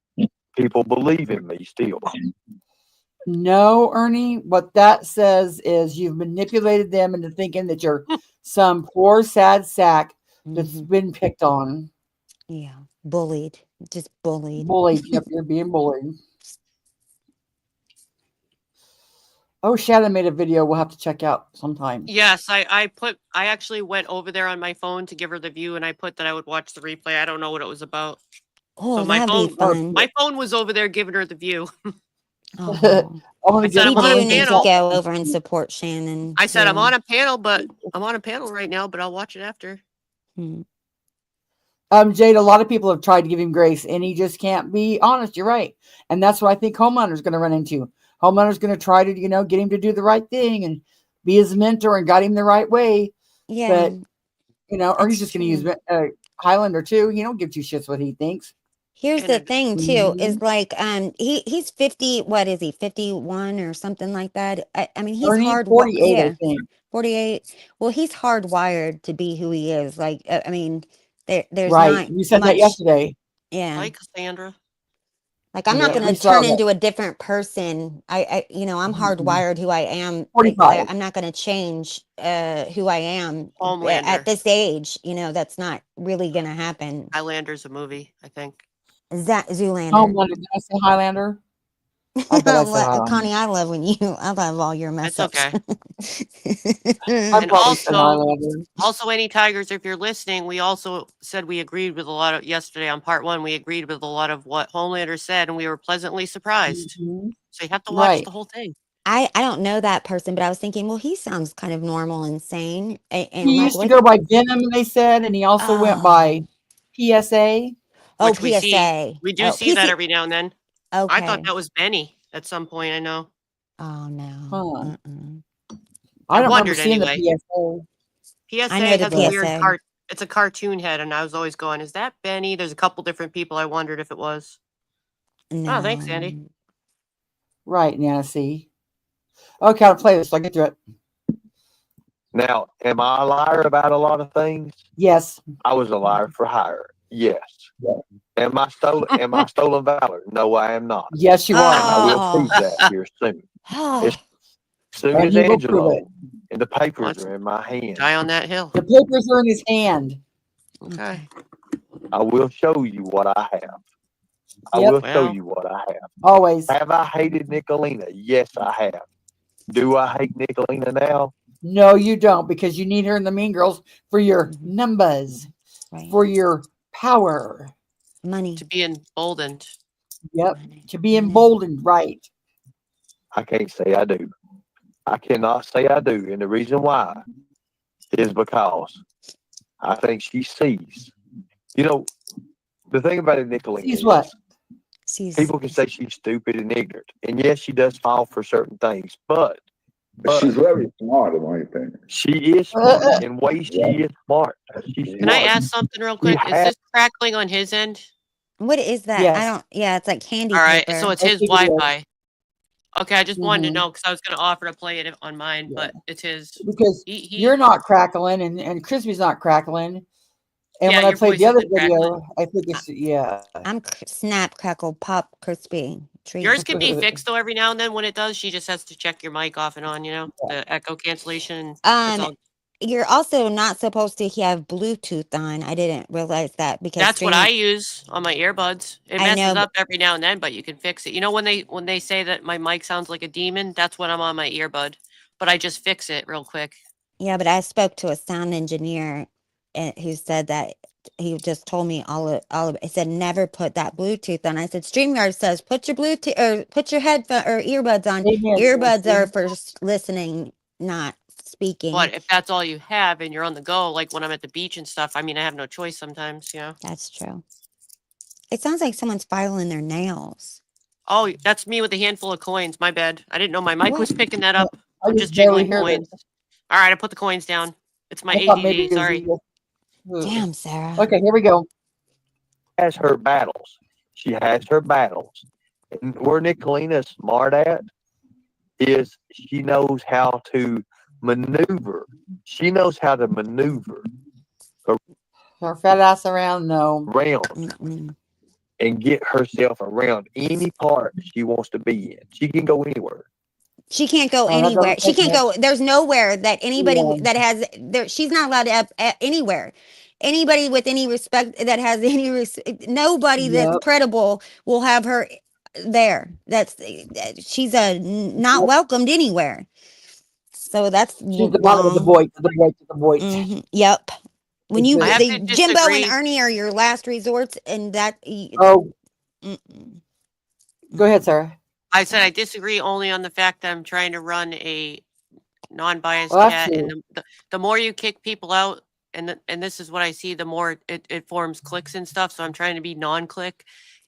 people believe in me still. No, Ernie, what that says is you've manipulated them into thinking that you're some poor, sad sack that's been picked on. Yeah, bullied. Just bullied. Bullied. Yep, you're being bullied. Oh, Shannon made a video we'll have to check out sometime. Yes, I actually went over there on my phone to give her the view, and I put that I would watch the replay. I don't know what it was about. Oh, So my that'd be fun. my phone was over there giving her the view. Oh. I said, I'm We on do a need to panel. go over and support Shannon. I said, I'm too. on a panel, but I'm on a panel right now, but I'll watch it after. Jade, a lot of people have tried to give him grace, and he just can't be honest. You're right. And that's what I think Homelander's going to run into. Homelander's going to try to, get him to do the right thing and be his mentor and guide him the right way. Yeah. But, Ernie's just going to use Highlander too. He don't give two shits what he thinks. Here's the thing too, is like he's 50, what is he, 51 or something like that? I mean, he's Ernie, hard 48, I think. 48. Well, he's hardwired to be who he is. Like, I mean, there's Right. not You said much, that yesterday. Yeah. Like Cassandra. Like, I'm not Yeah, going we to saw turn that. into a different person. I'm hardwired who I am. 45. I'm not going to change who I am Homelander. at this age. That's not really going to happen. Highlander's a movie, I think. Homelander. Zoolander. Did I say Highlander? I bet I said Highlander. Connie, I love all your mess That's ups. okay. I And probably said Highlander. also, any Tigers, if you're listening, we also said we agreed with a lot of yesterday on part 1. We agreed with a lot of what Homelander said, and we were pleasantly surprised. So you have to watch the whole thing. I don't know that person, but I was thinking, well, he sounds kind of normal and sane. And He used to go by Venom, they said, and he also went by PSA. Oh, Which we PSA. see. We do see that every now and then. Okay. I thought that was Benny at some point. I know. Oh no. Huh. I don't remember wondered seeing anyway. the PSA. PSA I know the has a weird PSA. it's a cartoon head, and I was always going, "Is that Benny?" There's a couple different people. I wondered if it was. No. Oh, thanks, Andy. Right, Nancy. Okay, I'll play this. I'll get to it. Now, am I a liar about a lot of things? Yes. I was a liar for hire. Yes. Am I stolen valor? No, I am not. Yes, you are. And I will prove that here soon. As soon And as he will prove Angelo it. and the papers are in my hand, Die on that hill. The papers are in his hand. Okay. I will show you what I have. I Yep. will show Well. you what I have. Always. Have I hated Nicolina? Yes, I have. Do I hate Nicolina now? No, you don't, because you need her in the Mean Girls for your numbers, for your power. Money. To be emboldened. Yep. To be emboldened, right. I can't say I do. I cannot say I do. And the reason why is because I think she sees. The thing about it, Nicolina, Sees what? people can say she's stupid and ignorant. And yes, she does fall for certain things, but She's very smart, in my opinion. she is smart. In ways, she is smart. She's Can I smart. ask something real quick? Is this crackling on his end? What is that? Yes. I don't. Yeah, it's like candy All right, paper. so it's Let's his see what it is. Wi-Fi. Okay, I just wanted to Mhm. know because I was going to offer to play it on mine, Yeah. but it's his. Because He you're not crackling and Crispy's not crackling. And Yeah, when I your played voice the other isn't crackling. video, I think it's yeah. I'm snap, crackle, pop, crispy treat. Yours can be fixed though every now and then when it does. She just has to check your mic off and on, the echo cancellation. It's all You're also not supposed to have Bluetooth on. I didn't realize that because That's what I use on my earbuds. It I messes know, up every now and then, but you can fix it. You know when they say that my mic sounds like a demon, that's when I'm on my earbud. But I just fix it real quick. yeah, but I spoke to a sound engineer who said that he just told me all of it. He said never put that Bluetooth on. I said StreamYard says put your Bluetooth or put your headphone or earbuds on. Amen, Earbuds Nancy. are for listening, not speaking. But if that's all you have and you're on the go, like when I'm at the beach and stuff, I mean, I have no choice sometimes, That's true. It sounds like someone's filing their nails. Oh, that's me with a handful of coins. My bad. I didn't know my mic was picking that up. I I'm just just barely jiggling hear coins. this. All right, I put the coins down. It's my I thought maybe ADD. it was Sorry. you. Damn, Sarah. Okay, here we go. Has her battles. She has her battles. And where Nicolina's smart at is she knows how to maneuver. She knows how to maneuver Her fat ass around, no. around and get herself around any part she wants to be in. She can go anywhere. She can't go anywhere. She can't go. There's nowhere that anybody that has there. She's not allowed to anywhere. Anybody with any respect that has any nobody that's credible will have her there. She's not welcomed anywhere. So that's She's the bottom of the void. Yep. When you I have to Jimbo and disagree. Ernie are your last resorts, and that. Oh. Go ahead, Sarah. I said I disagree only on the fact that I'm trying to run a non-biased Well, chat, and the more you kick people out, and this is what I see, the more it forms clicks and stuff. So I'm trying to be non-click,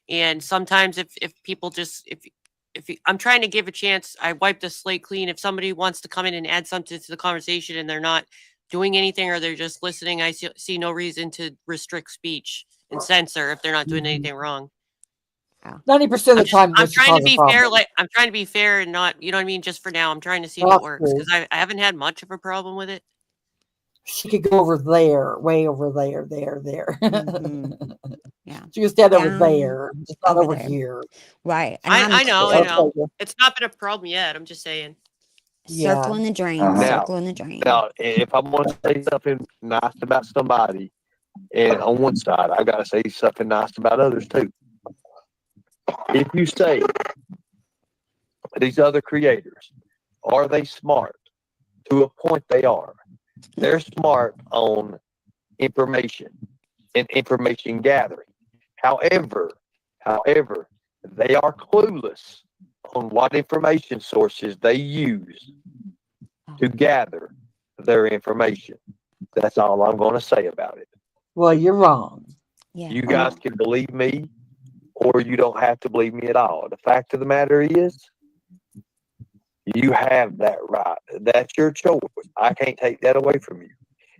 and sometimes if people just if I'm trying to give a chance, I wipe the slate clean. If somebody wants to come in and add something to the conversation and they're not doing anything or they're just listening, I see no reason to restrict speech and censor if they're not doing anything wrong. 90% of the time, I'm trying to be fair. I'm trying to be fair and not, you know what I mean. Just for now, I'm trying to see what works because I haven't had much of a problem with it. She could go over there, way over there, there. Yeah, she could stand over there, just not over there. Here. Right. And I know. It's not been a problem yet. I'm just saying. Circling the drain. Circling the drain. Now, if I want to say something nice about somebody, and on one side, I got to say something nice about others too. If you say these other creators, are they smart? To a point they are. They're smart on information and information gathering. However, they are clueless on what information sources they use to gather their information. That's all I'm going to say about it. Well, you're wrong. Yeah. You guys can believe me, or you don't have to believe me at all. The fact of the matter is, you have that right. That's your choice. I can't take that away from you.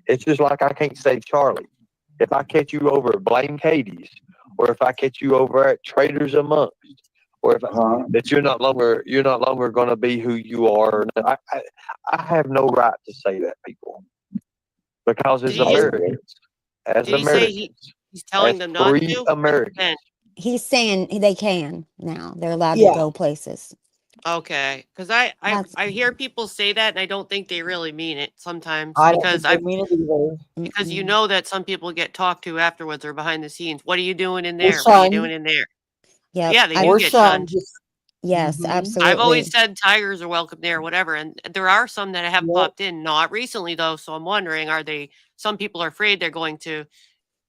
It's just like I can't save Charlie. If I catch you over at Blame Katie's, or if I catch you over at Traders Amongst, or if that you're not longer going to be who you are. I have no right to say that, people, because as Americans, he's telling them not to? Americans. He's saying they can now. They're allowed to go places. Okay, because I hear people say that and I don't think they really mean it sometimes because because you know that some people get talked to afterwards or behind the scenes. What are you doing in there? What are you doing in there? Yep. Yeah, they do get shunned. Yes, absolutely. I've always said tigers are welcome there, whatever. And there are some that have popped in, not recently though. So I'm wondering, some people are afraid they're going to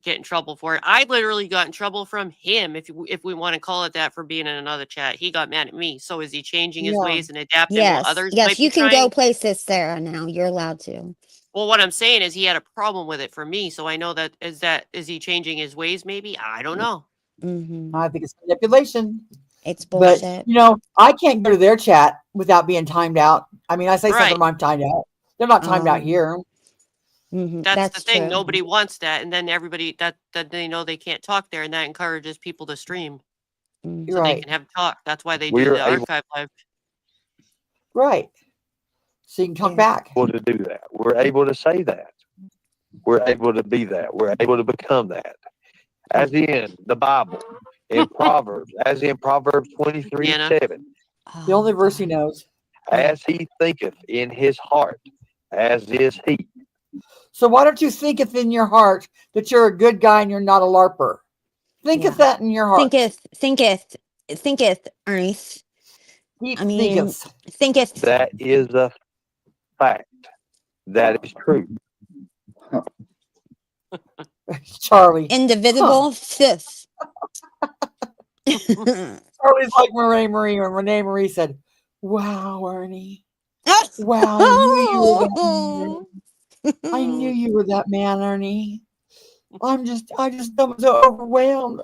get in trouble for it. I literally got in trouble from him, if we want to call it that, for being in another chat. He got mad at me. So is he changing his ways and adapting while others might be you can trying? go places, Sarah, now. You're allowed to. Well, what I'm saying is he had a problem with it for me. So I know is he changing his ways maybe? I don't know. I think it's manipulation. It's bullshit. But, I can't go to their chat without being timed out. I mean, I say something, I'm timed out. They're not timed out here. That's the thing. True. Nobody wants that. And then everybody that they know they can't talk there. And that encourages people to stream. So they can have talk. That's why they do the archive live. Right. So you can talk back. Able to do that. We're able to say that. We're able to be that. We're able to become that. As in the Bible, in Proverbs, as in Proverbs 23:7. The only verse he knows. As he thinketh in his heart, as is he. So why don't you thinketh in your heart that you're a good guy and you're not a LARPer? Thinketh that in your heart. Thinketh, Ernest. Deep I mean, thinketh. That is a fact. That is true. Charlie. Indivisible fifth. Charlie's like Renee Marie when Renee Marie said, "Wow, Ernie. Wow, I knew you were that man. I knew you were that man, Ernie. I'm so overwhelmed.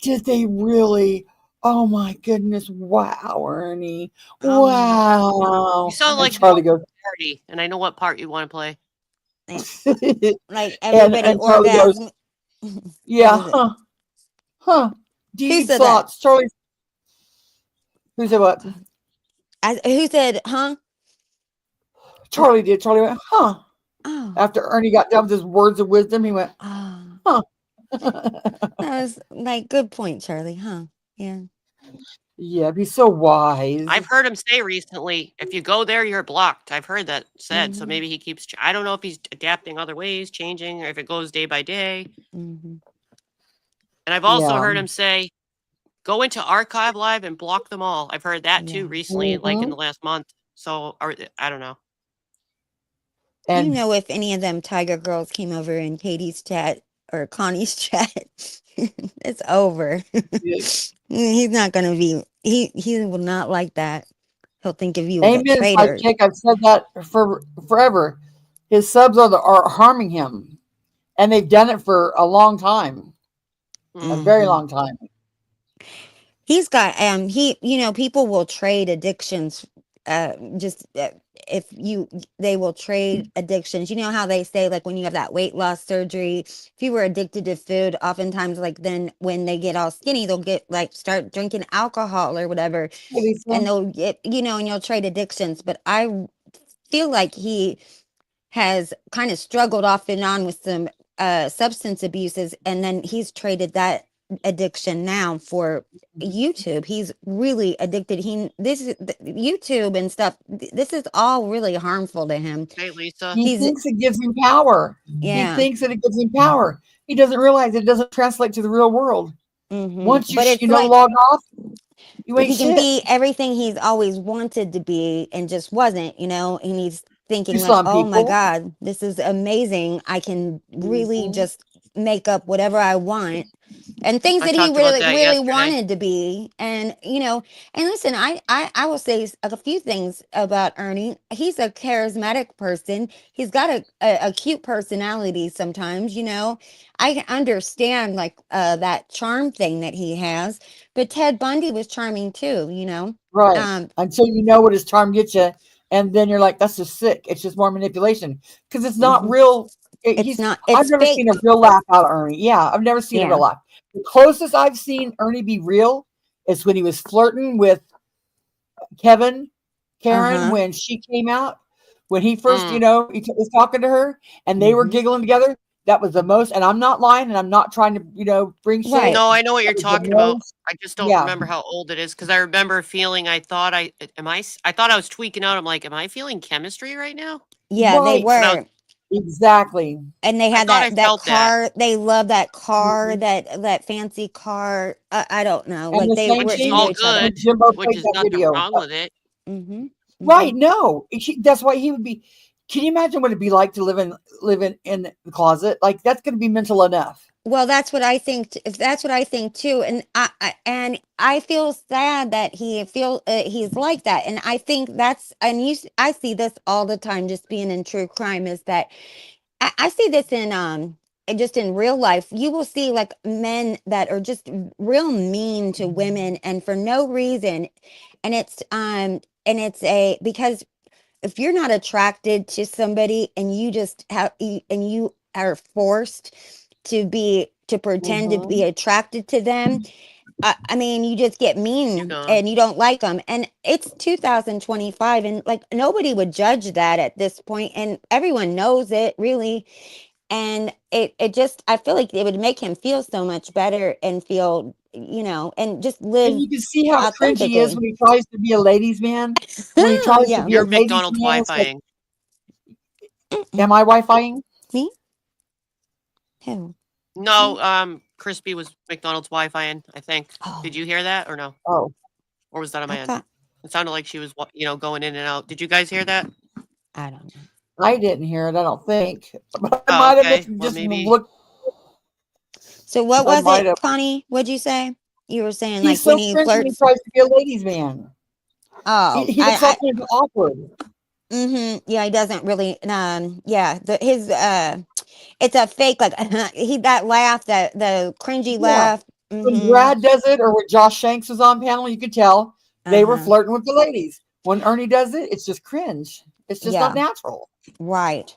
Did they really? Oh my goodness! Wow, Ernie. Wow." You sound And like Charlie goes, party, and I know what part you want to play. Like everybody and Charlie orgasm. goes, "Yeah, huh? Deep said thoughts." Charlie. Who said what? Who said, huh? Charlie did. Charlie went, huh? Oh. After Ernie got done with his words of wisdom, he went, huh? That was like good point, Charlie, huh? Yeah. Yeah, he's so wise. I've heard him say recently, if you go there, you're blocked. I've heard that said. So maybe he keeps, I don't know if he's adapting other ways, changing, or if it goes day by day. And I've also heard him say, go into Archive Live and block them all. I've heard that too recently, like in the last month. So, or, I don't know. You know, if any of them Tiger girls came over in Katie's chat or Connie's chat, it's over. He's not going to be, he will not like that. He'll think of you as a Amen, traitor. sidekick. I've said that for forever. His subs are harming him, and they've done it for a long time, a very long time. He's got people will trade addictions they will trade addictions. You know how they say, like, when you have that weight loss surgery, if you were addicted to food, oftentimes, like, then when they get all skinny, they'll get like start drinking alcohol or whatever, and they'll get, and you'll trade addictions. But I feel like he has kind of struggled off and on with some substance abuses, and then he's traded that addiction now for YouTube. He's really addicted. YouTube and stuff. This is all really harmful to him. Hey, Lisa. He thinks it gives him power. Yeah. He thinks that it gives him power. He doesn't realize it doesn't translate to the real world. Once you log off, you ain't he can shit. be everything he's always wanted to be and just wasn't, and he's thinking like, some oh my people. God, this is amazing. I can really just make up whatever I want. And things I that he talked about really, that really yesterday. wanted to be. And, and listen, I will say a few things about Ernie. He's a charismatic person. He's got a cute personality sometimes, I understand like that charm thing that he has, but Ted Bundy was charming too, Right. Until you know what his charm gets you. And then you're like, that's just sick. It's just more manipulation. Because it's not real. I've never seen a real laugh out of Ernie. Yeah, I've never seen a real laugh. The closest I've seen Ernie be real is when he was flirting with Karen, when she came out. When he first, he was talking to her and they were giggling together. That was the most, and I'm not lying, and I'm not trying to, bring shit. No, I know what you're talking about. I just don't remember how old it is, because I remember feeling, I thought I was tweaking out. I'm like, am I feeling chemistry right now? Yeah, they were. Exactly. And they had that felt car. that. They love that car, that fancy car. I don't know. And like the they same were thing into all each other. good, Jimbo which played is that nothing video. wrong with it. Right? No, that's why he would be. Can you imagine what it'd be like to live in the closet? Like, that's going to be mental enough. Well, that's what I think. That's what I think too. And I feel sad that he's like that. And I think I see this all the time. Just being in true crime is that I see this in just in real life. You will see like men that are just real mean to women, and for no reason. And it's because if you're not attracted to somebody and you just have and you are forced to be to pretend to be attracted to them. I mean, you just get mean and you don't like them. And it's 2025 and like nobody would judge that at this point, and everyone knows it really. And it just, I feel like it would make him feel so much better and feel, you know, and just live. And you can see how cringy he is when he tries to be a ladies' man. When he tries to be You're a ladies' McDonald's man, it's like, Wi-Fiing. am I Wi-Fiing? Me? Who? No, Crispy was McDonald's Wi-Fiing, I think. Did you hear that or no? Oh. Or was that on my end? thought- It sounded like she was, you know, going in and out. Did you guys hear that? I don't know. I didn't hear it. I don't think. But I Oh, might have okay. missed, Well, just maybe. looked. So what I was might it, have. Connie? What'd you say? You were saying He's like when so he cringy when he flirts. tries to be a ladies' man. Oh, He looks all kind of awkward. Yeah, he doesn't really. Yeah, it's a fake like that laugh, the cringy Yeah. laugh. When Brad does it, or when Josh Shanks was on panel, you could tell they were flirting with the ladies. When Ernie does it, it's just cringe. It's just not natural. Right.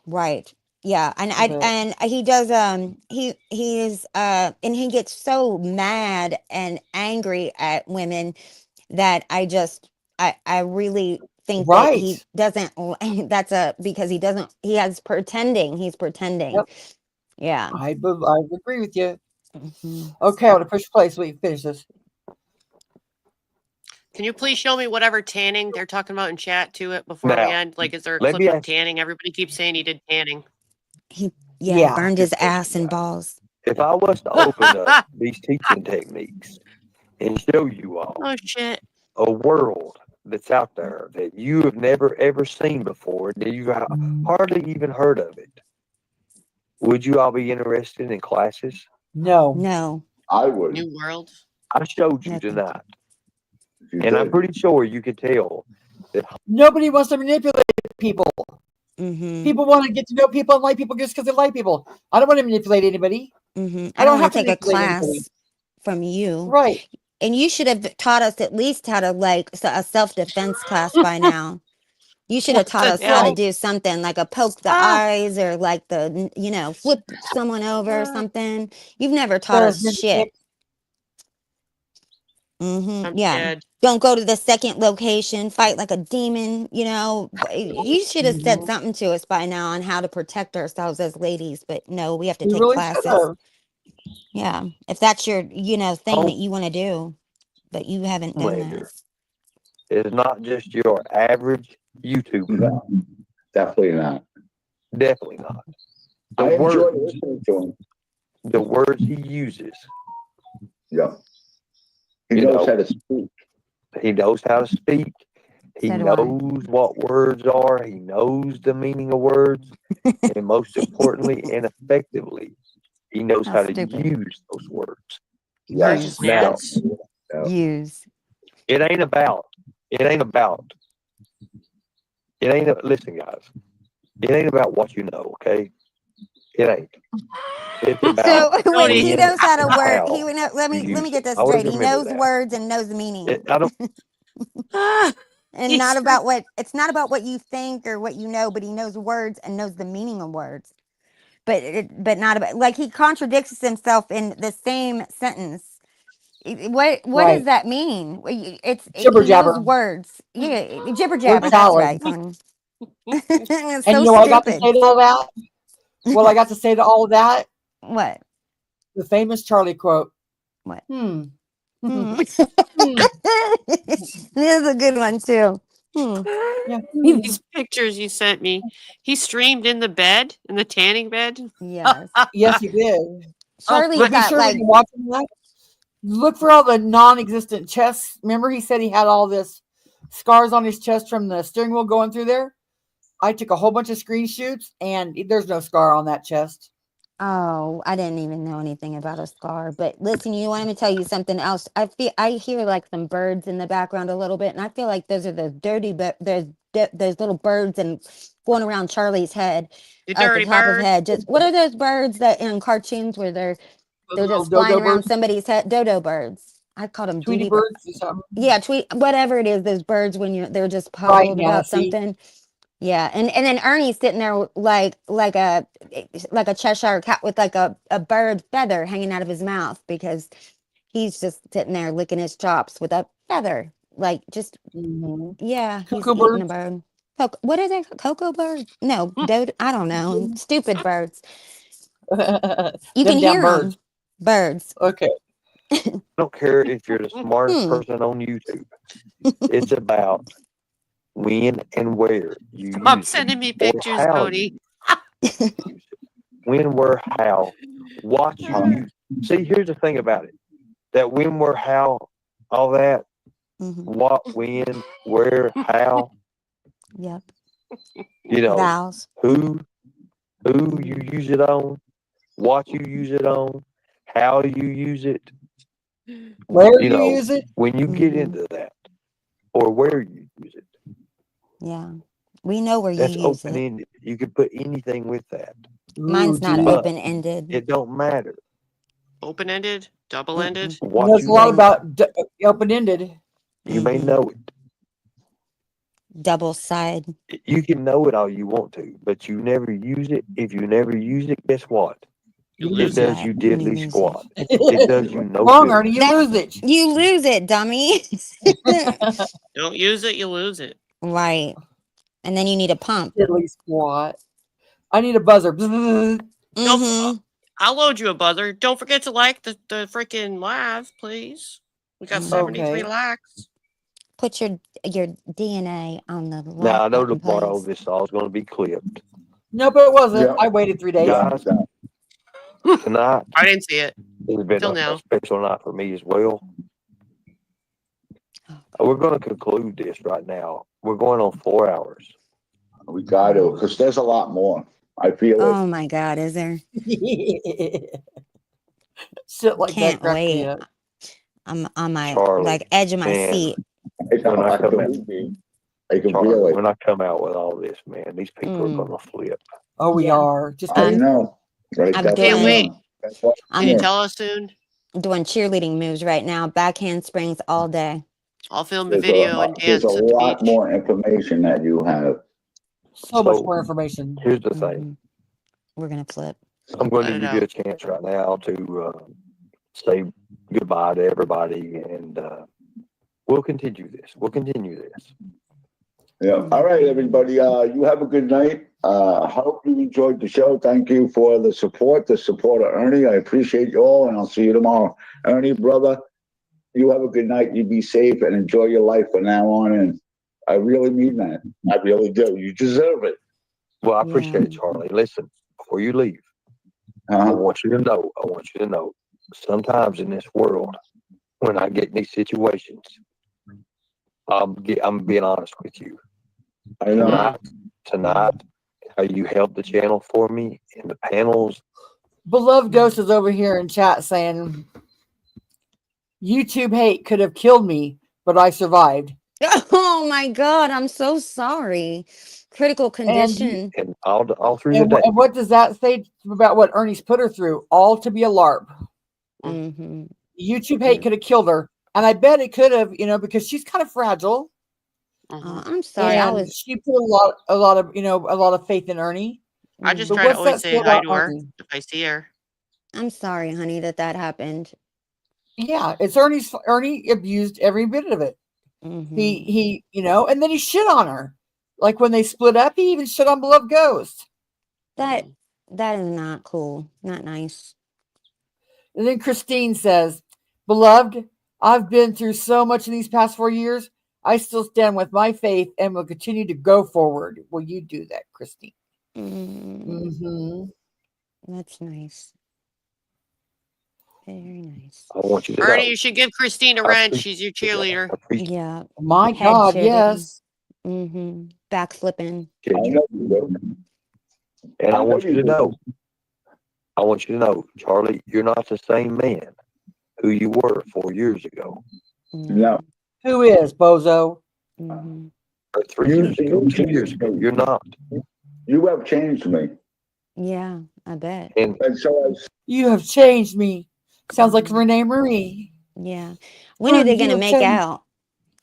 Yeah, and he does he is and he gets so mad and angry at women that I really think that he doesn't because he's pretending. Yep. Yeah. I agree with you. Okay, I want to push play so we can finish this. Can you please show me whatever tanning they're talking about in chat to it before we Now, end? Like, is there a let clip me of ask- tanning? Everybody keeps saying he did tanning. He Yeah. burned his ass and balls. If I was to open up these teaching techniques and show you all Oh shit. a world that's out there that you have never ever seen before, that you've hardly even heard of it, would you all be interested in classes? No. I would. New World. I showed you tonight, and I'm pretty sure you could tell that Nobody wants to manipulate people. Mm-hmm. People want to get to know people and like people just because they like people. I don't want to manipulate anybody. Mm-hmm. I don't want have to take a manipulate class anybody. from you. Right. And you should have taught us at least how to a self-defense class by now. You should have What taught the us how to hell? do something like a poke the eyes or like flip someone over or soming. You've never taught us shit. I'm Yeah. dead. Don't go to the second location, fight like a demon, You should have said something to us by now on how to protect ourselves as ladies, but no, we have to You take really classes. should have. Yeah. If that's your, thing that you want to do, but you haven't done Homelander that. is not just your average YouTuber. No, definitely not. Definitely not. I enjoy listening to him. The words he uses. Yeah. He knows how to speak. He knows how to speak. He So do I. knows what words are. He knows the meaning of words. And most importantly and effectively, he knows how to use those words. Yes. Now, Use. listen, guys. It ain't about what you know, okay? It ain't. It's about So wait, he being knows how to word. how Let me you use get this it. I always straight. He remember knows that. words and knows the meaning. I don't. And not about it's not about what you think or what you know, but he knows words and knows the meaning of words. But not about, like, he contradicts himself in the same sentence. What does that mean? Jibber he jabber. knows words. Yeah, jibber We're jabber. That's salad. right, Connie. It's And so you know what I got to stupid. say to all that? Well, I got to say to all of that. What? The famous Charlie quote. What? This is a good one too. Yeah. These pictures you sent me. He streamed in the bed, in the tanning bed. Yes. Yes, he did. Charlie But be got sure when you're watching that, look for all the non-existent chest. Remember, he said he had all this scars on his chest from the steering wheel going through there. I took a whole bunch of screenshots, and there's no scar on that chest. Oh, I didn't even know anything about a scar. But listen, you want me to tell you something else? I hear like some birds in the background a little bit, and I feel like those are the dirty, but there's little birds and going around Charlie's head, The at the dirty top of bird. his head. Just what are those birds that in cartoons where they're just flying around birds? somebody's head? Dodo birds. I called them Tweety Judy birds or something. Yeah, whatever it is. Those birds when they're just puzzled about Hannah, see? something. Yeah, and then Ernie's sitting there like a Cheshire cat with like a bird feather hanging out of his mouth because he's just sitting there licking his chops with a feather. Like just yeah, he's Cocoa eating a birds. bird. What are they? Cocoa birds? No, I don't know. Stupid birds. You Them can damn hear birds. them. Birds. Okay. I don't care if you're the smartest person on YouTube. It's about when and where you Stop use sending me it, or pictures, how Cody. you use it. When, where, how, what you use. See, here's the thing about it: that when, where, how, all that, what, when, where, how. Yep. You know, Vowels. who you use it on, what you use it on, how you use it. Where You you know, use it? when you get into that, or where you use it. Yeah. We know where That's you use open it. ended. You can put anything with that. Mine's not But open ended. it don't matter Open ended, double ended. He what knows a you lot know. about open ended. You may know it. Double side. You can know it all you want to, but you never use it. If you never use it, guess what? It does you diddly squat. It does you no Wrong, good. Ernie. You lose it. You lose it, dummy. Don't use it, you lose it. Right. And then you need a pump. Diddly squat. I need a buzzer. I'll load you a buzzer. Don't forget to like the freaking live, please. We got 73 likes. Put your DNA on the like Now I know button, tomorrow please. this all is going to be clipped. Nope, it wasn't. I waited 3 days. Guys, tonight I didn't see it. has been Till a now. special night for me as well. We're going to conclude this right now. We're going on 4 hours. We got to, because there's a lot more. I feel it. Oh my God, is there? Shit like Can't that cracks me wait. up. I'm on my Charlie, like edge of my man, seat. When I come out, I can Charlie, feel it. when I come out with all this, man, these people are going to flip. Oh, we are. Just I know. Right? I'm That's Can't what I wait. know. That's what Can you tell us soon? doing cheerleading moves right now. Backhand springs all day. I'll film the There's video and there's a dance at the lot beach. more information that you have. So much more information. Here's the thing. We're gonna flip. I'm going Let to it give you out. a chance right now to say goodbye to everybody, and we'll continue this. Yeah. All right, everybody. You have a good night. Hope you enjoyed the show. Thank you for the support of Ernie. I appreciate you all, and I'll see you tomorrow. Ernie, brother, you have a good night. You be safe and enjoy your life from now on. And I really mean that. I really do. You deserve it. Well, I appreciate it, Charlie. Listen, before you leave, I want you to know, sometimes in this world, when I get in these situations, I'm being honest with you. I know. Tonight, how you held the channel for me in the panels. Beloved Ghost is over here in chat saying, YouTube hate could have killed me, but I survived. Oh my God, I'm so sorry. Critical condition. And all through the day. And what does that say about what Ernie's put her through? All to be a LARP. YouTube hate could have killed her. And I bet it could have, because she's kind of fragile. I'm sorry. And she put a lot of faith in Ernie. I just But try to what's always that say say hi about to her Ernie? if I see her. I'm sorry, honey, that happened. Yeah, it's Ernie abused every bit of it. He and then he shit on her. Like when they split up, he even shit on Beloved Ghost. That is not cool. Not nice. And then Christine says, Beloved, I've been through so much in these past 4 years. I still stand with my faith and will continue to go forward. Will you do that, Christine? That's nice. Very nice. I want you to Ernie, know. you should give Christine a wrench. She's your cheerleader. Yeah. My Head God, cheerleading. yes. Backflipping. I know you do. And I want you to know, Charlie, you're not the same man who you were 4 years ago. No. Who is, Bozo? Or 3 years ago, 2 years ago. You're not. You have changed me. Yeah, I bet. And so you have changed me. Sounds like Renee Marie. Yeah. When are they going to make out?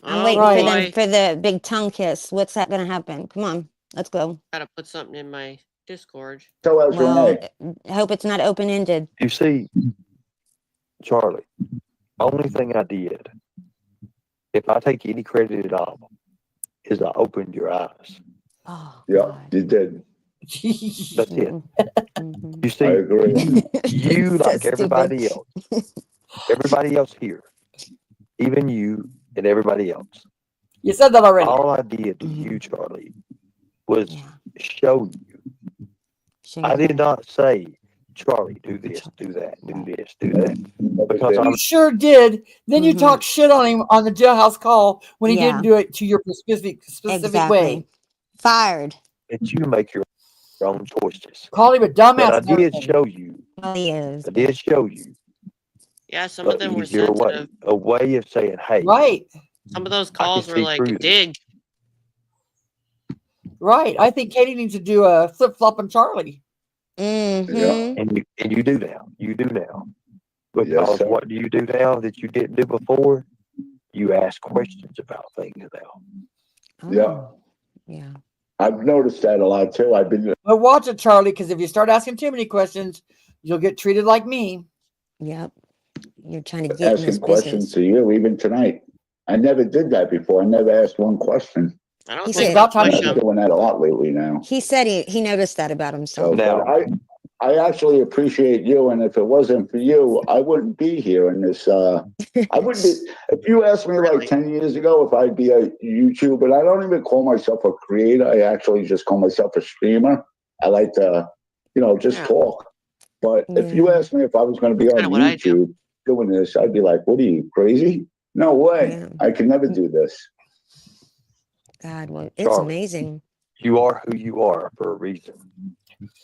I'm waiting for them for the big tongue kiss. What's that going to happen? Come on. Let's go. Gotta put something in my Discord. So as Well, Renee. I hope it's not open ended. You see, Charlie, only thing I did, if I take any credit at all, is I opened your eyes. Oh, Yeah, God. you did. That's it. Mhm. You I see, agree. you So like everybody stupid. else here, even you and everybody else. You said that already. All I did to you, Charlie, was Yeah. show you. Show I you did what? not say, Charlie, do this, do that, do this, do that. Because You I'm sure did. Then you Mhm. talk shit on him on the jailhouse call when he Yeah. didn't do it to your specific way. Exactly. Fired. that you make your own choices. Called him a But dumbass I and did everything. show you. Well, he is. I did show you Yeah, some of an them were easier way, sensitive. a way of saying, "Hey, Right. Some of those I can calls were see like through this." dig. Right. I think Katie needs to do a flip flop on Charlie. Mm-hmm. And you do now. You do now. Yes, Because sir. what do you do now that you didn't do before? You ask questions about things now. Yeah. Oh, yeah. I've noticed that a lot too. I've been But watch it, Charlie, because if you start asking too many questions, you'll get treated like me. Yep. You're trying to get in his asking questions business. to you, even tonight. I never did that before. I never asked one question. I don't He think said they'll about time push I've been them. doing that a lot lately now. he said he noticed that about himself. So, Now- but I actually appreciate you, and if it wasn't for you, I wouldn't be here in this. I wouldn't be. If you asked me like 10 years ago if I'd be a YouTuber, I don't even call myself a creator. I actually just call myself a streamer. I like to, just Yeah. talk. But if you Yeah. asked me if I was going to be on Kinda what I do. YouTube doing this, I'd be like, "What are you crazy? No way! Yeah. I can never do this." God, well, it's Charlie. amazing. You are who you are for a reason.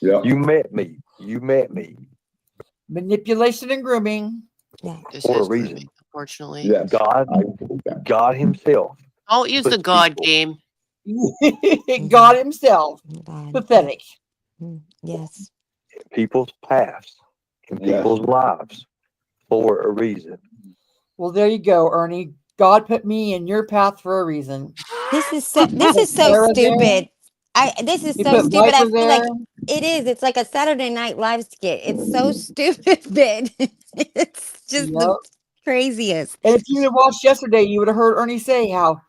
Yeah. You met me. You met me Manipulation and grooming. Yeah. This for a is reason. grooming, unfortunately. Yes. God himself Don't use the puts God people- game. God himself. God. Pathetic. Yes. people's paths and Yes. people's lives for a reason. Well, there you go, Ernie. God put me in your path for a reason. This is so Sarah there. stupid. This is He so put stupid. I Viper feel like there. it is. It's like a Saturday Night Live skit. It's so stupid. It's just Yep. the craziest. And if you had watched yesterday, you would have heard Ernie say how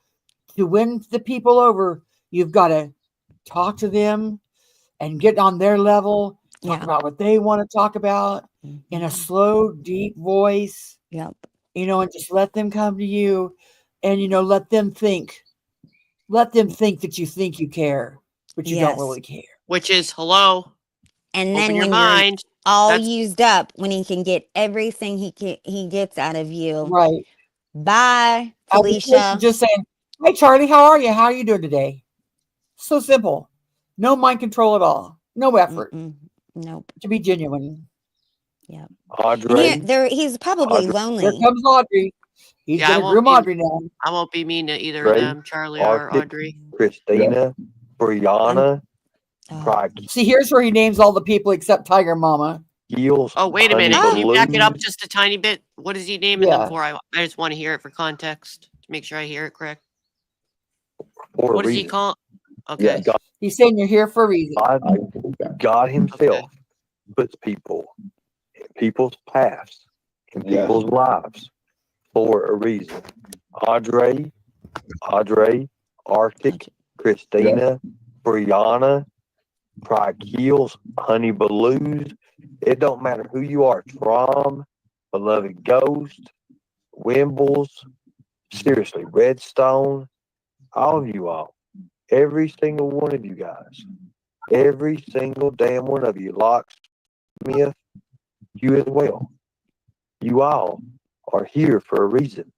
to win the people over, you've got to talk to them and get on their level, talk about what they want to talk about in a slow, deep voice. Yep. And just let them come to you and, let them think. Let them think that you think you care, but you don't Yes. really care. Which is hello. And Open then your when mind. you're all That's- used up, when he can get everything he gets out of you. Right. Bye, I was Felicia. just saying, "Hey, Charlie, how are you? How are you doing today?" So simple. No mind control at all. No effort. Nope. To be genuine. Yep. Audrey, And he's probably Audrey. lonely. Here comes Audrey. He's Yeah, I gonna won't groom be- Audrey now. I won't be mean to either of Ray, them, Charlie or Arctic, Audrey. Christina, Brianna, See, here's where he names all the people except Tiger Mama. Heels. Oh, wait a Honey minute. Can you back it up Balloon. just a tiny bit? What is he naming Yeah. them for? I just want to hear it for context to make sure I hear it correct. For a What does he reason. call? Okay. God, He's saying you're here for a reason. God himself puts people in people's paths, in Yeah. people's lives for a reason. Audrey, Arctic, Christina, Brianna, Pride Keels, Honey Balloons. It don't matter who you are. Trom, Beloved Ghost, Wimbles, seriously, Redstone, all of you all. Every single one of you guys. Every single damn one of you. Locksmith, you as well. You all are here for a reason.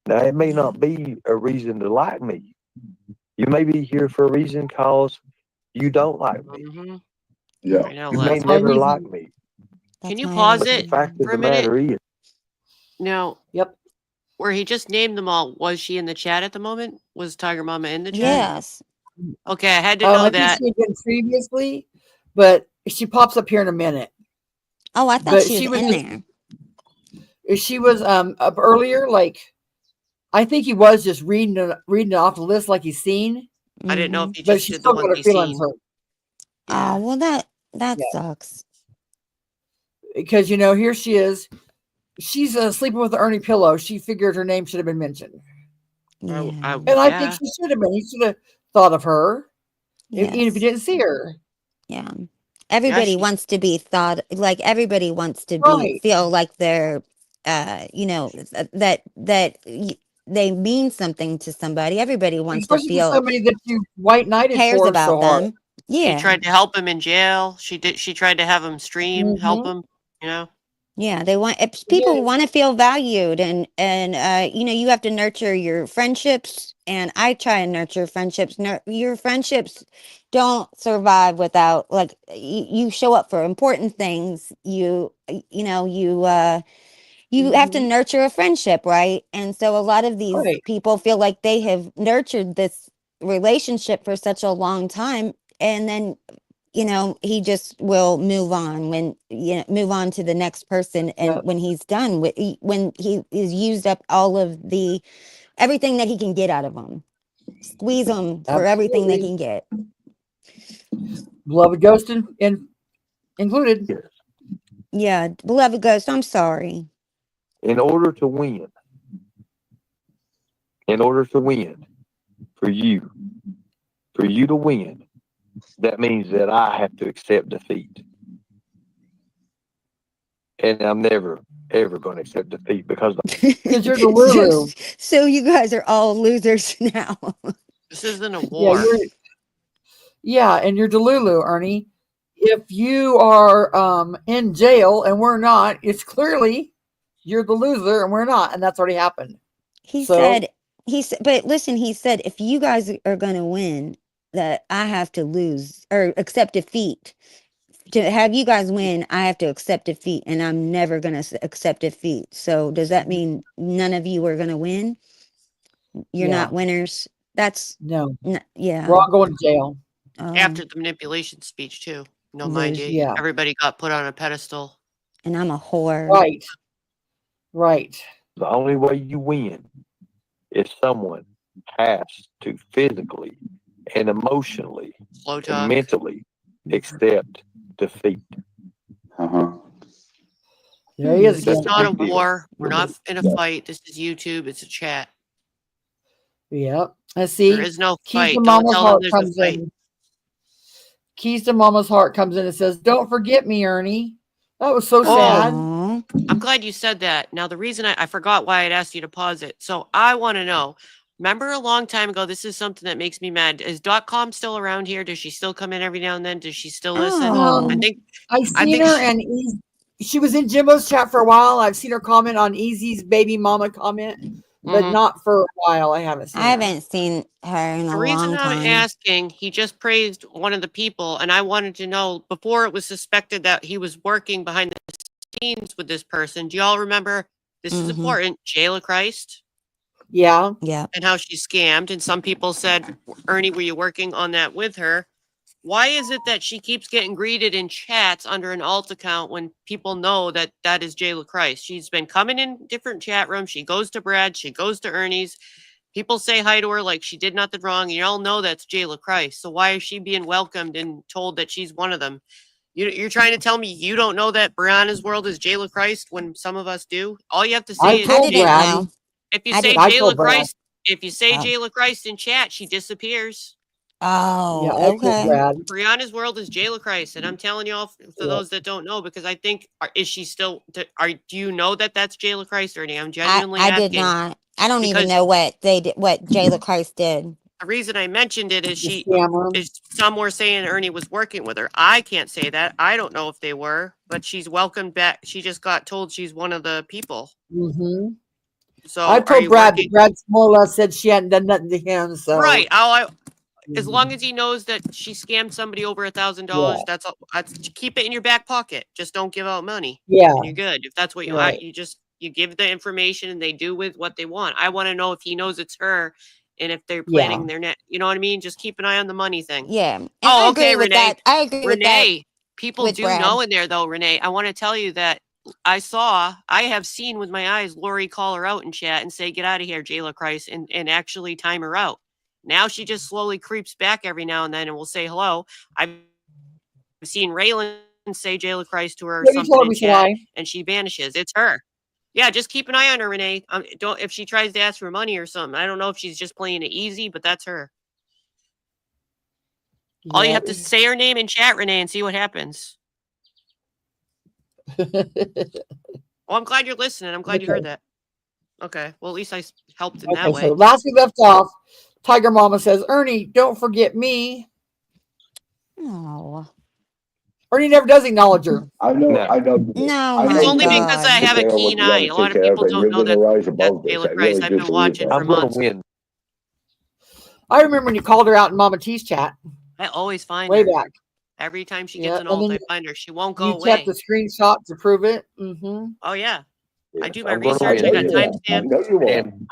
Now, it may not be a reason to like me. You may be here for a reason because you don't like me. Mm-hmm. Yeah. I know. You may Les. never like me. Can you pause But the it fact of for a the minute? matter is, Now, Yep. where he just named them all, was she in the chat at the moment? Was Tiger Mama in the chat? Yes. Okay, I had to know I that. think she had been previously, but she pops up here in a minute. Oh, I thought But she was in just- there. She was up earlier, like I think he was just reading it off the list like he's seen. I didn't know if he But just she did the still got ones her he feelings seen. hurt. Oh, well, that Yeah. sucks. Because, you know, here she is. She's sleeping with the Ernie pillow. She figured her name should have been mentioned. Yeah. And I think she should have been. He should have thought of her, even if he Yes. didn't see her. Yeah. Everybody she- wants to be thought like everybody wants to be Right. feel like they're you know that they mean something to somebody. Everybody wants to Especially to feel somebody that you white knighted cares for about so hard. them. She Yeah. tried to help him in jail. She tried to have him stream, help him, you know. Yeah, they want if people want to feel valued and you know, you have to nurture your friendships, and I try and nurture friendships. Your friendships don't survive without like you show up for important things. You know, you have to nurture a friendship, right? And so a lot of these Right. people feel like they have nurtured this relationship for such a long time, and then you know he just will move on when move on to the next person, and when he's done with when he is used up all of the everything that he can get out of them, squeeze them for everything they can get. Beloved Ghost included. Yeah, beloved Ghost, I'm sorry. In order to win, for you to win, that means that I have to accept defeat. And I'm never, ever going to accept defeat because you're the Lulu. So you guys are all losers now. This isn't a war. And you're Delulu, Ernie. If you are in jail and we're not, it's clearly you're the loser and we're not, and that's already happened. He said, but listen, he said, if you guys are going to win, that I have to lose or accept defeat. To have you guys win, I have to accept defeat, and I'm never going to accept defeat. So does that mean none of you are going to win? You're not winners. That's no. Yeah. We're all going to jail. After the manipulation speech too. No, mind you, Yeah. everybody got put on a pedestal. And I'm a whore. Right. Right. the only way you win is someone has to physically and emotionally and mentally accept defeat. There he is This is again. not a war. We're not in a fight. This is YouTube. It's a chat. Yep. Let's see. There is no Keys fight. to Don't Mama's tell them Heart there's a comes fight. in. Keys to Mama's Heart comes in and says, "Don't forget me, Ernie." That was so sad. I'm glad you said that. Now, the reason I forgot why I'd asked you to pause it. So I want to know, remember a long time ago, this is something that makes me mad. Is .com still around here? Does she still come in every now and then? Does she still listen? I've seen her and she was in Jimbo's chat for a while. I've seen her comment on Easy's baby mama comment, but not for a while. I haven't seen I haven't seen her in The a reason long I'm time. asking, he just praised one of the people, and I wanted to know, before it was suspected that he was working behind the scenes with this person. Do y'all remember? This is important. Jayla Christ. Yeah. Yeah. And how she scammed. And some people said, Ernie, were you working on that with her? Why is it that she keeps getting greeted in chats under an alt account when people know that that is Jayla Christ? She's been coming in different chat rooms. She goes to Brad. She goes to Ernie's. People say hi to her like she did nothing wrong. You all know that's Jayla Christ. So why is she being welcomed and told that she's one of them? You're trying to tell me you don't know that Brianna's world is Jayla Christ when some of us do? All you have to say is if you say Jayla Christ, if you say Jayla Christ in chat, she disappears. Oh, okay. Brianna's world is Jayla Christ, and I'm telling you all for those that don't know, because I think is she still? Do you know that that's Jayla Christ, Ernie? I'm genuinely I asking. did not. I don't even because know what they did. What Jayla Christ did. The reason I mentioned it is some were saying Ernie was working with her. I can't say that. I don't know if they were, but she's welcomed back. She just got told she's one of the people. So I are told you Brad, working? Brad more or less said she hadn't done nothing to him. So Right. As long as he knows that she scammed somebody over $1,000, that's all. Keep it in your back pocket. Just don't give out money. Yeah. And you're good. If that's what you Right. you give the information and they do with what they want. I want to know if he knows it's her and if they're planning their net. You know what I mean? Just keep an eye on the money thing. Yeah. And Oh, I okay, agree with Renee. that. I agree with that. Renee, people with do Brad. know in there though, Renee. I want to tell you that I have seen with my eyes Lori call her out in chat and say, "Get out of here, Jayla Christ," and actually time her out. Now she just slowly creeps back every now and then and will say hello. I've seen Raylan say Jail of Christ to her or Yeah, you something told in me, chat, Sly. and she vanishes. It's her. Yeah, just keep an eye on her, Renee. Don't if she tries to ask for money or something. I don't know if she's just playing it easy, but that's her. All you Yeah. have to say her name in chat, Renee, and see what happens. Oh, I'm glad you're listening. I'm glad you heard that. Okay. Well, at least I helped in that Okay, way. so last we left off, Tiger Mama says, Ernie, don't forget me. Oh. Ernie never does acknowledge her. I know, No. I know. No, I know It's my you only do. because I God. Take have a care of what keen you gotta eye. A lot take of care of, people and don't you're know gonna that rise that's above this. Taylor I Price. really I've do been believe watching that. for I'm gonna months. win. I remember when you called her out in Mama T's chat I always find way her. back. Every time she Yeah, gets an and alt, then I find her. She won't go you kept away. the screenshot to prove it. Mm-hmm. Oh, yeah. I Yes, do my I'm gonna research. I I know win. got you are. I timestamps. know you are. And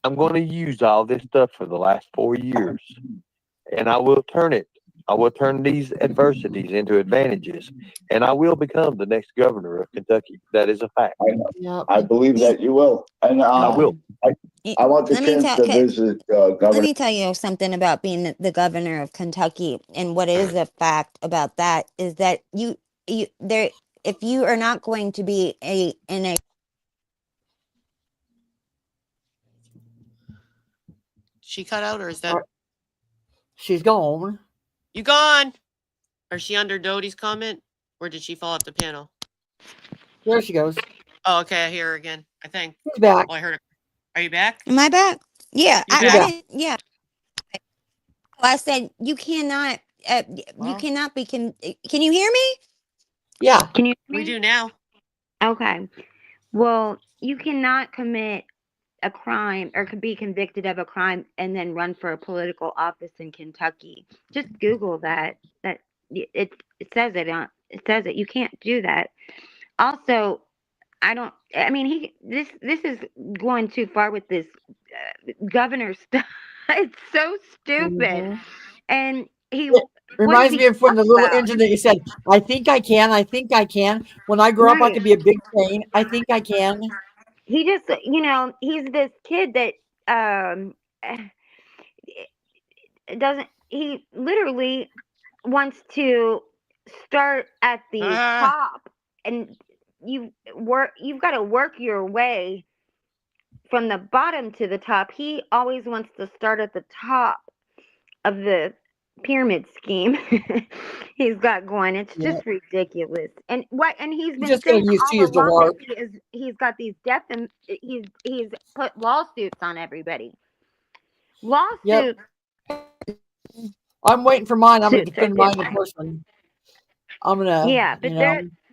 I'm gonna use all this stuff for the last 4 years. And I will turn it. I will turn these adversities into advantages. And I will become the next governor of Kentucky. That is a fact. I know. Yep. I believe that you will. And I will. I want the Let me chance tell. to visit Let Governor. me tell you something about being the governor of Kentucky, and what is a fact about that is that you there if you are not going to be in a She cut out, or is that She's gone. you gone? Or is she under Doty's comment, or did she fall off the panel? There she goes. Oh, okay. I hear her again. I think. She's back. Oh, I heard her. Are you back? Am I back? Yeah, You're I back. didn't. Yeah, I said you cannot. You Well, cannot be. Can you hear me? Yeah. Can you hear we me? do now. Okay. Well, you cannot commit a crime or could be convicted of a crime and then run for a political office in Kentucky. Just Google that. That it says it on it says it. You can't do that. Also, I mean, this is going too far with this governor stuff. It's so stupid. Mm-hmm. And he It what is reminds he me of when the talking little about? engine that you said, I think I can, I think I can. When I grow up, I Right. could be a big train. I think I can. He just, he's this kid that doesn't. He literally wants to start at the top, and you've got to work your way from the bottom to the top. He always wants to start at the top of the pyramid scheme he's got going. It's Yeah. just ridiculous. And he's He's been just going saying to use all T as the along that lark. he's got these death and he's put lawsuits on everybody. Lawsuits. I'm waiting for mine. I'm going to Suits are defend mine in different. person. I'm going to, Yeah, but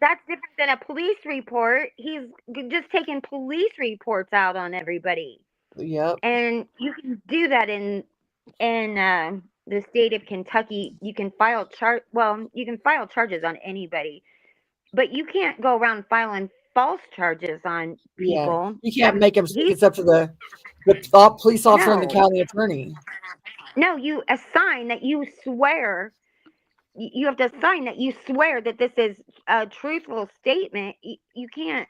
that's different than a police report. He's just taking police reports out on everybody. Yep. And you can do that in the state of Kentucky. You can file charges on anybody, but you can't go around filing false charges on Yeah. people. You can't make him stick. It's up to the top police officer and the No. county attorney. No, you assign that you swear. You have to sign that you swear that this is a truthful statement. You can't.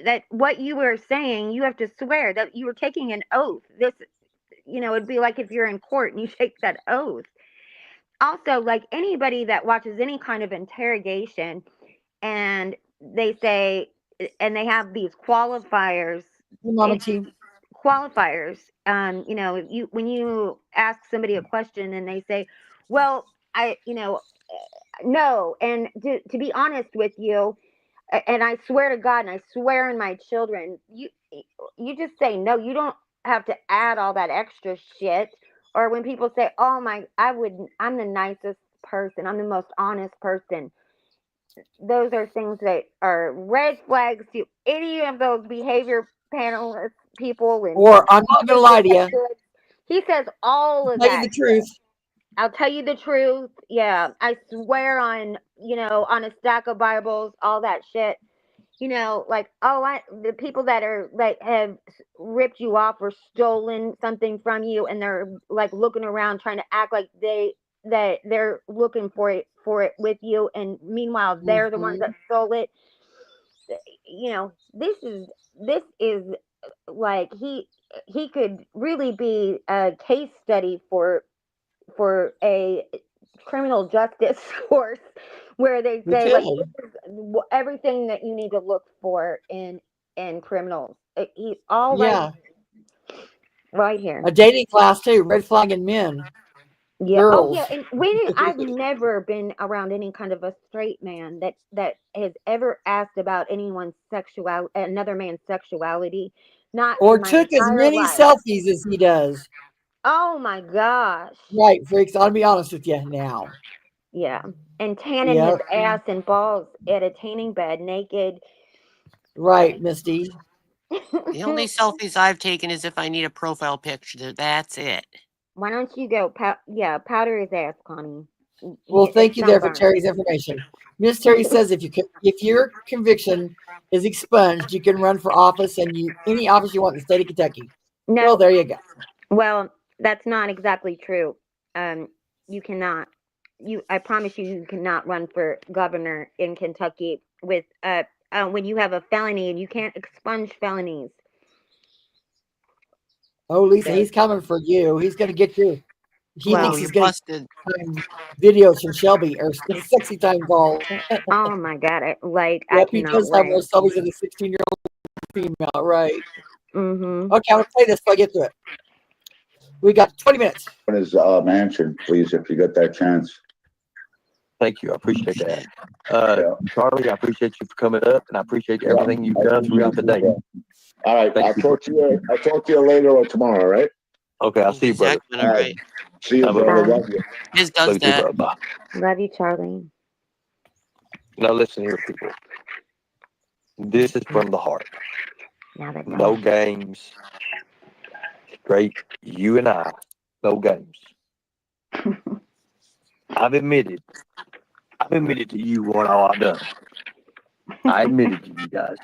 That what you were saying, you have to swear that you were taking an oath. This, it'd be like if you're in court and you take that oath. Also, like anybody that watches any kind of interrogation and they say, and they have these qualifiers. Mama T. Qualifiers. You when you ask somebody a question and they say, "Well, no," and to be honest with you, and I swear to God, and I swear on my children, you just say no. You don't have to add all that extra shit. Or when people say, "Oh my, I'm the nicest person. I'm the most honest person." Those are things that are red flags to any of those behavior panelists people. And Or I'm not going to lie to you. he says all of Tell you that. the truth. I'll tell you the truth. Yeah, I swear on on a stack of Bibles, all that shit. Like the people that have ripped you off or stolen something from you, and they're like looking around trying to act like they're looking for it with you, and meanwhile they're the ones that stole it. This is like he could really be a case study for a criminal justice course where they We say like could. this is everything that you need to look for in criminals. He's all Yeah. right here. A dating class too, red flagging men, Yeah. Oh, girls. yeah. And I've never been around any kind of a straight man that has ever asked about anyone's another man's sexuality. Not Or in my took as entire many life. selfies as he does. Oh my gosh. Right, freaks. I'll be honest with you now. Yeah. And tanning Yeah. his ass and balls at a tanning bed naked. Right, Misty. The only selfies I've taken is if I need a profile picture. That's it. Why don't you go powder his ass, Connie? Well, thank It's you there for sunburn. Terry's information. Miss Terry says if your conviction is expunged, you can run for office and any office you want in the state of Kentucky. No. Well, there you go. Well, that's not exactly true. You cannot. I promise you cannot run for governor in Kentucky with when you have a felony, and you can't expunge felonies. Oh, Lisa, he's coming for you. He's going to get you. He Well, thinks he's you're going busted. to videos from Shelby or sexy time calls. Oh my God! I Yep, he cannot does have more wait. selfies of the 16-year-old female, right? Mm-hmm. Okay, I'm going to play this so I get to it. We got 20 minutes. In his mansion, please, if you get that chance. Thank you. I appreciate that. Yeah. Charlie, I appreciate you for coming up, and I appreciate everything you've done throughout the day. All right, Thank I'll you. talk to you later or tomorrow, all right? Okay, I'll see you, brother. Exactly right. See you, brother. Love you. His does Love you too, that. brother. Bye. Love you, Charlie. Now listen here, people. This is from the heart. Now that No games. Straight, you and I, no games. I've admitted to you what all I've done. I admitted to you guys.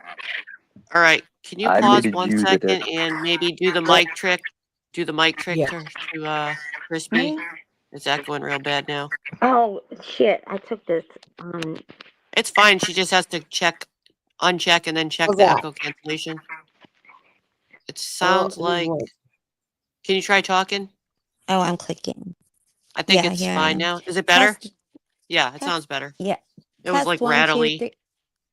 All right. Can you I pause admitted 1 you that second and maybe do the mic trick? Do the mic trick Yeah. to Crispy. It's echoing real bad now. Oh shit! I took this. It's fine. She just has to uncheck, and then check How's the that? echo cancellation. It sounds Well, like. Can you try talking? Oh, I'm clicking. I think Yeah, it's here I fine am. now. Is it better? Test, Yeah, it test, sounds better. yeah. It was Test like 1, 2, rattly. 3.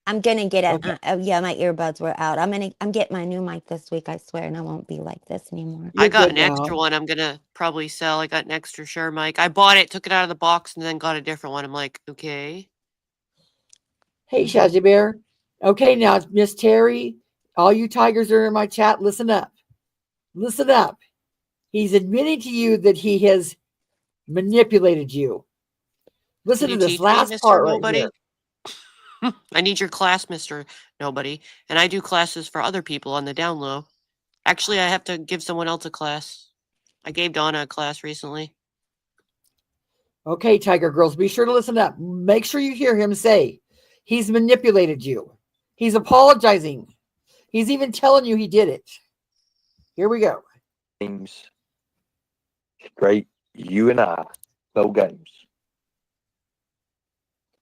I'm gonna get it. Okay. Yeah, my earbuds were out. I'm getting my new mic this week, I swear, and I won't be like this anymore. I You're got good an extra now. one. I'm gonna probably sell. I got an extra Shure mic. I bought it, took it out of the box, and then got a different one. I'm like, okay. Hey, Shazzy Bear. Okay, now, Miss Terry, all you tigers are in my chat, listen up. Listen up. He's admitting to you that he has manipulated you. Listen Can you to this teach me, last Mr. part right Nobody? here. I need your class, Mr. Nobody. And I do classes for other people on the down low. Actually, I have to give someone else a class. I gave Donna a class recently. Okay, Tiger Girls, be sure to listen up. Make sure you hear him say he's manipulated you. He's apologizing. He's even telling you he did it. Here we go. Games. Straight, you and I, no games.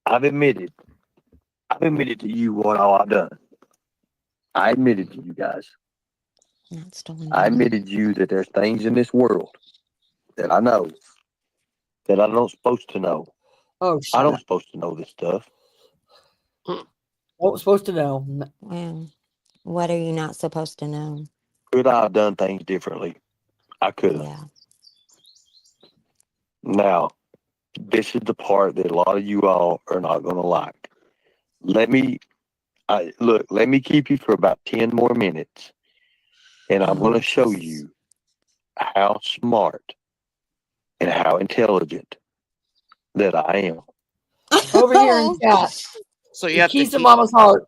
I've admitted to you what all I've done. I admitted to you guys. Not stolen. I admitted to you that there's things in this world that I know that I'm not supposed to know. Oh, I shut don't up. supposed to know this stuff. What was supposed to know? Well, what are you not supposed to know? Could I have done things differently? I could have. Yeah. Now, this is the part that a lot of you all are not going to like. Let me keep you for about 10 more minutes, and I'm going to show you how smart and how intelligent that I am. Over here in chat. So you have to Keys to teach. Mama's Heart.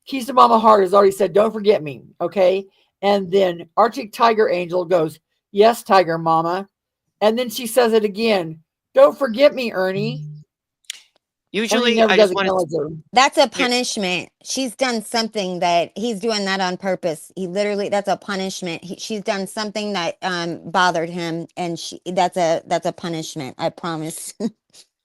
Keys to Mama Heart has already said, don't forget me. Okay. And then Arctic Tiger Angel goes, yes, Tiger Mama. And then she says it again. Don't forget me, Ernie. Ernie Usually, never I does just want acknowledge to. her. That's a punishment. She's done something that he's doing that on purpose. He literally, that's a punishment. She's done something that bothered him, and that's a punishment. I promise.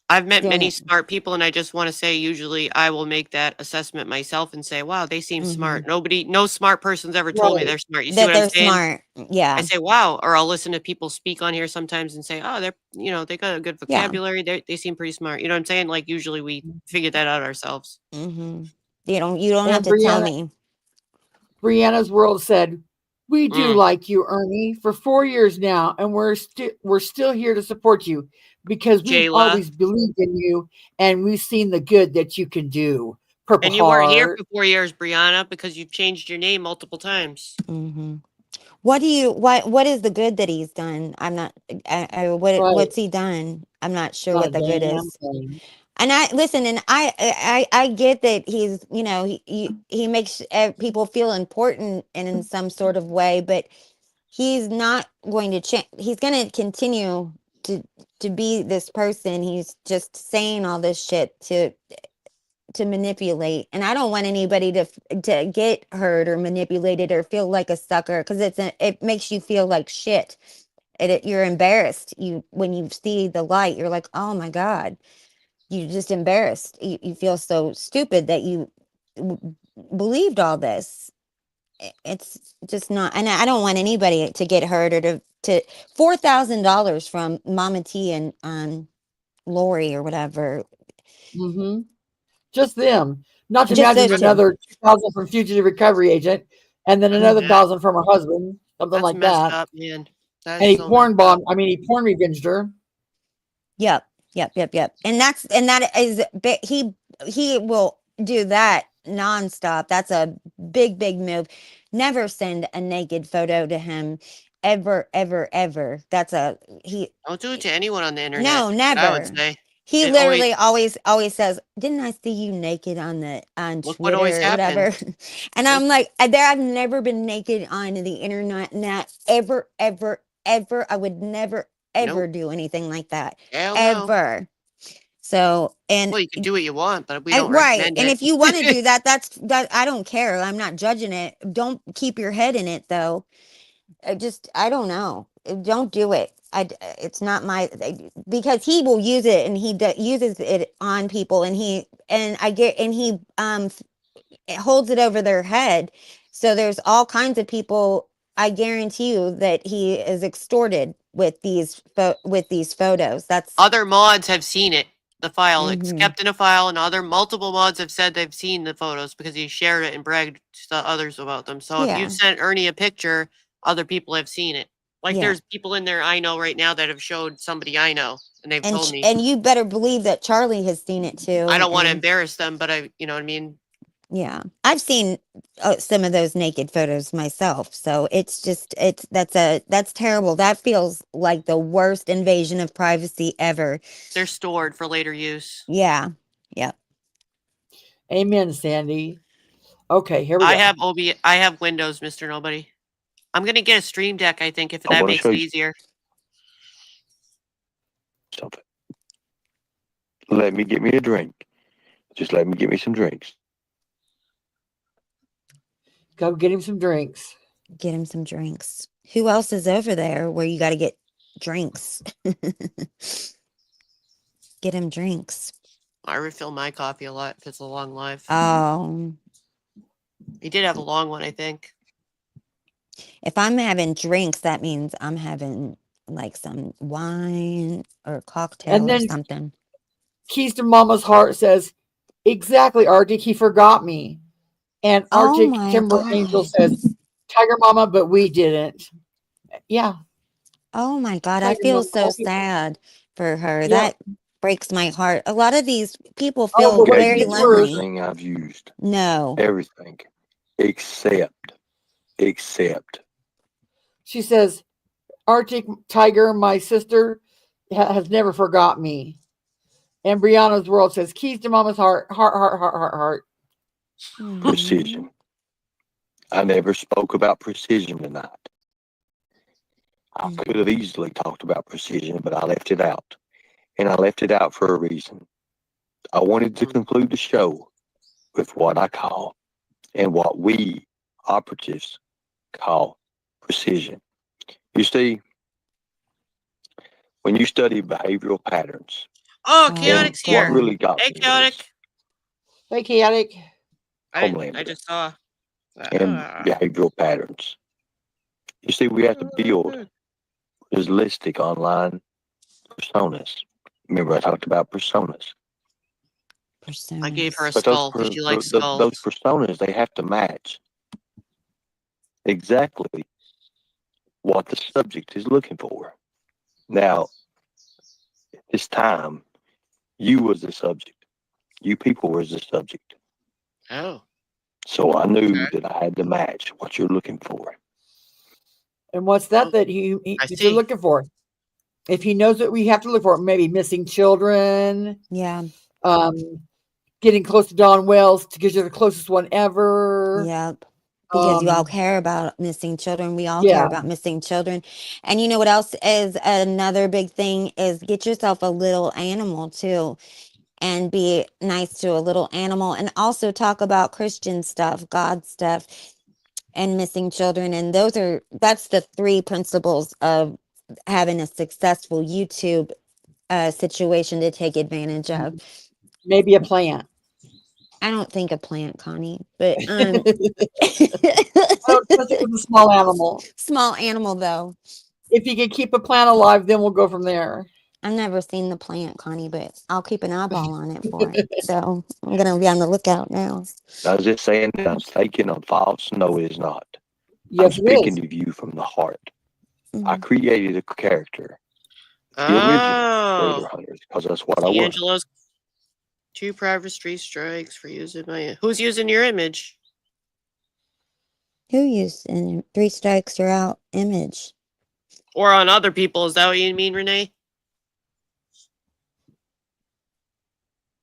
I've met doing many it. smart people, and I just want to say, usually I will make that assessment myself and say, "Wow, they seem smart." No smart person's ever told me Right. they're smart. You see That what I'm they're saying? smart. I Yeah. say, "Wow," or I'll listen to people speak on here sometimes and say, "Oh, they got a good Yeah. vocabulary. They seem pretty smart." You know what I'm saying? Like usually we figure that out ourselves. You don't have And to tell me. Brianna's World said, "We do Mm. like you, Ernie, for 4 years now, and we're still here to support you because we've Jayla. always believed in you, and we've seen the good that you can do." Purple And you weren't here heart. for 4 years, Brianna, because you've changed your name multiple times. What is the good that he's done? I'm not. Right. What's he done? I'm not sure Not a what the good damn is. thing. And I listen, and I get that he's, he makes people feel important in some sort of way, but he's not going to change. He's going to continue to be this person. He's just saying all this shit to manipulate, and I don't want anybody to get hurt or manipulated or feel like a sucker, because it makes you feel like shit. You're embarrassed. When you see the light, you're like, oh my god. You're just embarrassed. You feel so stupid that you believed all this. It's just not, and I don't want anybody to get hurt or to $4,000 from Mama T and Lori or whatever. Just them. Not to Just imagine those two. another 2,000 from fugitive recovery agent, and then another 1,000 from her husband, something That's like messed that. up, man. That's And he so porn messed up. bombed. I mean, he porn revenged her. Yep. And that is he will do that nonstop. That's a big move. Never send a naked photo to him, ever, ever, ever. Don't do it to anyone on the internet. No, Is what I would never. say. He It always literally always says, "Didn't I see you naked on look what always Twitter or whatever?" happens. And I'm like, I've never been naked on the internet, not ever, ever, ever. I would never, ever Nope. do anything like that, Hell no. ever. So, and Well, you can do what you want, but we don't right, recommend and it. if you want to do that, that I don't care. I'm not judging it. Don't keep your head in it though. I don't know. Don't do it. It's not because he will use it, and he uses it on people, and he it holds it over their head. So there's all kinds of people. I guarantee you that he is extorted with these photos. That's Other mods have seen it, the file. It's Mhm. kept in a file, and multiple mods have said they've seen the photos because he shared it and bragged to others about them. So if Yeah. you've sent Ernie a picture, other people have seen it. Like Yeah. there's people in there I know right now that have showed somebody I know, and they've told me. And you better believe that Charlie has seen it too. I don't want to and- embarrass them, but you know what I mean? Yeah, I've seen some of those naked photos myself. So that's terrible. That feels like the worst invasion of privacy ever. They're stored for later use. Yeah. Yep. Amen, Sandy. Okay, here we I go. have Windows, Mr. Nobody. I'm gonna get a Stream Deck, I think, if I that wanna makes show it you easier. something. Let me get me a drink. Just let me get me some drinks. Go get him some drinks. Get him some drinks. Who else is over there where you got to get drinks? Get him drinks. I refill my coffee a lot if it's a long live. Oh. He did have a long one, I think. If I'm having drinks, that means I'm having like some wine or cocktail And or then something. Keys to Mama's Heart says, "Exactly, Arctic. He forgot me." And Oh Arctic my Timber Angel God. says, "Tiger Mama, but we didn't." Yeah. Oh my God. I Tiger feel Mama. so sad for her. Yeah. That breaks my heart. A lot of these people Oh, feel but what very gets lonely. worse? Everything I've used. No. Everything. Except. She says, "Arctic Tiger, my sister, has never forgot me." And Brianna's World says, "Keys to Mama's Heart, heart." Precision. I never spoke about precision tonight. I could have easily talked about precision, but I left it out. And I left it out for a reason. I wanted to conclude the show with what I call, and what we operatives call, precision. You see, when you study behavioral patterns, Oh, Oh, Chaotic's good. What here. really got Hey, me Chaotic. Hey, chaotic. I Homelander just saw. and behavioral patterns. You see, we have to build realistic online personas. Remember, I talked about personas. I gave her a But those skull because she likes those skulls. personas, they have to match exactly what the subject is looking for. Now, this time, you was the subject. You people was the subject. Oh. So I knew Okay. that I had to match what you're looking for. And what's that that you're looking for? If he knows what we have to look for, maybe missing children. Yeah. Getting close to Dawn Wells because you're the closest one ever. Yep. Because you all care about missing children. We all care Yeah. about missing children. And you know what else is another big thing is get yourself a little animal too. And be nice to a little animal. And also talk about Christian stuff, God stuff, and missing children. And that's the 3 principles of having a successful YouTube situation to take advantage of. Maybe a plant. I don't think a plant, Connie, but Let's stick with a small animal. Small animal though. If you can keep a plant alive, then we'll go from there. I've never seen the plant, Connie, but I'll keep an eyeball on it for it. So I'm gonna be on the lookout now. I was just saying that I'm faking on false. No, it is not. Yes, I'm it speaking is. to you from the heart. I created a character, the original Raider Hunters, because that's what I was. D'Angelo's 2 private street strikes for using my. Who's using your image? Who used in 3 strikes you're out image? Or on other people? Is that what you mean, Renee?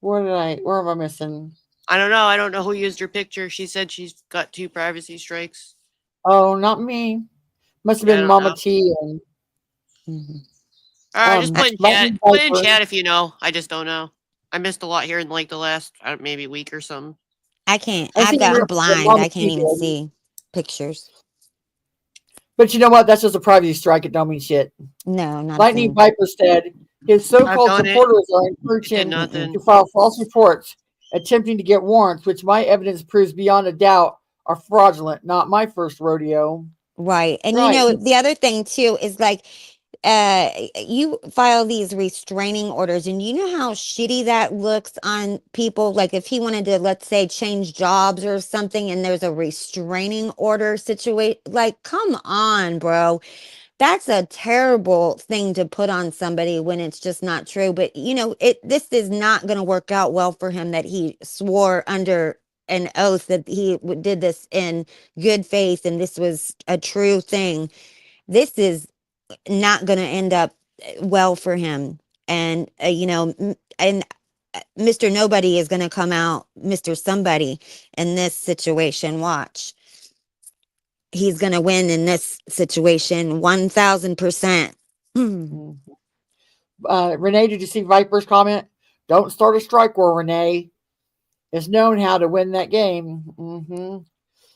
Where am I missing? I don't know. I don't know who used your picture. She said she's got 2 privacy strikes. Oh, not me. Must have Yeah, I been don't Mama know. T and All right, just put in chat. Lightning Put in Viper. chat if you know. I just don't know. I missed a lot here in like the last maybe week or something. I can't. I think I'm you're- blind. Mama I can't T even did. see pictures. But you know what? That's just a privacy strike. It don't mean shit. No, not Lightning a thing. Viper said his so-called done it. supporters are encouraging him nothing. to file false reports, attempting to get warrants, which my evidence proves beyond a doubt are fraudulent. Not my first rodeo. Right. And Right. you know, the other thing too is like you file these restraining orders and you know how shitty that looks on people. Like if he wanted to, let's say, change jobs or something and there's a restraining order situation, like come on, bro. That's a terrible thing to put on somebody when it's just not true. But you know, this is not going to work out well for him that he swore under an oath that he did this in good faith and this was a true thing. This is not going to end up well for him. And you know, and Mr. Nobody is going to come out Mr. Somebody in this situation. Watch. He's going to win in this situation 1000%. Renee, did you see Viper's comment? Don't start a strike war, Renee. It's known how to win that game.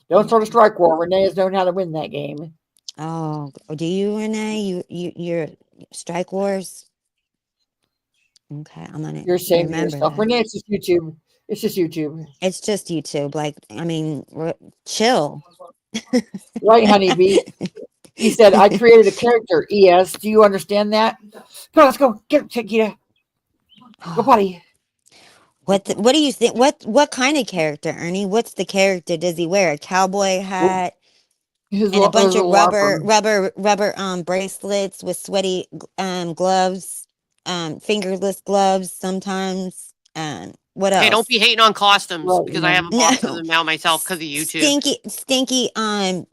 Don't start a strike war. Renee has known how to win that game. Oh, do you, Renee? You're strike wars? Okay, I'm gonna You're saying to remember yourself, that. Renee, it's just YouTube. It's just YouTube. It's just YouTube. Like, I mean, chill. Right, honeybee. He said, I created a character, ES. Do you understand that? Go, let's go. Get it, Chiquita. Go potty. What do you think? What kind of character, Ernie? What's the character? Does he wear a cowboy hat and a bunch of rubber bracelets with sweaty gloves, fingerless gloves sometimes? What else? Hey, don't be hating on costumes Right, because I haven't bought some No. of them out myself because of YouTube. Stinky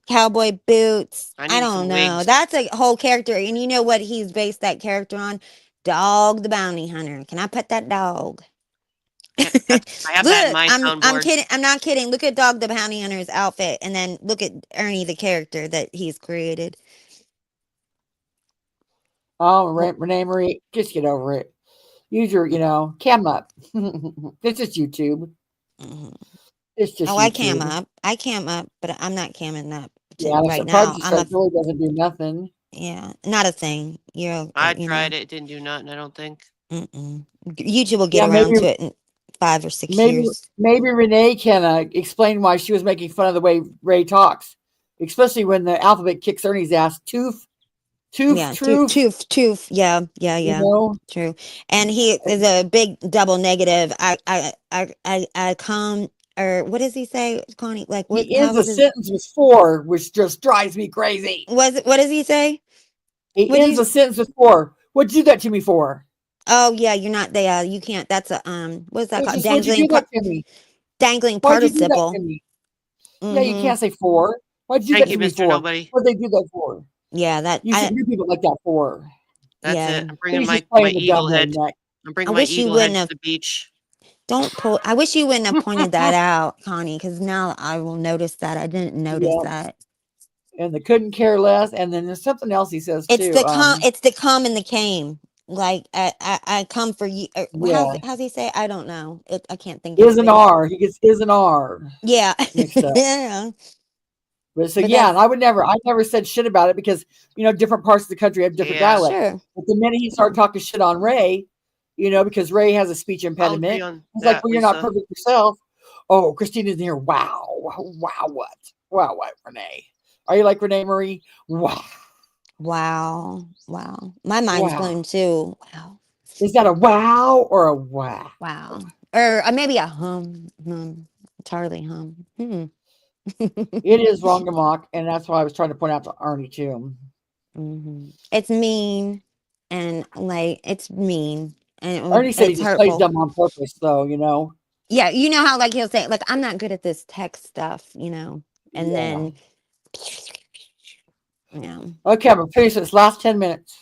cowboy boots. I I need don't some know. wigs. That's a whole character. And you know what he's based that character on? Dog the Bounty Hunter. Can I pet that dog? I have that in my I'm soundboard. kidding. I'm not kidding. Look at Dog the Bounty Hunter's outfit and then look at Ernie the character that he's created. Oh, Renee Marie, just get over it. Use your, cam up. This is YouTube. It's just Oh, YouTube. I cam up, but I'm not camming up Yeah, right now. It really doesn't do nothing. Yeah, not a thing. I tried it. It didn't do nothing, I don't think. YouTube will get Yeah, around maybe to it in 5 or 6 maybe years. maybe Renee can explain why she was making fun of the way Ray talks, especially when the alphabet kicks Ernie's ass. Toof, Yeah, truth. toof. Yeah, You know, true. And he is a big double negative. I come, or what does he say, Connie? Like what? he How ends a was his? sentence with for, which just drives me crazy. What does he say? He What do ends you? a sentence with for. What'd you do that to me for? Oh yeah, you're not there. You can't. That's a what's that It's called? just what'd you do that to me? Dangling Why'd you do that to participle. me? Yeah, you Mm-hmm. can't say for. Why'd you do Thank that you, to me Mr. for? Nobody. What'd they do that for? Yeah, that You should do people like that for. That's yeah. it. I'm bringing He's my just playing the eagle dumb head. redneck. I'm I bringing my wish you eagle head wouldn't to have. the beach. Don't pull. I wish you wouldn't have pointed that out, Connie, because now I will notice that. I didn't notice Yeah, that. and the couldn't care less. And then there's something else he says It's too. the come. It's the come and the came. Like I come for you. Yeah, How's he say? I don't know. I can't think of is it. an But R. He gets is an R yeah, mixed up. yeah. But so But yeah, and that's I never said shit about it because different parts of the country have different Yeah. dialects. sure. But the minute he started talking shit on Ray, because Ray has a speech I'll agree impediment, on he's like, that, "Well, you're not Lisa. perfect yourself." Oh, Christina's here. Wow, what? Wow, what, Renee? Are you like Renee Marie? Wow, Wow. My mind's wow. blown too. Wow. Is that a wow or a wow? Wow. Or maybe a Charlie hum. It is wrong to mock, and that's why I was trying to point out to Arnie too. It's mean, and like it's mean, and Arnie said he it's just plays hurtful. dumb on purpose, though. Yeah, you know how like he'll say like I'm not good at this text stuff, and Yeah. then Okay, I'm gonna finish this last 10 minutes.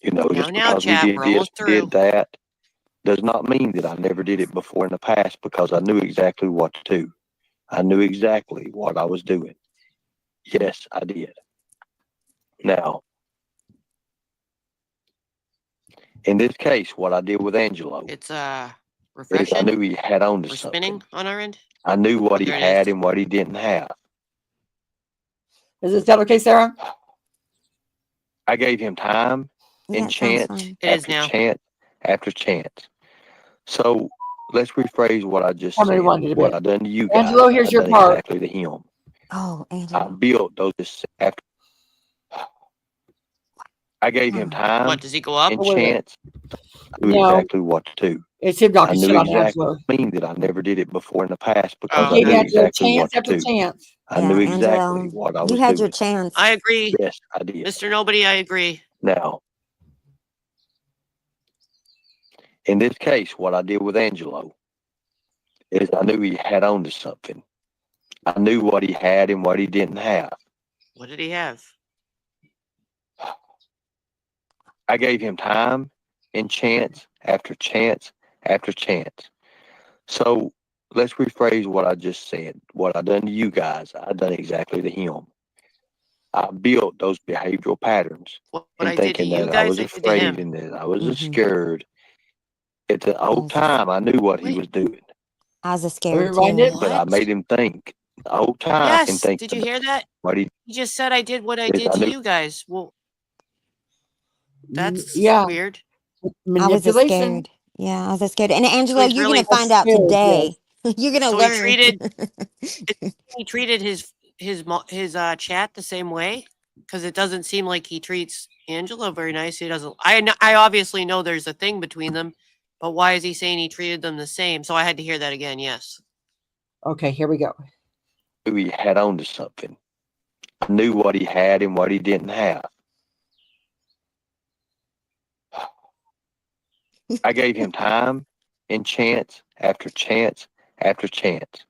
Just Now, because we chat. did We're this, almost through. did that, does not mean that I never did it before in the past because I knew exactly what to do. I knew exactly what I was doing. Yes, I did. Now, in this case, what I did with Angelo It's is I refreshing. knew he had on to We're something. spinning on our end. I knew what he There it had is. and what he didn't have. Is that okay, Sarah? I gave him time yeah, and it sounds chance fine. It is after now. chance after chance. So let's rephrase what I just How many said. wanted to What be? I done to you guys, Angelo, here's I your done part. exactly to him. Oh, I Angelo. built those after. I gave him time What, does he go up? and Oh, wait a minute. chance. I knew No, exactly what to do. it's him I talking knew shit on exactly Angelo. mean that I never did it before in the past He because Oh, I gave knew okay. Angelo exactly chance what to after do. chance. I Yeah, knew exactly Angelo, what I you was had doing. your chance. I agree. Yes, I did. Mr. Nobody, I agree. Now, in this case, what I did with Angelo is I knew he had on to something. I knew what he had and what he didn't have. What did he have? I gave him time and chance after chance after chance. So let's rephrase what I just said. What I done to you guys, I done exactly to him. I built those behavioral patterns What and I did to thinking you that I guys, was I did to afraid him. and that I was scared. At the whole Yes. time, I knew what he Wait. was doing, I was Are we scared reminded? too. but I made him think the whole time and Yes. think Did you about hear that? what he He just said I did what I is. did I to knew you guys. Well, that's Yeah, weird. I was manipulation. scared. Yeah, I was scared. And So Angelo, he's you're gonna really. find That's out scared, yes. today. You're gonna So he learn. treated his chat the same way, because it doesn't seem like he treats Angelo very nice. He doesn't. I obviously know there's a thing between them, but why is he saying he treated them the same? So I had to hear that again. Yes. Okay, here we go. he had on to something. I knew what he had and what he didn't have. I gave him time and chance after chance after chance.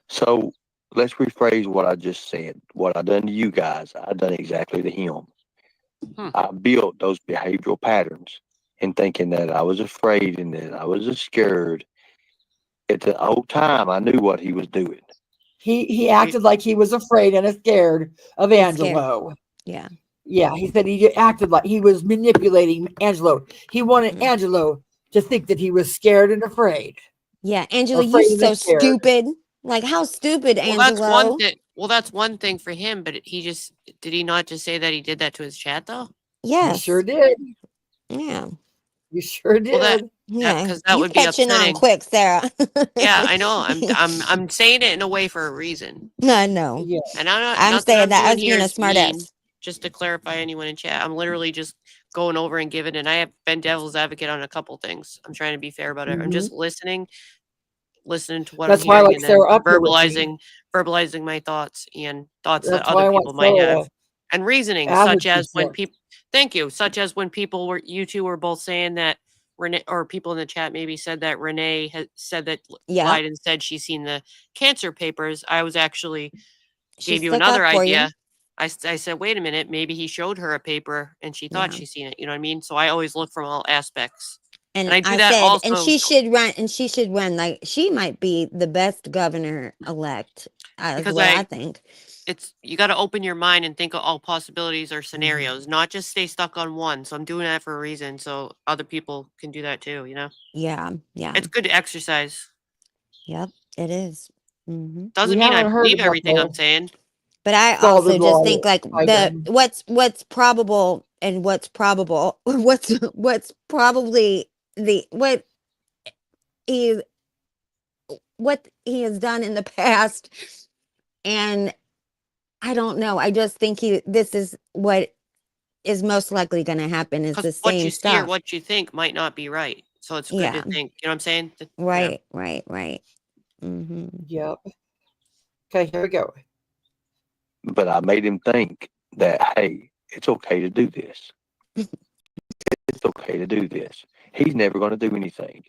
So let's rephrase what I just said. What I done to you guys, I done exactly to him. I built those behavioral patterns and thinking that I was afraid and that I was scared. At the whole time, I knew what he was doing. He acted like he was afraid and scared of And scared. Angelo. Yeah. Yeah, he said he acted like he was manipulating Angelo. He wanted Angelo to think that he was scared and afraid. Yeah, Angelo, you Afraid and so scared. stupid. Like how stupid, Well, Angelo. that's one thing. Well, that's one thing for him. But did he not just say that he did that to his chat though? He Yes. sure did. Yeah. You sure did. Well, that Yeah, because that you would be catching on upsetting. quick, Sarah. Yeah, I know. I'm saying it in a way for a reason. I know. Yeah. And I'm I'm not that saying I'm that doing as here being a is smart mean. ass. Just to clarify anyone in chat, I'm literally just going over and giving, and I have been devil's advocate on a couple things. I'm trying to be fair about it. I'm just listening to what That's I'm why I hearing, like and then Sarah up here with me. verbalizing my thoughts and thoughts that That's why other I want people might Sarah have, and reasoning, as such a as when consent. people. Thank you. Such as when people were, you two were both saying that Renee, or people in the chat maybe said that Renee had said that Yeah, lied and said she's seen the cancer papers. I was actually she gave you stuck another up for you. idea. I said, wait a minute, maybe he showed her a paper and she thought Yeah. she's seen it. You know what I mean? So I always look from all aspects. And And I do I that said, and also. she should run, and she should run. Like, she might be the best governor elect, is Because what I think. it's, you got to open your mind and think of all possibilities or scenarios, not just stay stuck on one. So I'm doing that for a reason, so other people can do that too. You know, Yeah, yeah, it's good to exercise. yep, it is. Mm-hmm. Doesn't We mean I haven't heard believe about everything I'm the saying. But I solid also just law think like item. what's probable and what's probable, what's probably what he has done in the past, and I don't know. I just think this is what is most likely going to happen is the Because what you same see or stuff. what you think might not be right. So it's good Yeah, to think. You know what I'm saying? Yeah. right, right, right. Mm-hmm. Yep. Okay, here we go. But I made him think that, hey, it's okay to do this. It's okay to do this. He's never going to do anything.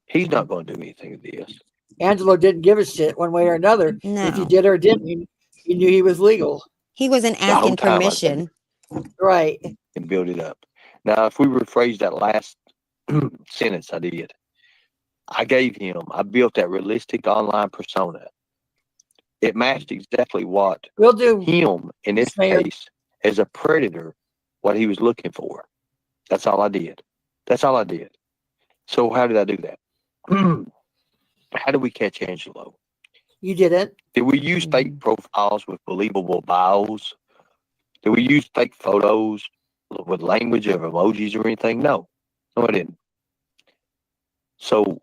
He's not going to do anything of this. Angelo didn't give a shit one way or another. If he No, did or didn't, he knew he was legal. he wasn't The whole asking time I permission. Right. and build it up. Now, if we rephrase that last sentence I did, I built that realistic online persona. It matched exactly what We'll do him, in this Mayor. case, as a predator, what he was looking for. That's all I did. That's all I did. So how did I do that? How did we catch Angelo? You didn't. Did we use fake profiles with believable bios? Did we use fake photos with language of emojis or anything? No. No, I didn't. So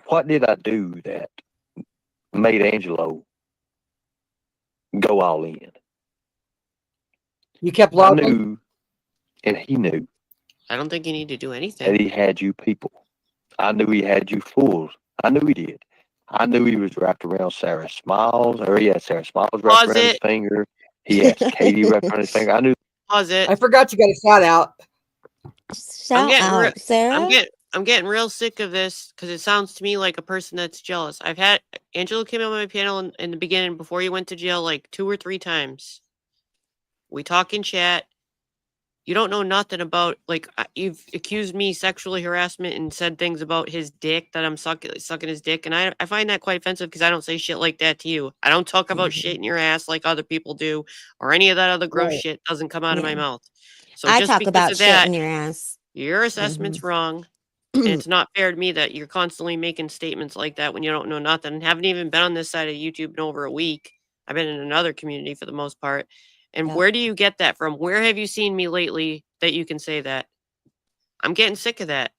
what did I do that made Angelo go all in? You kept I logging. knew, and he knew, I don't think you need to do that anything. he had you people. I knew he had you fools. I knew he did. I knew he was wrapped around Sarah Smiles, or he had Sarah Smiles wrapped Pause around his it. finger. He had Katie wrapped around his finger. I knew. Pause it. I forgot you got a shout out. Shout out, Sarah. I'm getting real sick of this because it sounds to me like a person that's jealous. I've had Angelo came on my panel in the beginning before he went to jail like 2 or 3 times. We talk in chat. You don't know nothing about, like, you've accused me sexually harassment and said things about his dick that I'm sucking his dick, and I find that quite offensive because I don't say shit like that to you. I don't talk about shit in your ass like other people do, or any of that other gross Right. shit doesn't come out of my Yeah. mouth. So I just talk because about of shit that, in your ass. your assessment's wrong, and it's not fair to me that you're constantly making statements like that when you don't know nothing. Haven't even been on this side of YouTube in over a week. I've been in another community for the most part. And Yep. where do you get that from? Where have you seen me lately that you can say that? I'm getting sick of that.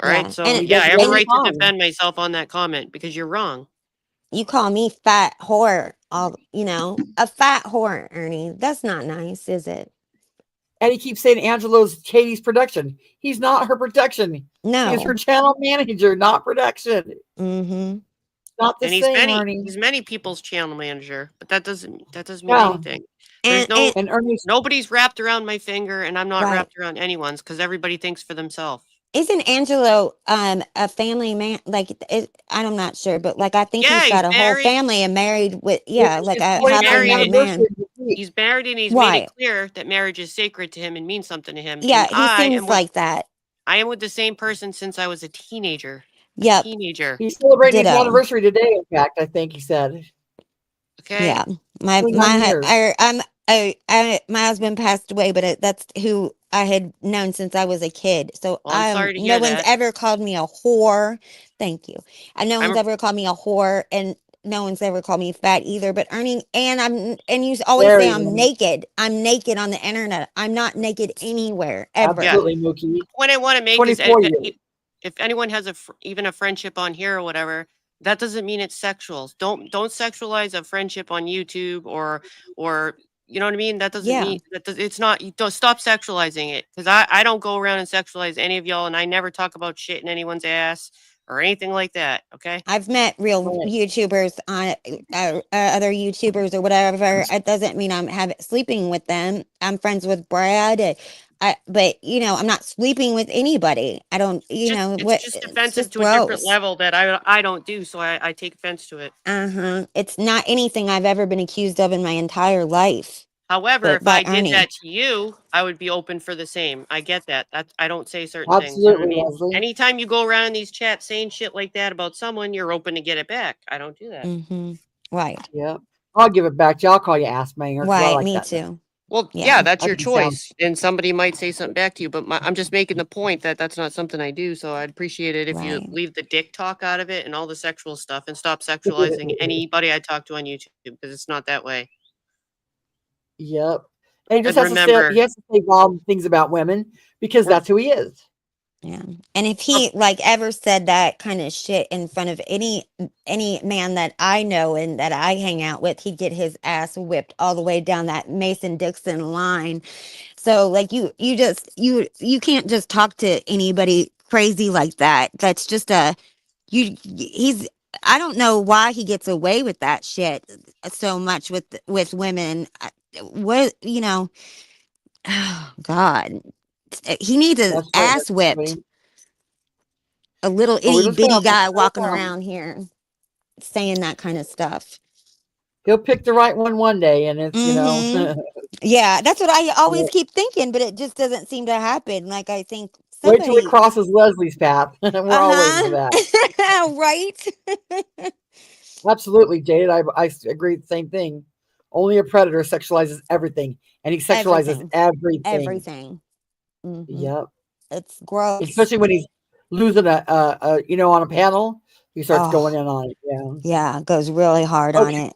All right. Yeah, So and yeah, I have a and right to defend myself on that comment because you're wrong. you call me fat whore. A fat whore, Ernie. That's not nice, is it? And he keeps saying Angelo's Katie's production. He's not her production. No. He's her channel manager, not production. Mm-hmm. Not the And same, Ernie. he's many people's channel manager, but that doesn't mean Yeah. anything. There's And Ernie's nobody's wrapped around my finger, and I'm not Right. wrapped around anyone's because everybody thinks for themselves. isn't Angelo a family man? Like I'm not sure, but like I think Yeah, he's got he's a whole married. family and married with like a He's happily married man. He's married, and he's made Right. it clear that marriage is sacred to him and means something to him. Yeah, And he seems like that. I am with the same person since I was a teenager. Yep. He's celebrating his Ditto. anniversary today, in fact, I think he said. Okay. Yeah, my 29 years. my husband passed away, but that's who I had known since I was a kid. So Well, I'm sorry to no hear one's that. ever called me a whore. Thank you. No one's I'm- ever called me a whore, and no one's ever called me fat either. But Ernie, and you always There say you I'm go. naked. I'm naked on the internet. I'm not naked anywhere ever. Yeah. Absolutely, Mookie. What I want to make is 24 years. if anyone has even a friendship on here or whatever, that doesn't mean it's sexual. Don't sexualize a friendship on YouTube or you know what I mean? That doesn't Yeah. mean it's not. You don't stop sexualizing it, because I don't go around and sexualize any of y'all, and I never talk about shit in anyone's ass or anything like that. Okay. I've met real Right. YouTubers on other YouTubers or whatever. It doesn't mean I'm sleeping with them. I'm friends with Brad. But you know, I'm not sleeping with anybody. I don't. You know It's what? just It's offensive just to a different gross. level that I don't do, so I take offense to it. It's not anything I've ever been accused of in my entire life. However, But if I by did Ernie. that to you, I would be open for the same. I get that. I don't say certain things. You know what I Absolutely, mean? Leslie. Anytime you go around in these chats saying shit like that about someone, you're open to get it back. I don't do that. Right. Yep. I'll give it back to you. I'll call you ass manger. 'Cause I Right. like Me that. too. Well, Yeah. yeah, that's That your doesn't sound. choice, and somebody might say something back to you. But I'm just making the point that that's not something I do. So I'd appreciate it if you Right. leave the dick talk out of it and all the sexual stuff, and stop sexualizing anybody I talk to on YouTube, because it's not that way. Yep. And he just And has to say remember, he has to say wild things about women because that's who he is. Yeah. And if he like ever said that kind of shit in front of any man that I know and that I hang out with, he'd get his ass whipped all the way down that Mason-Dixon line. So like you can't just talk to anybody crazy like that. That's just he's I don't know why he gets away with that shit so much with women. What, you know, oh God. He needs his That's right. ass whipped. A little Well, we itty just say bitty all guy the walking time. around here saying that kind of stuff. He'll pick the right one day, and it's Yeah, that's what I always keep thinking, but it just doesn't seem to happen. Like I think wait till he somebody. crosses Leslie's path. We're all waiting for that. Right. Absolutely, Jade. I agree. The same thing. Only a predator sexualizes everything, and he sexualizes everything. Everything. Yep. It's gross. Especially when he's losing on a panel, he starts going in on it. Yeah, goes really hard on it.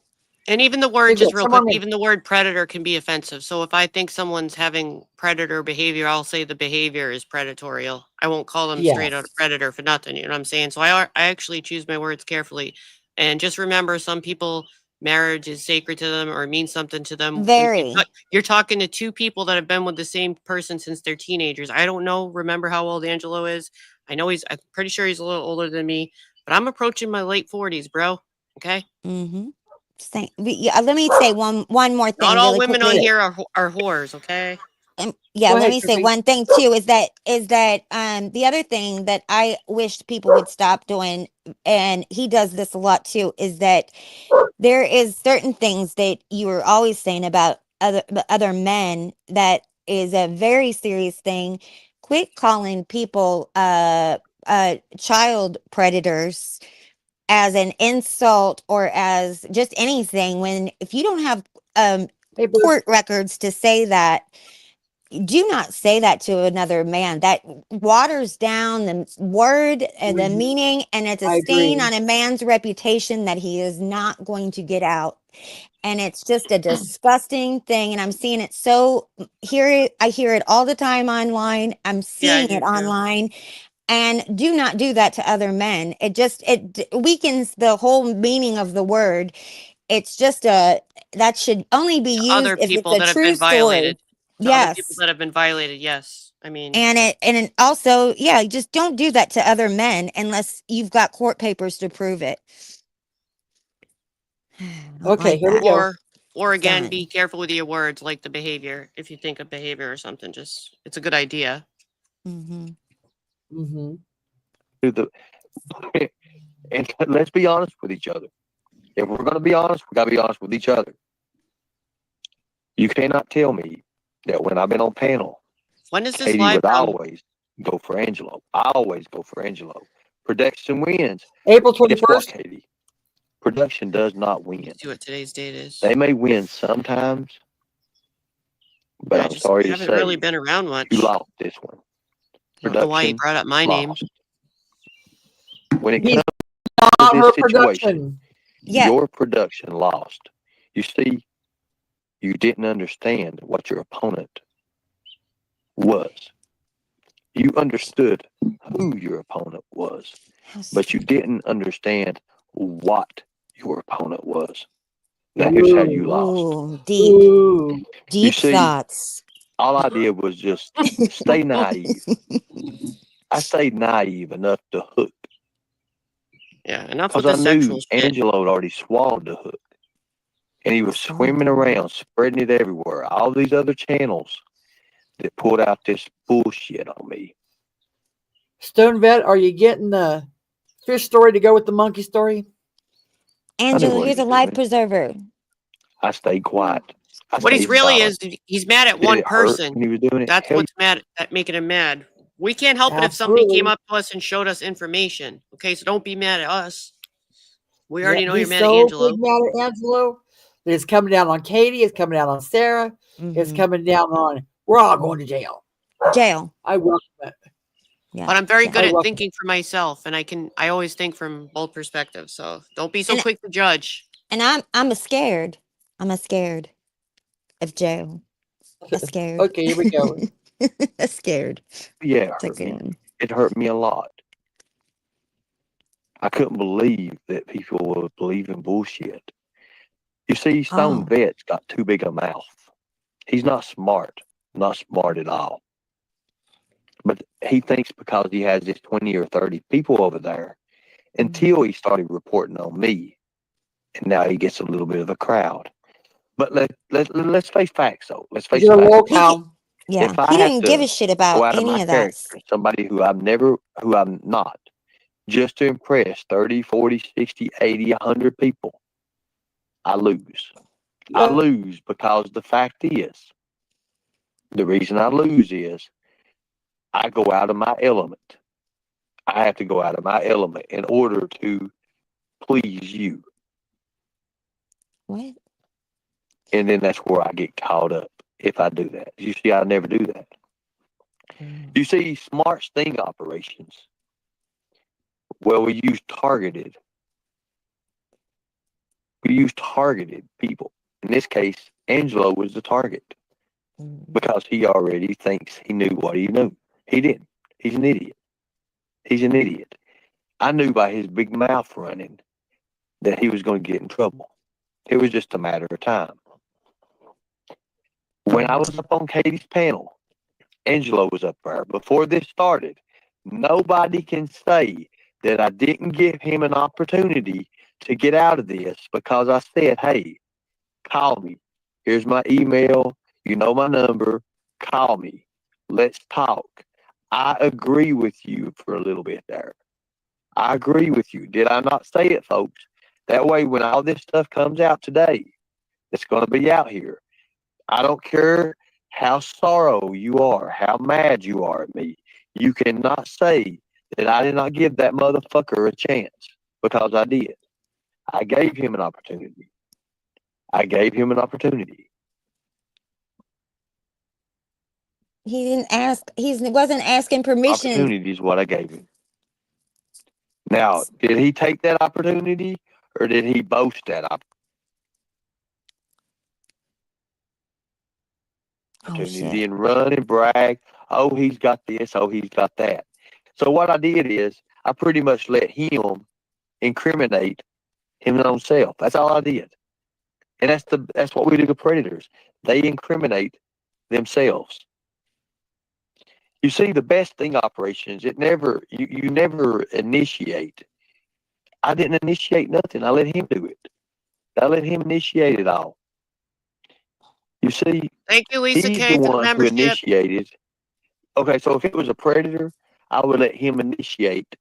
and even the word, Hey, just look, real someone quick, made- even the word predator can be offensive. So if I think someone's having predator behavior, I'll say the behavior is predatorial. I won't call them straight out a Yes. predator for nothing. You know what I'm saying? So I actually choose my words carefully. And just remember, some people, marriage is sacred to them or means something to them. Very. You're talking to two people that have been with the same person since they're teenagers. I don't know. Remember how old Angelo is? I'm pretty sure he's a little older than me, but I'm approaching my late 40s, bro. Okay. Let me say one more thing. Not all really women quickly. on here are whores, okay? Yeah, Go let ahead, me say Chrissy. one thing too is that the other thing that I wish people would stop doing, and he does this a lot too, is that there is certain things that you were always saying about other men that is a very serious thing. Quit calling people child predators as an insult or as just anything, when if you don't have court records to say that, do not say that to another man. That waters down the word and the meaning, and it's a stain on a man's reputation that he is not going to get out. And it's just a disgusting thing, and I'm seeing it I hear it all the time online. I'm seeing it online. And do not do that to other men. It weakens the whole meaning of the word. It's just that should only be used Other if it's people a that have true been violated. story. To other people Yes. that have been violated, yes. I mean, And also, yeah, just don't do that to other men unless you've got court papers to prove it. Okay, here we go. Or again, Done. be careful with your words, like the behavior. If you think of behavior or something, it's a good idea. Mm-hmm. Mm-hmm. And let's be honest with each other. If we're going to be honest, we got to be honest with each other. You cannot tell me that when I've been on panel, when is this Katie live would from? always go for Angelo. I always go for Angelo. Production wins. April Guess what, 21st. Katie? Production does not win. See what today's date is. They may win sometimes, but I'm sorry to haven't say, really been around much. you lost this one. I don't know why you Production brought up my name. lost. When it He's comes to not her this situation, production. Yeah. Your production lost. You see, you didn't understand what your opponent was. You understood who your opponent was, but you didn't understand what your opponent was. That is how you lost. Ooh, deep, Ooh. You deep see, thoughts. all I did was just stay naive. I stayed naive enough to hook. Yeah, enough with Because the I knew sexual shit. Angelo had already swallowed the hook. And he was swimming around, spreading it everywhere. All these other channels that pulled out this bullshit on me. Stone Vet, are you getting the fish story to go with the monkey story? Angela, what here's he a was life doing. preserver. I stayed quiet. What he's really is, he's mad at Did one it hurt person. when he was doing it? That's Hell what's mad at making him mad. We can't help it if somebody Absolutely. came up to us and showed us information. Okay, so don't be mad at us. We already Yep, know you're he's mad at so Angelo. big mad at Angelo. It's coming down on Katie. It's coming down on Sarah. It's coming down on. We're all going to jail. Jail. I welcome it. Yeah. But I'm very good at welcome thinking for myself, and I always think from both perspectives. So don't be so And- quick to judge. And I'm scared. I'm scared of jail. I'm scared. Okay, here we go. I'm scared. Yeah, It's a good one. it hurt me a lot. I couldn't believe that people would believe in bullshit. You see, Stone Vet's got too big a mouth. He's not smart at all. But he thinks because he has this 20 or 30 people over there, until he started reporting on me, and now he gets a little bit of a crowd. But let's face facts, though. Let's face You're a facts. locale. Yeah. If I He have didn't to give a shit go about out of any my of that. character, somebody who I'm not, just to impress 30, 40, 60, 80, 100 people, I lose. I lose because the fact is, the reason I lose is I go out of my element. I have to go out of my element in order to please you. What? And then that's where I get caught up if I do that. You see, I never do that. You see, smart sting operations, well, we use targeted people. In this case, Angelo was the target because he already thinks he knew what he knew. He didn't. He's an idiot. He's an idiot. I knew by his big mouth running that he was going to get in trouble. It was just a matter of time. When I was up on Katie's panel, Angelo was up there. Before this started, nobody can say that I didn't give him an opportunity to get out of this because I said, hey, call me. Here's my email. You know my number. Call me. Let's talk. I agree with you for a little bit there. I agree with you. Did I not say it, folks? That way, when all this stuff comes out today, it's going to be out here. I don't care how sorrow you are, how mad you are at me. You cannot say that I did not give that motherfucker a chance, because I did. I gave him an opportunity. I gave him an opportunity. He didn't ask. He wasn't asking permission. Opportunity is what I gave him. Now, did he take that opportunity, or did he boast that opportunity and run and brag? Oh, he's got this. Oh, he's got that. So what I did is I pretty much let him incriminate himself. That's all I did. And that's what we do to predators. They incriminate themselves. You see, the best thing operations, you never initiate. I didn't initiate nothing. I let him do it. I let him initiate it all. You see, Thank you, Lisa he's K, the for the one who membership. initiated. Okay, so if it was a predator, I would let him initiate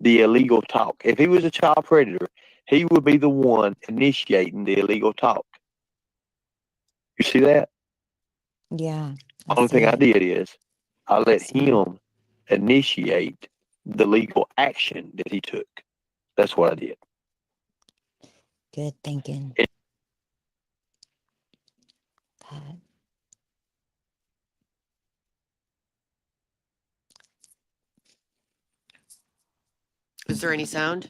the illegal talk. If he was a child predator, he would be the one initiating the illegal talk. You see that? Yeah. Only thing I did is I let him initiate the legal action that he took. That's what I did. Good thinking. Is there any sound?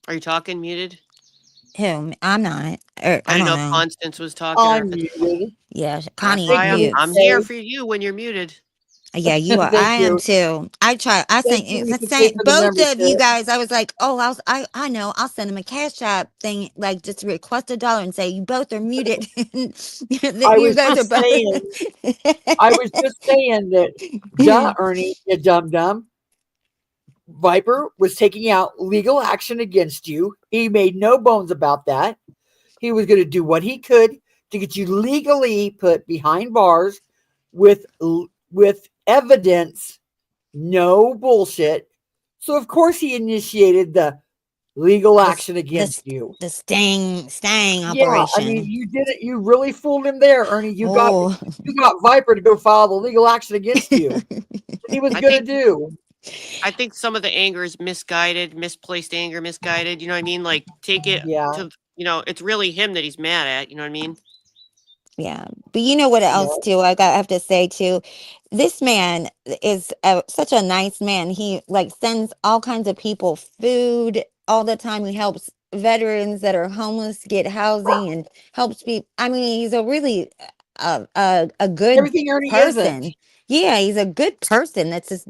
Are you talking muted? Who? I'm not. Or, I I didn't don't know if know. Constance was talking or I'm if it's muted. Yeah, that's Connie is why Thank you, mute. I'm Mr. here K. for you when you're muted. Yeah, you are. Thank I am you. too. I try. I Thank think you, it's the Mr. K, same. for the Both of you membership. guys. I was like, oh, I know. I'll send him a cash app thing, like just request $1 and say you both are muted. That I you was guys are just saying, that, duh, both. Ernie, you dum dum. Viper was taking out legal action against you. He made no bones about that. He was going to do what he could to get you legally put behind bars with evidence, no bullshit. So of course he initiated the legal action against you. The stang Yeah, I mean, operation. you did it. You really fooled him there, Ernie. You got Oh. Viper to go file the legal action against you. He was I going to think do. I think some of the anger is misguided, misplaced anger, misguided. You know what I mean? Like take it Yeah. to it's really him that he's mad at. You know what I mean? Yeah, but you know what else Yeah. too? I have to say too, this man is such a nice man. He like sends all kinds of people food all the time. He helps veterans that are homeless get housing and helps people. I mean, he's a really a good Everything Ernie isn't. person. Yeah, he's a good person. That's just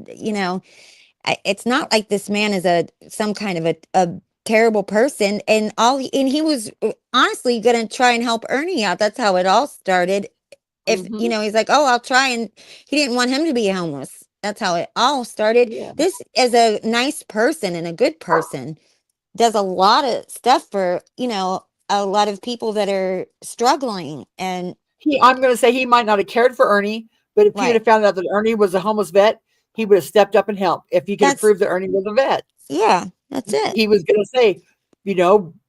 it's not like this man is some kind of a terrible person, and and he was honestly gonna try and help Ernie out. That's how it all started. If Mhm. he's like, oh, I'll try, and he didn't want him to be homeless. That's how it all started. Yeah. This is a nice person and a good person. Does a lot of stuff for a lot of people that are struggling, and I'm going to say he might not have cared for Ernie, but if he would right. have found out that Ernie was a homeless vet, he would have stepped up and helped. If he could have That's proved that Ernie was a vet, yeah. That's it. he was going to say,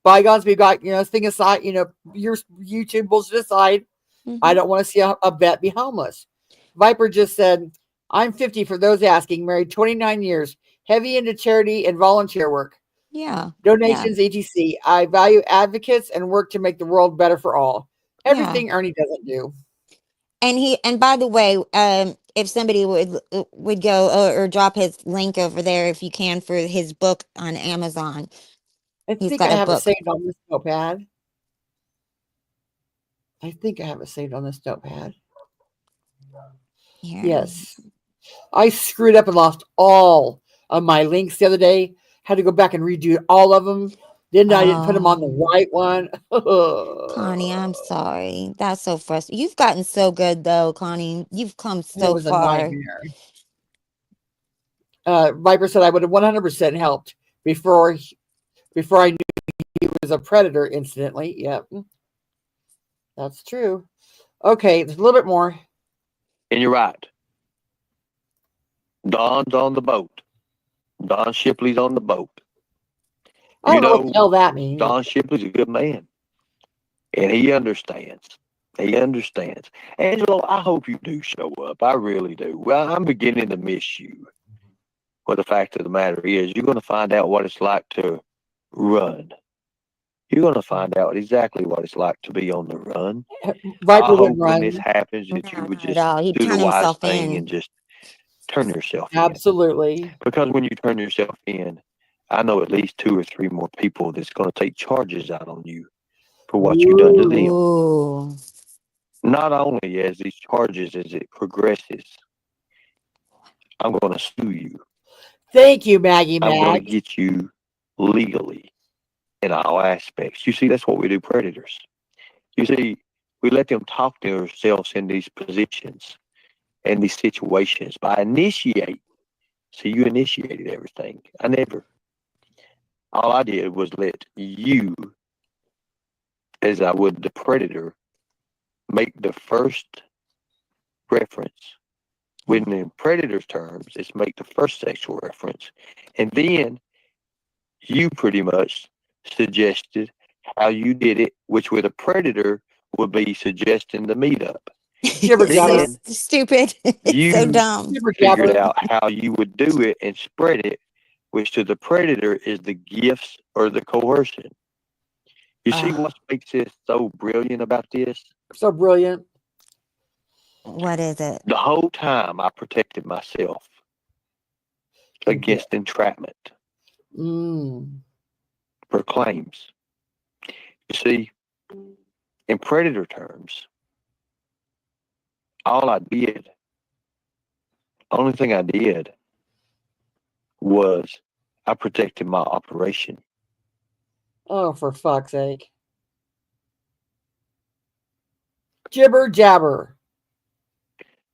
bygones be got, thing aside, your YouTube bullshit aside, I Mhm. don't want to see a vet be homeless. Viper just said, I'm 50 for those asking, married 29 years, heavy into charity and volunteer work, Yeah. donations, etc. I value advocates and work to make the world better for all. Yeah. Everything Ernie doesn't do. And by the way, if somebody would go or drop his link over there if you can for his book on Amazon. I He's think got I a have it book. saved on this notepad. Here. Yes. I screwed up and lost all of my links the other day. Had to go back and redo all of them. Then I didn't put them on the right one. Connie, I'm sorry. That's so frustrating. You've gotten so good though, Connie. You've come It so was a far. nightmare. Viper said I would have 100% helped before I knew he was a predator. Incidentally, yep, that's true. Okay, there's a little bit more. And you're right. Don's on the boat. Don Shipley's on the boat. I don't know what the hell that means. Don Shipley's a good man. And he understands. He understands. Angelo, I hope you do show up. I really do. Well, I'm beginning to miss you. But the fact of the matter is, you're going to find out what it's like to run. You're going to find out exactly what it's like to be on the run. Viper I hope wouldn't when this run. happens that you would Not at just all. He'd do the turn wise himself thing in. and just turn yourself in. Absolutely. Because when you turn yourself in, I know at least 2 or 3 more people that's going to take charges out on you for what you've done to them. Ooh. Not only as these charges as it progresses, I'm going to sue you. Thank you, Maggie I'm going Mag. to get you legally in all aspects. You see, that's what we do, predators. You see, we let them talk to themselves in these positions and these situations by initiate. See, you initiated everything. I never. All I did was let you, as I would the predator, make the first reference. When in predator's terms, it's make the first sexual reference. And then you pretty much suggested how you did it, which with a predator would be suggesting the meetup. So stupid. It's so You dumb. figured out how you would do it and spread it, which to the predator is the gifts or the coercion. You see what makes this so brilliant about this? So brilliant. What is it? The whole time I protected myself against entrapment for claims. You see, in predator terms, only thing I did was I protected my operation. Oh, for fuck's sake. Jibber jabber.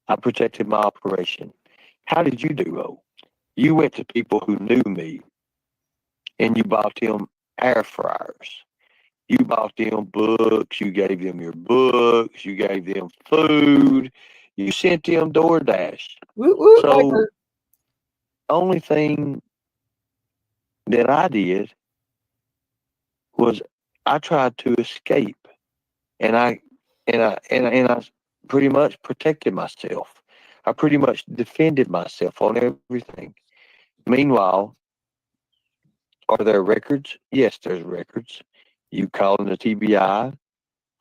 I protected my operation. How did you do, Ro? You went to people who knew me and you bought them air fryers. You bought them books. You gave them your books. You gave them food. You sent them DoorDash. Woot woot, So, Riker. only thing that I did was I tried to escape, and I pretty much protected myself. I pretty much defended myself on everything. Meanwhile, are there records? Yes, there's records. You calling the TBI,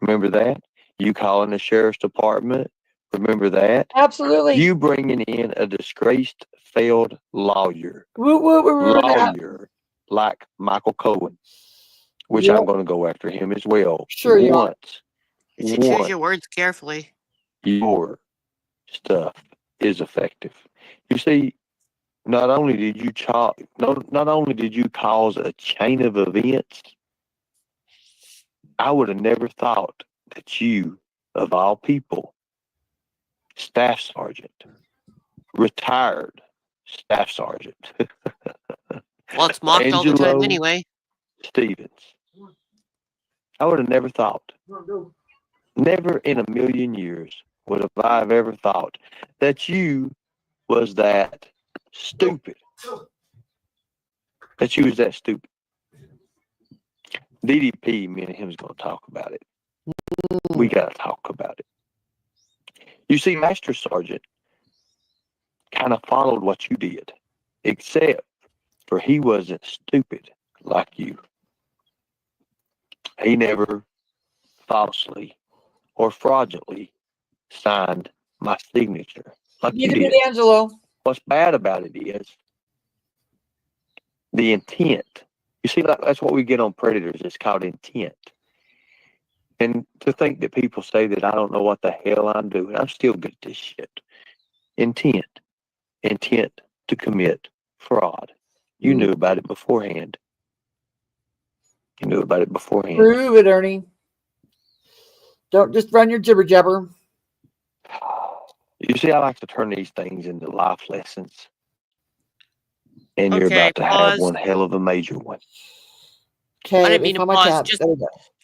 remember that? You calling the sheriff's department, remember that? Absolutely. You bringing in a disgraced, failed lawyer. Woot woot, we remember that. Lawyer like Michael Cohen, which Yep. I'm going to go after him as well. Sure you are. You should choose your words carefully. Your stuff is effective. You see, not only did you cause a chain of events, I would have never thought that you, of all people, staff sergeant, retired staff sergeant. Well, it's mocked all the time anyway. Stevens. I would have never thought. Never in a million years would have I ever thought that you was that stupid. That you was that stupid. DDP, me and him's going to talk about it. We got to talk about it. You see, Master Sergeant kind of followed what you did, except for he wasn't stupid like you. He never falsely or fraudulently signed my signature like you Neither did. did Angelo. What's bad about it is the intent. You see, that's what we get on Predators. It's called intent. And to think that people say that I don't know what the hell I'm doing, I'm still good at this shit. Intent to commit fraud. You knew about it beforehand. Prove it, Ernie. Don't just run your jibber jabber. You see, I like to turn these things into life lessons. And you're about to have one hell of a major one. Okay, I didn't mean to pause.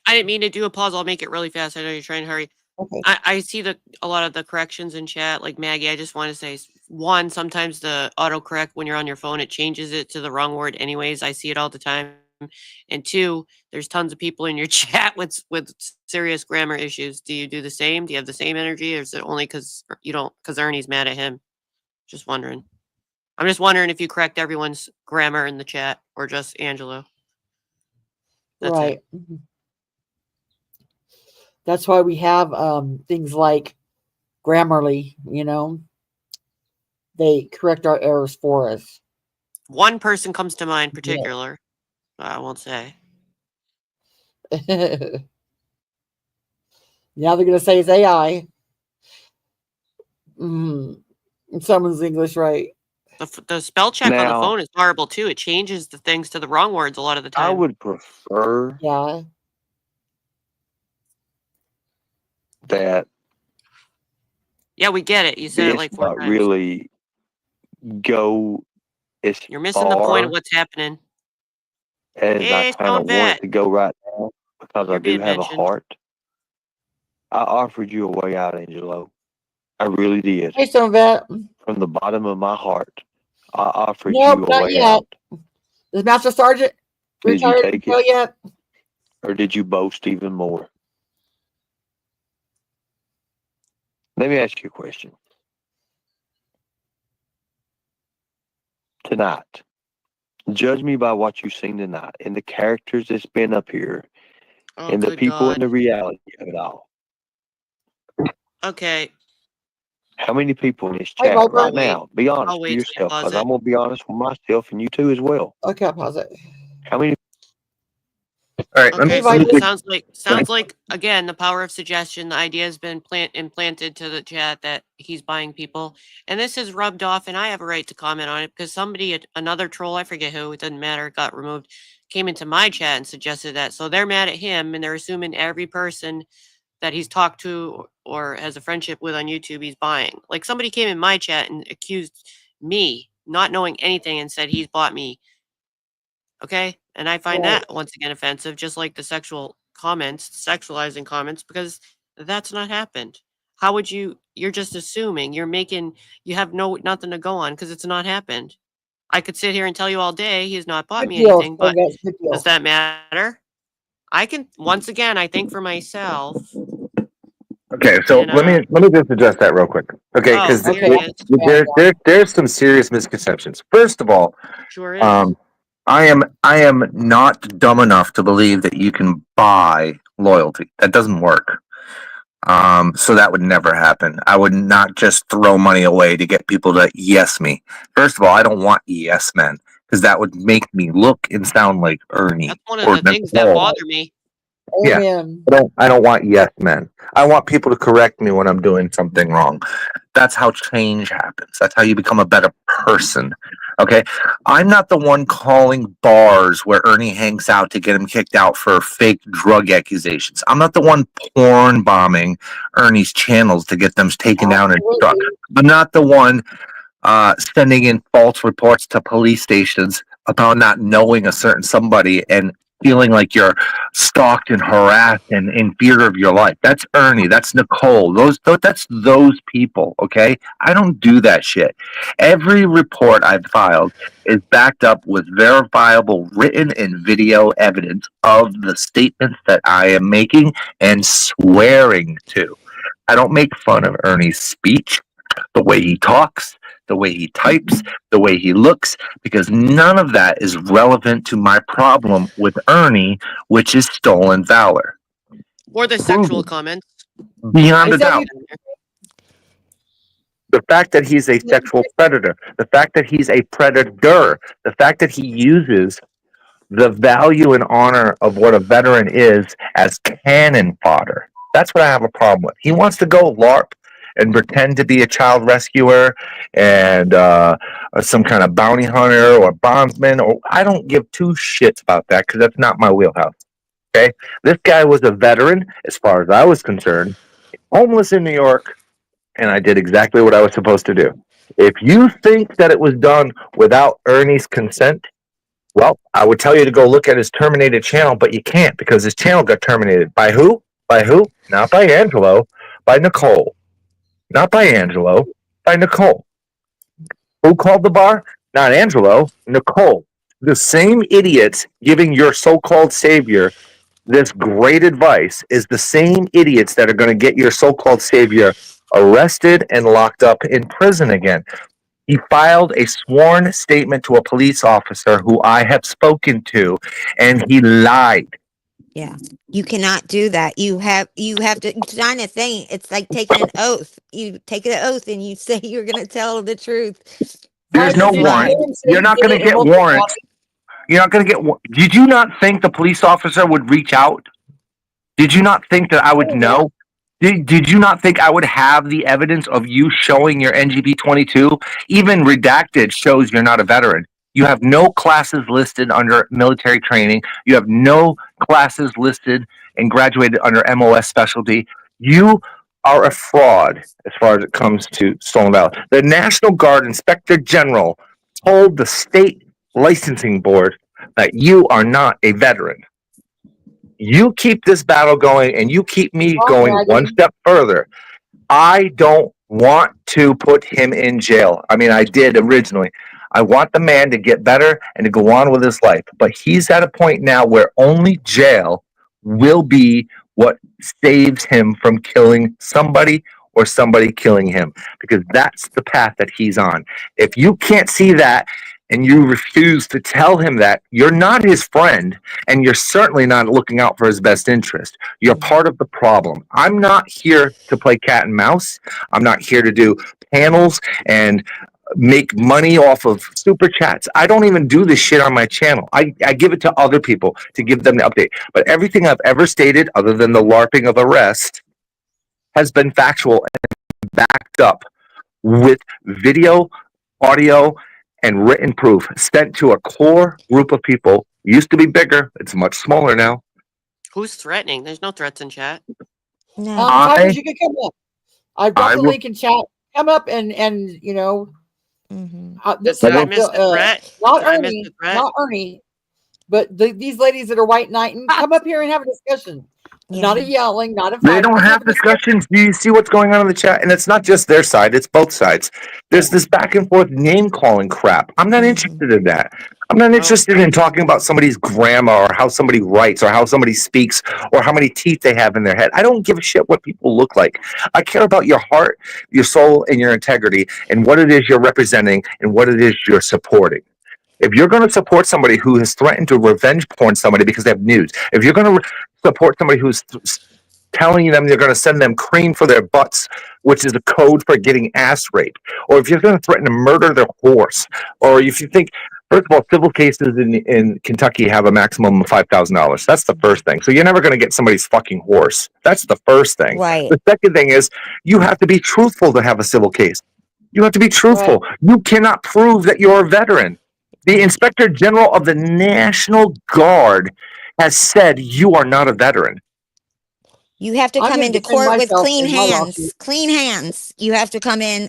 I didn't mean to do a pause. I'll make it really fast. I know you're trying to hurry. Okay. I see a lot of the corrections in chat. Like Maggie, I just want to say, one, sometimes the autocorrect when you're on your phone, it changes it to the wrong word anyways. I see it all the time. And two, there's tons of people in your chat with serious grammar issues. Do you do the same? Do you have the same energy? Or is it only because Ernie's mad at him? Just wondering. I'm just wondering if you correct everyone's grammar in the chat or just Angelo. That's right. That's why we have things like Grammarly, they correct our errors for us. One person comes to mind particular. I won't say. Now they're going to say it's AI. Someone's English right. The spell check on the phone is horrible too. It changes the things to the wrong words a lot of the time. I would prefer that. Yeah, we get it. You said it like 4 times. Really go as You're missing the point of what's happening. As I kind of want it to go right now because I do have a heart. I offered you a way out, Angelo. I really did. Hey, Stonevet. From the bottom of my heart, I offered you a way out. Is Master Sergeant retired? Did you take it? Yet? Or did you boast even more? Let me ask you a question. Tonight, judge me by what you've seen tonight and the characters that's been up here and the people and the reality of it all. Okay. How many people in this chat right now? Be honest with yourself, because I'm going to be honest with myself and you too as well. Okay, I'll pause it. How many All right. Okay, Let so me it sounds like again the power of suggestion. The idea has been implanted to the chat that he's buying people, and this has rubbed off. And I have a right to comment on it because somebody, another troll, I forget who, it doesn't matter, got removed, came into my chat and suggested that. So they're mad at him, and they're assuming every person that he's talked to or has a friendship with on YouTube, he's buying. Like somebody came in my chat and accused me, not knowing anything, and said he's bought me. Okay. And I find Right. that once again offensive, just like the sexual comments, sexualizing comments, because that's not happened. How would you're just assuming, you have nothing to go on because it's not happened. I could sit here and tell you all day he's not bought Good me deal, anything, but Stargate. Good does deal. that matter? I can, once again, I think for myself. Okay, so And, let me just address that real quick. Okay, oh, because here he is. there's some serious misconceptions. First of all, Sure is. I am not dumb enough to believe that you can buy loyalty. That doesn't work. So that would never happen. I would not just throw money away to get people to yes me. First of all, I don't want yes men because that would make me look and sound like Ernie. That's one of the things that bother me. Yeah, I don't want yes men. I want people to correct me when I'm doing something wrong. That's how change happens. That's how you become a better person. Okay, I'm not the one calling bars where Ernie hangs out to get him kicked out for fake drug accusations. I'm not the one porn bombing Ernie's channels to get them taken down and struck. I'm not the one sending in false reports to police stations about not knowing a certain somebody and feeling like you're stalked and harassed and in fear of your life. That's Ernie. That's Nicole. That's those people. Okay, I don't do that shit. Every report I've filed is backed up with verifiable written and video evidence of the statements that I am making and swearing to. I don't make fun of Ernie's speech, the way he talks, the way he types, the way he looks, because none of that is relevant to my problem with Ernie, which is stolen valor. Or the sexual comments. Beyond a doubt. The fact that he's a sexual predator, the fact that he's a predator, the fact that he uses the value and honor of what a veteran is as cannon fodder. That's what I have a problem with. He wants to go LARP and pretend to be a child rescuer and some kind of bounty hunter or bondsman. Or I don't give two shits about that because that's not my wheelhouse. Okay, this guy was a veteran, as far as I was concerned, homeless in New York, and I did exactly what I was supposed to do. If you think that it was done without Ernie's consent, well, I would tell you to go look at his terminated channel, but you can't because his channel got terminated. By who? By who? Not by Angelo, by Nicole. Not by Angelo, by Nicole. Who called the bar? Not Angelo, Nicole. The same idiots giving your so-called savior this great advice is the same idiots that are going to get your so-called savior arrested and locked up in prison again. He filed a sworn statement to a police officer who I have spoken to, and he lied. Yeah, you cannot do that. You have to sign a thing. It's like taking an oath. You take an oath and you say you're going to tell the truth. There's no warrant. You're not going to get warrants. You're not going to get. Did you not think the police officer would reach out? Did you not think that I would know? Did you not think I would have the evidence of you showing your NGB 22? Even redacted shows you're not a veteran. You have no classes listed under military training. You have no classes listed and graduated under MOS specialty. You are a fraud as far as it comes to stolen valor. The National Guard Inspector General told the state licensing board that you are not a veteran. You keep this battle going and you keep me going one step further. I don't want to put him in jail. I mean, I did originally. I want the man to get better and to go on with his life. But he's at a point now where only jail will be what saves him from killing somebody or somebody killing him, because that's the path that he's on. If you can't see that and you refuse to tell him that, you're not his friend, and you're certainly not looking out for his best interest. You're part of the problem. I'm not here to play cat and mouse. I'm not here to do panels and make money off of super chats. I don't even do this shit on my channel. I give it to other people to give them the update. But everything I've ever stated, other than the LARPing of arrest, has been factual and backed up with video, audio, and written proof sent to a core group of people. Used to be bigger. It's much smaller now. Who's threatening? There's no threats in chat. No. Tigers, you can come up. I've got the will- link in chat. Come up and you know, this Did is I miss the threat? not Did I miss Ernie, the threat? not Ernie, but these ladies that are white knighting, come up here and have a discussion. Not a yelling, not a fight. They don't have discussions. Do you see what's going on in the chat? And it's not just their side, it's both sides. There's this back and forth name calling crap. I'm not interested in that. I'm not interested in talking about somebody's grammar or how somebody writes or how somebody speaks or how many teeth they have in their head. I don't give a shit what people look like. I care about your heart, your soul, and your integrity and what it is you're representing and what it is you're supporting. If you're going to support somebody who has threatened to revenge porn somebody because they have nudes, if you're going to support somebody who's telling them they're going to send them cream for their butts, which is a code for getting ass raped, or if you're going to threaten to murder their horse, or if you think, first of all, civil cases in Kentucky have a maximum of $5,000. That's the first thing. So you're never going to get somebody's fucking horse. That's the first thing. Right. The second thing is you have to be truthful to have a civil case. You have to be truthful. You cannot prove that you're a veteran. The Inspector General of the National Guard has said you are not a veteran. You have to I'm come gonna into defend court with myself clean in my hands. lawsuit. Clean hands. You have to come in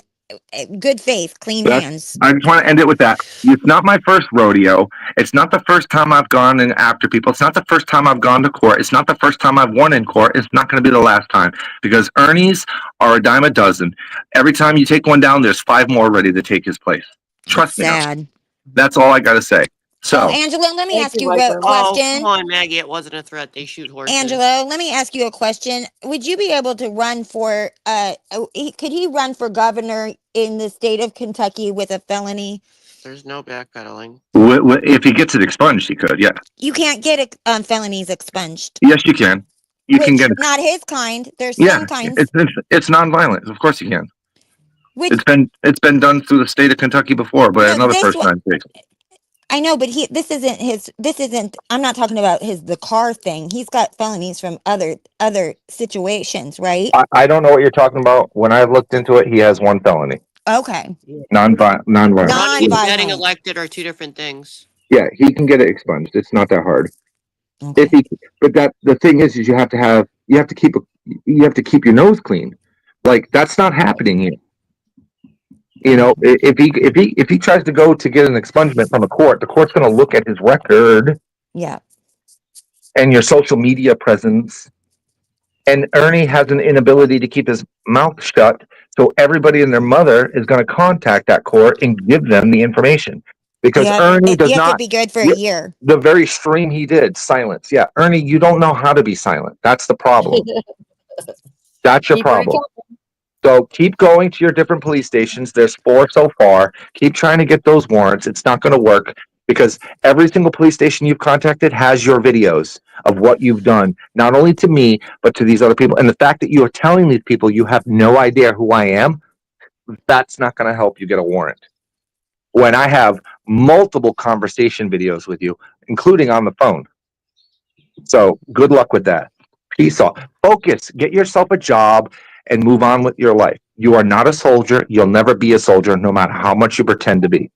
good faith, clean hands. I just want to end it with that. It's not my first rodeo. It's not the first time I've gone in after people. It's not the first time I've gone to court. It's not the first time I've won in court. It's not going to be the last time because Ernie's are a dime a dozen. Every time you take one down, there's 5 more ready to take his place. Trust me. Sad. That's all I got to say. So, Angelo, let me Thank ask you, you a Viper. Oh, question. come on, Maggie. It wasn't a threat. They shoot horses. Angelo, let me ask you a question. Would you be able to run for could he run for governor in the state of Kentucky with a felony? There's no backpedaling. if he gets it expunged, he could. Yeah. You can't get felonies expunged. Yes, you can. You can Which, get it. not his kind. There's Yeah. some kinds. It's nonviolent. Of course you can. Which, It's been done through the state of Kentucky before, but No, another this first one- time case. I know, but this isn't I'm not talking about the car thing. He's got felonies from other situations, right? I don't know what you're talking about. When I looked into it, he has 1 felony. Okay. Nonviolent. Running and Non-violent. getting elected are 2 different things. Yeah, he can get it expunged. It's not that hard. Okay. But the thing is you have to keep your nose clean. Like that's not happening here. You know, if he tries to go to get an expungement from a court, the court's going to look at his record Yeah. and your social media presence. And Ernie has an inability to keep his mouth shut, so everybody and their mother is going to contact that court and give them the information. Because Ernie does you have not to be good for a year. The very stream he did, silence. Yeah, Ernie, you don't know how to be silent. That's the problem. That's your Keep Ernie problem. So keep going to your different police stations. There's 4 so far. Keep trying to get those warrants. It's not going to work because every single police station you've contacted has your videos of what you've done, not only to me, but to these other people. And the fact that you are telling these people you have no idea who I am, that's not going to help you get a warrant. When I have multiple conversation videos with you, including on the phone. So good luck with that. Peace off. Focus. Get yourself a job and move on with your life. You are not a soldier. You'll never be a soldier, no matter how much you pretend to be.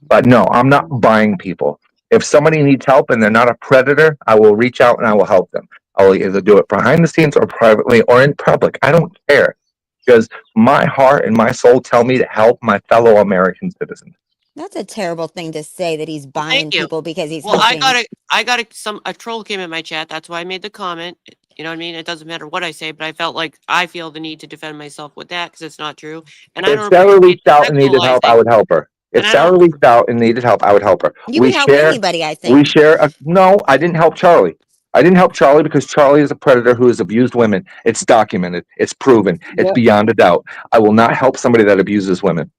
But no, I'm not buying people. If somebody needs help and they're not a predator, I will reach out and I will help them. I will either do it behind the scenes or privately or in public. I don't care because my heart and my soul tell me to help my fellow American citizens. That's a terrible thing to say that he's buying people because he's Well, helping. I got a troll came in my chat. That's why I made the comment. You know what I mean? It doesn't matter what I say, but I feel the need to defend myself with that because it's not true. And I If don't Sarah appreciate reached out and needed help, I would help her. If And I Sarah don't- reached out and needed help, I would help her. You can help anybody, I think. We share. No, I didn't help Charlie. I didn't help Charlie because Charlie is a predator who has abused women. It's documented. It's proven. It's Yep. beyond a doubt. I will not help somebody that abuses women.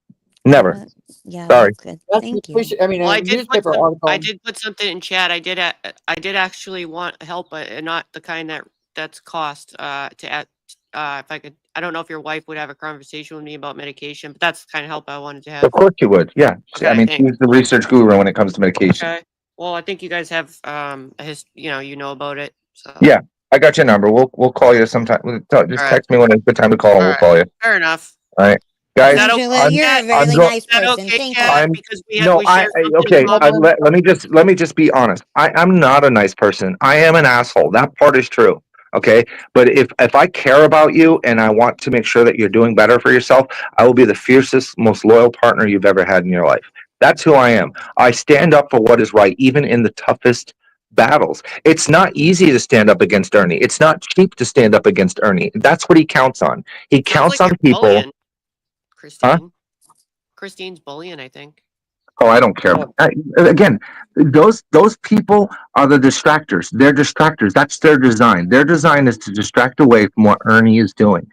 Never. Yeah, Sorry. that's good. That's Thank you. I mean, Well, a newspaper article. I did put something in chat. I did actually want help, but not the kind that's cost to if I could, I don't know if your wife would have a conversation with me about medication, but that's the kind of help I wanted to Of have. course you would. Yeah. I Okay, mean, thanks. she's the research guru when it comes to medication. Okay. Well, I think you guys have you know about it. So. Yeah, I got your number. We'll call you sometime. Just All right. text me when it's a good time to call, and All we'll right. call you. Fair enough. All right, guys. Is that Angela, okay, you're Kat? a really go- nice Is that person. okay, Thank Kat? you. Because we no, share something in okay. common. Let me just be honest. I'm not a nice person. I am an asshole. That part is true. Okay, but if I care about you and I want to make sure that you're doing better for yourself, I will be the fiercest, most loyal partner you've ever had in your life. That's who I am. I stand up for what is right, even in the toughest battles. It's not easy to stand up against Ernie. It's not cheap to stand up against Ernie. That's what he counts on. He Sounds counts like on you're people. bullying, Christine. Huh? Christine's bullying, I think. Oh, I don't care. Again, those people are the distractors. They're distractors. That's their design. Their design is to distract away from what Ernie is doing.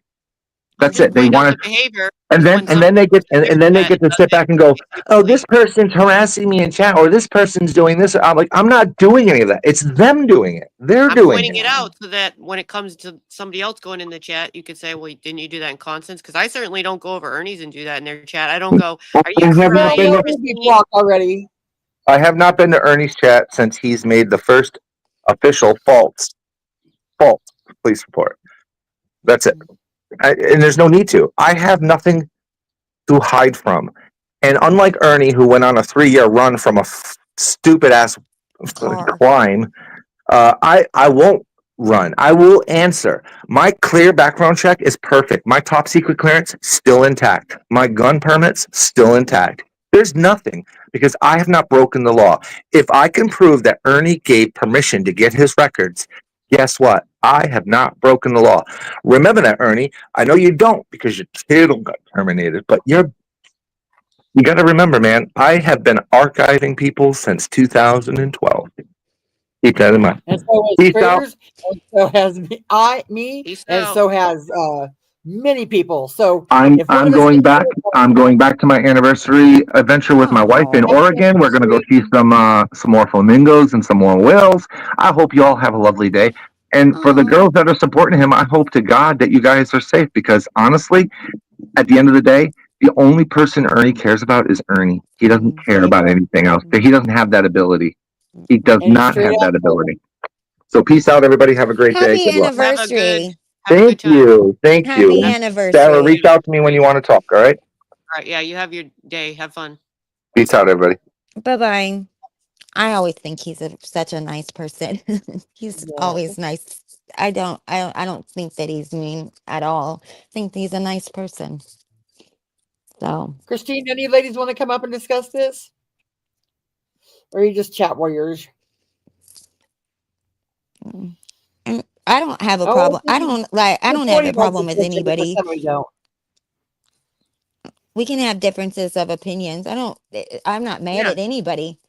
That's it. They Pointing out want the to. behavior. And then they get to sit back and go, oh, this person's harassing me in chat, or this person's doing this. I'm like, I'm not doing any of that. It's them doing it. They're I'm doing pointing it. it out so that when it comes to somebody else going in the chat, you could say, well, didn't you do that in Constance? Because I certainly don't go over Ernie's and do that in their chat. I don't go, are you crying, Christine? Blocked already. I have not been to Ernie's chat since he's made the first official false police report. That's it. And there's no need to. I have nothing to hide from. And unlike Ernie, who went on a 3-year run from a stupid ass climb, I won't run. I will answer. My clear background check is perfect. My top secret clearance still intact. My gun permits still intact. There's nothing because I have not broken the law. If I can prove that Ernie gave permission to get his records, guess what? I have not broken the law. Remember that, Ernie. I know you don't because your kid got terminated, but you got to remember, man, I have been archiving people since 2012. Keep that in mind. And so has Peace out. Critters, and so has me, Peace and out. so has many people. So I'm if one of us going gets back. I'm going back to my anniversary adventure with my wife in Oregon. We're going to go see some more flamingos and some more whales. I hope you all have a lovely day. And for the girls that are supporting him, I hope to God that you guys are safe because honestly, at the end of the day, the only person Ernie cares about is Ernie. He doesn't care about anything else. He doesn't have that ability. He does And he's not straight have that up. ability. So peace out, everybody. Have a great day. Happy Good luck. anniversary. Thank you. Thank Happy you. anniversary. Sarah, reach out to me when you want to talk, all right? All right, yeah, you have your day. Have fun. Peace out, everybody. Bye-bye. I always think he's such a nice person. He's always nice. I don't think that he's mean at all. I think he's a nice person. So, Christine, any ladies want to come up and discuss this? Or are you just chat warriors? and I don't have a Oh, problem. I okay. don't have a problem with anybody. Somebody don't. We can have differences of opinions. I'm not mad Yeah. at anybody.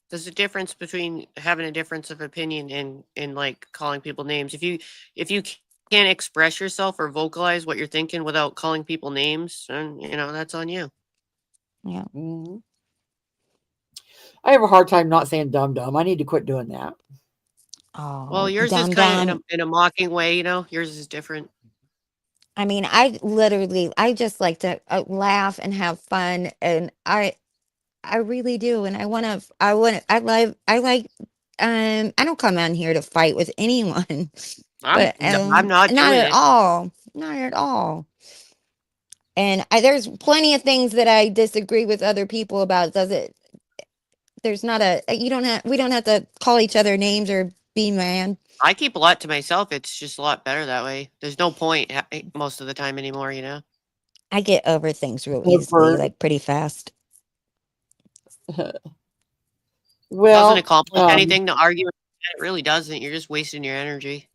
There's a difference between having a difference of opinion and like calling people names. If you can't express yourself or vocalize what you're thinking without calling people names, then that's on you. Yeah. Mm-hmm. I have a hard time not saying dumb dumb. I need to quit doing that. Oh, Well, yours is kind of in a mocking way, Yours is different. I mean, I just like to laugh and have fun, and I really do, and I don't come on here to fight with anyone, but I'm not not doing at it. all, not at all. And there's plenty of things that I disagree with other people about. There's not we don't have to call each other names or be mad. I keep a lot to myself. It's just a lot better that way. There's no point most of the time anymore, I get over things real Hey, easily, Bert. like pretty fast. Well, doesn't accomplish anything to argue. It really doesn't. You're just wasting your energy.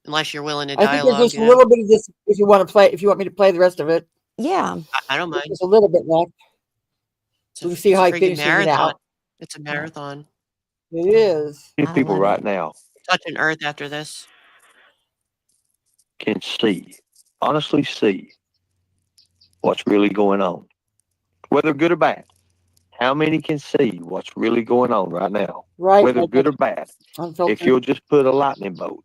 Unless you're willing to I think dialogue. there's just a little bit of this if you want to play. If you want me to play the rest of it, yeah, I don't mind. Just a little bit left. So we see how he finishes it out. It's a marathon. It is. These people right now Touching Earth after this. can see, honestly see what's really going on, whether good or bad. How many can see what's really going on right now, Right. whether good or bad? If you'll just put a lightning bolt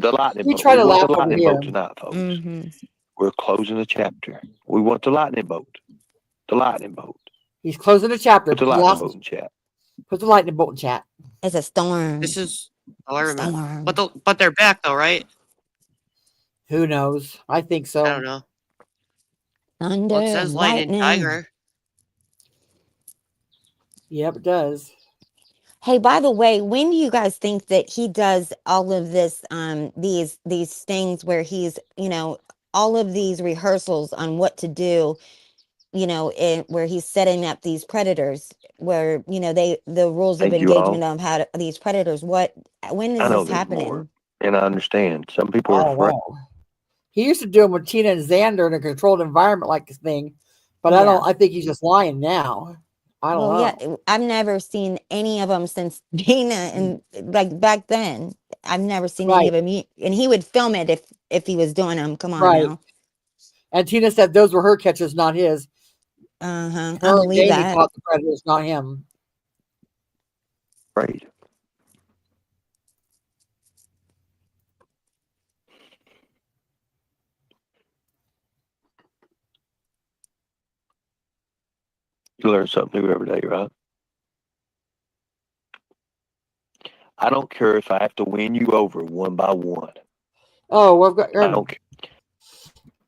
The lightning We bolt. try We to want laugh the over lightning here. bolt tonight, folks. Mm-hmm. We're closing a chapter. We want the lightning bolt. The lightning bolt. He's closing the chapter. Put the lightning bolt in chat. Put the lightning bolt in chat. It's a storm. This is all I remember. Storm. But they're back though, right? Who knows? I think so. I don't know. Thunder Well, it says and lightning lightning. tiger. Yep, it does. Hey, by the way, when do you guys think that he does all of this, these things where he's, all of these rehearsals on what to do, where he's setting up these predators, where, the rules of Thank you all. engagement of how to, these predators, when is I know this there's happening? more. And I understand. Some people are Oh, afraid. wow. He used to do them with Tina and Xander in a controlled environment like this thing, but Yeah. I think he's just lying now. I don't know. Yeah, I've never seen any of them since Dana and like back then. I've never seen any of them. And he would film it if he was doing them. Come on now. And Tina said those were her catches, not his. I Her and believe Danny that. caught the predators, not him. Right. You learn something new every day, right? I don't care if I have to win you over one by one. Oh, we've got. I don't care.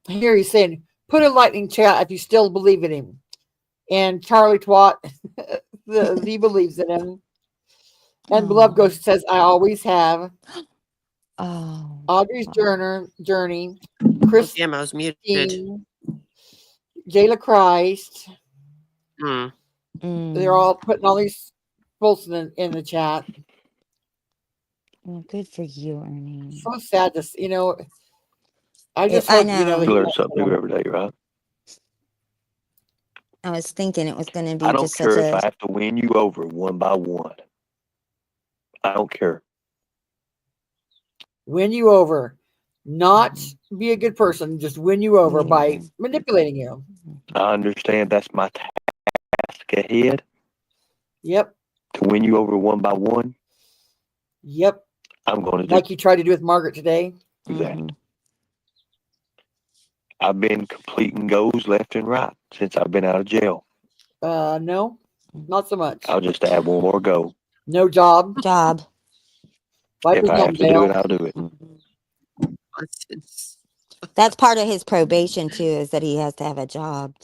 Here he's saying, put a lightning chat if you still believe in him. And Charlie Twat, he believes in him. And Beloved Ghost says, I always have. Oh. Audrey's journey. Chris. Damn, I was muted. Jayla Christ. Hmm. They're all putting all these folks in the chat. Well, good for you, Ernie. So sad to I just hope know. that You learn something new every day, right? I was thinking it was going to be I don't just care such if a. I have to win you over one by one. I don't care. Win you over. Not be a good person, just win you over by manipulating you. I understand that's my task ahead. Yep. To win you over one by one. Yep. I'm going to do like you tried to do with Margaret today. that. I've been completing goals left and right since I've been out of jail. No, not so much. I'll just add one more goal. No job. If I have to do it, I'll do it. That's part of his probation too, is that he has to have a job.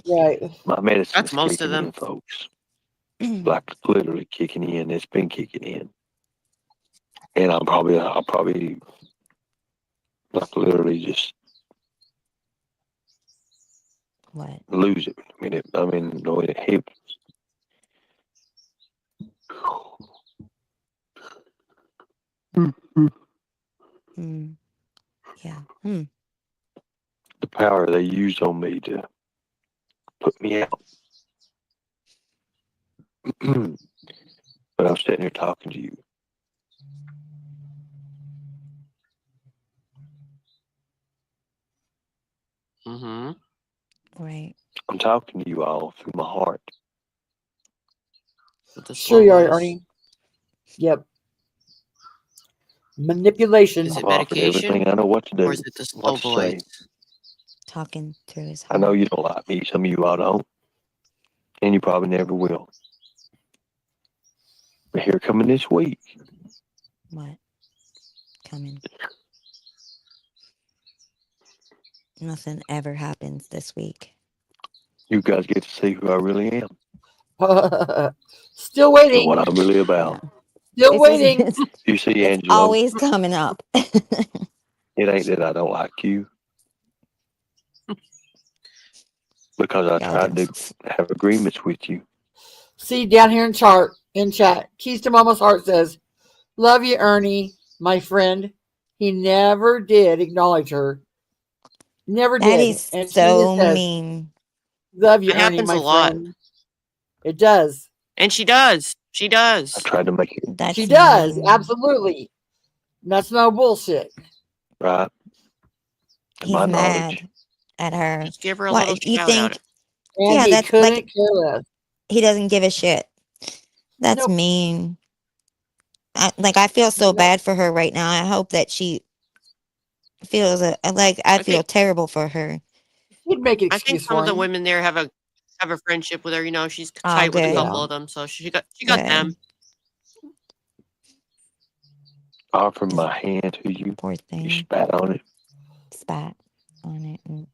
Right. My medicine That's is most kicking of them. in, folks. Like literally kicking in. It's been kicking in. And I'll probably like literally just lose it. I mean, no, it hit. Yeah. The power they used on me to put me out. But I'm sitting here talking to you. Mm-hmm. Right. I'm talking to you all through my heart. Sure you are, Ernie. Yep. Manipulation. Is it I've offered medication? everything I know what to do. Or is it the slow What to say. voice? Talking through his I know you don't like me. Some of you all don't. And you probably never will. But here coming this week. What? Coming. Nothing ever happens this week. You guys get to see who I really am. Still waiting. And what I'm really about. Still waiting. You see, It's Angelo, always coming up. it ain't that I don't like you. Because I tried to have agreements with you. See down here in chat. Keys to Mama's Heart says, love you, Ernie, my friend. He never did acknowledge her. Never That did. is And so Tina says, mean. love you, It Ernie, happens my a lot. friend. It does. And she does. She does. I tried to make it She does. Absolutely. That's no bullshit. right. He's my mad at her. Just give her a What little you shout think? out. And Yeah, he that's couldn't like care less. he doesn't give a shit. That's Nope. mean. I feel so bad for her right now. I hope that she feels like I feel terrible for her. She'd make an I think excuse some for of the him. women there have a friendship with her. You know, she's Oh, tight with a good. couple of them, so she got them. Offered my hand to you. Poor thing. You spat on it. Spat on it and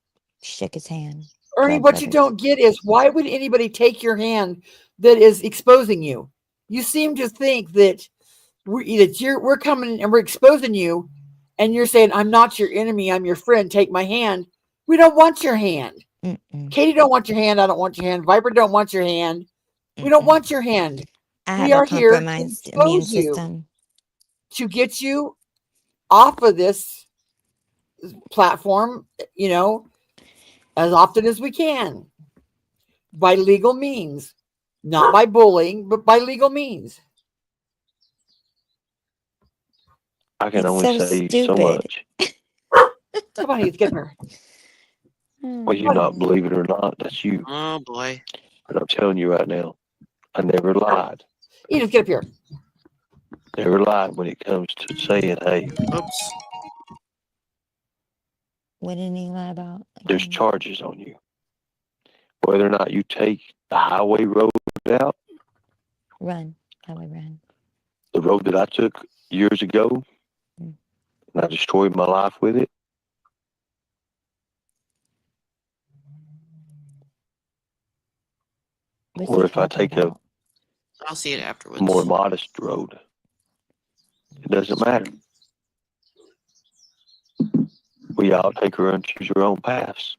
shook his hand. Ernie, Blood what you brothers. don't get is why would anybody take your hand that is exposing you? You seem to think that we're coming and we're exposing you, and you're saying, "I'm not your enemy. I'm your friend. Take my hand." We don't want your hand. Katie don't want your hand. I don't want your hand. Viper don't want your hand. We don't want your hand. I We have a are here to compromised immune expose you, system. to get you off of this platform, you know, as often as we can by legal means, not by bullying, but by legal means. I can It's only so say so stupid. much. Come on, Heath, get her. Well, you not believe it or not, that's you. Oh boy. But I'm telling you right now, I never lied. Edith, get up here. Never lied when it comes to saying, hey, Oops. What did he lie about? there's charges on you. Whether or not you take the highway road out, Run. Highway run. the road that I took years ago, and I destroyed my life with it, What's or he if I talking take about? I'll see it afterwards. a more modest road, it doesn't matter. We all take our own, choose our own paths.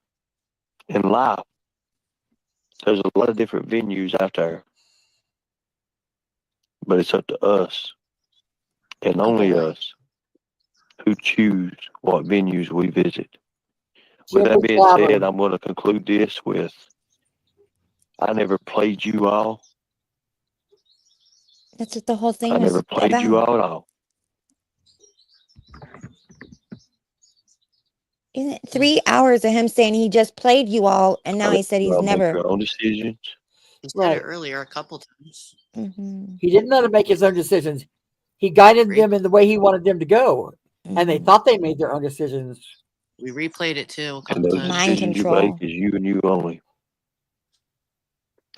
In life, there's a lot of different venues out there, but it's up to us, and only us, who choose what venues we visit. With that being said, I'm going to conclude this with, I never played you all. That's what the whole thing I was never played about. you all at all. Isn't it 3 hours of him saying he just played you all, and now he said he's Y'all make never. your own decisions. He said it earlier a couple times. He didn't let them make his own decisions. He guided them in the way he wanted them to go, and they thought they made their own decisions. We replayed it too a And couple those times. decisions you make is you and you only.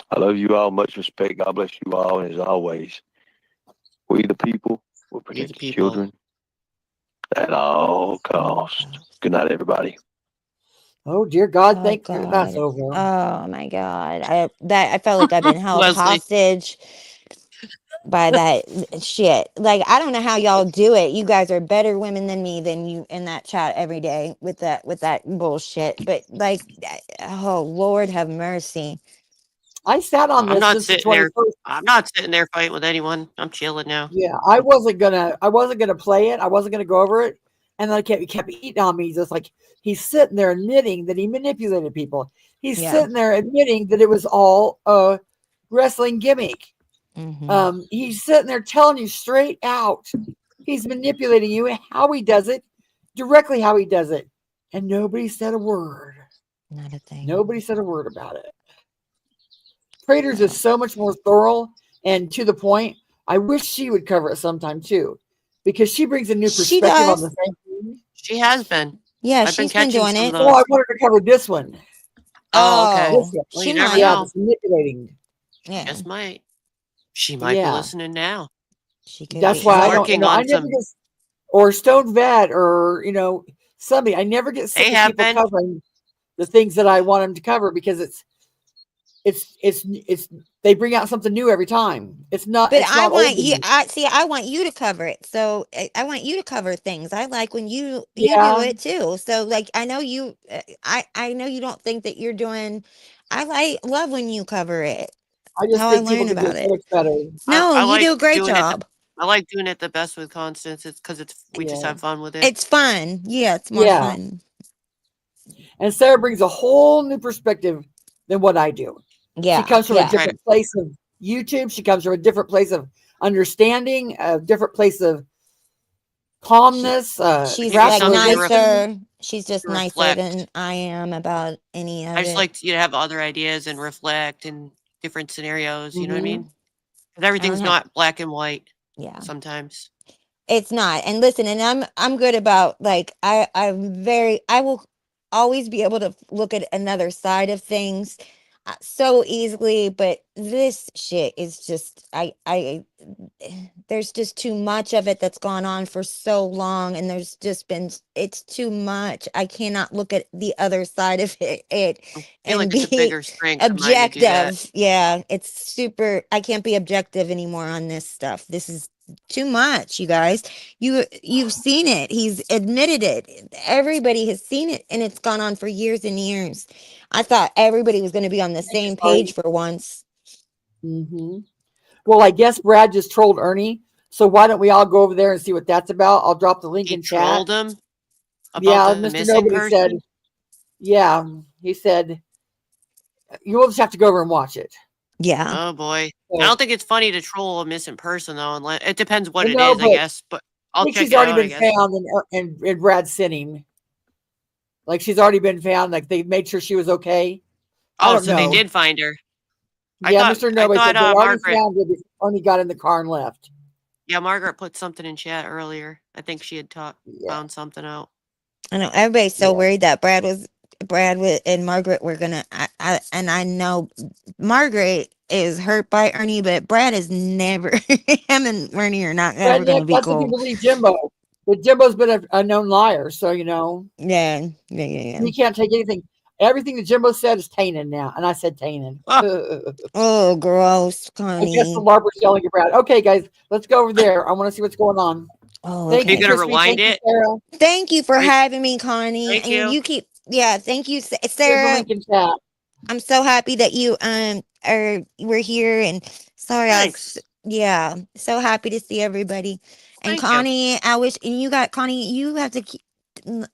I love you all. Much respect. God bless you all. And as always, we the people will protect the children at all costs. Good night, everybody. Oh dear God, Oh, thank God. that's over. Oh my God. I felt like I've been held Leslie. hostage by that shit. Like, I don't know how y'all do it. You guys are better women than me, than you in that chat every day with that bullshit. But like, oh Lord have mercy. I sat on I'm this not since the sitting there. 21st. I'm not sitting there fighting with anyone. I'm chilling now. Yeah, I wasn't gonna play it. I wasn't gonna go over it. And then he kept eating on me, just like he's sitting there admitting that he manipulated people. He's sitting there admitting that it was all a wrestling gimmick. He's sitting there telling you straight out he's manipulating you and how he does it, directly how he does it. And nobody said a word. Not a thing. Nobody said a word about it. Traders is so much more thorough and to the point. I wish she would cover it sometime too, because she brings a new perspective on the same thing. She has been. Yeah, I've been she's been catching doing some it. of Oh, those. I wanted to cover this one. Oh, okay. Oh, Well, she you never might. Yeah, know. it's manipulating. Yeah, Just might. She might be Yeah, listening now. she could that's be. why I I like. don't. You Working know, I on never some. get or Stone Vat or somebody. I never get sick They of have people been. covering the things that I want them to cover because it's they bring out something new every time. It's not But it's I not old want to you. me. I want you to cover it. So I want you to cover things. I like when you do Yeah, it too. So like, I know you. I know you don't think that you're doing. Love when you cover it. I just How I think people learn can do about it so it. much better. No, I you like do a great doing it. job. I like doing it the best with Constance. It's because we just Yeah, have fun with it. It's fun. Yeah, it's more yeah. fun. And Sarah brings a whole new perspective than what I do. She Yeah, comes from a yeah. different place of YouTube. She comes from a different place of understanding, a different place of calmness, She's Give you like something rationalization. nicer. She's just to nicer reflect. than I am about any I of just it. like you to have other ideas and reflect in different scenarios. You know what I Mm-hmm. mean? Because I don't everything's have. not black and white Yeah. sometimes. It's not. And listen, and I'm good about like I will always be able to look at another side of things so easily, but this shit is just there's just too much of it that's gone on for so long, and there's just been it's too much. I cannot look at the other side of it I feel and like it's a be bigger strength of mine to do that. objective. Yeah, it's super. I can't be objective anymore on this stuff. This is too much, you guys. You've seen it. He's admitted it. Everybody has seen it, and it's gone on for years and years. I thought everybody was going to be on the same page for once. Mm-hmm. Well, I guess Brad just trolled Ernie. So why don't we all go over there and see what that's about? I'll drop the link He in chat. trolled him Yeah, about the Mr. missing Nobody said. person. Yeah, he said you will just have to go over and watch it. Yeah. Oh boy, So, I don't think it's funny to troll a missing person though. Unless it depends what I it know, is, I but guess. But I I'll think check she's it already out. I been guess. found, and Brad's sinning. Like she's already been found. Like they made sure she was okay. I Oh, don't so they know. did find her. Yeah, Mr. I Nobody thought said they already Margaret. found her before Ernie got in the car and left. Yeah, Margaret put something in chat earlier. I think she had found something out. I know everybody's so Yeah. worried that Brad and Margaret were gonna. I know Margaret is hurt by Ernie, but Brad is never. Him and Ernie are not ever But gonna be that's if you cool. believe Jimbo. But Jimbo's been a known liar, so you know. Yeah. He can't take anything. Everything that Jimbo said is tainted now, and I said tainted. Oh, gross, I guess the Connie. Barbara's yelling at Brad. Okay, guys, let's go over there. I want to see what's going on. Oh, Thank Are you you, gonna okay. Crispy. rewind Thank you, it? Sarah. Thank you for Are you- having me, Connie. Thank And you. you keep. Yeah, thank you, Here's the Sarah. link in chat. I'm so happy that you were here, and sorry Thanks. yeah, so happy to see everybody. And Thank you. Connie, I wish, and you got Connie, you have to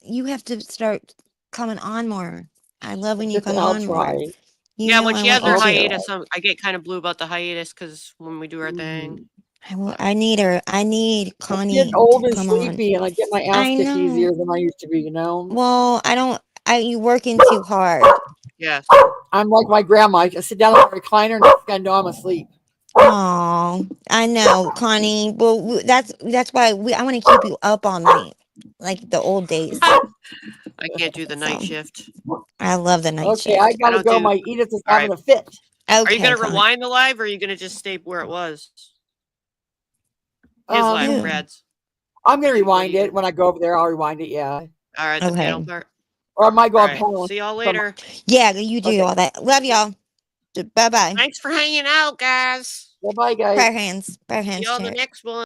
you have to start coming on more. I love when you come I'll on more. try. Yeah, when she has her you to. hiatus, I get kind of blue about the hiatus because when we do our thing. I need her. I need I'm Connie getting old to and come on. sleepy, and I get my ass I kicked know. easier than I used to be. You know. Well, you working too hard. Yes. I'm like my grandma. I sit down on a recliner and I know I'm asleep. Oh, I know, Connie. Well, that's why I want to keep you up all night, like the old days. I can't do the night shift. I love the night Okay, shift. I gotta go. My Edith is All having right. a fit. Okay, Are you gonna Connie. rewind the live, or are you gonna just stay where it was? His live, Brad's. I'm gonna rewind it when I go over there. I'll rewind it. Yeah. All right, the panel part. Or I might go All on right, panel. see y'all later. Yeah, you do all that. Love y'all. Bye bye. Thanks for hanging out, guys. Bye bye, guys. Prayer hands. Prayer hands. See y'all the chat. next one.